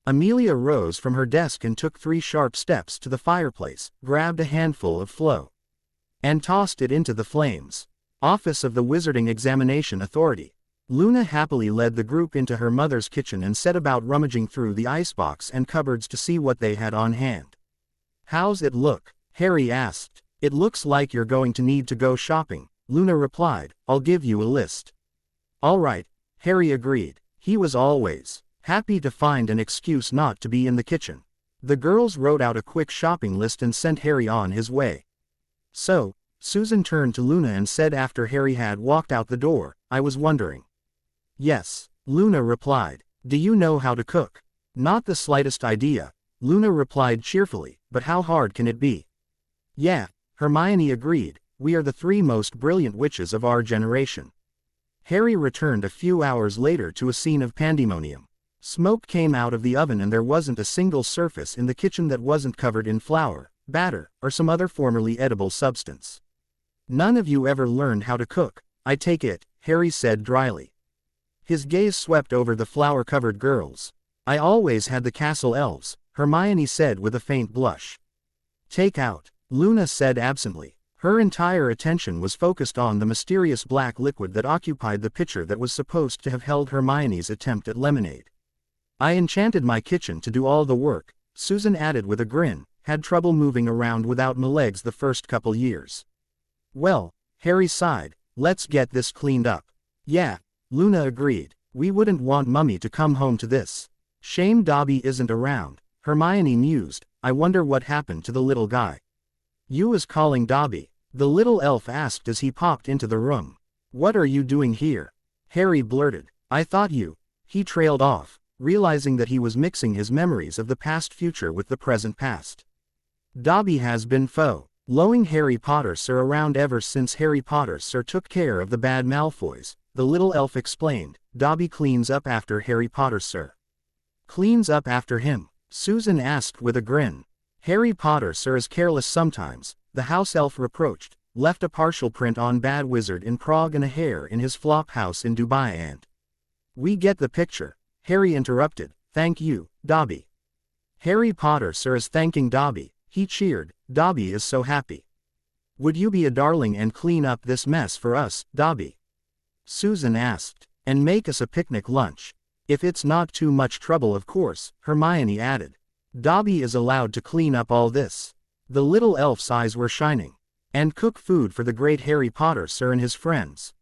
Amelia rose from her desk and took 3 sharp steps to the fireplace, grabbed a handful of flow, and tossed it into the flames. Office of the Wizarding Examination Authority. Luna happily led the group into her mother's kitchen and set about rummaging through the icebox and cupboards to see what they had on hand. How's it look? Harry asked. It looks like you're going to need to go shopping, Luna replied. I'll give you a list. All right, Harry agreed. He was always happy to find an excuse not to be in the kitchen. The girls wrote out a quick shopping list and sent Harry on his way. So, Susan turned to Luna and said after Harry had walked out the door, I was wondering. Yes, Luna replied. Do you know how to cook? Not the slightest idea, Luna replied cheerfully, but how hard can it be? Yeah, Hermione agreed. We are the 3 most brilliant witches of our generation. Harry returned a few hours later to a scene of pandemonium. Smoke came out of the oven and there wasn't a single surface in the kitchen that wasn't covered in flour, batter, or some other formerly edible substance. None of you ever learned how to cook, I take it, Harry said dryly. His gaze swept over the flour-covered girls. I always had the castle elves, Hermione said with a faint blush. Take out, Luna said absently. Her entire attention was focused on the mysterious black liquid that occupied the pitcher that was supposed to have held Hermione's attempt at lemonade. I enchanted my kitchen to do all the work, Susan added with a grin, had trouble moving around without my legs the first couple years. Well, Harry sighed, let's get this cleaned up. Yeah, Luna agreed, we wouldn't want Mummy to come home to this. Shame Dobby isn't around, Hermione mused, I wonder what happened to the little guy. You was calling Dobby, the little elf asked as he popped into the room. What are you doing here? Harry blurted, I thought you. He trailed off, realizing that he was mixing his memories of the past future with the present past. Dobby has been following Harry Potter Sir around ever since Harry Potter Sir took care of the bad Malfoys, the little elf explained. Dobby cleans up after Harry Potter Sir. Cleans up after him? Susan asked with a grin. Harry Potter Sir is careless sometimes, the house elf reproached, left a partial print on Bad Wizard in Prague and a hair in his flop house in Dubai and... We get the picture, Harry interrupted, thank you, Dobby. Harry Potter Sir is thanking Dobby, he cheered, Dobby is so happy. Would you be a darling and clean up this mess for us, Dobby? Susan asked, and make us a picnic lunch. If it's not too much trouble of course, Hermione added. Dobby is allowed to clean up all this. The little elf's eyes were shining. And cook food for the great Harry Potter Sir and his friends.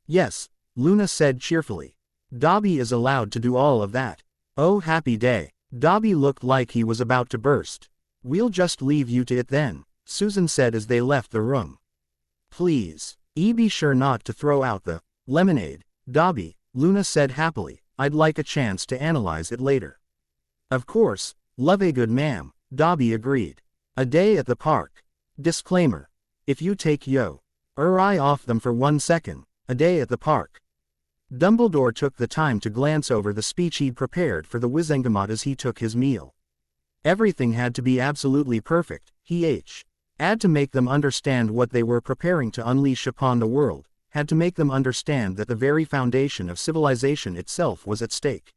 Yes, Luna said cheerfully. Dobby is allowed to do all of that. Oh happy day. Dobby looked like he was about to burst. We'll just leave you to it then, Susan said as they left the room. Please, be sure not to throw out the lemonade, Dobby, Luna said happily, I'd like a chance to analyze it later. Of course, love a good ma'am, Dobby agreed. A day at the park. Disclaimer. If you take your eye off them for 1 second, a day at the park. Dumbledore took the time to glance over the speech he'd prepared for the Wizengamot as he took his meal. Everything had to be absolutely perfect, had to make them understand what they were preparing to unleash upon the world, had to make them understand that the very foundation of civilization itself was at stake.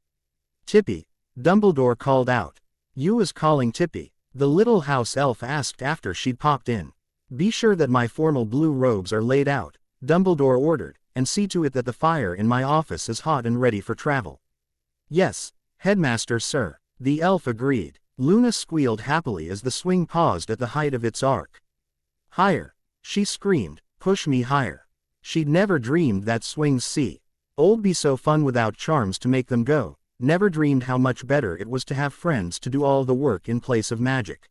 Tippy, Dumbledore called out. You was calling Tippy? The little house elf asked after she'd popped in. Be sure that my formal blue robes are laid out, Dumbledore ordered, and see to it that the fire in my office is hot and ready for travel. Yes, Headmaster Sir, the elf agreed. Luna squealed happily as the swing paused at the height of its arc. Higher, she screamed, push me higher. She'd never dreamed that swings old be so fun without charms to make them go, never dreamed how much better it was to have friends to do all the work in place of magic.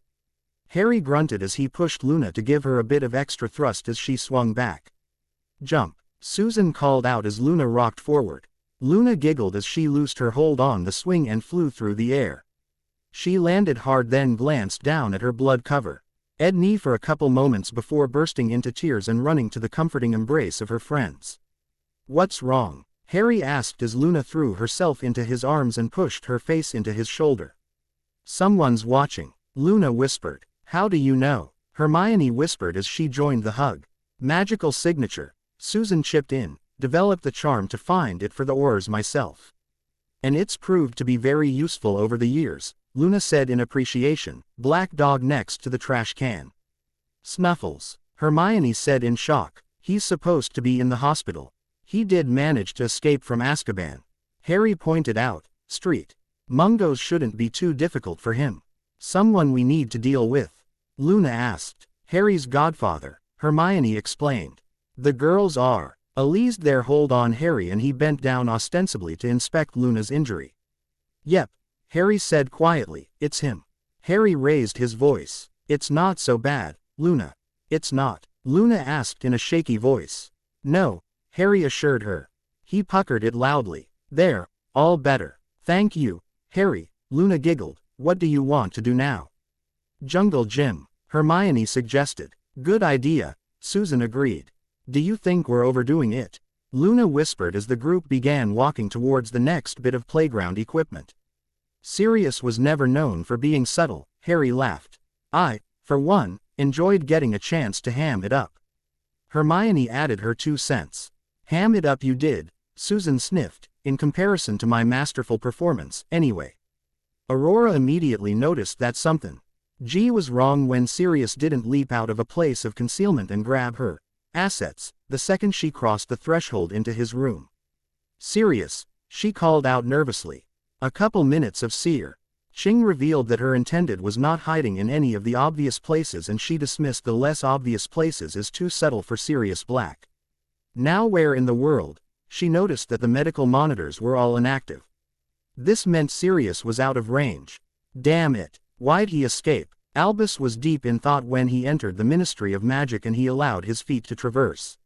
Harry grunted as he pushed Luna to give her a bit of extra thrust as she swung back. Jump, Susan called out as Luna rocked forward. Luna giggled as she loosed her hold on the swing and flew through the air. She landed hard then glanced down at her blood cover. Knee for a couple moments before bursting into tears and running to the comforting embrace of her friends. What's wrong? Harry asked as Luna threw herself into his arms and pushed her face into his shoulder. Someone's watching, Luna whispered. How do you know? Hermione whispered as she joined the hug. Magical signature, Susan chipped in, developed the charm to find it for the Aurors myself. And it's proved to be very useful over the years, Luna said in appreciation, black dog next to the trash can. Snuffles, Hermione said in shock, he's supposed to be in the hospital. He did manage to escape from Azkaban. Harry pointed out, Street. Mungos shouldn't be too difficult for him. Someone we need to deal with. Luna asked. Harry's godfather, Hermione explained. The girls are. Eased their hold on Harry and he bent down ostensibly to inspect Luna's injury. Yep, Harry said quietly, it's him. Harry raised his voice. It's not so bad, Luna. It's not, Luna asked in a shaky voice. No, Harry assured her. He puckered it loudly. There, all better. Thank you, Harry, Luna giggled. What do you want to do now? Jungle gym, Hermione suggested. Good idea, Susan agreed. Do you think we're overdoing it? Luna whispered as the group began walking towards the next bit of playground equipment. Sirius was never known for being subtle, Harry laughed. I, for one, enjoyed getting a chance to ham it up. Hermione added her 2 cents. Ham it up you did, Susan sniffed, in comparison to my masterful performance, anyway. Aurora immediately noticed that something G was wrong when Sirius didn't leap out of a place of concealment and grab her assets the second she crossed the threshold into his room. Sirius, she called out nervously. A couple minutes of seer. Ching revealed that her intended was not hiding in any of the obvious places, and she dismissed the less obvious places as too subtle for Sirius Black. Now where in the world? She noticed that the medical monitors were all inactive. This meant Sirius was out of range. Damn it. Why'd he escape? Albus was deep in thought when he entered the Ministry of Magic, and he allowed his feet to traverse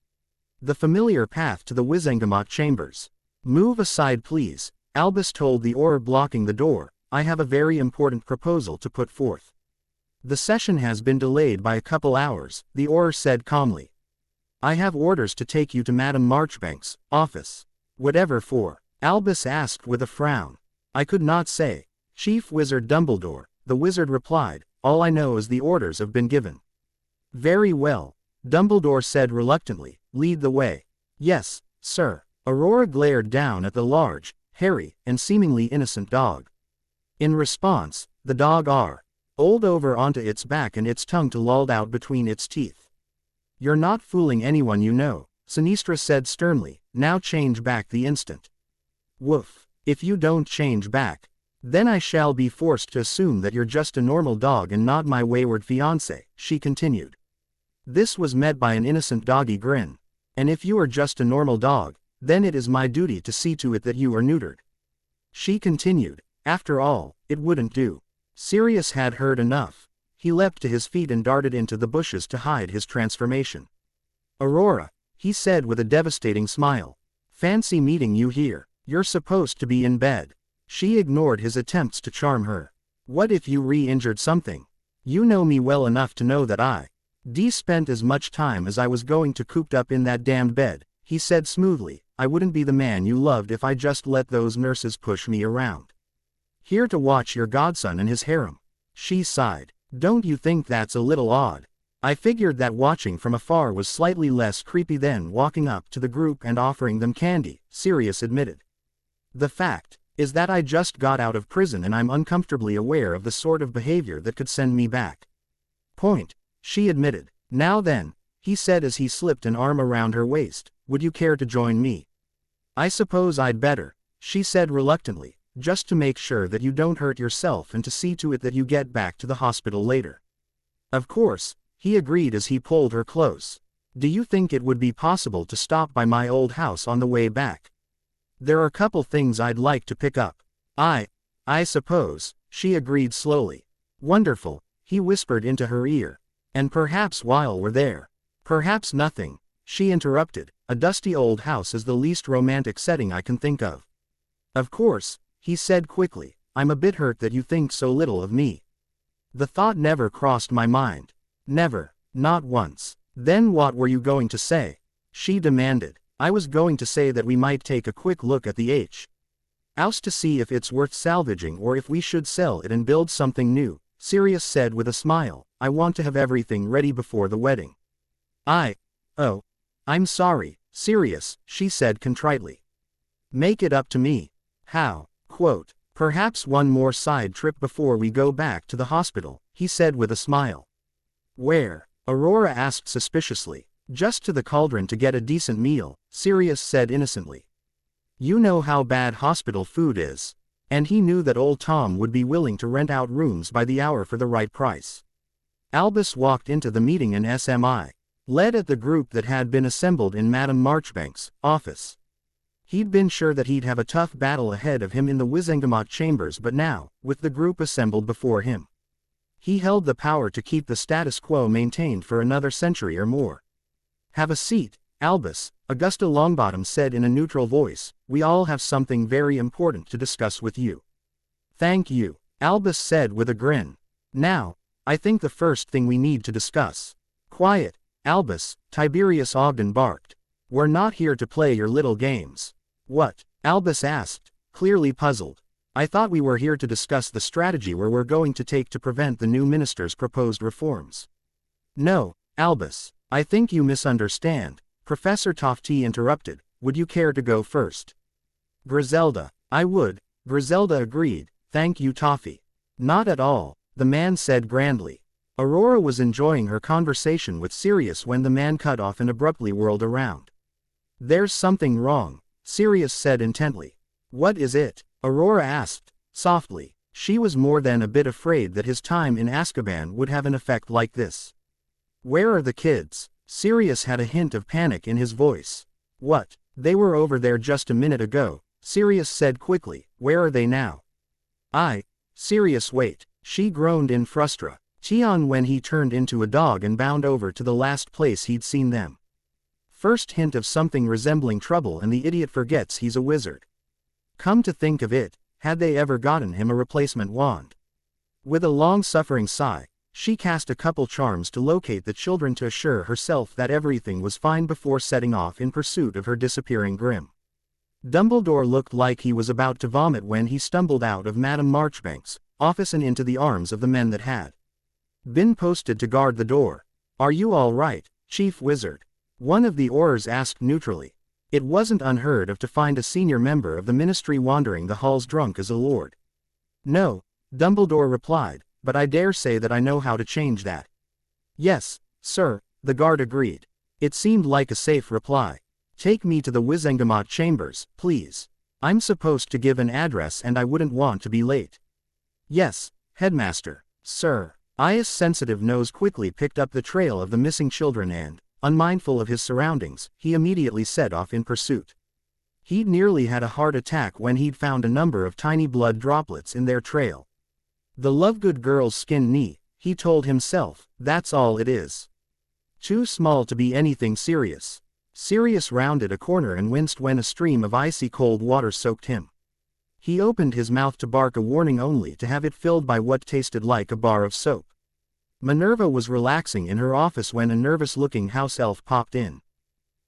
the familiar path to the Wizengamot chambers. Move aside please, Albus told the Auror blocking the door. I have a very important proposal to put forth. The session has been delayed by a couple hours, the Auror said calmly. I have orders to take you to Madame Marchbank's office. Whatever for? Albus asked with a frown. I could not say. Chief Wizard Dumbledore, the wizard replied, all I know is the orders have been given. Very well, Dumbledore said reluctantly, lead the way. Yes, sir. Aurora glared down at the large, hairy, and seemingly innocent dog. In response, the dog rolled over onto its back and its tongue lolled out between its teeth. You're not fooling anyone you know, Sinistra said sternly, now change back the instant. Woof. If you don't change back, then I shall be forced to assume that you're just a normal dog and not my wayward fiancé, she continued. This was met by an innocent doggy grin. And if you are just a normal dog, then it is my duty to see to it that you are neutered. She continued. After all, it wouldn't do. Sirius had heard enough. He leapt to his feet and darted into the bushes to hide his transformation. Aurora, he said with a devastating smile. Fancy meeting you here. You're supposed to be in bed. She ignored his attempts to charm her. What if you re-injured something? You know me well enough to know that I spent as much time as I was going to cooped up in that damned bed, he said smoothly. I wouldn't be the man you loved if I just let those nurses push me around. Here to watch your godson and his harem. She sighed. Don't you think that's a little odd? I figured that watching from afar was slightly less creepy than walking up to the group and offering them candy, Sirius admitted. The fact is that I just got out of prison and I'm uncomfortably aware of the sort of behavior that could send me back. Point, she admitted. Now then, he said as he slipped an arm around her waist, would you care to join me? I suppose I'd better, she said reluctantly, just to make sure that you don't hurt yourself and to see to it that you get back to the hospital later. Of course, he agreed as he pulled her close. Do you think it would be possible to stop by my old house on the way back? There are a couple things I'd like to pick up. I suppose, she agreed slowly. Wonderful, he whispered into her ear. And perhaps while we're there. Perhaps nothing, she interrupted. A dusty old house is the least romantic setting I can think of. Of course, he said quickly, I'm a bit hurt that you think so little of me. The thought never crossed my mind. Never, not once. Then what were you going to say? She demanded. I was going to say that we might take a quick look at the house to see if it's worth salvaging or if we should sell it and build something new, Sirius said with a smile. I want to have everything ready before the wedding. Oh, I'm sorry, Sirius, she said contritely. Make it up to me. How? Quote, perhaps one more side trip before we go back to the hospital, he said with a smile. Where? Aurora asked suspiciously. Just to the Cauldron to get a decent meal, Sirius said innocently. You know how bad hospital food is. And he knew that old Tom would be willing to rent out rooms by the hour for the right price. Albus walked into the meeting in SMI, led at the group that had been assembled in Madame Marchbank's office. He'd been sure that he'd have a tough battle ahead of him in the Wizengamot chambers, but now, with the group assembled before him, he held the power to keep the status quo maintained for another century or more. Have a seat, Albus, Augusta Longbottom said in a neutral voice. We all have something very important to discuss with you. Thank you, Albus said with a grin. Now, I think the first thing we need to discuss. Quiet, Albus, Tiberius Ogden barked. We're not here to play your little games. What? Albus asked, clearly puzzled. I thought we were here to discuss the strategy we're going to take to prevent the new minister's proposed reforms. No, Albus, I think you misunderstand, Professor Tofty interrupted. Would you care to go first? Griselda. I would, Griselda agreed. Thank you, Toffee. Not at all, the man said grandly. Aurora was enjoying her conversation with Sirius when the man cut off and abruptly whirled around. There's something wrong, Sirius said intently. What is it? Aurora asked, softly. She was more than a bit afraid that his time in Azkaban would have an effect like this. Where are the kids? Sirius had a hint of panic in his voice. What? They were over there just a minute ago, Sirius said quickly. Where are they now? Sirius wait, she groaned in frustration. Tion when he turned into a dog and bounded over to the last place he'd seen them. First hint of something resembling trouble and the idiot forgets he's a wizard. Come to think of it, had they ever gotten him a replacement wand? With a long-suffering sigh, she cast a couple charms to locate the children to assure herself that everything was fine before setting off in pursuit of her disappearing Grim. Dumbledore looked like he was about to vomit when he stumbled out of Madame Marchbank's office and into the arms of the men that had been posted to guard the door. Are you all right, Chief Wizard? One of the Aurors asked neutrally. It wasn't unheard of to find a senior member of the Ministry wandering the halls drunk as a lord. No, Dumbledore replied, but I dare say that I know how to change that. Yes, sir, the guard agreed. It seemed like a safe reply. Take me to the Wizengamot chambers, please. I'm supposed to give an address and I wouldn't want to be late. Yes, Headmaster, sir. I's sensitive nose quickly picked up the trail of the missing children and, unmindful of his surroundings, he immediately set off in pursuit. He'd nearly had a heart attack when he'd found a number of tiny blood droplets in their trail. The Lovegood girl's skinned knee, he told himself, that's all it is. Too small to be anything serious. Sirius rounded a corner and winced when a stream of icy cold water soaked him. He opened his mouth to bark a warning only to have it filled by what tasted like a bar of soap. Minerva was relaxing in her office when a nervous-looking house elf popped in.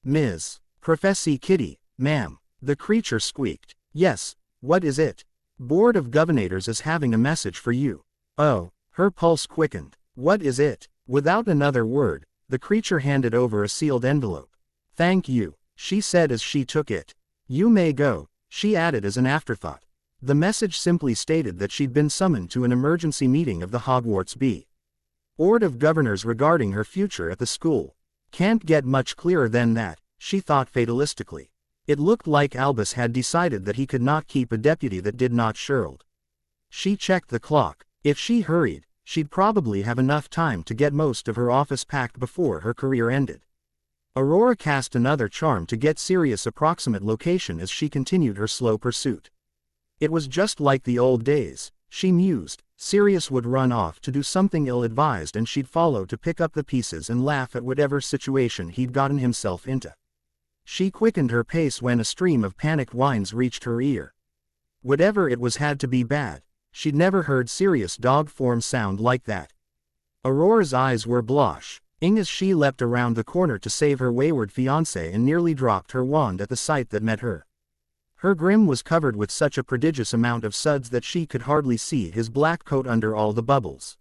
Ms. Professor Kitty, ma'am, the creature squeaked. Yes, what is it? Board of Governors is having a message for you. Oh, her pulse quickened. What is it? Without another word, the creature handed over a sealed envelope. Thank you, she said as she took it. You may go, she added as an afterthought. The message simply stated that she'd been summoned to an emergency meeting of the Hogwarts Board of Governors regarding her future at the school. Can't get much clearer than that, she thought fatalistically. It looked like Albus had decided that he could not keep a deputy that did not Sherald. She checked the clock. If she hurried, she'd probably have enough time to get most of her office packed before her career ended. Aurora cast another charm to get Sirius' approximate location as she continued her slow pursuit. It was just like the old days, she mused. Sirius would run off to do something ill-advised and she'd follow to pick up the pieces and laugh at whatever situation he'd gotten himself into. She quickened her pace when a stream of panicked whines reached her ear. Whatever it was had to be bad. She'd never heard Sirius' dog form sound like that. Aurora's eyes were blosh-ing as she leapt around the corner to save her wayward fiancé and nearly dropped her wand at the sight that met her. Her Grim was covered with such a prodigious amount of suds that she could hardly see his black coat under all the bubbles.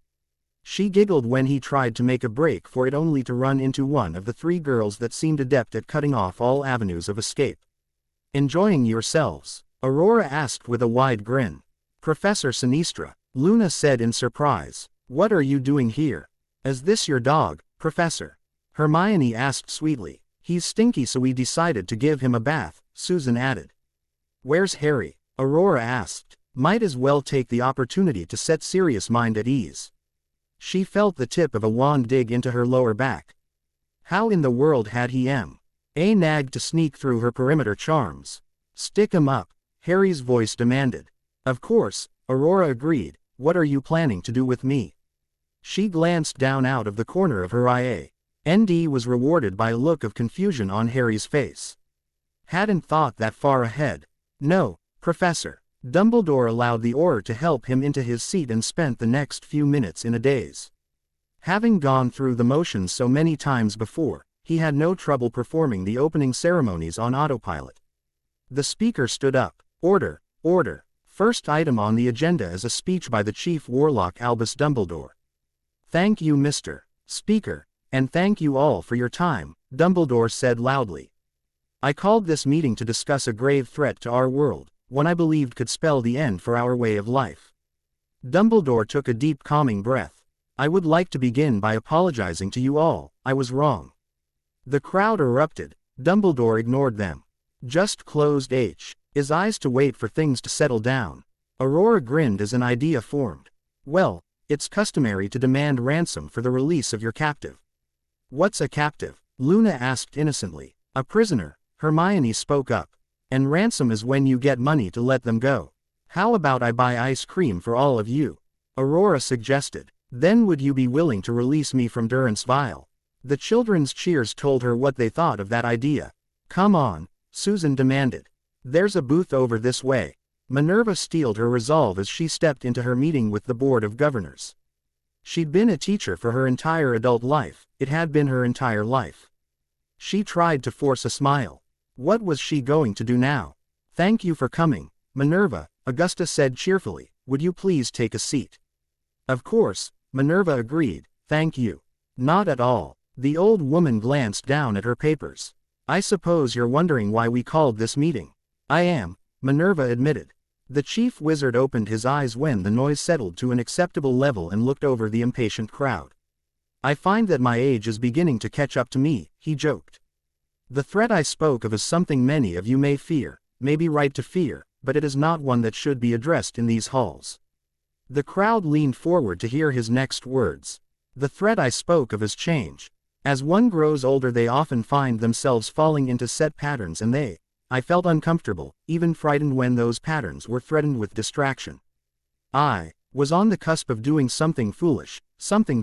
She giggled when he tried to make a break for it only to run into one of the three girls that seemed adept at cutting off all avenues of escape. Enjoying yourselves? Aurora asked with a wide grin. Professor Sinistra, Luna said in surprise. What are you doing here? Is this your dog, Professor? Hermione asked sweetly. He's stinky so we decided to give him a bath, Susan added. Where's Harry? Aurora asked. Might as well take the opportunity to set Sirius' mind at ease. She felt the tip of a wand dig into her lower back. How in the world had he nagged to sneak through her perimeter charms? Stick 'em up, Harry's voice demanded. Of course, Aurora agreed. What are you planning to do with me? She glanced down out of the corner of her eye. ND was rewarded by a look of confusion on Harry's face. Hadn't thought that far ahead. No, Professor. Dumbledore allowed the Auror to help him into his seat and spent the next few minutes in a daze. Having gone through the motions so many times before, he had no trouble performing the opening ceremonies on autopilot. The speaker stood up. Order, order. First item on the agenda is a speech by the Chief Warlock Albus Dumbledore. Thank you, Mr. Speaker, and thank you all for your time, Dumbledore said loudly. I called this meeting to discuss a grave threat to our world, one I believed could spell the end for our way of life. Dumbledore took a deep calming breath. I would like to begin by apologizing to you all, I was wrong. The crowd erupted. Dumbledore ignored them. Just closed his eyes to wait for things to settle down. Aurora grinned as an idea formed. Well, it's customary to demand ransom for the release of your captive. What's a captive? Luna asked innocently. A prisoner, Hermione spoke up. And ransom is when you get money to let them go. How about I buy ice cream for all of you? Aurora suggested. Then would you be willing to release me from Durance Vile? The children's cheers told her what they thought of that idea. Come on, Susan demanded. There's a booth over this way. Minerva steeled her resolve as she stepped into her meeting with the Board of Governors. She'd been a teacher for her entire adult life, it had been her entire life. She tried to force a smile. What was she going to do now? Thank you for coming, Minerva, Augusta said cheerfully. Would you please take a seat? Of course, Minerva agreed, thank you. Not at all. The old woman glanced down at her papers. I suppose you're wondering why we called this meeting. I am, Minerva admitted. The chief wizard opened his eyes when the noise settled to an acceptable level and looked over the impatient crowd. I find that my age is beginning to catch up to me, he joked. The threat I spoke of is something many of you may fear, may be right to fear, but it is not one that should be addressed in these halls. The crowd leaned forward to hear his next words. The threat I spoke of is change. As one grows older they often find themselves falling into set patterns and I felt uncomfortable, even frightened when those patterns were threatened with distraction. I was on the cusp of doing something foolish, something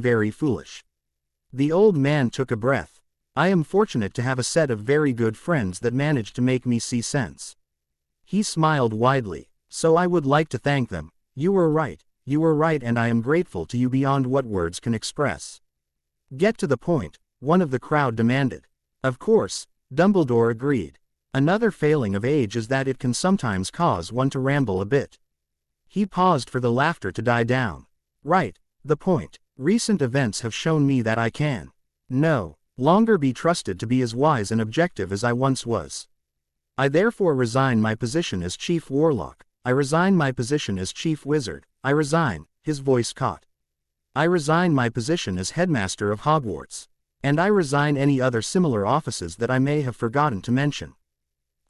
very foolish. The old man took a breath. I am fortunate to have a set of very good friends that managed to make me see sense. He smiled widely. So I would like to thank them. You were right, and I am grateful to you beyond what words can express. Get to the point, one of the crowd demanded. Of course, Dumbledore agreed. Another failing of age is that it can sometimes cause one to ramble a bit. He paused for the laughter to die down. Right, the point. Recent events have shown me that I can no longer be trusted to be as wise and objective as I once was. I therefore resign my position as Chief Warlock. I resign my position as Chief Wizard. I resign, his voice caught. I resign my position as Headmaster of Hogwarts. And I resign any other similar offices that I may have forgotten to mention.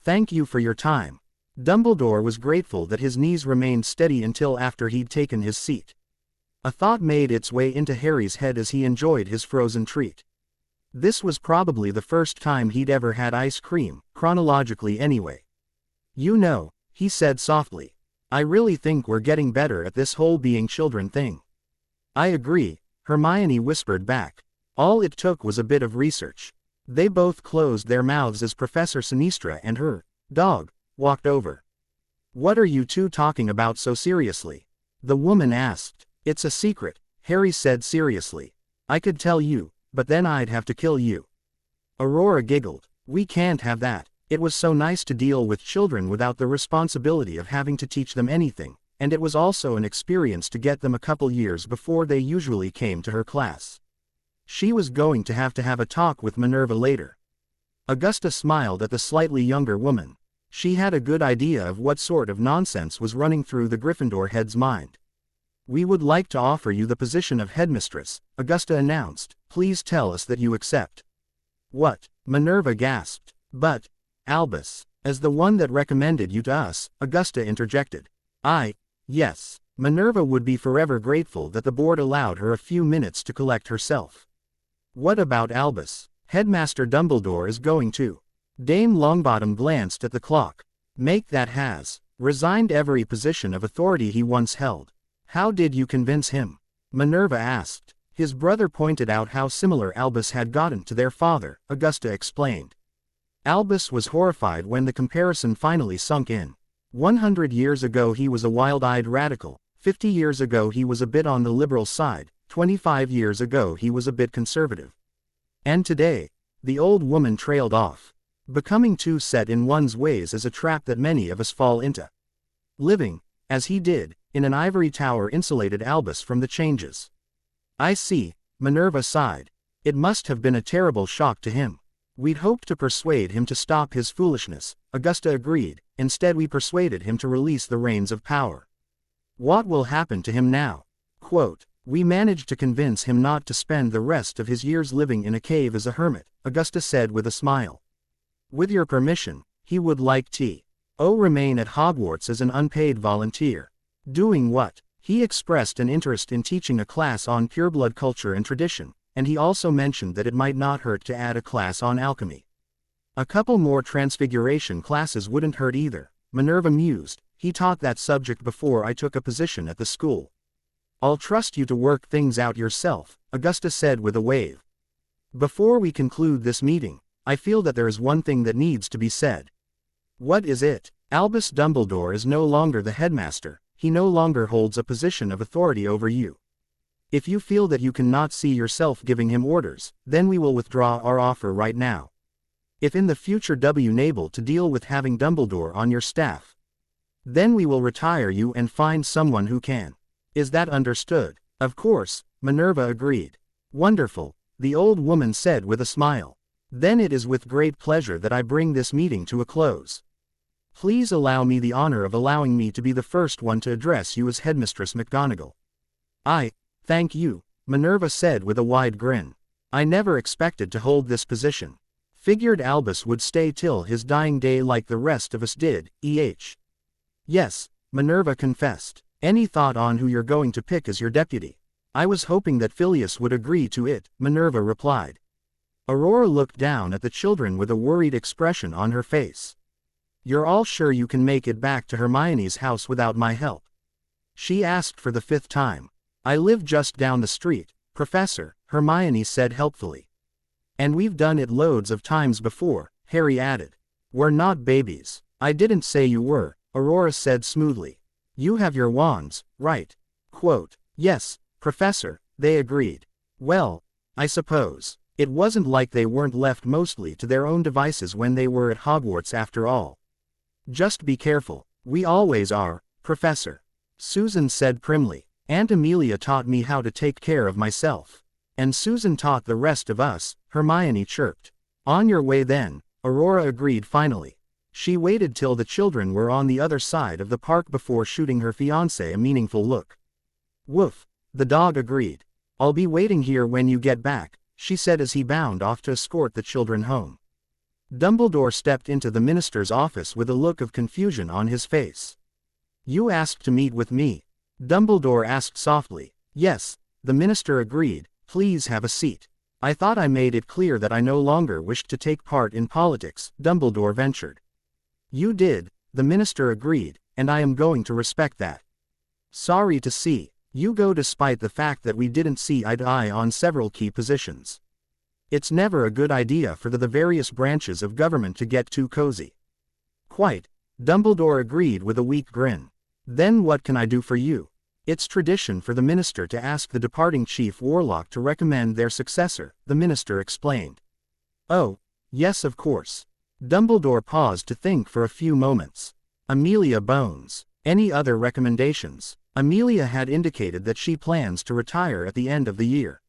Thank you for your time. Dumbledore was grateful that his knees remained steady until after he'd taken his seat. A thought made its way into Harry's head as he enjoyed his frozen treat. This was probably the first time he'd ever had ice cream, chronologically anyway. You know, he said softly. I really think we're getting better at this whole being children thing. I agree, Hermione whispered back. All it took was a bit of research. They both closed their mouths as Professor Sinistra and her dog walked over. What are you two talking about so seriously? The woman asked. It's a secret, Harry said seriously. I could tell you, but then I'd have to kill you. Aurora giggled. We can't have that. It was so nice to deal with children without the responsibility of having to teach them anything, and it was also an experience to get them a couple years before they usually came to her class. She was going to have a talk with Minerva later. Augusta smiled at the slightly younger woman. She had a good idea of what sort of nonsense was running through the Gryffindor head's mind. We would like to offer you the position of headmistress, Augusta announced. Please tell us that you accept. What? Minerva gasped. But, Albus, as the one that recommended you to us, Augusta interjected. Yes. Minerva would be forever grateful that the board allowed her a few minutes to collect herself. What about Albus? Headmaster Dumbledore is going to. Dame Longbottom glanced at the clock. Make that has resigned every position of authority he once held. How did you convince him? Minerva asked. His brother pointed out how similar Albus had gotten to their father, Augusta explained. Albus was horrified when the comparison finally sunk in. 100 years ago he was a wild-eyed radical, 50 years ago he was a bit on the liberal side, 25 years ago he was a bit conservative. And today, the old woman trailed off. Becoming too set in one's ways is a trap that many of us fall into. Living, as he did, in an ivory tower insulated Albus from the changes. I see, Minerva sighed. It must have been a terrible shock to him. We'd hoped to persuade him to stop his foolishness, Augusta agreed. Instead we persuaded him to release the reins of power. What will happen to him now? Quote, we managed to convince him not to spend the rest of his years living in a cave as a hermit, Augusta said with a smile. With your permission, he would like to remain at Hogwarts as an unpaid volunteer. Doing what? He expressed an interest in teaching a class on pureblood culture and tradition, and he also mentioned that it might not hurt to add a class on alchemy. A couple more transfiguration classes wouldn't hurt either, Minerva mused. He taught that subject before I took a position at the school. I'll trust you to work things out yourself, Augusta said with a wave. Before we conclude this meeting, I feel that there is one thing that needs to be said. What is it? Albus Dumbledore is no longer the headmaster, he no longer holds a position of authority over you. If you feel that you cannot see yourself giving him orders, then we will withdraw our offer right now. If in the future you enable to deal with having Dumbledore on your staff, then we will retire you and find someone who can. Is that understood? Of course, Minerva agreed. Wonderful, the old woman said with a smile. Then it is with great pleasure that I bring this meeting to a close. Please allow me the honor of allowing me to be the first one to address you as Headmistress McGonagall. Thank you, Minerva said with a wide grin. I never expected to hold this position. Figured Albus would stay till his dying day like the rest of us did, Yes, Minerva confessed. Any thought on who you're going to pick as your deputy? I was hoping that Filius would agree to it, Minerva replied. Aurora looked down at the children with a worried expression on her face. You're all sure you can make it back to Hermione's house without my help? She asked for the 5th time. I live just down the street, Professor, Hermione said helpfully. And we've done it loads of times before, Harry added. We're not babies. I didn't say you were, Aurora said smoothly. You have your wands, right? Quote, yes, Professor, they agreed. Well, I suppose. It wasn't like they weren't left mostly to their own devices when they were at Hogwarts after all. Just be careful. We always are, Professor. Susan said primly. Aunt Amelia taught me how to take care of myself. And Susan taught the rest of us, Hermione chirped. On your way then, Aurora agreed finally. She waited till the children were on the other side of the park before shooting her fiancé a meaningful look. Woof, the dog agreed. I'll be waiting here when you get back, she said as he bounded off to escort the children home. Dumbledore stepped into the minister's office with a look of confusion on his face. You asked to meet with me? Dumbledore asked softly. Yes, the minister agreed. Please have a seat. I thought I made it clear that I no longer wished to take part in politics, Dumbledore ventured. You did, the minister agreed, and I am going to respect that. Sorry to see you go despite the fact that we didn't see eye to eye on several key positions. It's never a good idea for the various branches of government to get too cozy. Quite, Dumbledore agreed with a weak grin. Then what can I do for you? It's tradition for the minister to ask the departing chief warlock to recommend their successor, the minister explained. Oh, yes of course. Dumbledore paused to think for a few moments. Amelia Bones. Any other recommendations? Amelia had indicated that she plans to retire at the end of the year.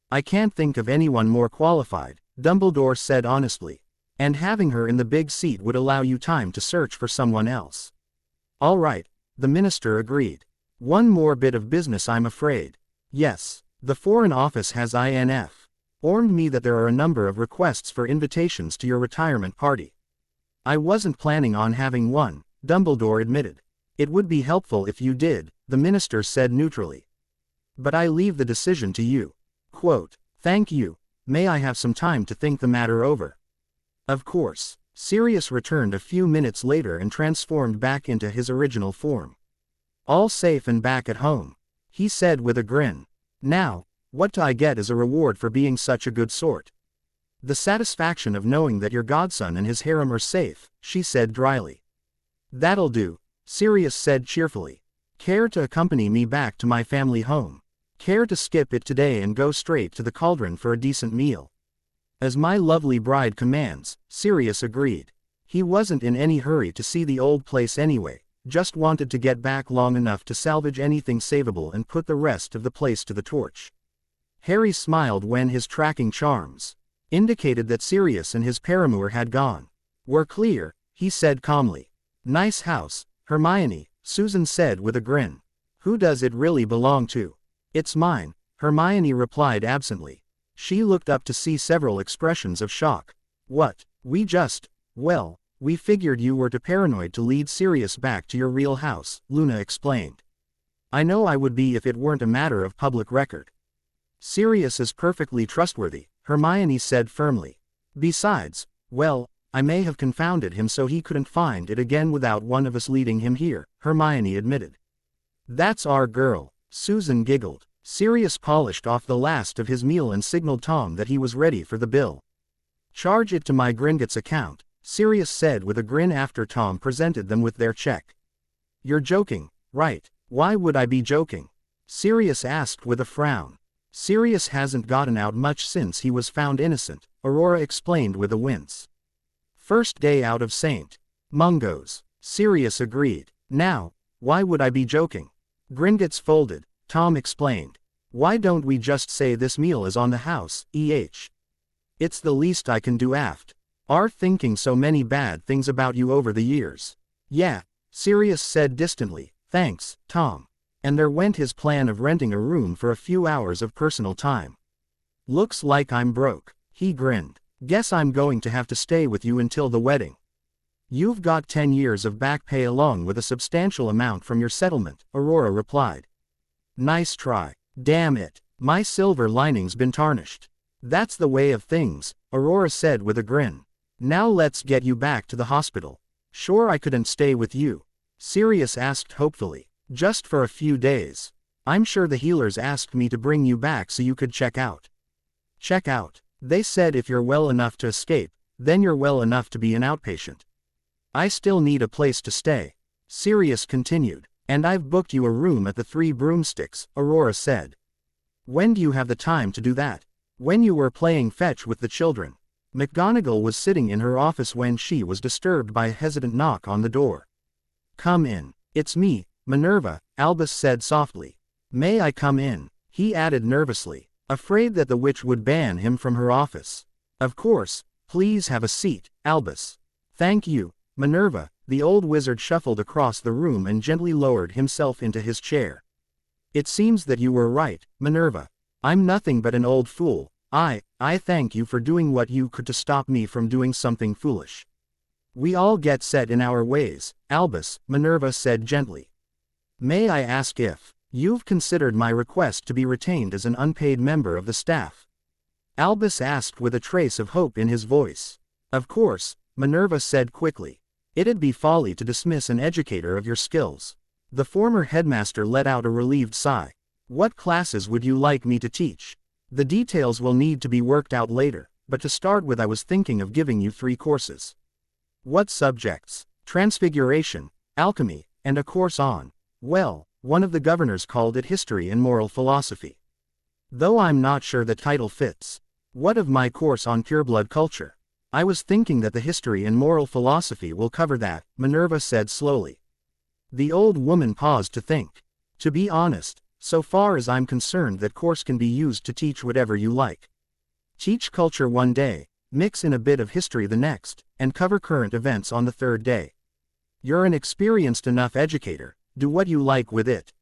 I can't think of anyone more qualified, Dumbledore said honestly. And having her in the big seat would allow you time to search for someone else. All right, the minister agreed. One more bit of business I'm afraid. Yes, the Foreign Office has informed me that there are a number of requests for invitations to your retirement party. I wasn't planning on having one, Dumbledore admitted. It would be helpful if you did, the minister said neutrally. But I leave the decision to you. Quote, thank you, may I have some time to think the matter over? Of course. Sirius returned a few minutes later and transformed back into his original form. All safe and back at home, he said with a grin. Now, what do I get as a reward for being such a good sort? The satisfaction of knowing that your godson and his harem are safe, she said dryly. That'll do, Sirius said cheerfully. Care to accompany me back to my family home? Care to skip it today and go straight to the cauldron for a decent meal? As my lovely bride commands, Sirius agreed. He wasn't in any hurry to see the old place anyway, just wanted to get back long enough to salvage anything savable and put the rest of the place to the torch. Harry smiled when his tracking charms indicated that Sirius and his paramour had gone. We're clear, he said calmly. Nice house, Hermione, Susan said with a grin. Who does it really belong to? It's mine, Hermione replied absently. She looked up to see several expressions of shock. What? Well, we figured you were too paranoid to lead Sirius back to your real house, Luna explained. I know I would be if it weren't a matter of public record. Sirius is perfectly trustworthy, Hermione said firmly. Besides, well, I may have confounded him so he couldn't find it again without one of us leading him here, Hermione admitted. That's our girl, Susan giggled. Sirius polished off the last of his meal and signaled Tom that he was ready for the bill. Charge it to my Gringotts account, Sirius said with a grin after Tom presented them with their check. You're joking, right? Why would I be joking? Sirius asked with a frown. Sirius hasn't gotten out much since he was found innocent, Aurora explained with a wince. First day out of St. Mungo's, Sirius agreed. Now, why would I be joking? Gringotts folded, Tom explained. Why don't we just say this meal is on the house, It's the least I can do aft. Are thinking so many bad things about you over the years. Yeah, Sirius said distantly, thanks, Tom. And there went his plan of renting a room for a few hours of personal time. Looks like I'm broke, he grinned. Guess I'm going to have to stay with you until the wedding. You've got 10 years of back pay along with a substantial amount from your settlement, Aurora replied. Nice try. Damn it, my silver lining's been tarnished. That's the way of things, Aurora said with a grin. Now let's get you back to the hospital. Sure I couldn't stay with you? Sirius asked hopefully. Just for a few days. I'm sure the healers asked me to bring you back so you could check out. Check out? They said if you're well enough to escape, then you're well enough to be an outpatient. I still need a place to stay. Sirius continued. And I've booked you a room at the Three Broomsticks, Aurora said. When do you have the time to do that? When you were playing fetch with the children. McGonagall was sitting in her office when she was disturbed by a hesitant knock on the door. Come in. It's me, Minerva, Albus said softly. May I come in? He added nervously, afraid that the witch would ban him from her office. Of course, please have a seat, Albus. Thank you, Minerva. The old wizard shuffled across the room and gently lowered himself into his chair. It seems that you were right, Minerva. I'm nothing but an old fool. I thank you for doing what you could to stop me from doing something foolish. We all get set in our ways, Albus, Minerva said gently. May I ask if you've considered my request to be retained as an unpaid member of the staff? Albus asked with a trace of hope in his voice. Of course, Minerva said quickly. It'd be folly to dismiss an educator of your skills. The former headmaster let out a relieved sigh. What classes would you like me to teach? The details will need to be worked out later, but to start with I was thinking of giving you 3 courses. What subjects? Transfiguration, alchemy, and a course on, well, one of the governors called it history and moral philosophy. Though I'm not sure the title fits. What of my course on pureblood culture? I was thinking that the history and moral philosophy will cover that, Minerva said slowly. The old woman paused to think. To be honest, so far as I'm concerned that course can be used to teach whatever you like. Teach culture one day, mix in a bit of history the next, and cover current events on the 3rd day. You're an experienced enough educator, do what you like with it.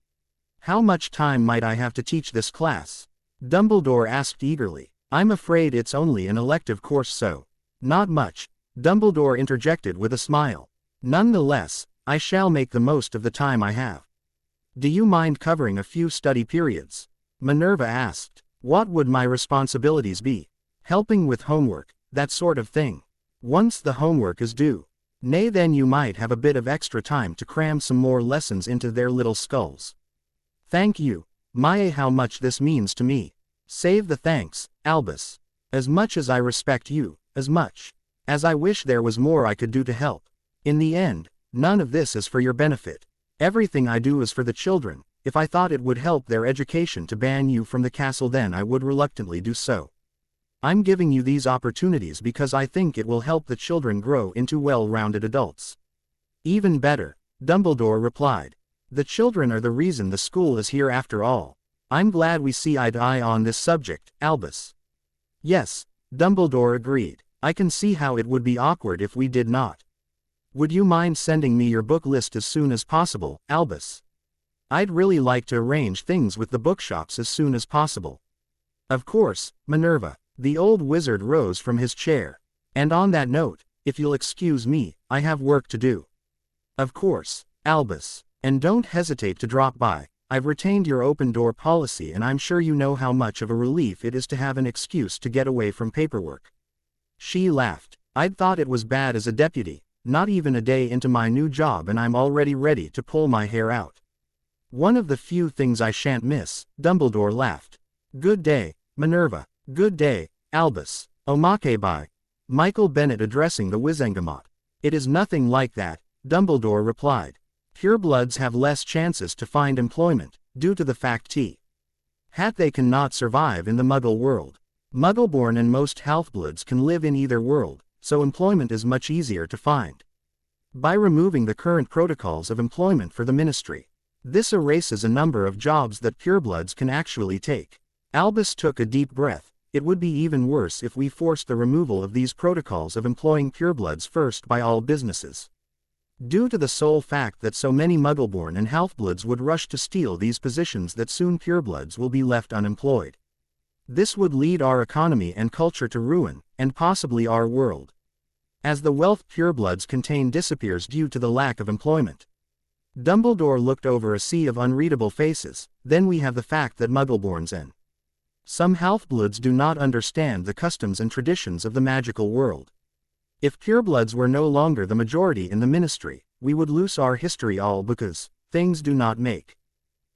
How much time might I have to teach this class? Dumbledore asked eagerly. I'm afraid it's only an elective course so. Not much, Dumbledore interjected with a smile. Nonetheless, I shall make the most of the time I have. Do you mind covering a few study periods? Minerva asked. What would my responsibilities be? Helping with homework, that sort of thing. Once the homework is due. Nay, then you might have a bit of extra time to cram some more lessons into their little skulls. Thank you. My, how much this means to me. Save the thanks, Albus. As much as I respect you, as much as I wish there was more I could do to help. In the end, none of this is for your benefit. Everything I do is for the children. If I thought it would help their education to ban you from the castle, then I would reluctantly do so. I'm giving you these opportunities because I think it will help the children grow into well-rounded adults. Even better, Dumbledore replied. The children are the reason the school is here after all. I'm glad we see eye to eye on this subject, Albus. Yes, Dumbledore agreed. I can see how it would be awkward if we did not. Would you mind sending me your book list as soon as possible, Albus? I'd really like to arrange things with the bookshops as soon as possible. Of course, Minerva. The old wizard rose from his chair. And on that note, if you'll excuse me, I have work to do. Of course, Albus. And don't hesitate to drop by. I've retained your open door policy and I'm sure you know how much of a relief it is to have an excuse to get away from paperwork. She laughed. I'd thought it was bad as a deputy, not even a day into my new job and I'm already ready to pull my hair out. One of the few things I shan't miss, Dumbledore laughed. Good day, Minerva. Good day, Albus. Omake bye. Michael Bennet addressing the Wizengamot. It is nothing like that, Dumbledore replied. Purebloods have less chances to find employment, due to the fact they cannot survive in the Muggle world. Muggleborn and most Halfbloods can live in either world, so employment is much easier to find. By removing the current protocols of employment for the Ministry, this erases a number of jobs that purebloods can actually take. Albus took a deep breath. It would be even worse if we forced the removal of these protocols of employing purebloods first by all businesses. Due to the sole fact that so many Muggleborn and Halfbloods would rush to steal these positions that soon purebloods will be left unemployed. This would lead our economy and culture to ruin, and possibly our world. As the wealth purebloods contain disappears due to the lack of employment. Dumbledore looked over a sea of unreadable faces. Then we have the fact that Muggleborns and some Halfbloods do not understand the customs and traditions of the magical world. If purebloods were no longer the majority in the Ministry, we would lose our history all because things do not make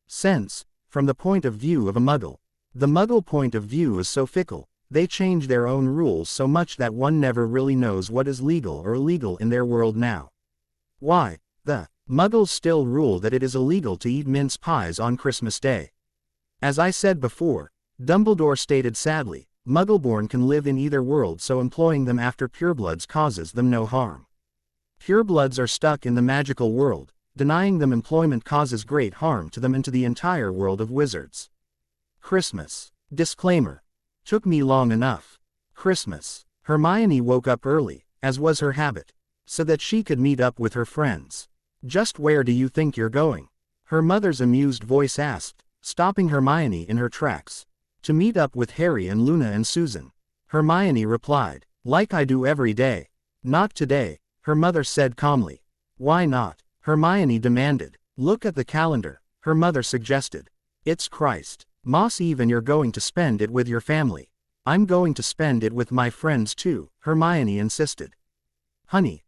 sense from the point of view of a Muggle. The Muggle point of view is so fickle, they change their own rules so much that one never really knows what is legal or illegal in their world now. Why, the Muggles still rule that it is illegal to eat mince pies on Christmas Day. As I said before, Dumbledore stated sadly, Muggleborn can live in either world so employing them after purebloods causes them no harm. Purebloods are stuck in the magical world, denying them employment causes great harm to them and to the entire world of wizards. Christmas. Disclaimer. Took me long enough. Christmas. Hermione woke up early, as was her habit, so that she could meet up with her friends. Just where do you think you're going? Her mother's amused voice asked, stopping Hermione in her tracks. To meet up with Harry and Luna and Susan. Hermione replied, like I do every day. Not today, her mother said calmly. Why not? Hermione demanded. Look at the calendar, her mother suggested. It's Christ, Moss Eve and you're going to spend it with your family. I'm going to spend it with my friends too, Hermione insisted. Honey,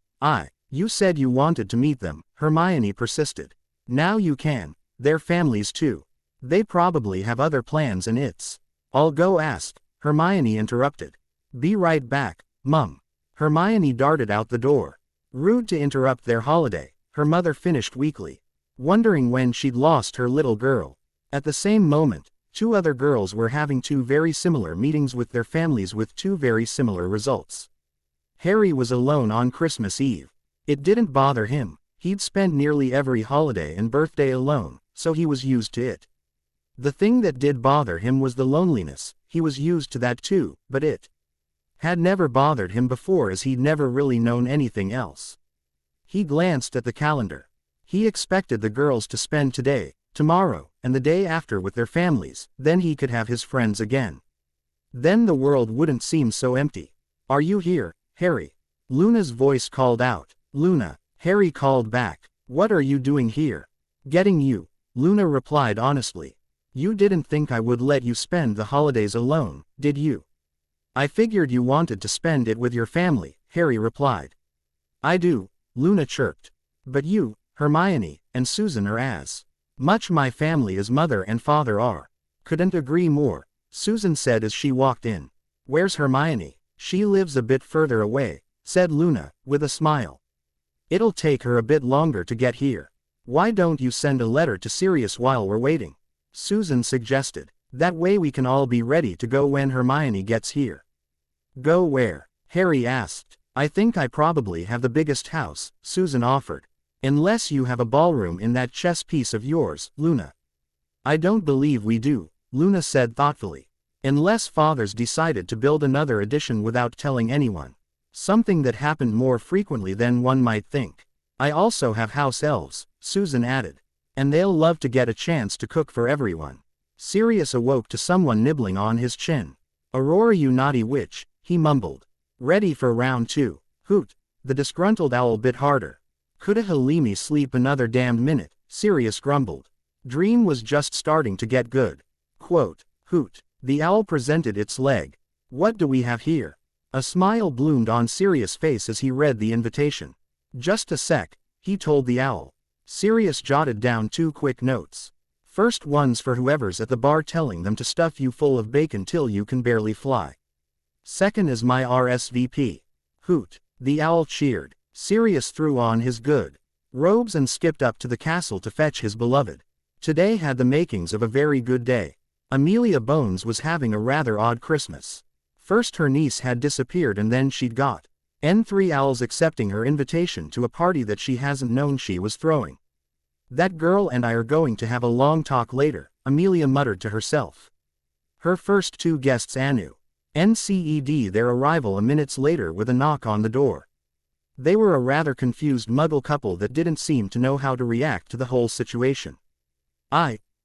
you said you wanted to meet them, Hermione persisted. Now you can, their families too. They probably have other plans and I'll go ask, Hermione interrupted. Be right back, Mum. Hermione darted out the door. Rude to interrupt their holiday, her mother finished weakly, wondering when she'd lost her little girl. At the same moment, two other girls were having two very similar meetings with their families with two very similar results. Harry was alone on Christmas Eve. It didn't bother him, he'd spent nearly every holiday and birthday alone, so he was used to it. The thing that did bother him was the loneliness. He was used to that too, but it had never bothered him before as he'd never really known anything else. He glanced at the calendar. He expected the girls to spend today, tomorrow, and the day after with their families, then he could have his friends again. Then the world wouldn't seem so empty. Are you here, Harry? Luna's voice called out. Luna, Harry called back. What are you doing here? Getting you, Luna replied honestly. You didn't think I would let you spend the holidays alone, did you? I figured you wanted to spend it with your family, Harry replied. I do, Luna chirped. But you, Hermione, and Susan are as much my family as mother and father are. Couldn't agree more, Susan said as she walked in. Where's Hermione? She lives a bit further away, said Luna, with a smile. It'll take her a bit longer to get here. Why don't you send a letter to Sirius while we're waiting? Susan suggested. That way we can all be ready to go when Hermione gets here. Go where? Harry asked. I think I probably have the biggest house, Susan offered. Unless you have a ballroom in that chess piece of yours, Luna. I don't believe we do, Luna said thoughtfully. Unless Father's decided to build another addition without telling anyone. Something that happened more frequently than one might think. I also have house elves, Susan added. And they'll love to get a chance to cook for everyone. Sirius awoke to someone nibbling on his chin. Aurora, you naughty witch, he mumbled. Ready for round 2. Hoot. The disgruntled owl bit harder. Coulda let me sleep another damned minute, Sirius grumbled. Dream was just starting to get good. Quote, hoot. The owl presented its leg. What do we have here? A smile bloomed on Sirius' face as he read the invitation. Just a sec, he told the owl. Sirius jotted down 2 quick notes. First one's for whoever's at the bar telling them to stuff you full of bacon till you can barely fly. Second is my RSVP. Hoot. The owl cheered. Sirius threw on his good robes and skipped up to the castle to fetch his beloved. Today had the makings of a very good day. Amelia Bones was having a rather odd Christmas. First her niece had disappeared and then she'd got N3 owls accepting her invitation to a party that she hasn't known she was throwing. That girl and I are going to have a long talk later, Amelia muttered to herself. Her first 2 guests Anu. NCED their arrival a minute later with a knock on the door. They were a rather confused muggle couple that didn't seem to know how to react to the whole situation.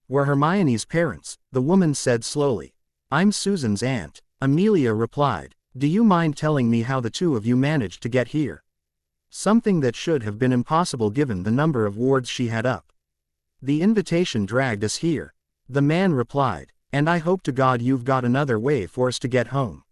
We're Hermione's parents, the woman said slowly. I'm Susan's aunt, Amelia replied. Do you mind telling me how the 2 of you managed to get here? Something that should have been impossible given the number of wards she had up. The invitation dragged us here, the man replied, and I hope to God you've got another way for us to get home.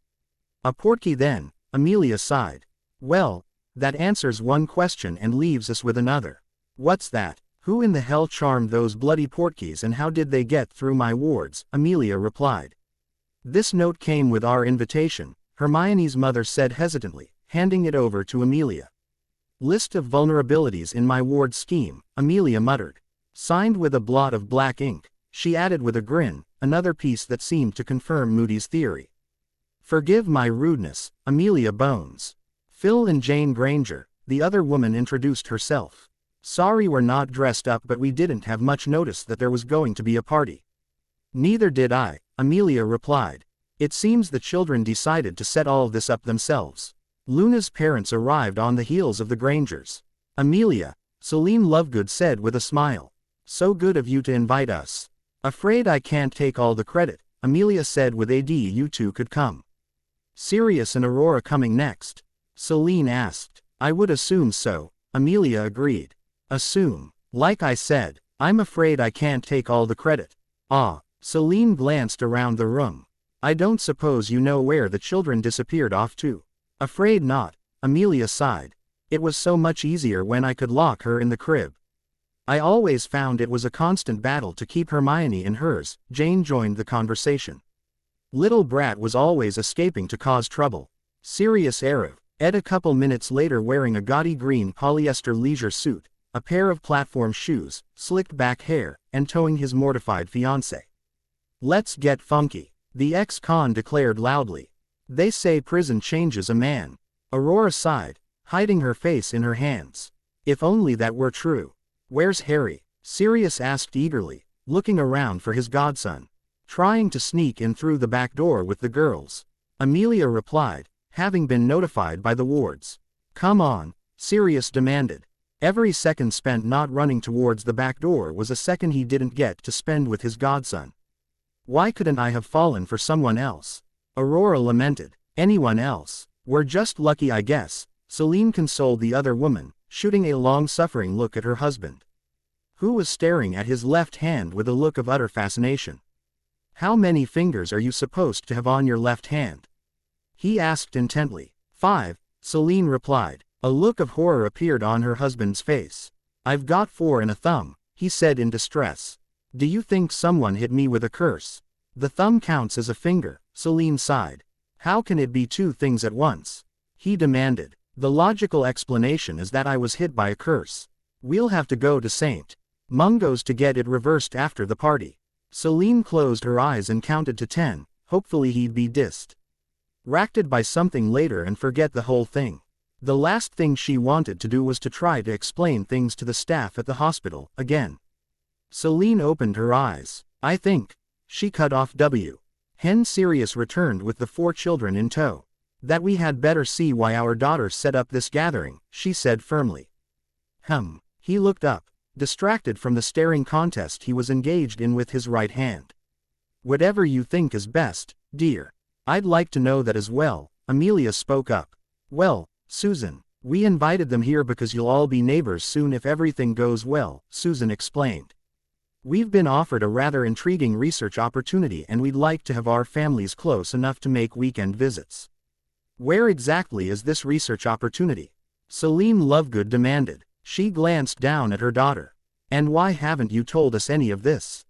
A portkey then, Amelia sighed. Well, that answers one question and leaves us with another. What's that? Who in the hell charmed those bloody portkeys and how did they get through my wards? Amelia replied. This note came with our invitation, Hermione's mother said hesitantly, handing it over to Amelia. List of vulnerabilities in my ward scheme, Amelia muttered. Signed with a blot of black ink, she added with a grin, another piece that seemed to confirm Moody's theory. Forgive my rudeness, Amelia Bones. Phil and Jane Granger, the other woman introduced herself. Sorry we're not dressed up but we didn't have much notice that there was going to be a party. Neither did I, Amelia replied. It seems the children decided to set all this up themselves. Luna's parents arrived on the heels of the Grangers. Amelia, Celine Lovegood said with a smile. So good of you to invite us. Afraid I can't take all the credit, Amelia said with AD you 2 could come. Sirius and Aurora coming next? Celine asked. I would assume so, Amelia agreed. Assume. Like I said, I'm afraid I can't take all the credit. Celine glanced around the room. I don't suppose you know where the children disappeared off to. Afraid not, Amelia sighed. It was so much easier when I could lock her in the crib. I always found it was a constant battle to keep Hermione in hers, Jane joined the conversation. Little brat was always escaping to cause trouble. Sirius Erev, Ed a couple minutes later wearing a gaudy green polyester leisure suit, a pair of platform shoes, slicked back hair, and towing his mortified fiancée. Let's get funky, the ex-con declared loudly. They say prison changes a man. Aurora sighed, hiding her face in her hands. If only that were true. Where's Harry? Sirius asked eagerly, looking around for his godson. Trying to sneak in through the back door with the girls. Amelia replied, having been notified by the wards. Come on, Sirius demanded. Every second spent not running towards the back door was a second he didn't get to spend with his godson. Why couldn't I have fallen for someone else? Aurora lamented. Anyone else? We're just lucky I guess, Celine consoled the other woman, shooting a long-suffering look at her husband. Who was staring at his left hand with a look of utter fascination. How many fingers are you supposed to have on your left hand? He asked intently. 5, Celine replied. A look of horror appeared on her husband's face. I've got 4 and a thumb, he said in distress. Do you think someone hit me with a curse? The thumb counts as a finger, Celine sighed. How can it be 2 things at once? He demanded. The logical explanation is that I was hit by a curse. We'll have to go to St. Mungo's to get it reversed after the party. Celine closed her eyes and counted to 10, hopefully he'd be distracted by something later and forget the whole thing. The last thing she wanted to do was to try to explain things to the staff at the hospital, again. Celine opened her eyes. I think. She cut off W. Hen Sirius returned with the 4 children in tow. That we had better see why our daughter set up this gathering, she said firmly. He looked up. distracted from the staring contest he was engaged in with his right hand. Whatever you think is best, dear. I'd like to know that as well, Amelia spoke up. Well, Susan, we invited them here because you'll all be neighbors soon if everything goes well, Susan explained. We've been offered a rather intriguing research opportunity and we'd like to have our families close enough to make weekend visits. Where exactly is this research opportunity? Celine Lovegood demanded. She glanced down at her daughter. And why haven't you told us any of this?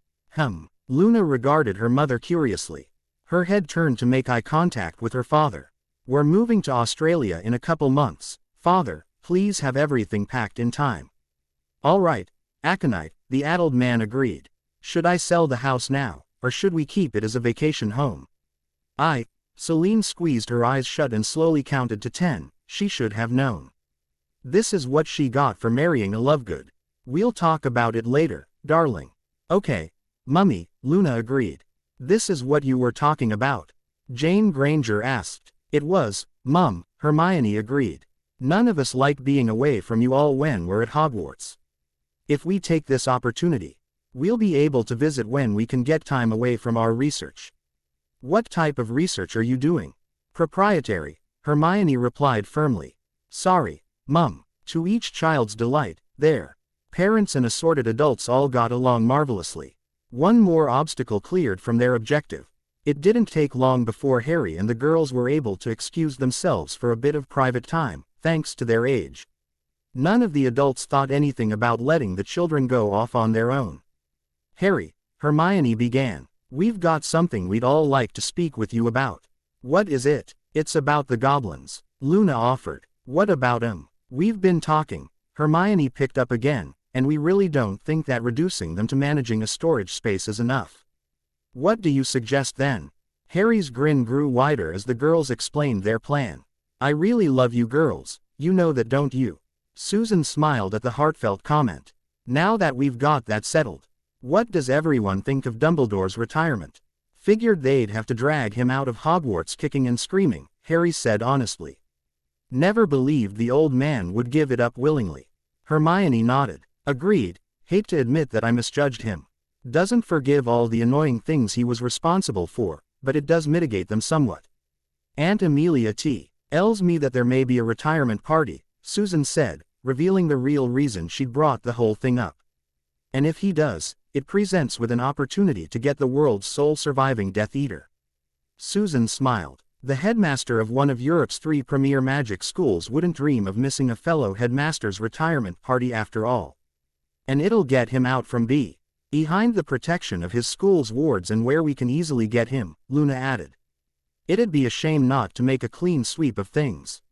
Luna regarded her mother curiously. Her head turned to make eye contact with her father. We're moving to Australia in a couple months. Father, please have everything packed in time. All right, Aconite, the addled man agreed. Should I sell the house now, or should we keep it as a vacation home? Celine squeezed her eyes shut and slowly counted to 10, she should have known. This is what she got for marrying a Lovegood. We'll talk about it later, darling. Okay, Mummy, Luna agreed. This is what you were talking about? Jane Granger asked. It was, Mum, Hermione agreed. None of us like being away from you all when we're at Hogwarts. If we take this opportunity, we'll be able to visit when we can get time away from our research. What type of research are you doing? Proprietary, Hermione replied firmly. Sorry, Mum, to each child's delight, there. Parents and assorted adults all got along marvelously. One more obstacle cleared from their objective. It didn't take long before Harry and the girls were able to excuse themselves for a bit of private time, thanks to their age. None of the adults thought anything about letting the children go off on their own. Harry, Hermione began. We've got something we'd all like to speak with you about. What is it? It's about the goblins. Luna offered. What about 'em? We've been talking. Hermione picked up again, and we really don't think that reducing them to managing a storage space is enough. What do you suggest then? Harry's grin grew wider as the girls explained their plan. I really love you girls, you know that, don't you? Susan smiled at the heartfelt comment. Now that we've got that settled, what does everyone think of Dumbledore's retirement? Figured they'd have to drag him out of Hogwarts kicking and screaming, Harry said honestly. Never believed the old man would give it up willingly. Hermione nodded. Agreed, hate to admit that I misjudged him. Doesn't forgive all the annoying things he was responsible for, but it does mitigate them somewhat. Aunt Amelia tells me that there may be a retirement party, Susan said, revealing the real reason she'd brought the whole thing up. And if he does, it presents with an opportunity to get the world's sole surviving Death Eater. Susan smiled. The headmaster of one of Europe's 3 premier magic schools wouldn't dream of missing a fellow headmaster's retirement party after all. And it'll get him out from behind the protection of his school's wards and where we can easily get him, Luna added. It'd be a shame not to make a clean sweep of things.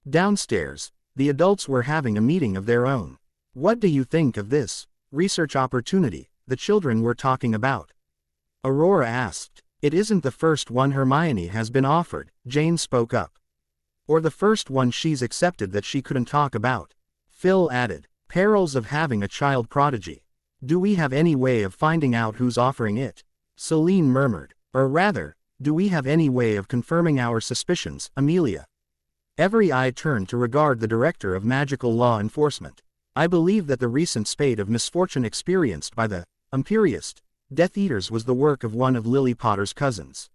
Downstairs, the adults were having a meeting of their own. What do you think of this research opportunity the children were talking about? Aurora asked. It isn't the first one Hermione has been offered, Jane spoke up. Or the first one she's accepted that she couldn't talk about. Phil added. Perils of having a child prodigy. Do we have any way of finding out who's offering it? Celine murmured. Or rather, do we have any way of confirming our suspicions, Amelia? Every eye turned to regard the director of magical law enforcement. I believe that the recent spate of misfortune experienced by the Imperious Death Eaters was the work of one of Lily Potter's cousins.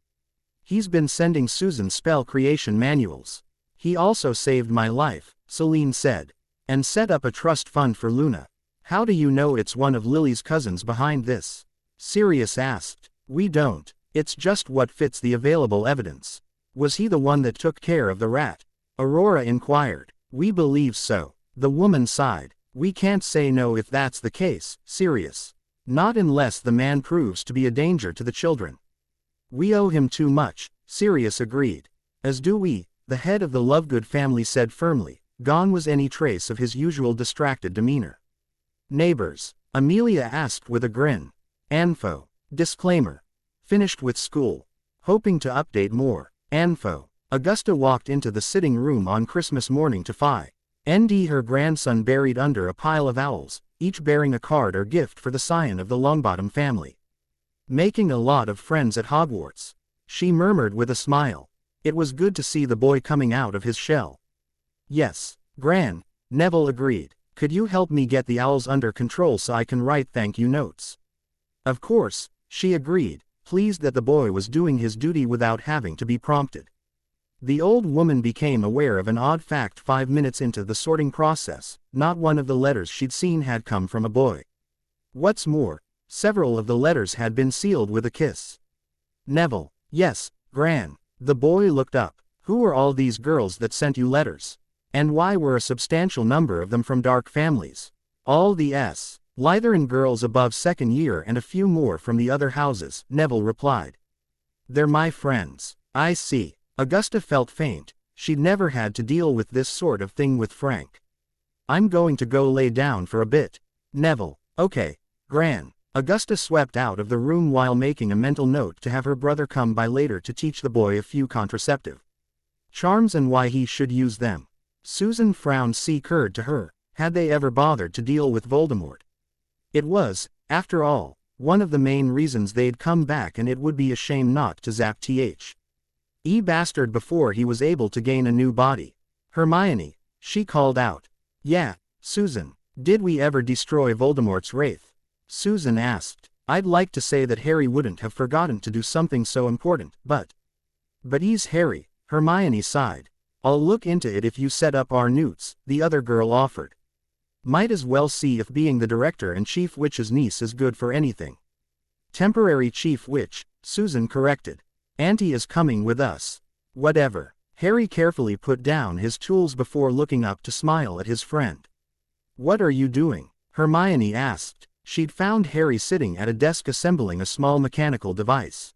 He's been sending Susan spell creation manuals. He also saved my life, Celine said. And set up a trust fund for Luna. How do you know it's one of Lily's cousins behind this? Sirius asked. We don't. It's just what fits the available evidence. Was he the one that took care of the rat? Aurora inquired. We believe so. The woman sighed. We can't say no if that's the case, Sirius. Not unless the man proves to be a danger to the children. We owe him too much, Sirius agreed. As do we, the head of the Lovegood family said firmly. Gone was any trace of his usual distracted demeanor. Neighbors? Amelia asked with a grin. Anfo. Disclaimer. Finished with school. Hoping to update more. Anfo. Augusta walked into the sitting room on Christmas morning to find her grandson buried under a pile of owls, each bearing a card or gift for the scion of the Longbottom family. Making a lot of friends at Hogwarts, she murmured with a smile. It was good to see the boy coming out of his shell. Yes, Gran, Neville agreed. Could you help me get the owls under control so I can write thank you notes? Of course, she agreed, pleased that the boy was doing his duty without having to be prompted. The old woman became aware of an odd fact 5 minutes into the sorting process: not one of the letters she'd seen had come from a boy. What's more, several of the letters had been sealed with a kiss. Neville. Yes, Gran. The boy looked up. Who were all these girls that sent you letters? And why were a substantial number of them from dark families? All the Lytheran girls above second year and a few more from the other houses, Neville replied. They're my friends. I see. Augusta felt faint. She'd never had to deal with this sort of thing with Frank. I'm going to go lay down for a bit. Neville. Okay, Gran. Augusta swept out of the room while making a mental note to have her brother come by later to teach the boy a few contraceptive charms and why he should use them. Susan frowned. Occurred to her, had they ever bothered to deal with Voldemort? It was, after all, one of the main reasons they'd come back, and it would be a shame not to zap bastard before he was able to gain a new body. Hermione, she called out. Yeah, Susan, did we ever destroy Voldemort's wraith? Susan asked. I'd like to say that Harry wouldn't have forgotten to do something so important, but he's Harry, Hermione sighed. I'll look into it if you set up our newts, the other girl offered. Might as well see if being the director and Chief Witch's niece is good for anything. Temporary Chief Witch, Susan corrected. Auntie is coming with us. Whatever. Harry carefully put down his tools before looking up to smile at his friend. What are you doing? Hermione asked. She'd found Harry sitting at a desk assembling a small mechanical device.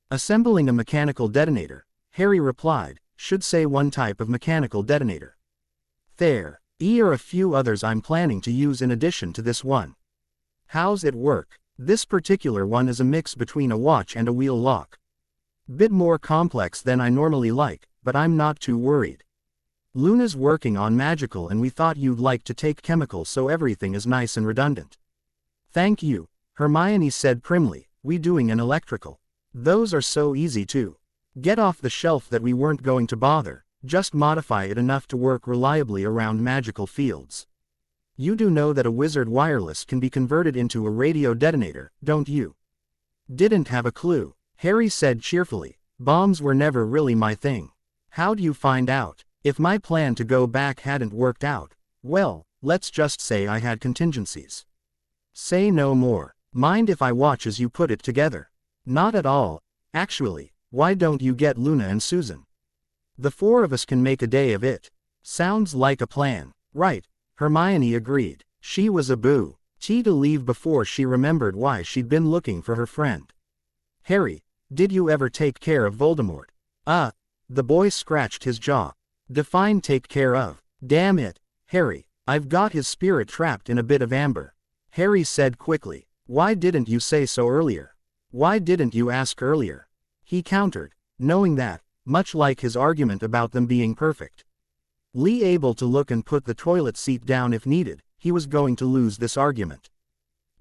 Assembling a mechanical detonator, Harry replied. Should say one type of mechanical detonator. There are a few others I'm planning to use in addition to this one. How's it work? This particular one is a mix between a watch and a wheel lock. Bit more complex than I normally like, but I'm not too worried. Luna's working on magical and we thought you'd like to take chemical so everything is nice and redundant. Thank you, Hermione said primly. We doing an electrical. Those are so easy to get off the shelf that we weren't going to bother, just modify it enough to work reliably around magical fields. You do know that a wizard wireless can be converted into a radio detonator, don't you? Didn't have a clue, Harry said cheerfully. Bombs were never really my thing. How'd you find out? If my plan to go back hadn't worked out, well, let's just say I had contingencies. Say no more. Mind if I watch as you put it together? Not at all, actually. Why don't you get Luna and Susan? The four of us can make a day of it. Sounds like a plan. Right, Hermione agreed. She was a boo to leave before she remembered why she'd been looking for her friend. Harry, did you ever take care of Voldemort? The boy scratched his jaw. Define take care of. Damn it, Harry, I've got his spirit trapped in a bit of amber. Harry said quickly. Why didn't you say so earlier? Why didn't you ask earlier? He countered, knowing that, much like his argument about them being perfect, able to look and put the toilet seat down if needed, he was going to lose this argument.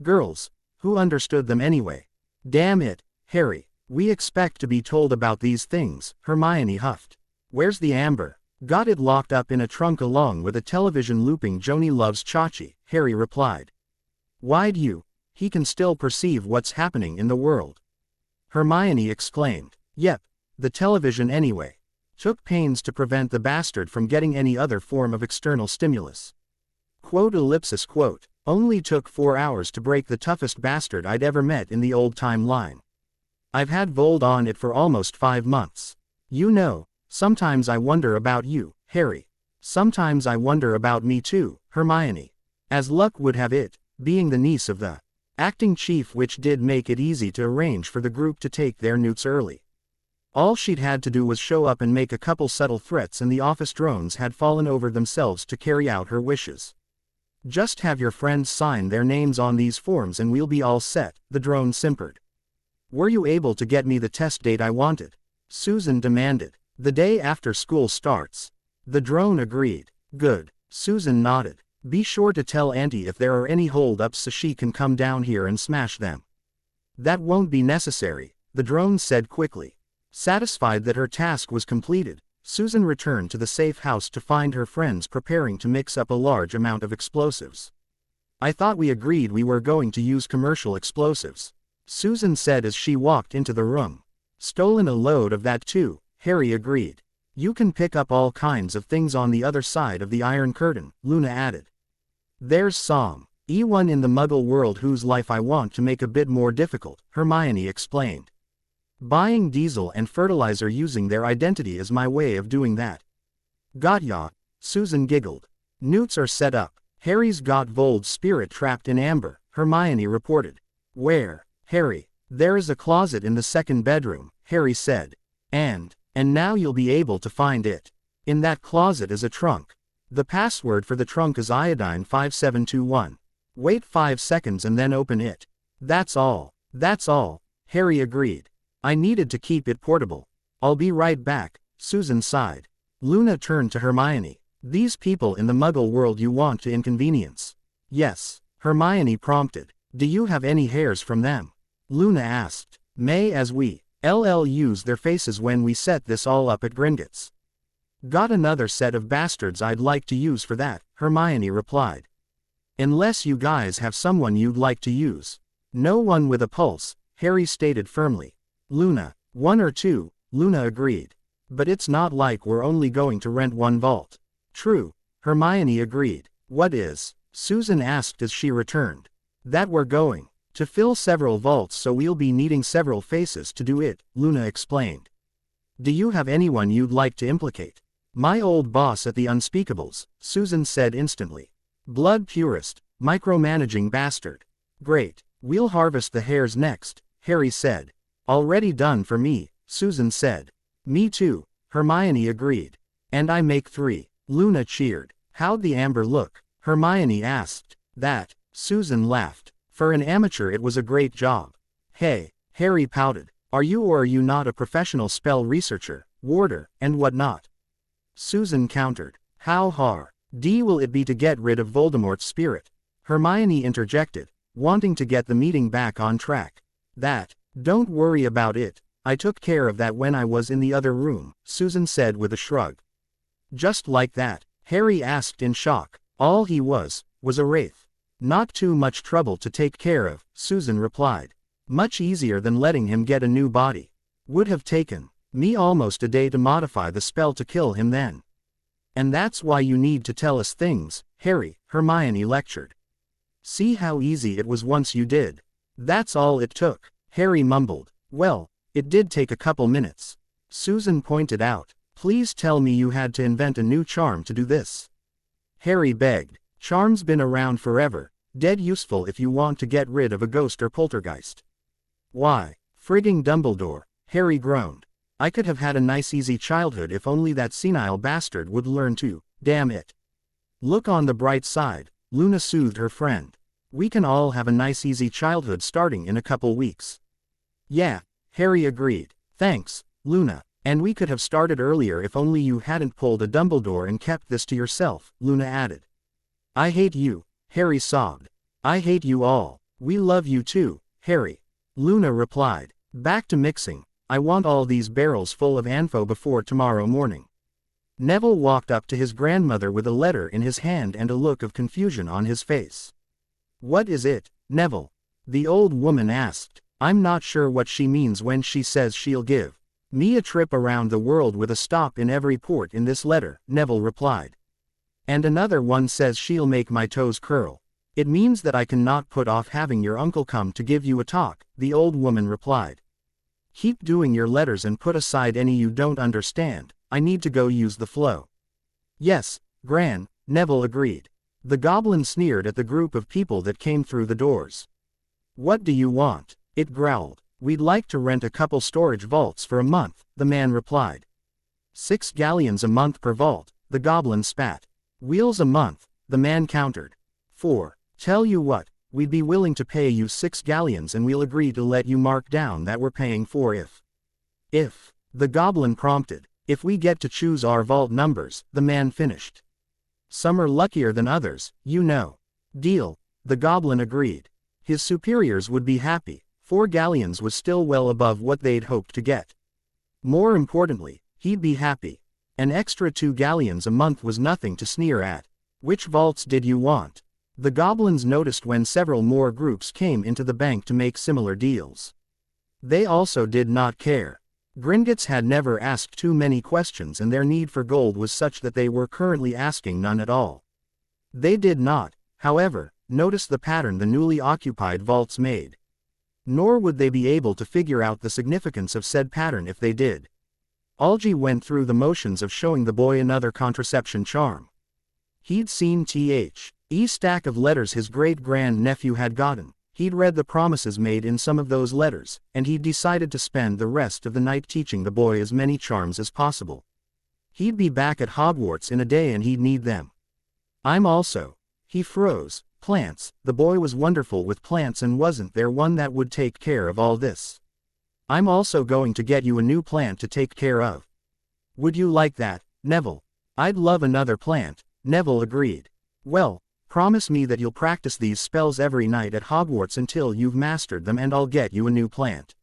Girls, who understood them anyway? Damn it, Harry, we expect to be told about these things, Hermione huffed. Where's the amber? Got it locked up in a trunk along with a television looping Joni Loves Chachi, Harry replied. Why'd you? He can still perceive what's happening in the world. Hermione exclaimed. Yep, the television anyway. Took pains to prevent the bastard from getting any other form of external stimulus. Quote. Only took 4 hours to break the toughest bastard I'd ever met in the old-time line. I've had Vold on it for almost 5 months. You know, sometimes I wonder about you, Harry. Sometimes I wonder about me too, Hermione. As luck would have it, being the niece of the acting chief witch did make it easy to arrange for the group to take their newts early. All she'd had to do was show up and make a couple subtle threats and the office drones had fallen over themselves to carry out her wishes. Just have your friends sign their names on these forms and we'll be all set, the drone simpered. Were you able to get me the test date I wanted? Susan demanded. The day after school starts. The drone agreed. Good. Susan nodded. Be sure to tell Auntie if there are any hold-ups so she can come down here and smash them. That won't be necessary, the drone said quickly. Satisfied that her task was completed, Susan returned to the safe house to find her friends preparing to mix up a large amount of explosives. I thought we agreed we were going to use commercial explosives, Susan said as she walked into the room. Stolen a load of that too, Harry agreed. You can pick up all kinds of things on the other side of the Iron Curtain, Luna added. There's someone in the Muggle world whose life I want to make a bit more difficult, Hermione explained. Buying diesel and fertilizer using their identity is my way of doing that. Got ya, Susan giggled. Newts are set up. Harry's got Vold's spirit trapped in amber, Hermione reported. Where, Harry? There is a closet in the second bedroom, Harry said. And now you'll be able to find it. In that closet is a trunk. The password for the trunk is iodine 5721. Wait 5 seconds and then open it. That's all, Harry agreed. I needed to keep it portable. I'll be right back, Susan sighed. Luna turned to Hermione. These people in the Muggle world you want to inconvenience. Yes, Hermione prompted. Do you have any hairs from them? Luna asked. May as we use their faces when we set this all up at Gringotts. Got another set of bastards I'd like to use for that, Hermione replied. Unless you guys have someone you'd like to use. No one with a pulse, Harry stated firmly. Luna, 1 or 2, Luna agreed. But it's not like we're only going to rent one vault. True, Hermione agreed. What is? Susan asked as she returned. That we're going to fill several vaults, so we'll be needing several faces to do it, Luna explained. Do you have anyone you'd like to implicate? My old boss at the Unspeakables, Susan said instantly. Blood purist, micromanaging bastard. Great, we'll harvest the hairs next, Harry said. Already done for me, Susan said. Me too, Hermione agreed. And I make 3, Luna cheered. How'd the amber look? Hermione asked. That, Susan laughed. For an amateur it was a great job. Hey, Harry pouted. Are you or are you not a professional spell researcher, warder, and whatnot? Susan countered. How hard will it be to get rid of Voldemort's spirit? Hermione interjected, wanting to get the meeting back on track. Don't worry about it. I took care of that when I was in the other room, Susan said with a shrug. Just like that? Harry asked in shock. All he was a wraith. Not too much trouble to take care of, Susan replied. Much easier than letting him get a new body. Would have taken me almost a day to modify the spell to kill him then. And that's why you need to tell us things, Harry, Hermione lectured. See how easy it was once you did. That's all it took, Harry mumbled. Well, it did take a couple minutes. Susan pointed out. Please tell me you had to invent a new charm to do this. Harry begged. Charm's been around forever, dead useful if you want to get rid of a ghost or poltergeist. Why, frigging Dumbledore, Harry groaned. I could have had a nice easy childhood if only that senile bastard would learn to, damn it. Look on the bright side, Luna soothed her friend. We can all have a nice easy childhood starting in a couple weeks. Yeah, Harry agreed. Thanks, Luna. And we could have started earlier if only you hadn't pulled a Dumbledore and kept this to yourself, Luna added. I hate you, Harry sobbed. I hate you all. We love you too, Harry. Luna replied. Back to mixing. I want all these barrels full of Anfo before tomorrow morning. Neville walked up to his grandmother with a letter in his hand and a look of confusion on his face. What is it, Neville? The old woman asked. I'm not sure what she means when she says she'll give me a trip around the world with a stop in every port in this letter, Neville replied. And another one says she'll make my toes curl. It means that I cannot put off having your uncle come to give you a talk, the old woman replied. Keep doing your letters and put aside any you don't understand. I need to go use the flow. Yes, Gran, Neville agreed. The goblin sneered at the group of people that came through the doors. What do you want? It growled. We'd like to rent a couple storage vaults for a month, the man replied. 6 galleons a month per vault, the goblin spat. Wheels a month, the man countered. 4. Tell you what, we'd be willing to pay you 6 galleons and we'll agree to let you mark down that we're paying for if, the goblin prompted. If we get to choose our vault numbers, the man finished. Some are luckier than others, you know. Deal, the goblin agreed. His superiors would be happy. 4 galleons was still well above what they'd hoped to get. More importantly, he'd be happy. An extra 2 galleons a month was nothing to sneer at. Which vaults did you want? The goblins noticed when several more groups came into the bank to make similar deals. They also did not care. Gringotts had never asked too many questions, and their need for gold was such that they were currently asking none at all. They did not, however, notice the pattern the newly occupied vaults made. Nor would they be able to figure out the significance of said pattern if they did. Algy went through the motions of showing the boy another contraception charm. He'd seen the stack of letters his great-grand-nephew had gotten. He'd read the promises made in some of those letters, and he'd decided to spend the rest of the night teaching the boy as many charms as possible. He'd be back at Hogwarts in a day and he'd need them. I'm also. He froze. Plants. The boy was wonderful with plants, and wasn't there one that would take care of all this? I'm also going to get you a new plant to take care of. Would you like that, Neville? I'd love another plant, Neville agreed. Well, promise me that you'll practice these spells every night at Hogwarts until you've mastered them, and I'll get you a new plant.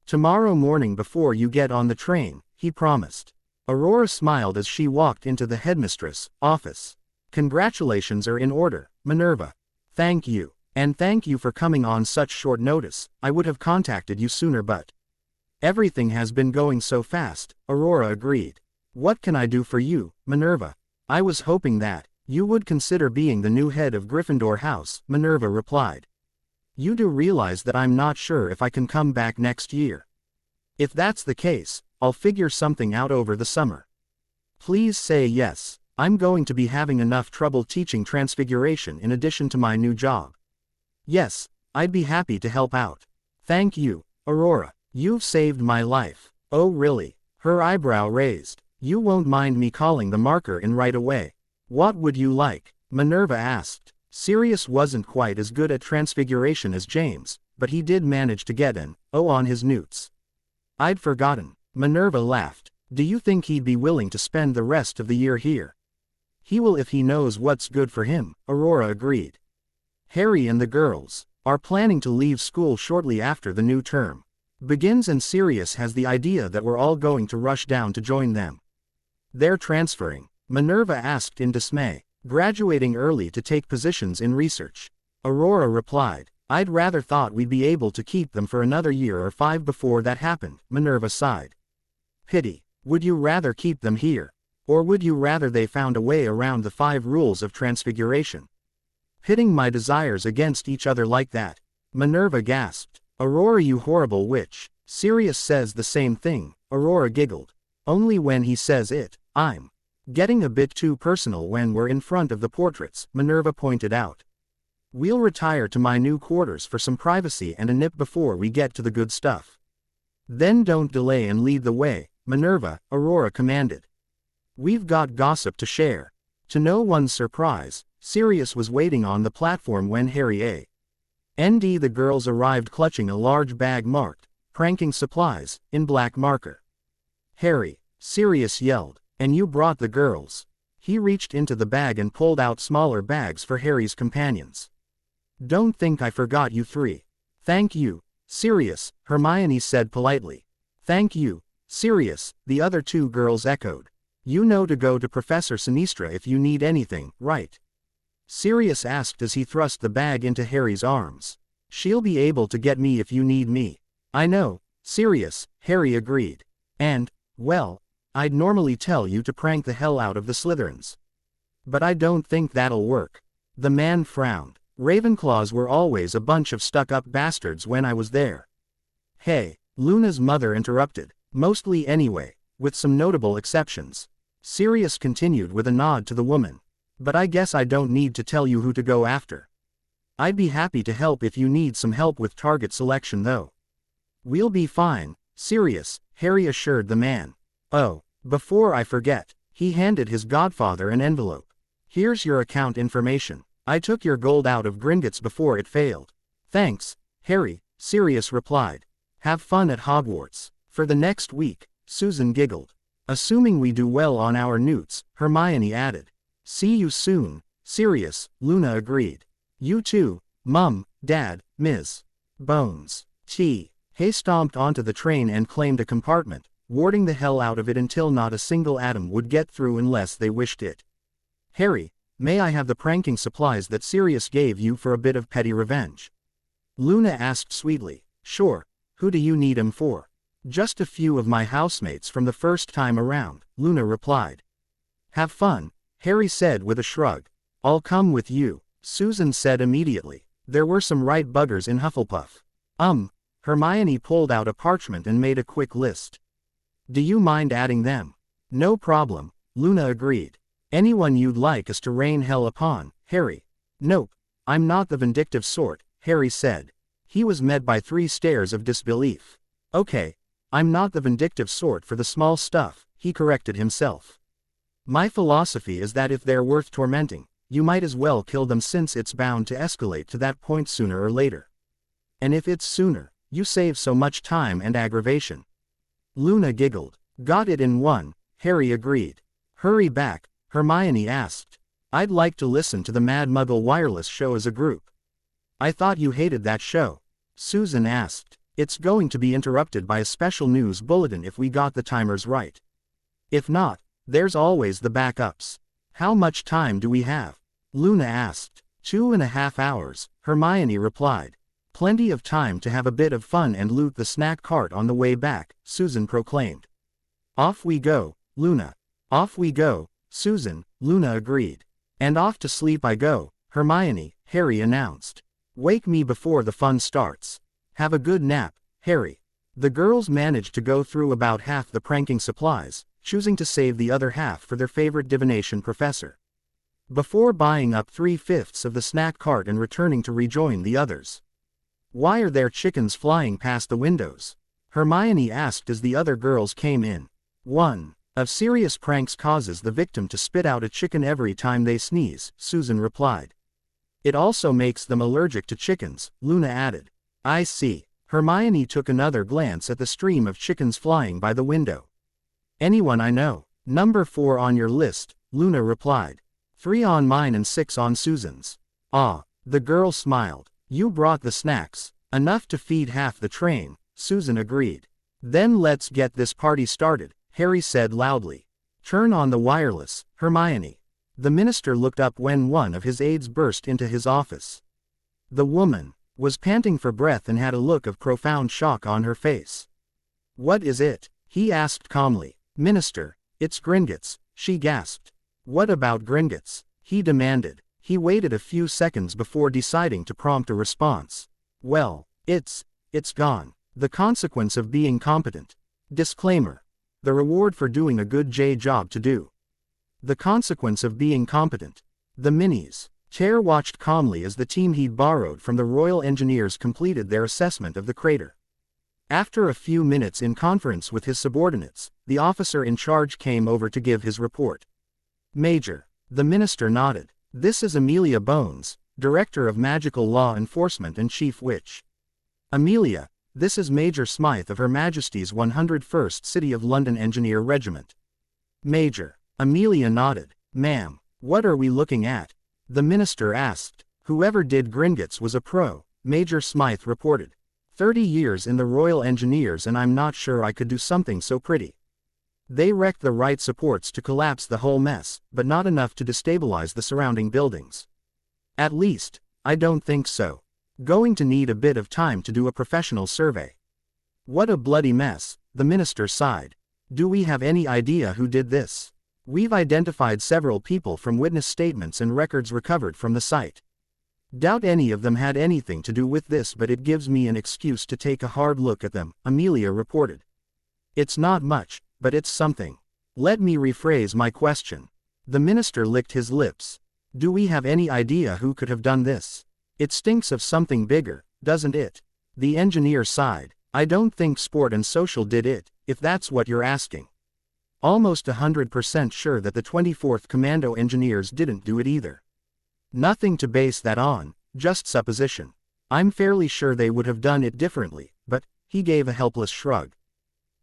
Tomorrow morning before you get on the train, he promised. Aurora smiled as she walked into the headmistress' office. Congratulations are in order, Minerva. Thank you. And thank you for coming on such short notice. I would have contacted you sooner, but everything has been going so fast, Aurora agreed. What can I do for you, Minerva? I was hoping that you would consider being the new head of Gryffindor House, Minerva replied. You do realize that I'm not sure if I can come back next year. If that's the case, I'll figure something out over the summer. Please say yes. I'm going to be having enough trouble teaching Transfiguration in addition to my new job. Yes, I'd be happy to help out. Thank you, Aurora. You've saved my life. Oh really? Her eyebrow raised. You won't mind me calling the marker in right away. What would you like? Minerva asked. Sirius wasn't quite as good at Transfiguration as James, but he did manage to get an O on his newts. I'd forgotten. Minerva laughed. Do you think he'd be willing to spend the rest of the year here? He will if he knows what's good for him, Aurora agreed. Harry and the girls are planning to leave school shortly after the new term begins, and Sirius has the idea that we're all going to rush down to join them. They're transferring? Minerva asked in dismay. Graduating early to take positions in research. Aurora replied. I'd rather thought we'd be able to keep them for another year or 5 before that happened, Minerva sighed. Pity. Would you rather keep them here? Or would you rather they found a way around the 5 rules of Transfiguration? Pitting my desires against each other like that? Minerva gasped. Aurora, you horrible witch. Sirius says the same thing, Aurora giggled. Only when he says it. I'm getting a bit too personal when we're in front of the portraits, Minerva pointed out. We'll retire to my new quarters for some privacy and a nip before we get to the good stuff. Then don't delay and lead the way, Minerva, Aurora commanded. We've got gossip to share. To no one's surprise, Sirius was waiting on the platform when Harry and the girls arrived clutching a large bag marked, "Pranking Supplies," in black marker. Harry, Sirius yelled, and you brought the girls. He reached into the bag and pulled out smaller bags for Harry's companions. Don't think I forgot you 3. Thank you, Sirius, Hermione said politely. Thank you, Sirius, the other 2 girls echoed. You know to go to Professor Sinistra if you need anything, right? Sirius asked as he thrust the bag into Harry's arms. She'll be able to get me if you need me. I know, Sirius, Harry agreed. And, well, I'd normally tell you to prank the hell out of the Slytherins. But I don't think that'll work. The man frowned. Ravenclaws were always a bunch of stuck-up bastards when I was there. Hey, Luna's mother interrupted. Mostly anyway, with some notable exceptions. Sirius continued with a nod to the woman. But I guess I don't need to tell you who to go after. I'd be happy to help if you need some help with target selection though. We'll be fine, Sirius, Harry assured the man. Oh, before I forget, he handed his godfather an envelope. Here's your account information. I took your gold out of Gringotts before it failed. Thanks, Harry, Sirius replied. Have fun at Hogwarts. For the next week, Susan giggled. Assuming we do well on our newts, Hermione added. See you soon, Sirius, Luna agreed. You too, Mum, Dad, Ms. Bones. Hay stomped onto the train and claimed a compartment, warding the hell out of it until not a single atom would get through unless they wished it. Harry, may I have the pranking supplies that Sirius gave you for a bit of petty revenge? Luna asked sweetly. Sure, who do you need 'em for? Just a few of my housemates from the first time around, Luna replied. Have fun, Harry said with a shrug. I'll come with you, Susan said immediately. There were some right buggers in Hufflepuff. Hermione pulled out a parchment and made a quick list. Do you mind adding them? No problem, Luna agreed. Anyone you'd like us to rain hell upon, Harry? Nope, I'm not the vindictive sort, Harry said. He was met by 3 stares of disbelief. Okay, I'm not the vindictive sort for the small stuff, he corrected himself. My philosophy is that if they're worth tormenting, you might as well kill them since it's bound to escalate to that point sooner or later. And if it's sooner, you save so much time and aggravation. Luna giggled. Got it in one, Harry agreed. Hurry back, Hermione asked. I'd like to listen to the Mad Muggle Wireless show as a group. I thought you hated that show, Susan asked. It's going to be interrupted by a special news bulletin if we got the timers right. If not, there's always the backups. How much time do we have? Luna asked. 2.5 hours, Hermione replied. Plenty of time to have a bit of fun and loot the snack cart on the way back, Susan proclaimed. Off we go, Luna. Off we go, Susan, Luna agreed. And off to sleep I go, Hermione, Harry announced. Wake me before the fun starts. Have a good nap, Harry. The girls managed to go through about half the pranking supplies, choosing to save the other half for their favorite divination professor. Before buying up 3/5 of the snack cart and returning to rejoin the others. Why are there chickens flying past the windows? Hermione asked as the other girls came in. One of Sirius pranks causes the victim to spit out a chicken every time they sneeze, Susan replied. It also makes them allergic to chickens, Luna added. I see. Hermione took another glance at the stream of chickens flying by the window. Anyone I know? Number 4 on your list, Luna replied. 3 on mine and 6 on Susan's. Ah, the girl smiled. You brought the snacks, enough to feed half the train, Susan agreed. Then let's get this party started, Harry said loudly. Turn on the wireless, Hermione. The minister looked up when one of his aides burst into his office. The woman was panting for breath and had a look of profound shock on her face. What is it? He asked calmly. Minister, it's Gringotts, she gasped. What about Gringotts? He demanded. He waited a few seconds before deciding to prompt a response. Well, it's gone. The consequence of being competent. Disclaimer. The reward for doing a good job to do. The consequence of being competent. The minis. Chair watched calmly as the team he'd borrowed from the Royal Engineers completed their assessment of the crater. After a few minutes in conference with his subordinates, the officer in charge came over to give his report. Major. The minister nodded. This is Amelia Bones, Director of Magical Law Enforcement and Chief Witch. Amelia, this is Major Smythe of Her Majesty's 101st City of London Engineer Regiment. Major. Amelia nodded. Ma'am, what are we looking at? The minister asked. Whoever did Gringotts was a pro, Major Smythe reported. 30 years in the Royal Engineers and I'm not sure I could do something so pretty. They wrecked the right supports to collapse the whole mess, but not enough to destabilize the surrounding buildings. At least, I don't think so. Going to need a bit of time to do a professional survey. What a bloody mess, the minister sighed. Do we have any idea who did this? We've identified several people from witness statements and records recovered from the site. Doubt any of them had anything to do with this, but it gives me an excuse to take a hard look at them, Amelia reported. It's not much, but it's something. Let me rephrase my question. The minister licked his lips. Do we have any idea who could have done this? It stinks of something bigger, doesn't it? The engineer sighed. I don't think Sport and Social did it, if that's what you're asking. Almost 100% sure that the 24th Commando Engineers didn't do it either. Nothing to base that on, just supposition. I'm fairly sure they would have done it differently, but, he gave a helpless shrug.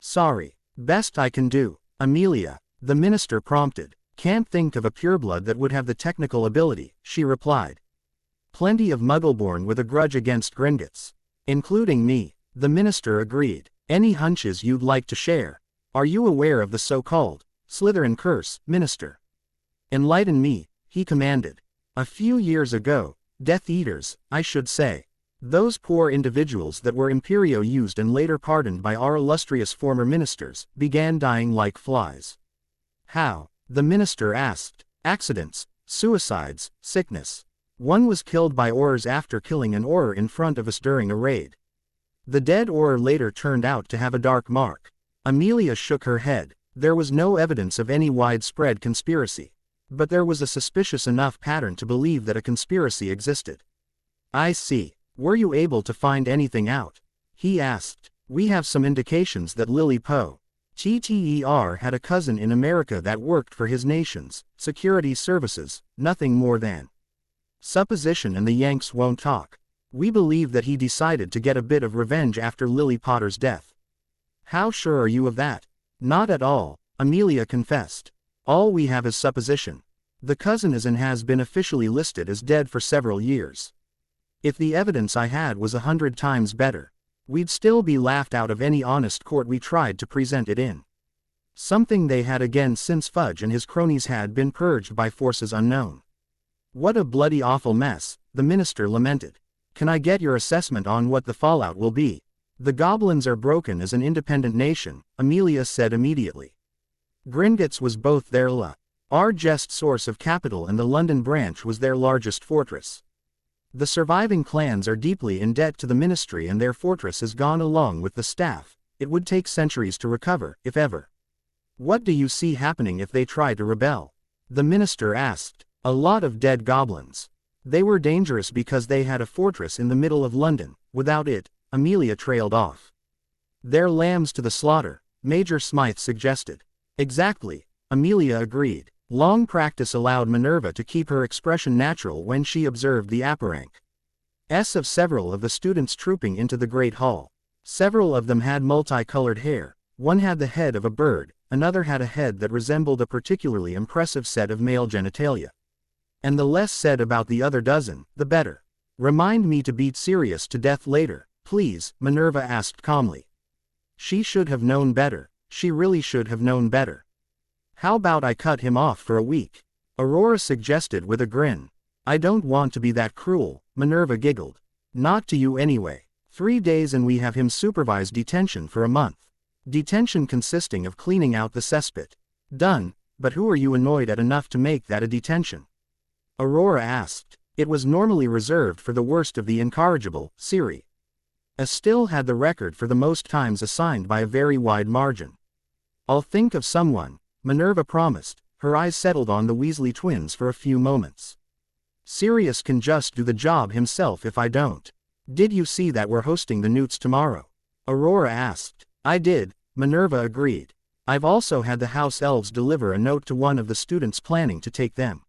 Sorry. Best I can do, Amelia, the minister prompted. Can't think of a pureblood that would have the technical ability, she replied. Plenty of Muggleborn with a grudge against Gringotts. Including me, the minister agreed. Any hunches you'd like to share? Are you aware of the so-called Slytherin curse, Minister? Enlighten me, he commanded. A few years ago, Death Eaters, I should say. Those poor individuals that were Imperio used and later pardoned by our illustrious former ministers, began dying like flies. How? The minister asked. Accidents, suicides, sickness. One was killed by Aurors after killing an Auror in front of us during a raid. The dead Auror later turned out to have a dark mark. Amelia shook her head. There was no evidence of any widespread conspiracy. But there was a suspicious enough pattern to believe that a conspiracy existed. I see. Were you able to find anything out? He asked. We have some indications that Lily Poe, TTER, had a cousin in America that worked for his nation's security services, nothing more than supposition, and the Yanks won't talk. We believe that he decided to get a bit of revenge after Lily Potter's death. How sure are you of that? Not at all, Amelia confessed. All we have is supposition. The cousin is and has been officially listed as dead for several years. If the evidence I had was 100 times better, we'd still be laughed out of any honest court we tried to present it in. Something they had again since Fudge and his cronies had been purged by forces unknown. What a bloody awful mess, the minister lamented. Can I get your assessment on what the fallout will be? The goblins are broken as an independent nation, Amelia said immediately. Gringotts was both their largest source of capital and the London branch was their largest fortress. The surviving clans are deeply in debt to the ministry and their fortress has gone along with the staff. It would take centuries to recover, if ever. What do you see happening if they try to rebel? The minister asked. A lot of dead goblins. They were dangerous because they had a fortress in the middle of London. Without it, Amelia trailed off. They're lambs to the slaughter, Major Smythe suggested. Exactly, Amelia agreed. Long practice allowed Minerva to keep her expression natural when she observed the apparank of several of the students trooping into the great hall. Several of them had multicolored hair. One had the head of a bird, another had a head that resembled a particularly impressive set of male genitalia. And the less said about the other dozen, the better. Remind me to beat Sirius to death later, please, Minerva asked calmly. She should have known better. She really should have known better. How about I cut him off for a week? Aurora suggested with a grin. I don't want to be that cruel, Minerva giggled. Not to you anyway. 3 days and we have him supervise detention for a month. Detention consisting of cleaning out the cesspit. Done, but who are you annoyed at enough to make that a detention? Aurora asked. It was normally reserved for the worst of the incorrigible, Siri. Still had the record for the most times assigned by a very wide margin. I'll think of someone, Minerva promised. Her eyes settled on the Weasley twins for a few moments. Sirius can just do the job himself if I don't. Did you see that we're hosting the Newts tomorrow? Aurora asked. I did, Minerva agreed. I've also had the house elves deliver a note to one of the students planning to take them,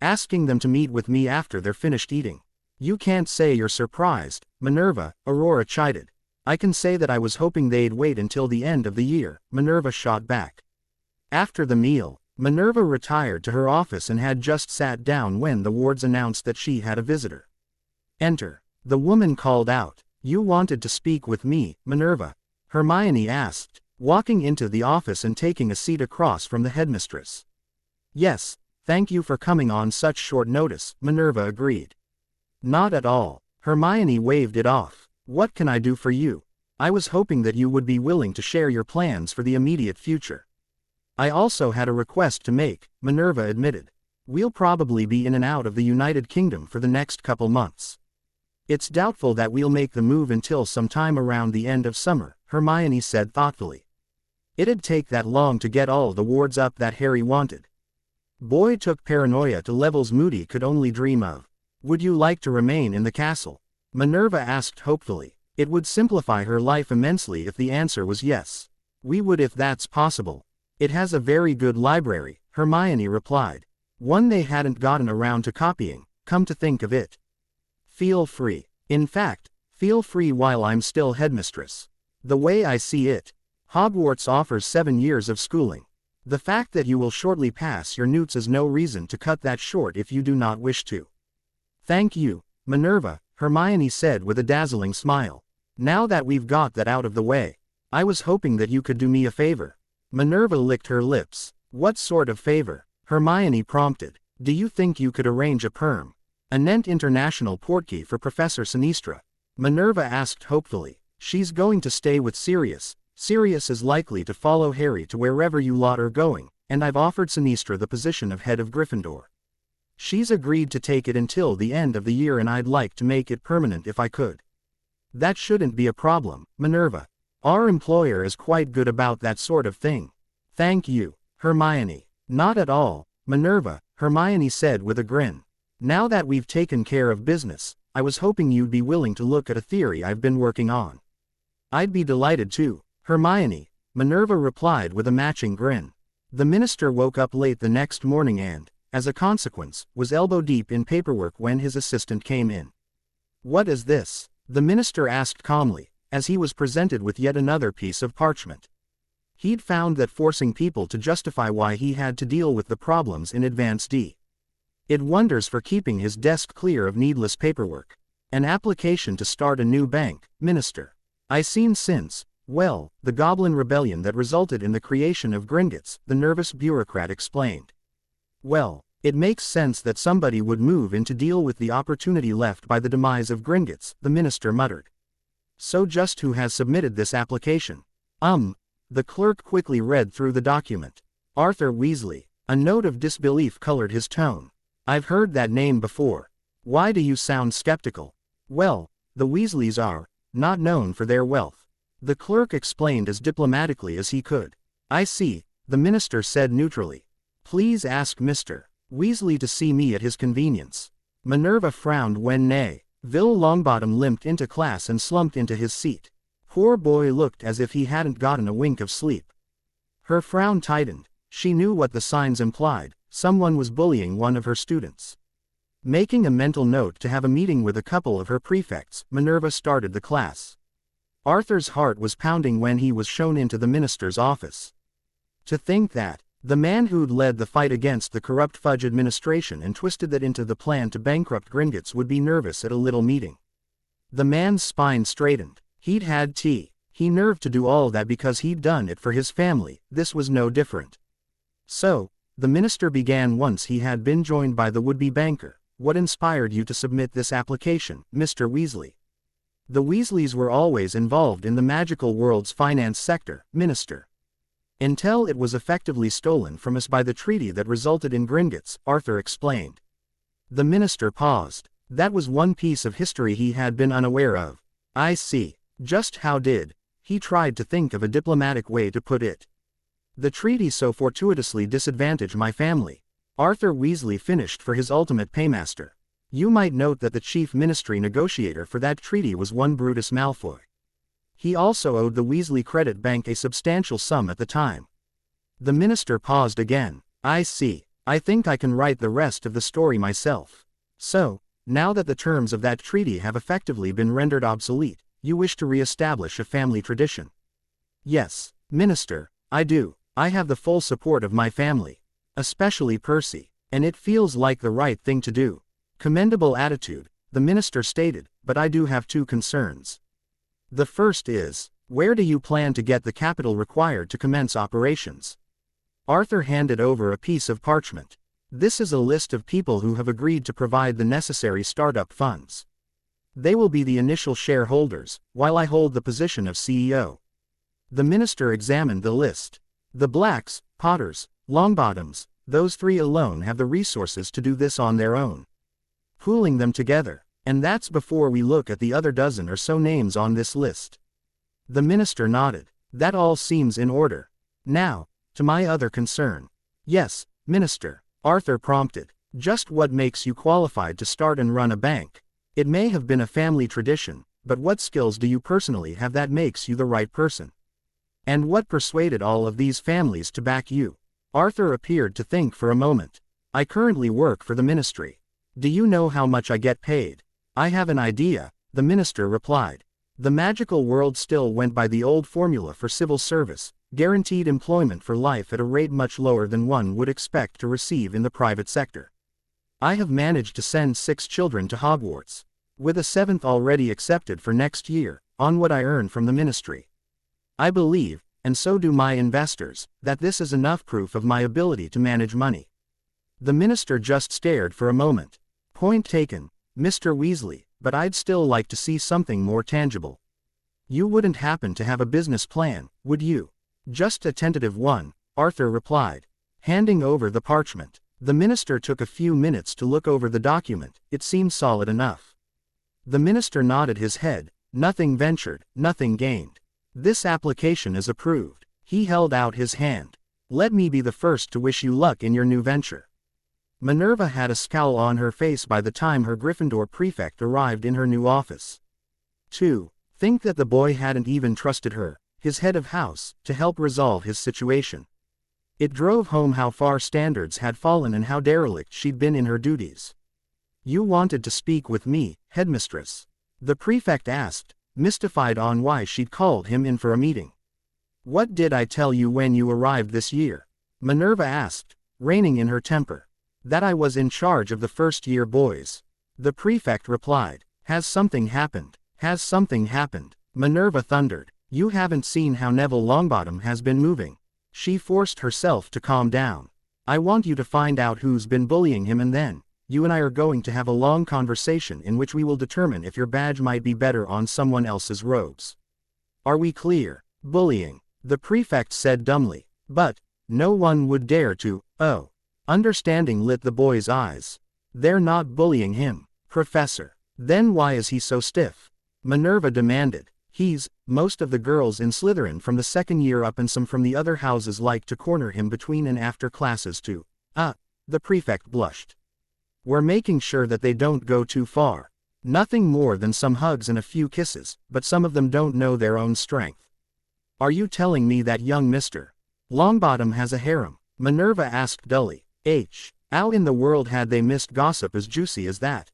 asking them to meet with me after they're finished eating. You can't say you're surprised, Minerva, Aurora chided. I can say that I was hoping they'd wait until the end of the year, Minerva shot back. After the meal, Minerva retired to her office and had just sat down when the wards announced that she had a visitor. Enter. The woman called out. You wanted to speak with me, Minerva? Hermione asked, walking into the office and taking a seat across from the headmistress. Yes, thank you for coming on such short notice, Minerva agreed. Not at all. Hermione waved it off. What can I do for you? I was hoping that you would be willing to share your plans for the immediate future. I also had a request to make, Minerva admitted. We'll probably be in and out of the United Kingdom for the next couple months. It's doubtful that we'll make the move until sometime around the end of summer, Hermione said thoughtfully. It'd take that long to get all the wards up that Harry wanted. Boy took paranoia to levels Moody could only dream of. Would you like to remain in the castle? Minerva asked hopefully. It would simplify her life immensely if the answer was yes. We would if that's possible. It has a very good library, Hermione replied. One they hadn't gotten around to copying, come to think of it. Feel free. In fact, feel free while I'm still headmistress. The way I see it, Hogwarts offers 7 years of schooling. The fact that you will shortly pass your newts is no reason to cut that short if you do not wish to. Thank you, Minerva, Hermione said with a dazzling smile. Now that we've got that out of the way, I was hoping that you could do me a favor. Minerva licked her lips. What sort of favor? Hermione prompted. Do you think you could arrange a permanent international portkey for Professor Sinistra? Minerva asked hopefully. She's going to stay with Sirius. Sirius is likely to follow Harry to wherever you lot are going, and I've offered Sinistra the position of head of Gryffindor. She's agreed to take it until the end of the year, and I'd like to make it permanent if I could. That shouldn't be a problem, Minerva. Our employer is quite good about that sort of thing. Thank you, Hermione. Not at all, Minerva, Hermione said with a grin. Now that we've taken care of business, I was hoping you'd be willing to look at a theory I've been working on. I'd be delighted to, Hermione, Minerva replied with a matching grin. The minister woke up late the next morning and, as a consequence, was elbow-deep in paperwork when his assistant came in. What is this? The minister asked calmly, as he was presented with yet another piece of parchment. He'd found that forcing people to justify why he had to deal with the problems in advance did wonders for keeping his desk clear of needless paperwork. An application to start a new bank, Minister. I seen since, well, the Goblin Rebellion that resulted in the creation of Gringotts, the nervous bureaucrat explained. Well, it makes sense that somebody would move in to deal with the opportunity left by the demise of Gringotts, the minister muttered. So just who has submitted this application? The clerk quickly read through the document. Arthur Weasley. A note of disbelief colored his tone. I've heard that name before. Why do you sound skeptical? Well, the Weasleys are not known for their wealth. The clerk explained as diplomatically as he could. I see, the minister said neutrally. Please ask Mr. Weasley to see me at his convenience. Minerva frowned when Neville Longbottom limped into class and slumped into his seat. Poor boy looked as if he hadn't gotten a wink of sleep. Her frown tightened. She knew what the signs implied. Someone was bullying one of her students. Making a mental note to have a meeting with a couple of her prefects, Minerva started the class. Arthur's heart was pounding when he was shown into the minister's office. To think that the man who'd led the fight against the corrupt Fudge administration and twisted that into the plan to bankrupt Gringotts would be nervous at a little meeting. The man's spine straightened. He'd had tea. He nerved to do all that because he'd done it for his family. This was no different. So, the minister began once he had been joined by the would-be banker. What inspired you to submit this application, Mr. Weasley? The Weasleys were always involved in the magical world's finance sector, Minister. Until it was effectively stolen from us by the treaty that resulted in Gringotts, Arthur explained. The minister paused. That was one piece of history he had been unaware of. I see. Just how did he tried to think of a diplomatic way to put it. The treaty so fortuitously disadvantaged my family. Arthur Weasley finished for his ultimate paymaster. You might note that the chief ministry negotiator for that treaty was one Brutus Malfoy. He also owed the Weasley Credit Bank a substantial sum at the time. The minister paused again. I see. I think I can write the rest of the story myself. So, now that the terms of that treaty have effectively been rendered obsolete, you wish to re-establish a family tradition? Yes, Minister, I do. I have the full support of my family. Especially Percy. And it feels like the right thing to do. Commendable attitude, the minister stated, but I do have two concerns. The first is, where do you plan to get the capital required to commence operations? Arthur handed over a piece of parchment. This is a list of people who have agreed to provide the necessary startup funds. They will be the initial shareholders, while I hold the position of CEO. The minister examined the list. The Blacks, Potters, Longbottoms, those three alone have the resources to do this on their own. Pooling them together, and that's before we look at the other dozen or so names on this list. The minister nodded. That all seems in order. Now, to my other concern. Yes, Minister, Arthur prompted. Just what makes you qualified to start and run a bank? It may have been a family tradition, but what skills do you personally have that makes you the right person? And what persuaded all of these families to back you? Arthur appeared to think for a moment. I currently work for the ministry. Do you know how much I get paid? I have an idea, the minister replied. The magical world still went by the old formula for civil service, guaranteed employment for life at a rate much lower than one would expect to receive in the private sector. I have managed to send 6 children to Hogwarts, with a 7th already accepted for next year, on what I earn from the ministry. I believe, and so do my investors, that this is enough proof of my ability to manage money." The minister just stared for a moment. "Point taken, Mr. Weasley, but I'd still like to see something more tangible. You wouldn't happen to have a business plan, would you?" "Just a tentative one," Arthur replied, handing over the parchment. The minister took a few minutes to look over the document. It seemed solid enough. The minister nodded his head. "Nothing ventured, nothing gained. This application is approved." He held out his hand. "Let me be the first to wish you luck in your new venture." Minerva had a scowl on her face by the time her Gryffindor prefect arrived in her new office. To think that the boy hadn't even trusted her, his head of house, to help resolve his situation. It drove home how far standards had fallen and how derelict she'd been in her duties. "You wanted to speak with me, headmistress?" the prefect asked, mystified on why she'd called him in for a meeting. "What did I tell you when you arrived this year?" Minerva asked, reining in her temper. "That I was in charge of the first-year boys." The prefect replied. "Has something happened? Has something happened?" Minerva thundered. "You haven't seen how Neville Longbottom has been moving." She forced herself to calm down. "I want you to find out who's been bullying him, and then you and I are going to have a long conversation in which we will determine if your badge might be better on someone else's robes. Are we clear?" "Bullying," the prefect said dumbly. "But no one would dare to." "Oh." Understanding lit the boy's eyes. "They're not bullying him, Professor." "Then why is he so stiff?" Minerva demanded. Most of the girls in Slytherin from the second year up and some from the other houses like to corner him between and after classes too." The prefect blushed. "We're making sure that they don't go too far. Nothing more than some hugs and a few kisses, but some of them don't know their own strength." "Are you telling me that young Mr. Longbottom has a harem?" Minerva asked dully. How in the world had they missed gossip as juicy as that?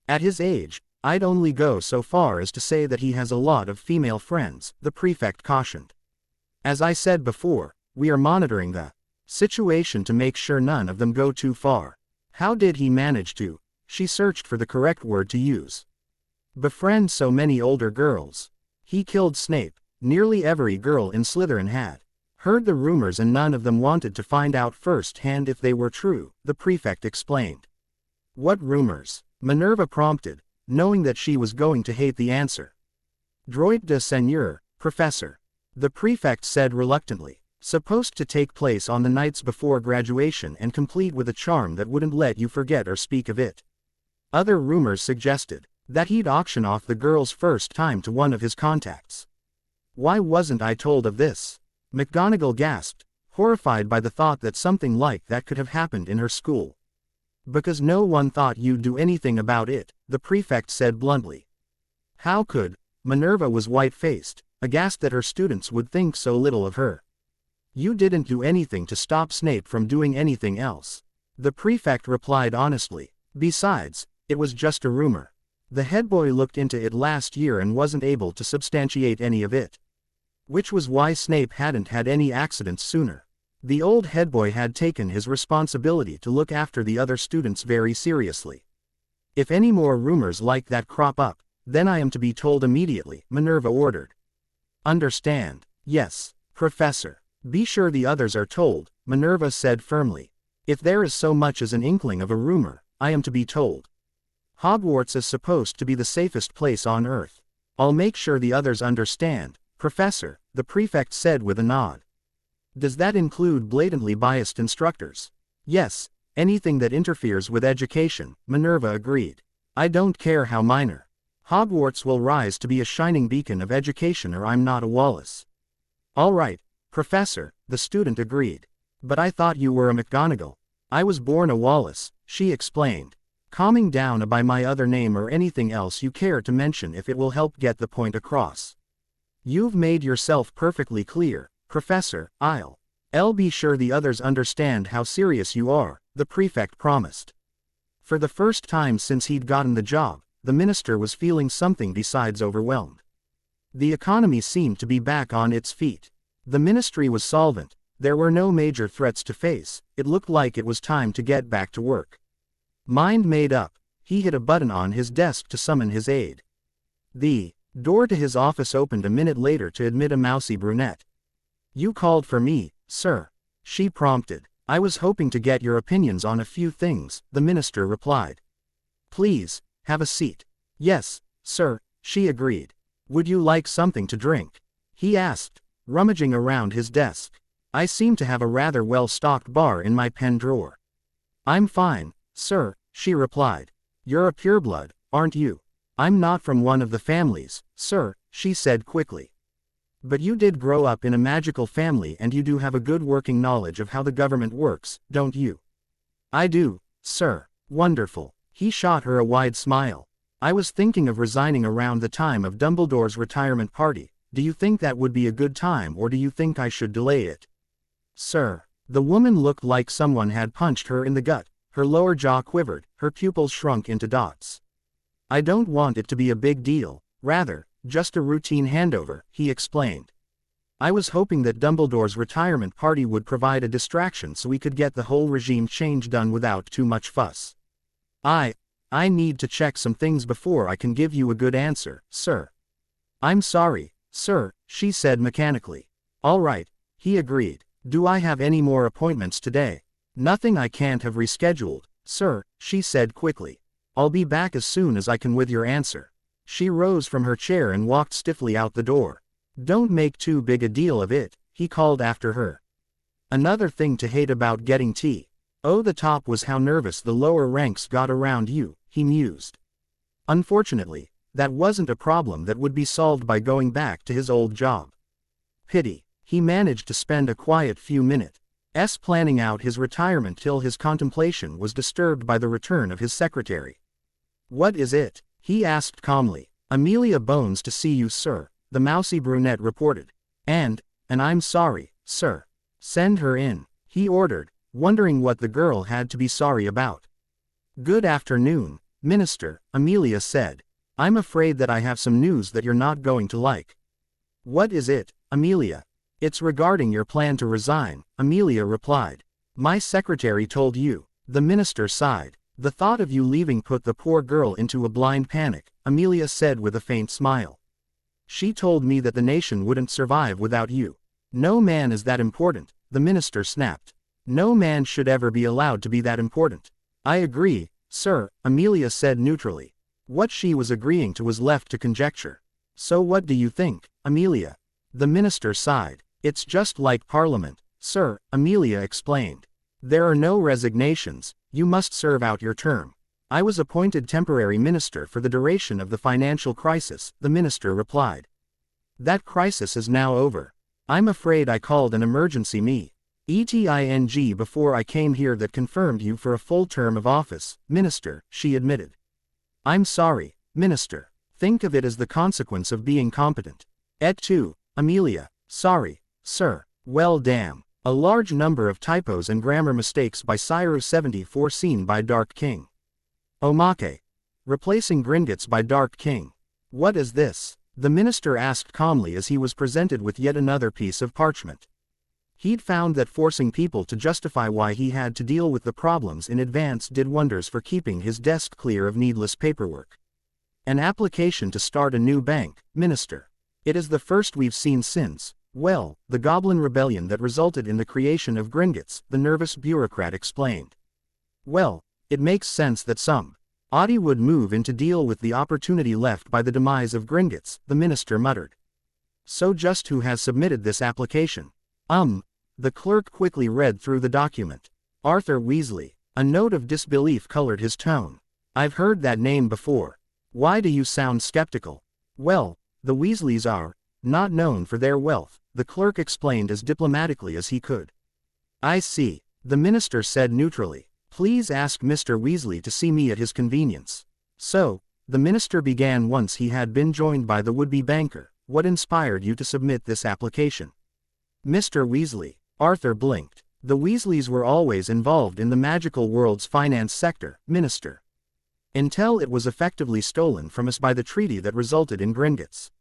"At his age, I'd only go so far as to say that he has a lot of female friends," the prefect cautioned. "As I said before, we are monitoring the situation to make sure none of them go too far." "How did he manage to," she searched for the correct word to use, "befriend so many older girls?" "He killed Snape. Nearly every girl in Slytherin had heard the rumors and none of them wanted to find out firsthand if they were true," the prefect explained. "What rumors?" Minerva prompted, knowing that she was going to hate the answer. "Droit de seigneur, Professor," the prefect said reluctantly. "Supposed to take place on the nights before graduation and complete with a charm that wouldn't let you forget or speak of it." Other rumors suggested that he'd auction off the girl's first time to one of his contacts. "Why wasn't I told of this?" McGonagall gasped, horrified by the thought that something like that could have happened in her school. "Because no one thought you'd do anything about it," the prefect said bluntly. "How could?" Minerva was white-faced, aghast that her students would think so little of her. "You didn't do anything to stop Snape from doing anything else," the prefect replied honestly. "Besides, it was just a rumor. The headboy looked into it last year and wasn't able to substantiate any of it. Which was why Snape hadn't had any accidents sooner. The old headboy had taken his responsibility to look after the other students very seriously. If any more rumors like that crop up, then I am to be told immediately," Minerva ordered. "Understand?" "Yes, Professor." "Be sure the others are told," Minerva said firmly. "If there is so much as an inkling of a rumor, I am to be told. Hogwarts is supposed to be the safest place on Earth. I'll make sure the others understand, Professor," the prefect said with a nod. "Does that include blatantly biased instructors?" "Yes, anything that interferes with education," Minerva agreed. "I don't care how minor. Hogwarts will rise to be a shining beacon of education or I'm not a Wallace." "All right, Professor," the student agreed. "But I thought you were a McGonagall." "I was born a Wallace," she explained, calming down. "By my other name or anything else you care to mention if it will help get the point across." "You've made yourself perfectly clear, Professor. I'll be sure the others understand how serious you are," the prefect promised. For the first time since he'd gotten the job, the minister was feeling something besides overwhelmed. The economy seemed to be back on its feet. The ministry was solvent, there were no major threats to face, it looked like it was time to get back to work. Mind made up, he hit a button on his desk to summon his aide. The door to his office opened a minute later to admit a mousy brunette. You called for me, sir. She prompted. I was hoping to get your opinions on a few things, the minister replied. Please, have a seat. Yes, sir, she agreed. Would you like something to drink? He asked, rummaging around his desk. I seem to have a rather well-stocked bar in my pen drawer. I'm fine, sir, she replied. You're a pureblood, aren't you? I'm not from one of the families, sir, she said quickly. But you did grow up in a magical family and you do have a good working knowledge of how the government works, don't you? I do, sir. Wonderful. He shot her a wide smile. I was thinking of resigning around the time of Dumbledore's retirement party. Do you think that would be a good time or do you think I should delay it? Sir. The woman looked like someone had punched her in the gut. Her lower jaw quivered, her pupils shrunk into dots. I don't want it to be a big deal, rather, just a routine handover, he explained. I was hoping that Dumbledore's retirement party would provide a distraction so we could get the whole regime change done without too much fuss. I need to check some things before I can give you a good answer, sir. I'm sorry, sir, she said mechanically. All right, he agreed. Do I have any more appointments today? Nothing I can't have rescheduled, sir, she said quickly. I'll be back as soon as I can with your answer. She rose from her chair and walked stiffly out the door. Don't make too big a deal of it, he called after her. Another thing to hate about getting tea. Oh, the top was how nervous the lower ranks got around you, he mused. Unfortunately, that wasn't a problem that would be solved by going back to his old job. Pity. He managed to spend a quiet few minutes planning out his retirement till his contemplation was disturbed by the return of his secretary. What is it? He asked calmly. Amelia Bones to see you, sir, the mousy brunette reported. And I'm sorry, sir. Send her in, he ordered, wondering what the girl had to be sorry about. Good afternoon, Minister, Amelia said. I'm afraid that I have some news that you're not going to like. What is it, Amelia? It's regarding your plan to resign, Amelia replied. My secretary told you, the minister sighed. The thought of you leaving put the poor girl into a blind panic, Amelia said with a faint smile. She told me that the nation wouldn't survive without you. No man is that important, the minister snapped. No man should ever be allowed to be that important. I agree, sir, Amelia said neutrally. What she was agreeing to was left to conjecture. So what do you think, Amelia? The minister sighed. It's just like Parliament, sir, Amelia explained. There are no resignations, you must serve out your term. I was appointed temporary minister for the duration of the financial crisis, the minister replied. That crisis is now over. I'm afraid I called an emergency meeting before I came here that confirmed you for a full term of office, minister, she admitted. I'm sorry, minister. Think of it as the consequence of being competent. Et tu, Amelia. Sorry, sir. Well damn. A large number of typos and grammar mistakes by Cyrus 70 foreseen by Dark King. Omake. Replacing Gringotts by Dark King. What is this? The minister asked calmly as he was presented with yet another piece of parchment. He'd found that forcing people to justify why he had to deal with the problems in advance did wonders for keeping his desk clear of needless paperwork. An application to start a new bank, minister. It is the first we've seen since, well, the Goblin Rebellion that resulted in the creation of Gringotts, the nervous bureaucrat explained. Well, it makes sense that somebody would move in to deal with the opportunity left by the demise of Gringotts, the minister muttered. So just who has submitted this application? The clerk quickly read through the document. Arthur Weasley. A note of disbelief colored his tone. I've heard that name before. Why do you sound skeptical? Well, the Weasleys are not known for their wealth, the clerk explained as diplomatically as he could. I see, the minister said neutrally. Please ask Mr. Weasley to see me at his convenience. So, the minister began once he had been joined by the would-be banker. What inspired you to submit this application? Mr. Weasley. Arthur blinked. The Weasleys were always involved in the magical world's finance sector, minister. Until it was effectively stolen from us by the treaty that resulted in Gringotts.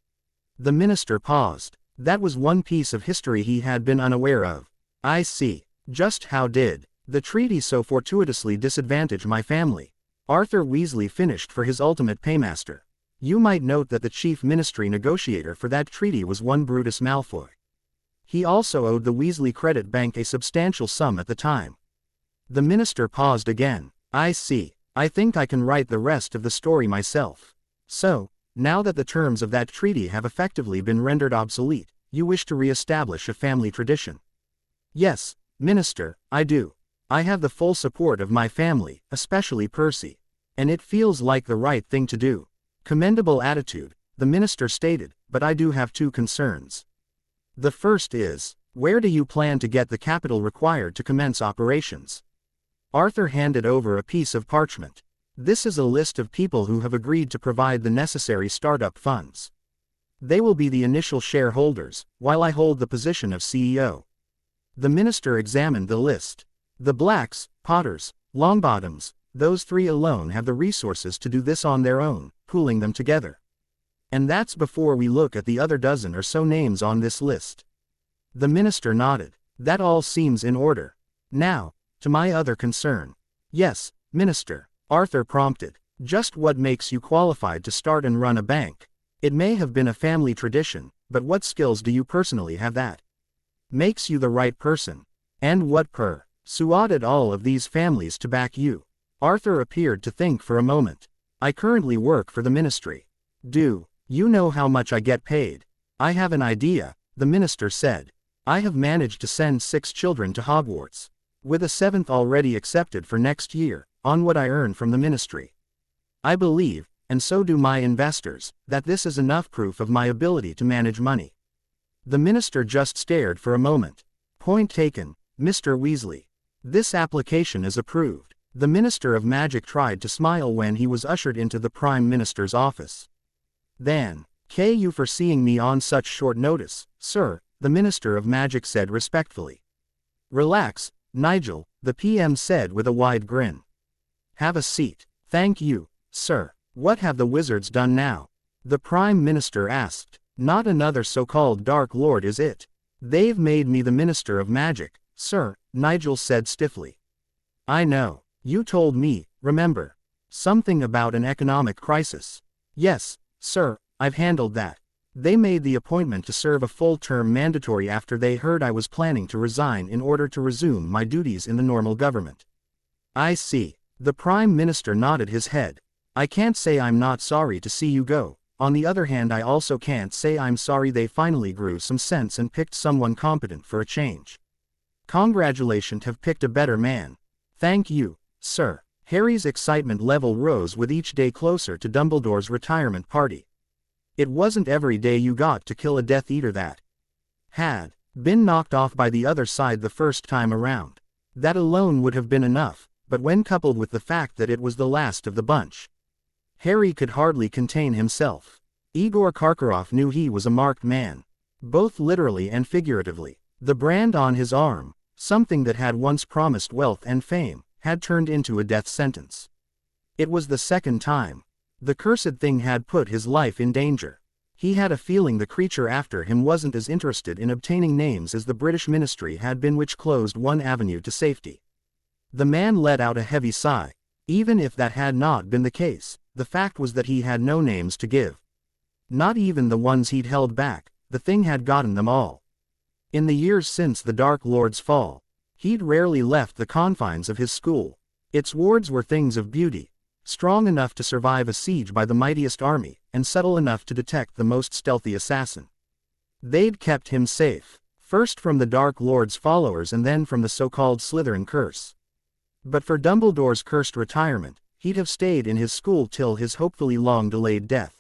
The minister paused. That was one piece of history he had been unaware of. I see. Just how did the treaty so fortuitously disadvantage my family? Arthur Weasley finished for his ultimate paymaster. You might note that the chief ministry negotiator for that treaty was one Brutus Malfoy. He also owed the Weasley Credit Bank a substantial sum at the time. The minister paused again. I see. I think I can write the rest of the story myself. So, now that the terms of that treaty have effectively been rendered obsolete, you wish to re-establish a family tradition. Yes, Minister, I do. I have the full support of my family, especially Percy. And it feels like the right thing to do. Commendable attitude, the minister stated, but I do have two concerns. The first is, where do you plan to get the capital required to commence operations? Arthur handed over a piece of parchment. This is a list of people who have agreed to provide the necessary startup funds. They will be the initial shareholders, while I hold the position of CEO. The minister examined the list. The Blacks, Potters, Longbottoms, those three alone have the resources to do this on their own, pooling them together. And that's before we look at the other dozen or so names on this list. The minister nodded. That all seems in order. Now, to my other concern. Yes, Minister, Arthur prompted. Just what makes you qualified to start and run a bank? It may have been a family tradition, but what skills do you personally have that makes you the right person? And what persuaded all of these families to back you? Arthur appeared to think for a moment. I currently work for the ministry. Do you know how much I get paid? I have an idea, the minister said. I have managed to send 6 children to Hogwarts, with a 7th already accepted for next year, on what I earn from the ministry. I believe, and so do my investors, that this is enough proof of my ability to manage money. The minister just stared for a moment. Point taken, Mr. Weasley. This application is approved. The Minister of Magic tried to smile when he was ushered into the Prime Minister's office. Thank you for seeing me on such short notice, sir, the Minister of Magic said respectfully. Relax, Nigel, the PM said with a wide grin. Have a seat. Thank you, sir. What have the wizards done now? The Prime Minister asked. Not another so-called Dark Lord, is it? They've made me the Minister of Magic, sir, Nigel said stiffly. I know. You told me, remember? Something about an economic crisis. Yes, sir, I've handled that. They made the appointment to serve a full term mandatory after they heard I was planning to resign in order to resume my duties in the normal government. I see. The Prime Minister nodded his head. I can't say I'm not sorry to see you go. On the other hand, I also can't say I'm sorry they finally grew some sense and picked someone competent for a change. Congratulations, have picked a better man. Thank you, sir. Harry's excitement level rose with each day closer to Dumbledore's retirement party. It wasn't every day you got to kill a Death Eater that had been knocked off by the other side the first time around. That alone would have been enough, but when coupled with the fact that it was the last of the bunch, Harry could hardly contain himself. Igor Karkaroff knew he was a marked man, both literally and figuratively. The brand on his arm, something that had once promised wealth and fame, had turned into a death sentence. It was the second time. The cursed thing had put his life in danger. He had a feeling the creature after him wasn't as interested in obtaining names as the British ministry had been, which closed one avenue to safety. The man let out a heavy sigh. Even if that had not been the case, the fact was that he had no names to give. Not even the ones he'd held back. The thing had gotten them all. In the years since the Dark Lord's fall, he'd rarely left the confines of his school. Its wards were things of beauty, strong enough to survive a siege by the mightiest army, and subtle enough to detect the most stealthy assassin. They'd kept him safe, first from the Dark Lord's followers and then from the so-called Slytherin curse. But for Dumbledore's cursed retirement, he'd have stayed in his school till his hopefully long-delayed death.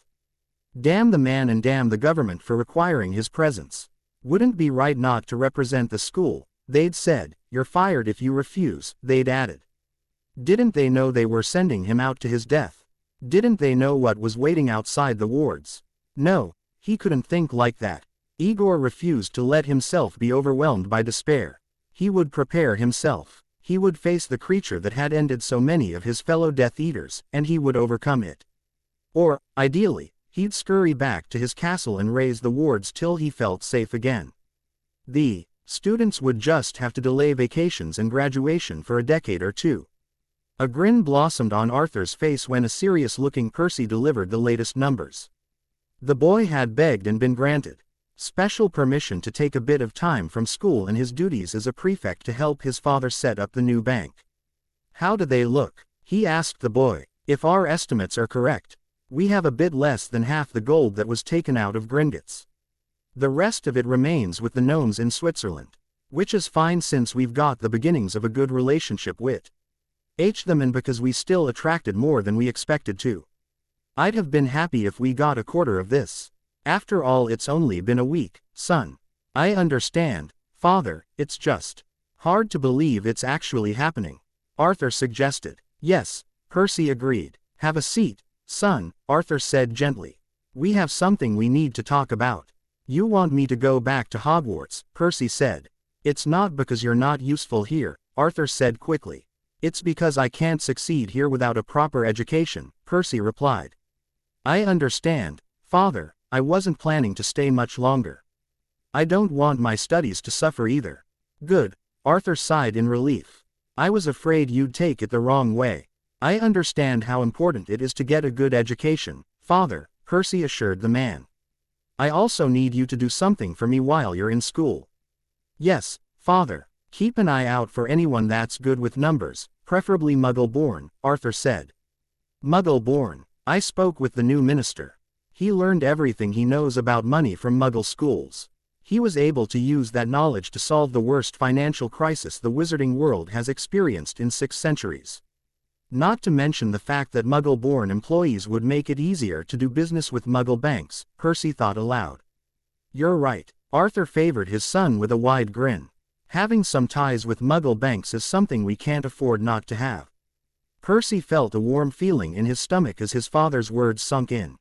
Damn the man and damn the government for requiring his presence. Wouldn't be right not to represent the school, they'd said. You're fired if you refuse, they'd added. Didn't they know they were sending him out to his death? Didn't they know what was waiting outside the wards? No, he couldn't think like that. Igor refused to let himself be overwhelmed by despair. He would prepare himself. He would face the creature that had ended so many of his fellow Death Eaters, and he would overcome it. Or, ideally, he'd scurry back to his castle and raise the wards till he felt safe again. The students would just have to delay vacations and graduation for a decade or two. A grin blossomed on Arthur's face when a serious-looking Percy delivered the latest numbers. The boy had begged and been granted. Special permission to take a bit of time from school and his duties as a prefect to help his father set up the new bank. How do they look? He asked the boy. If our estimates are correct, we have a bit less than half the gold that was taken out of Gringotts. The rest of it remains with the gnomes in Switzerland. Which is fine since we've got the beginnings of a good relationship with them and because we still attracted more than we expected to. I'd have been happy if we got a quarter of this. After all, it's only been a week, son. I understand, father, it's just hard to believe it's actually happening, Arthur suggested. Yes, Percy agreed. Have a seat, son, Arthur said gently. We have something we need to talk about. You want me to go back to Hogwarts, Percy said. It's not because you're not useful here, Arthur said quickly. It's because I can't succeed here without a proper education, Percy replied. I understand, father. I wasn't planning to stay much longer. I don't want my studies to suffer either. Good, Arthur sighed in relief. I was afraid you'd take it the wrong way. I understand how important it is to get a good education, father, Percy assured the man. I also need you to do something for me while you're in school. Yes, father. Keep an eye out for anyone that's good with numbers, preferably Muggle-born, Arthur said. Muggle-born. I spoke with the new minister. He learned everything he knows about money from Muggle schools. He was able to use that knowledge to solve the worst financial crisis the wizarding world has experienced in 6 centuries. Not to mention the fact that Muggle-born employees would make it easier to do business with Muggle banks, Percy thought aloud. You're right. Arthur favored his son with a wide grin. Having some ties with Muggle banks is something we can't afford not to have. Percy felt a warm feeling in his stomach as his father's words sunk in.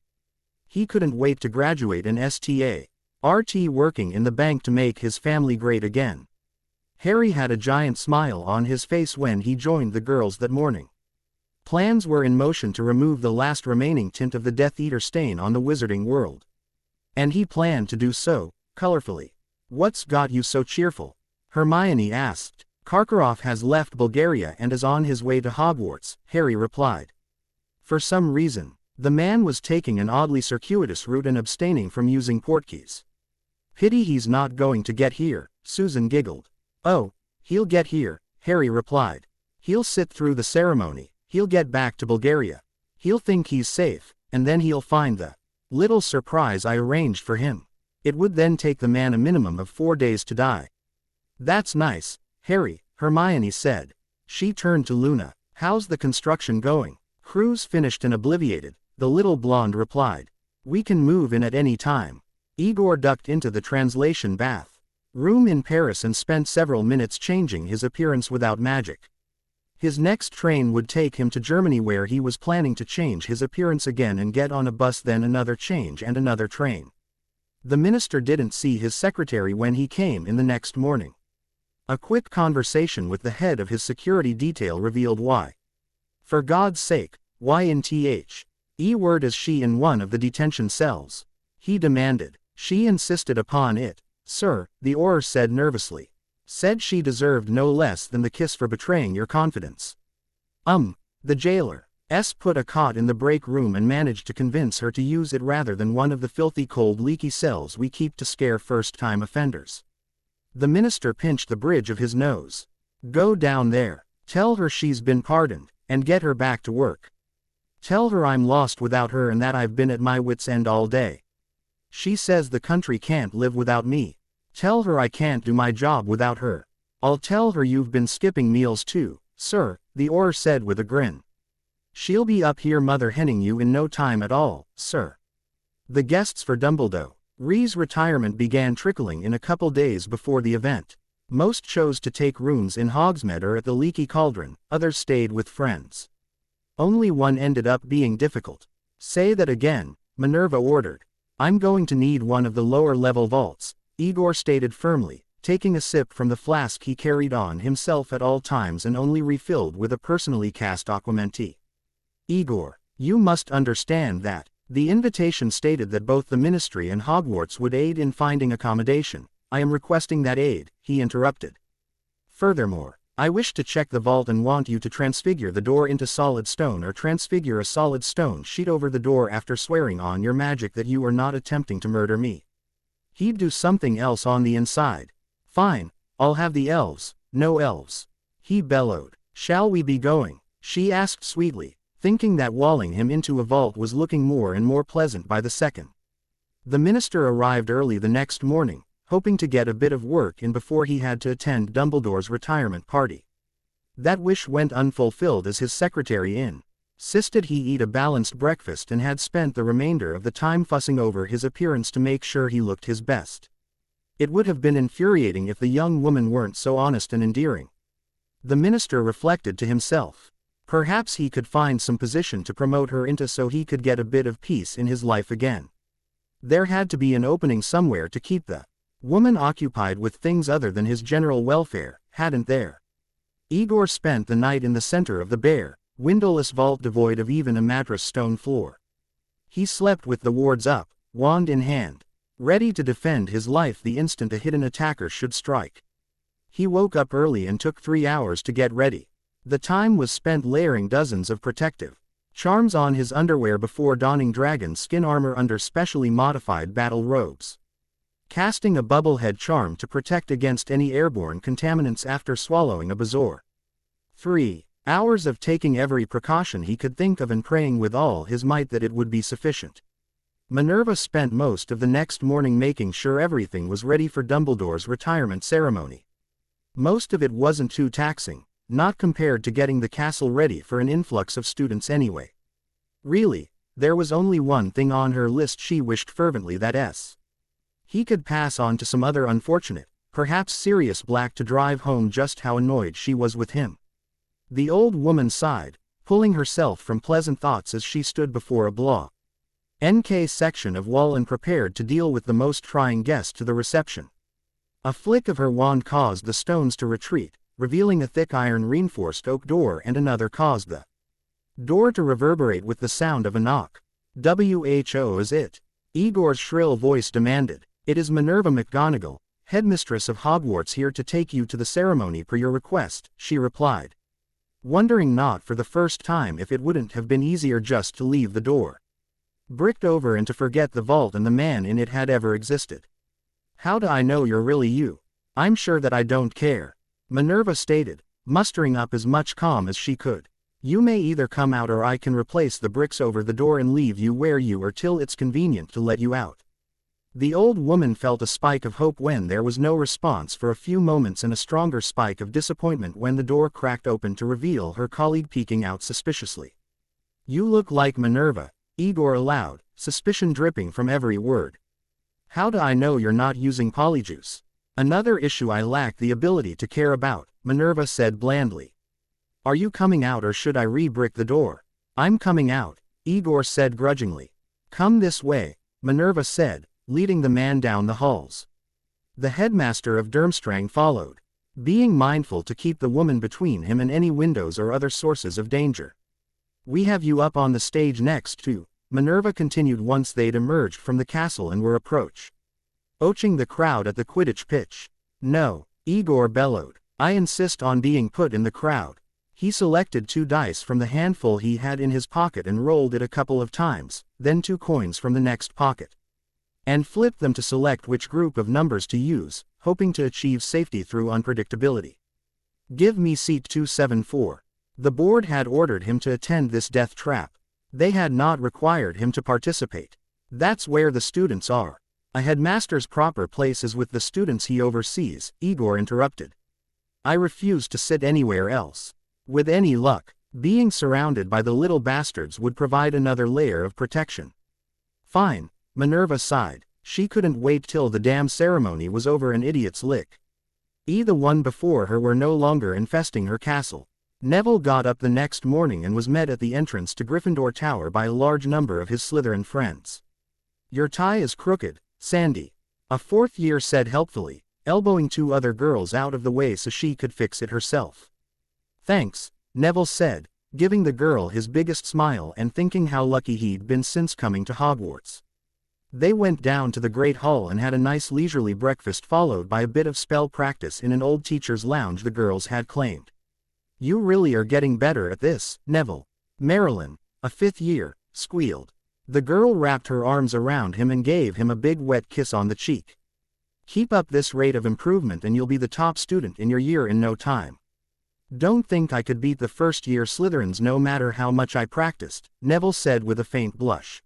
He couldn't wait to graduate an STA.RT working in the bank to make his family great again. Harry had a giant smile on his face when he joined the girls that morning. Plans were in motion to remove the last remaining tint of the Death Eater stain on the wizarding world. And he planned to do so, colorfully. What's got you so cheerful? Hermione asked. Karkaroff has left Bulgaria and is on his way to Hogwarts, Harry replied. For some reason, the man was taking an oddly circuitous route and abstaining from using portkeys. Pity he's not going to get here, Susan giggled. Oh, he'll get here, Harry replied. He'll sit through the ceremony, he'll get back to Bulgaria. He'll think he's safe, and then he'll find the little surprise I arranged for him. It would then take the man a minimum of 4 days to die. That's nice, Harry, Hermione said. She turned to Luna. How's the construction going? Crew's finished and obliviated, the little blonde replied. We can move in at any time. Igor ducked into the translation bath room in Paris and spent several minutes changing his appearance without magic. His next train would take him to Germany, where he was planning to change his appearance again and get on a bus, then another change and another train. The minister didn't see his secretary when he came in the next morning. A quick conversation with the head of his security detail revealed why. For God's sake, why in word is she in one of the detention cells? He demanded. She insisted upon it, sir, the Auror said nervously. Said she deserved no less than the kiss for betraying your confidence. The jailer put a cot in the break room and managed to convince her to use it rather than one of the filthy cold leaky cells we keep to scare first-time offenders. The minister pinched the bridge of his nose. Go down there, tell her she's been pardoned, and get her back to work. Tell her I'm lost without her and that I've been at my wits' end all day. She says the country can't live without me. Tell her I can't do my job without her. I'll tell her you've been skipping meals too, sir, the Auror said with a grin. She'll be up here mother-henning you in no time at all, sir. The guests for Dumbledore's retirement began trickling in a couple days before the event. Most chose to take rooms in Hogsmeade or at the Leaky Cauldron, others stayed with friends. Only one ended up being difficult. Say that again, Minerva ordered. I'm going to need one of the lower-level vaults, Igor stated firmly, taking a sip from the flask he carried on himself at all times and only refilled with a personally cast aquaman tea. Igor, you must understand that. The invitation stated that both the Ministry and Hogwarts would aid in finding accommodation. I am requesting that aid, he interrupted. Furthermore, I wish to check the vault and want you to transfigure the door into solid stone or transfigure a solid stone sheet over the door after swearing on your magic that you are not attempting to murder me. He'd do something else on the inside. Fine, I'll have the elves, no elves. He bellowed. Shall we be going? She asked sweetly, thinking that walling him into a vault was looking more and more pleasant by the second. The minister arrived early the next morning, hoping to get a bit of work in before he had to attend Dumbledore's retirement party. That wish went unfulfilled as his secretary insisted he eat a balanced breakfast and had spent the remainder of the time fussing over his appearance to make sure he looked his best. It would have been infuriating if the young woman weren't so honest and endearing. The minister reflected to himself. Perhaps he could find some position to promote her into so he could get a bit of peace in his life again. There had to be an opening somewhere to keep the woman occupied with things other than his general welfare, hadn't there? Igor spent the night in the center of the bare, windowless vault devoid of even a mattress stone floor. He slept with the wards up, wand in hand, ready to defend his life the instant a hidden attacker should strike. He woke up early and took 3 hours to get ready. The time was spent layering dozens of protective charms on his underwear before donning dragon skin armor under specially modified battle robes. Casting a bubblehead charm to protect against any airborne contaminants after swallowing a bezoar. 3 hours of taking every precaution he could think of and praying with all his might that it would be sufficient. Minerva spent most of the next morning making sure everything was ready for Dumbledore's retirement ceremony. Most of it wasn't too taxing, not compared to getting the castle ready for an influx of students anyway. Really, there was only one thing on her list she wished fervently that he could pass on to some other unfortunate, perhaps Sirius Black to drive home just how annoyed she was with him. The old woman sighed, pulling herself from pleasant thoughts as she stood before a NK section of wall and prepared to deal with the most trying guest to the reception. A flick of her wand caused the stones to retreat, revealing a thick iron-reinforced oak door, and another caused the door to reverberate with the sound of a knock. "Who is it?" Igor's shrill voice demanded. "It is Minerva McGonagall, headmistress of Hogwarts, here to take you to the ceremony per your request," she replied, wondering not for the first time if it wouldn't have been easier just to leave the door bricked over and to forget the vault and the man in it had ever existed. "How do I know you're really you?" "I'm sure that I don't care," Minerva stated, mustering up as much calm as she could. "You may either come out or I can replace the bricks over the door and leave you where you are till it's convenient to let you out." The old woman felt a spike of hope when there was no response for a few moments and a stronger spike of disappointment when the door cracked open to reveal her colleague peeking out suspiciously. "You look like Minerva," Igor allowed, suspicion dripping from every word. "How do I know you're not using polyjuice?" "Another issue I lack the ability to care about," Minerva said blandly. "Are you coming out or should I re-brick the door?" "I'm coming out," Igor said grudgingly. "Come this way," Minerva said, leading the man down the halls. The headmaster of Durmstrang followed, being mindful to keep the woman between him and any windows or other sources of danger. "We have you up on the stage next too," Minerva continued once they'd emerged from the castle and were approaching the crowd at the Quidditch pitch. "No," Igor bellowed. "I insist on being put in the crowd." He selected 2 dice from the handful he had in his pocket and rolled it a couple of times, then 2 coins from the next pocket, and flipped them to select which group of numbers to use, hoping to achieve safety through unpredictability. "Give me seat 274. The board had ordered him to attend this death trap. They had not required him to participate. "That's where the students are. A headmaster's proper place is with the students he oversees," Igor interrupted. "I refuse to sit anywhere else. With any luck, being surrounded by the little bastards would provide another layer of protection." "Fine," Minerva sighed. She couldn't wait till the damn ceremony was over an idiot's lick. The one before her were no longer infesting her castle. Neville got up the next morning and was met at the entrance to Gryffindor Tower by a large number of his Slytherin friends. "Your tie is crooked, Sandy," a 4th year said helpfully, elbowing 2 other girls out of the way so she could fix it herself. "Thanks," Neville said, giving the girl his biggest smile and thinking how lucky he'd been since coming to Hogwarts. They went down to the Great Hall and had a nice leisurely breakfast followed by a bit of spell practice in an old teacher's lounge the girls had claimed. "You really are getting better at this, Neville." Marilyn, a 5th year, squealed. The girl wrapped her arms around him and gave him a big wet kiss on the cheek. Keep up this rate of improvement and you'll be the top student in your year in no time. Don't think I could beat the first-year Slytherins no matter how much I practiced, Neville said with a faint blush.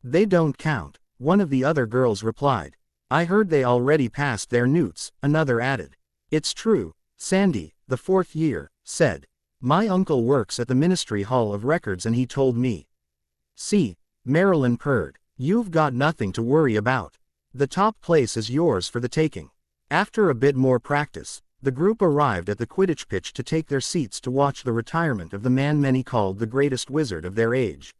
They don't count, one of the other girls replied. I heard they already passed their newts, another added. It's true, Sandy, the fourth year, said. My uncle works at the Ministry Hall of Records and he told me. See, Marilyn purred. You've got nothing to worry about. The top place is yours for the taking. After a bit more practice, the group arrived at the Quidditch pitch to take their seats to watch the retirement of the man many called the greatest wizard of their age.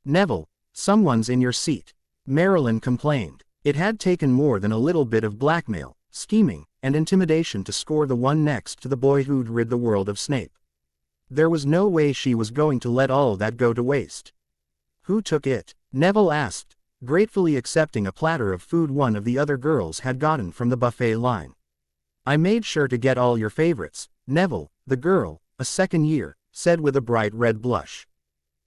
Neville, someone's in your seat, Marilyn complained. It had taken more than a little bit of blackmail, scheming, and intimidation to score the one next to the boy who'd rid the world of Snape. There was no way she was going to let all that go to waste. Who took it? Neville asked, gratefully accepting a platter of food one of the other girls had gotten from the buffet line. I made sure to get all your favorites, Neville, the girl, a second year, said with a bright red blush.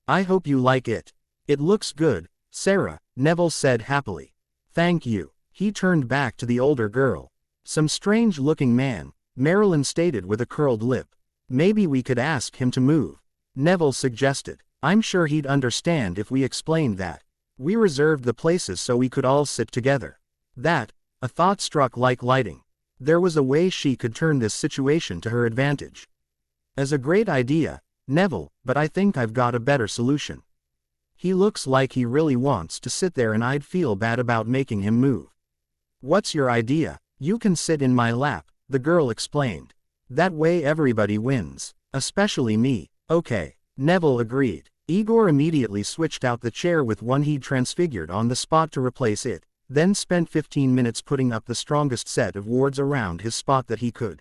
I hope you like it. It looks good, Sarah, Neville said happily. Thank you. He turned back to the older girl. Some strange-looking man, Marilyn stated with a curled lip. Maybe we could ask him to move, Neville suggested. I'm sure he'd understand if we explained that. We reserved the places so we could all sit together. That, a thought struck like lightning. There was a way she could turn this situation to her advantage. As a great idea, Neville, but I think I've got a better solution. He looks like he really wants to sit there and I'd feel bad about making him move. What's your idea? You can sit in my lap, the girl explained. That way everybody wins, especially me. Okay, Neville agreed. Igor immediately switched out the chair with one he'd transfigured on the spot to replace it, then spent 15 minutes putting up the strongest set of wards around his spot that he could.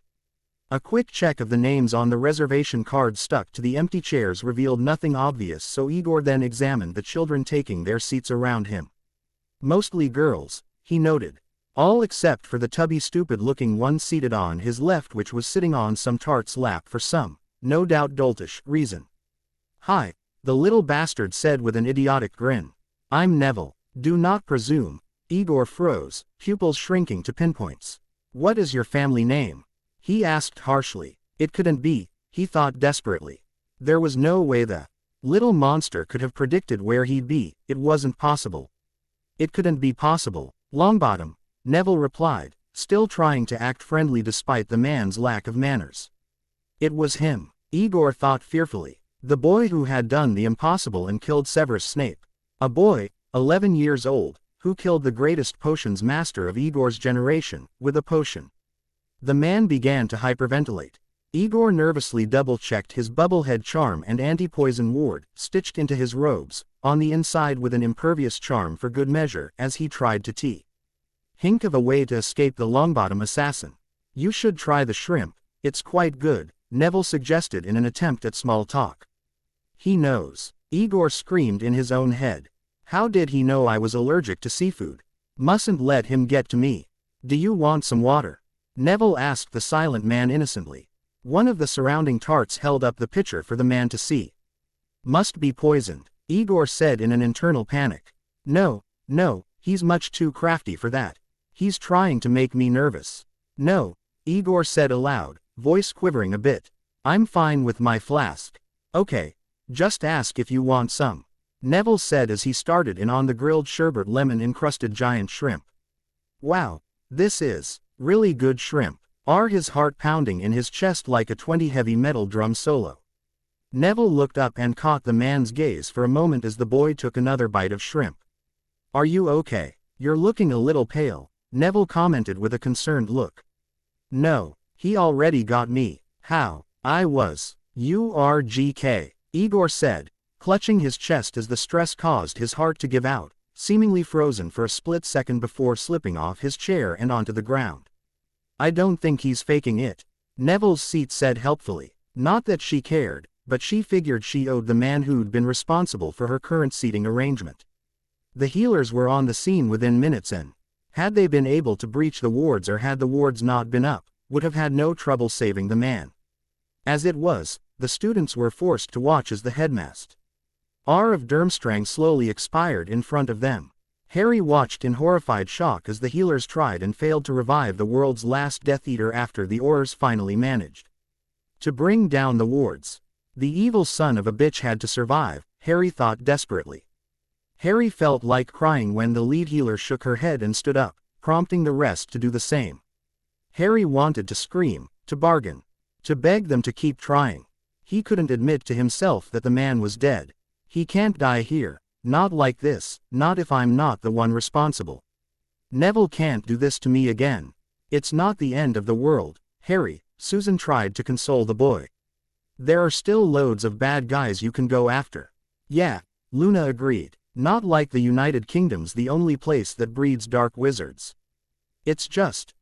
A quick check of the names on the reservation card stuck to the empty chairs revealed nothing obvious, so Igor then examined the children taking their seats around him. Mostly girls, he noted. All except for the tubby stupid-looking one seated on his left, which was sitting on some tart's lap for some, no doubt doltish, reason. Hi, the little bastard said with an idiotic grin. I'm Neville. Do not presume. Igor froze, pupils shrinking to pinpoints. What is your family name? He asked harshly. It couldn't be, he thought desperately. There was no way the little monster could have predicted where he'd be. It wasn't possible. It couldn't be possible. Longbottom, Neville replied, still trying to act friendly despite the man's lack of manners. It was him, Igor thought fearfully. The boy who had done the impossible and killed Severus Snape. A boy, 11 years old, who killed the greatest potions master of Igor's generation, with a potion. The man began to hyperventilate. Igor nervously double-checked his bubblehead charm and anti-poison ward, stitched into his robes, on the inside with an impervious charm for good measure, as he tried to hink of a way to escape the Longbottom assassin. You should try the shrimp, it's quite good, Neville suggested in an attempt at small talk. He knows. Igor screamed in his own head. How did he know I was allergic to seafood? Mustn't let him get to me. Do you want some water? Neville asked the silent man innocently. One of the surrounding tarts held up the pitcher for the man to see. Must be poisoned, Igor said in an internal panic. No, he's much too crafty for that. He's trying to make me nervous. No, Igor said aloud, voice quivering a bit. I'm fine with my flask. Okay. Just ask if you want some, Neville said as he started in on the grilled sherbet lemon-encrusted giant shrimp. Wow, this is really good shrimp. His heart pounding in his chest like a 20 heavy metal drum solo. Neville looked up and caught the man's gaze for a moment as the boy took another bite of shrimp. Are you okay? You're looking a little pale, Neville commented with a concerned look. No, he already got me. How? I was. URGK. Igor said, clutching his chest as the stress caused his heart to give out, seemingly frozen for a split second before slipping off his chair and onto the ground. I don't think he's faking it, Neville's seat said helpfully. Not that she cared, but she figured she owed the man who'd been responsible for her current seating arrangement. The healers were on the scene within minutes and, had they been able to breach the wards or had the wards not been up, would have had no trouble saving the man. As it was, the students were forced to watch as the headmast of Durmstrang slowly expired in front of them. Harry watched in horrified shock as the healers tried and failed to revive the world's last Death Eater after the Aurors finally managed to bring down the wards. The evil son of a bitch had to survive, Harry thought desperately. Harry felt like crying when the lead healer shook her head and stood up, prompting the rest to do the same. Harry wanted to scream, to bargain, to beg them to keep trying. He couldn't admit to himself that the man was dead. He can't die here, not like this, not if I'm not the one responsible. Neville can't do this to me again. It's not the end of the world, Harry, Susan tried to console the boy. There are still loads of bad guys you can go after. Yeah, Luna agreed. Not like the United Kingdom's the only place that breeds dark wizards. It's just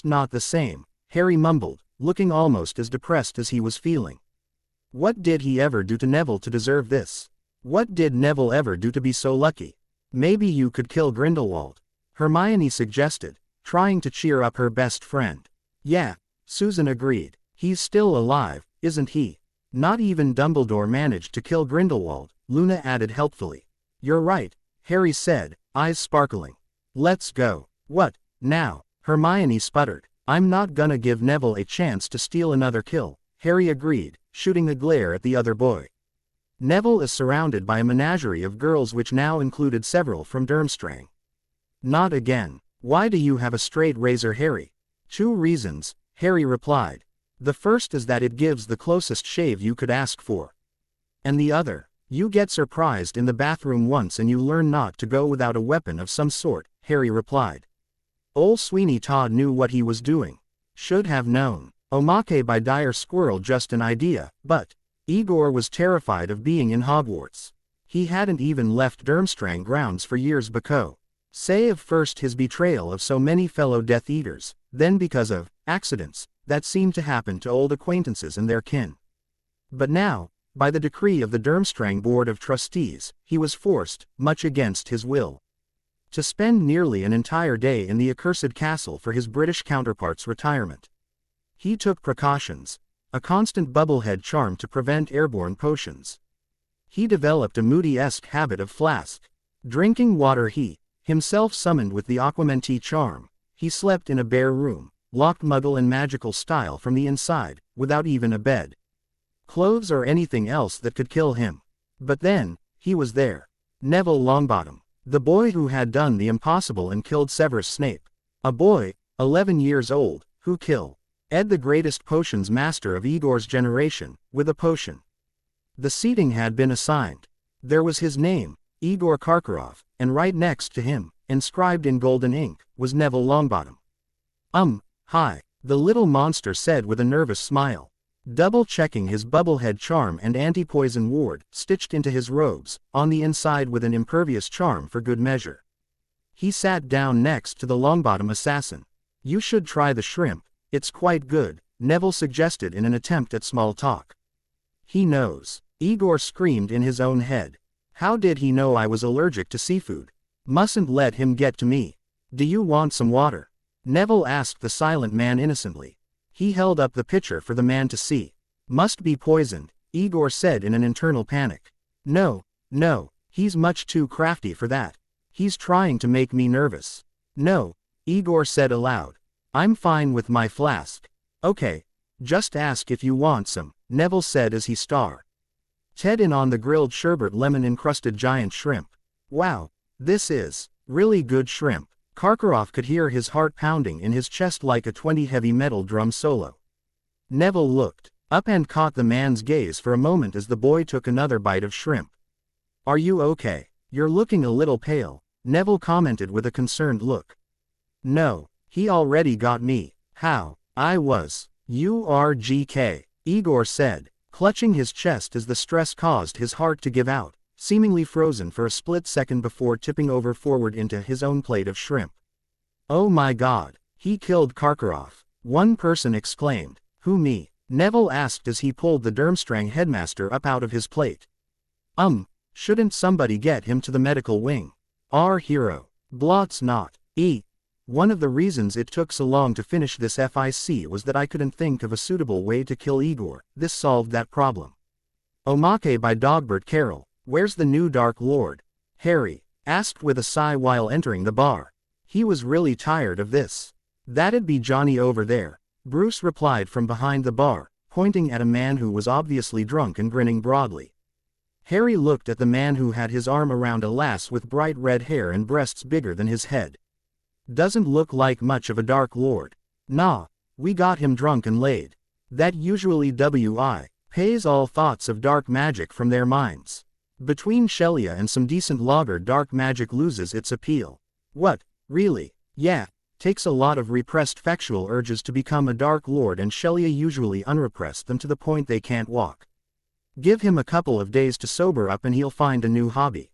not the same, Harry mumbled, looking almost as depressed as he was feeling. What did he ever do to Neville to deserve this? What did Neville ever do to be so lucky? Maybe you could kill Grindelwald, Hermione suggested, trying to cheer up her best friend. Yeah, Susan agreed. He's still alive, isn't he? Not even Dumbledore managed to kill Grindelwald, Luna added helpfully. You're right, Harry said, eyes sparkling. Let's go. What, now? Hermione sputtered. I'm not gonna give Neville a chance to steal another kill, Harry agreed, shooting a glare at the other boy. Neville is surrounded by a menagerie of girls which now included several from Durmstrang. Not again. Why do you have a straight razor, Harry? 2 reasons, Harry replied. The first is that it gives the closest shave you could ask for. And the other, you get surprised in the bathroom once and you learn not to go without a weapon of some sort, Harry replied. Old Sweeney Todd knew what he was doing. Should have known. Omake by Dire Squirrel just an idea, but Igor was terrified of being in Hogwarts. He hadn't even left Durmstrang grounds for years because, say of first his betrayal of so many fellow Death Eaters, then because of accidents that seemed to happen to old acquaintances and their kin. But now, by the decree of the Durmstrang Board of Trustees, he was forced, much against his will, to spend nearly an entire day in the accursed castle for his British counterpart's retirement. He took precautions, a constant bubblehead charm to prevent airborne potions. He developed a Moody-esque habit of flask drinking water. He himself summoned with the Aquamenti charm. He slept in a bare room, locked Muggle and magical style from the inside, without even a bed, clothes or anything else that could kill him. But then, he was there. Neville Longbottom, the boy who had done the impossible and killed Severus Snape. A boy, 11 years old, who killed Ed, the greatest potions master of Igor's generation, with a potion. The seating had been assigned. There was his name, Igor Karkaroff, and right next to him, inscribed in golden ink, was Neville Longbottom. Hi, the little monster said with a nervous smile, double-checking his bubblehead charm and anti-poison ward, stitched into his robes, on the inside with an impervious charm for good measure. He sat down next to the Longbottom assassin. You should try the shrimp. It's quite good, Neville suggested in an attempt at small talk. He knows. Igor screamed in his own head. How did he know I was allergic to seafood? Mustn't let him get to me. Do you want some water? Neville asked the silent man innocently. He held up the pitcher for the man to see. Must be poisoned, Igor said in an internal panic. No, he's much too crafty for that. He's trying to make me nervous. No, Igor said aloud. I'm fine with my flask. Okay, just ask if you want some, Neville said as he started in on the grilled sherbet lemon-encrusted giant shrimp. Wow, this is really good shrimp. Karkaroff could hear his heart pounding in his chest like a 20 heavy metal drum solo. Neville looked up and caught the man's gaze for a moment as the boy took another bite of shrimp. Are you okay? You're looking a little pale, Neville commented with a concerned look. No, he already got me. How? I was. URGK, Igor said, clutching his chest as the stress caused his heart to give out, seemingly frozen for a split second before tipping over forward into his own plate of shrimp. Oh my God, he killed Karkaroff, one person exclaimed. Who, me? Neville asked as he pulled the Durmstrang headmaster up out of his plate. Shouldn't somebody get him to the medical wing? Our hero. Blot's not. One of the reasons it took so long to finish this FIC was that I couldn't think of a suitable way to kill Igor. This solved that problem. Omake by Dogbert Carroll. Where's the new Dark Lord? Harry. Asked with a sigh while entering the bar. He was really tired of this. That'd be Johnny over there, Bruce replied from behind the bar, pointing at a man who was obviously drunk and grinning broadly. Harry looked at the man who had his arm around a lass with bright red hair and breasts bigger than his head. Doesn't look like much of a Dark Lord. Nah, we got him drunk and laid. That usually pays all thoughts of dark magic from their minds. Between Shelia and some decent lager, dark magic loses its appeal. What, really? Yeah, takes a lot of repressed factual urges to become a Dark Lord, and Shelia usually unrepressed them to the point they can't walk. Give him a couple of days to sober up and he'll find a new hobby.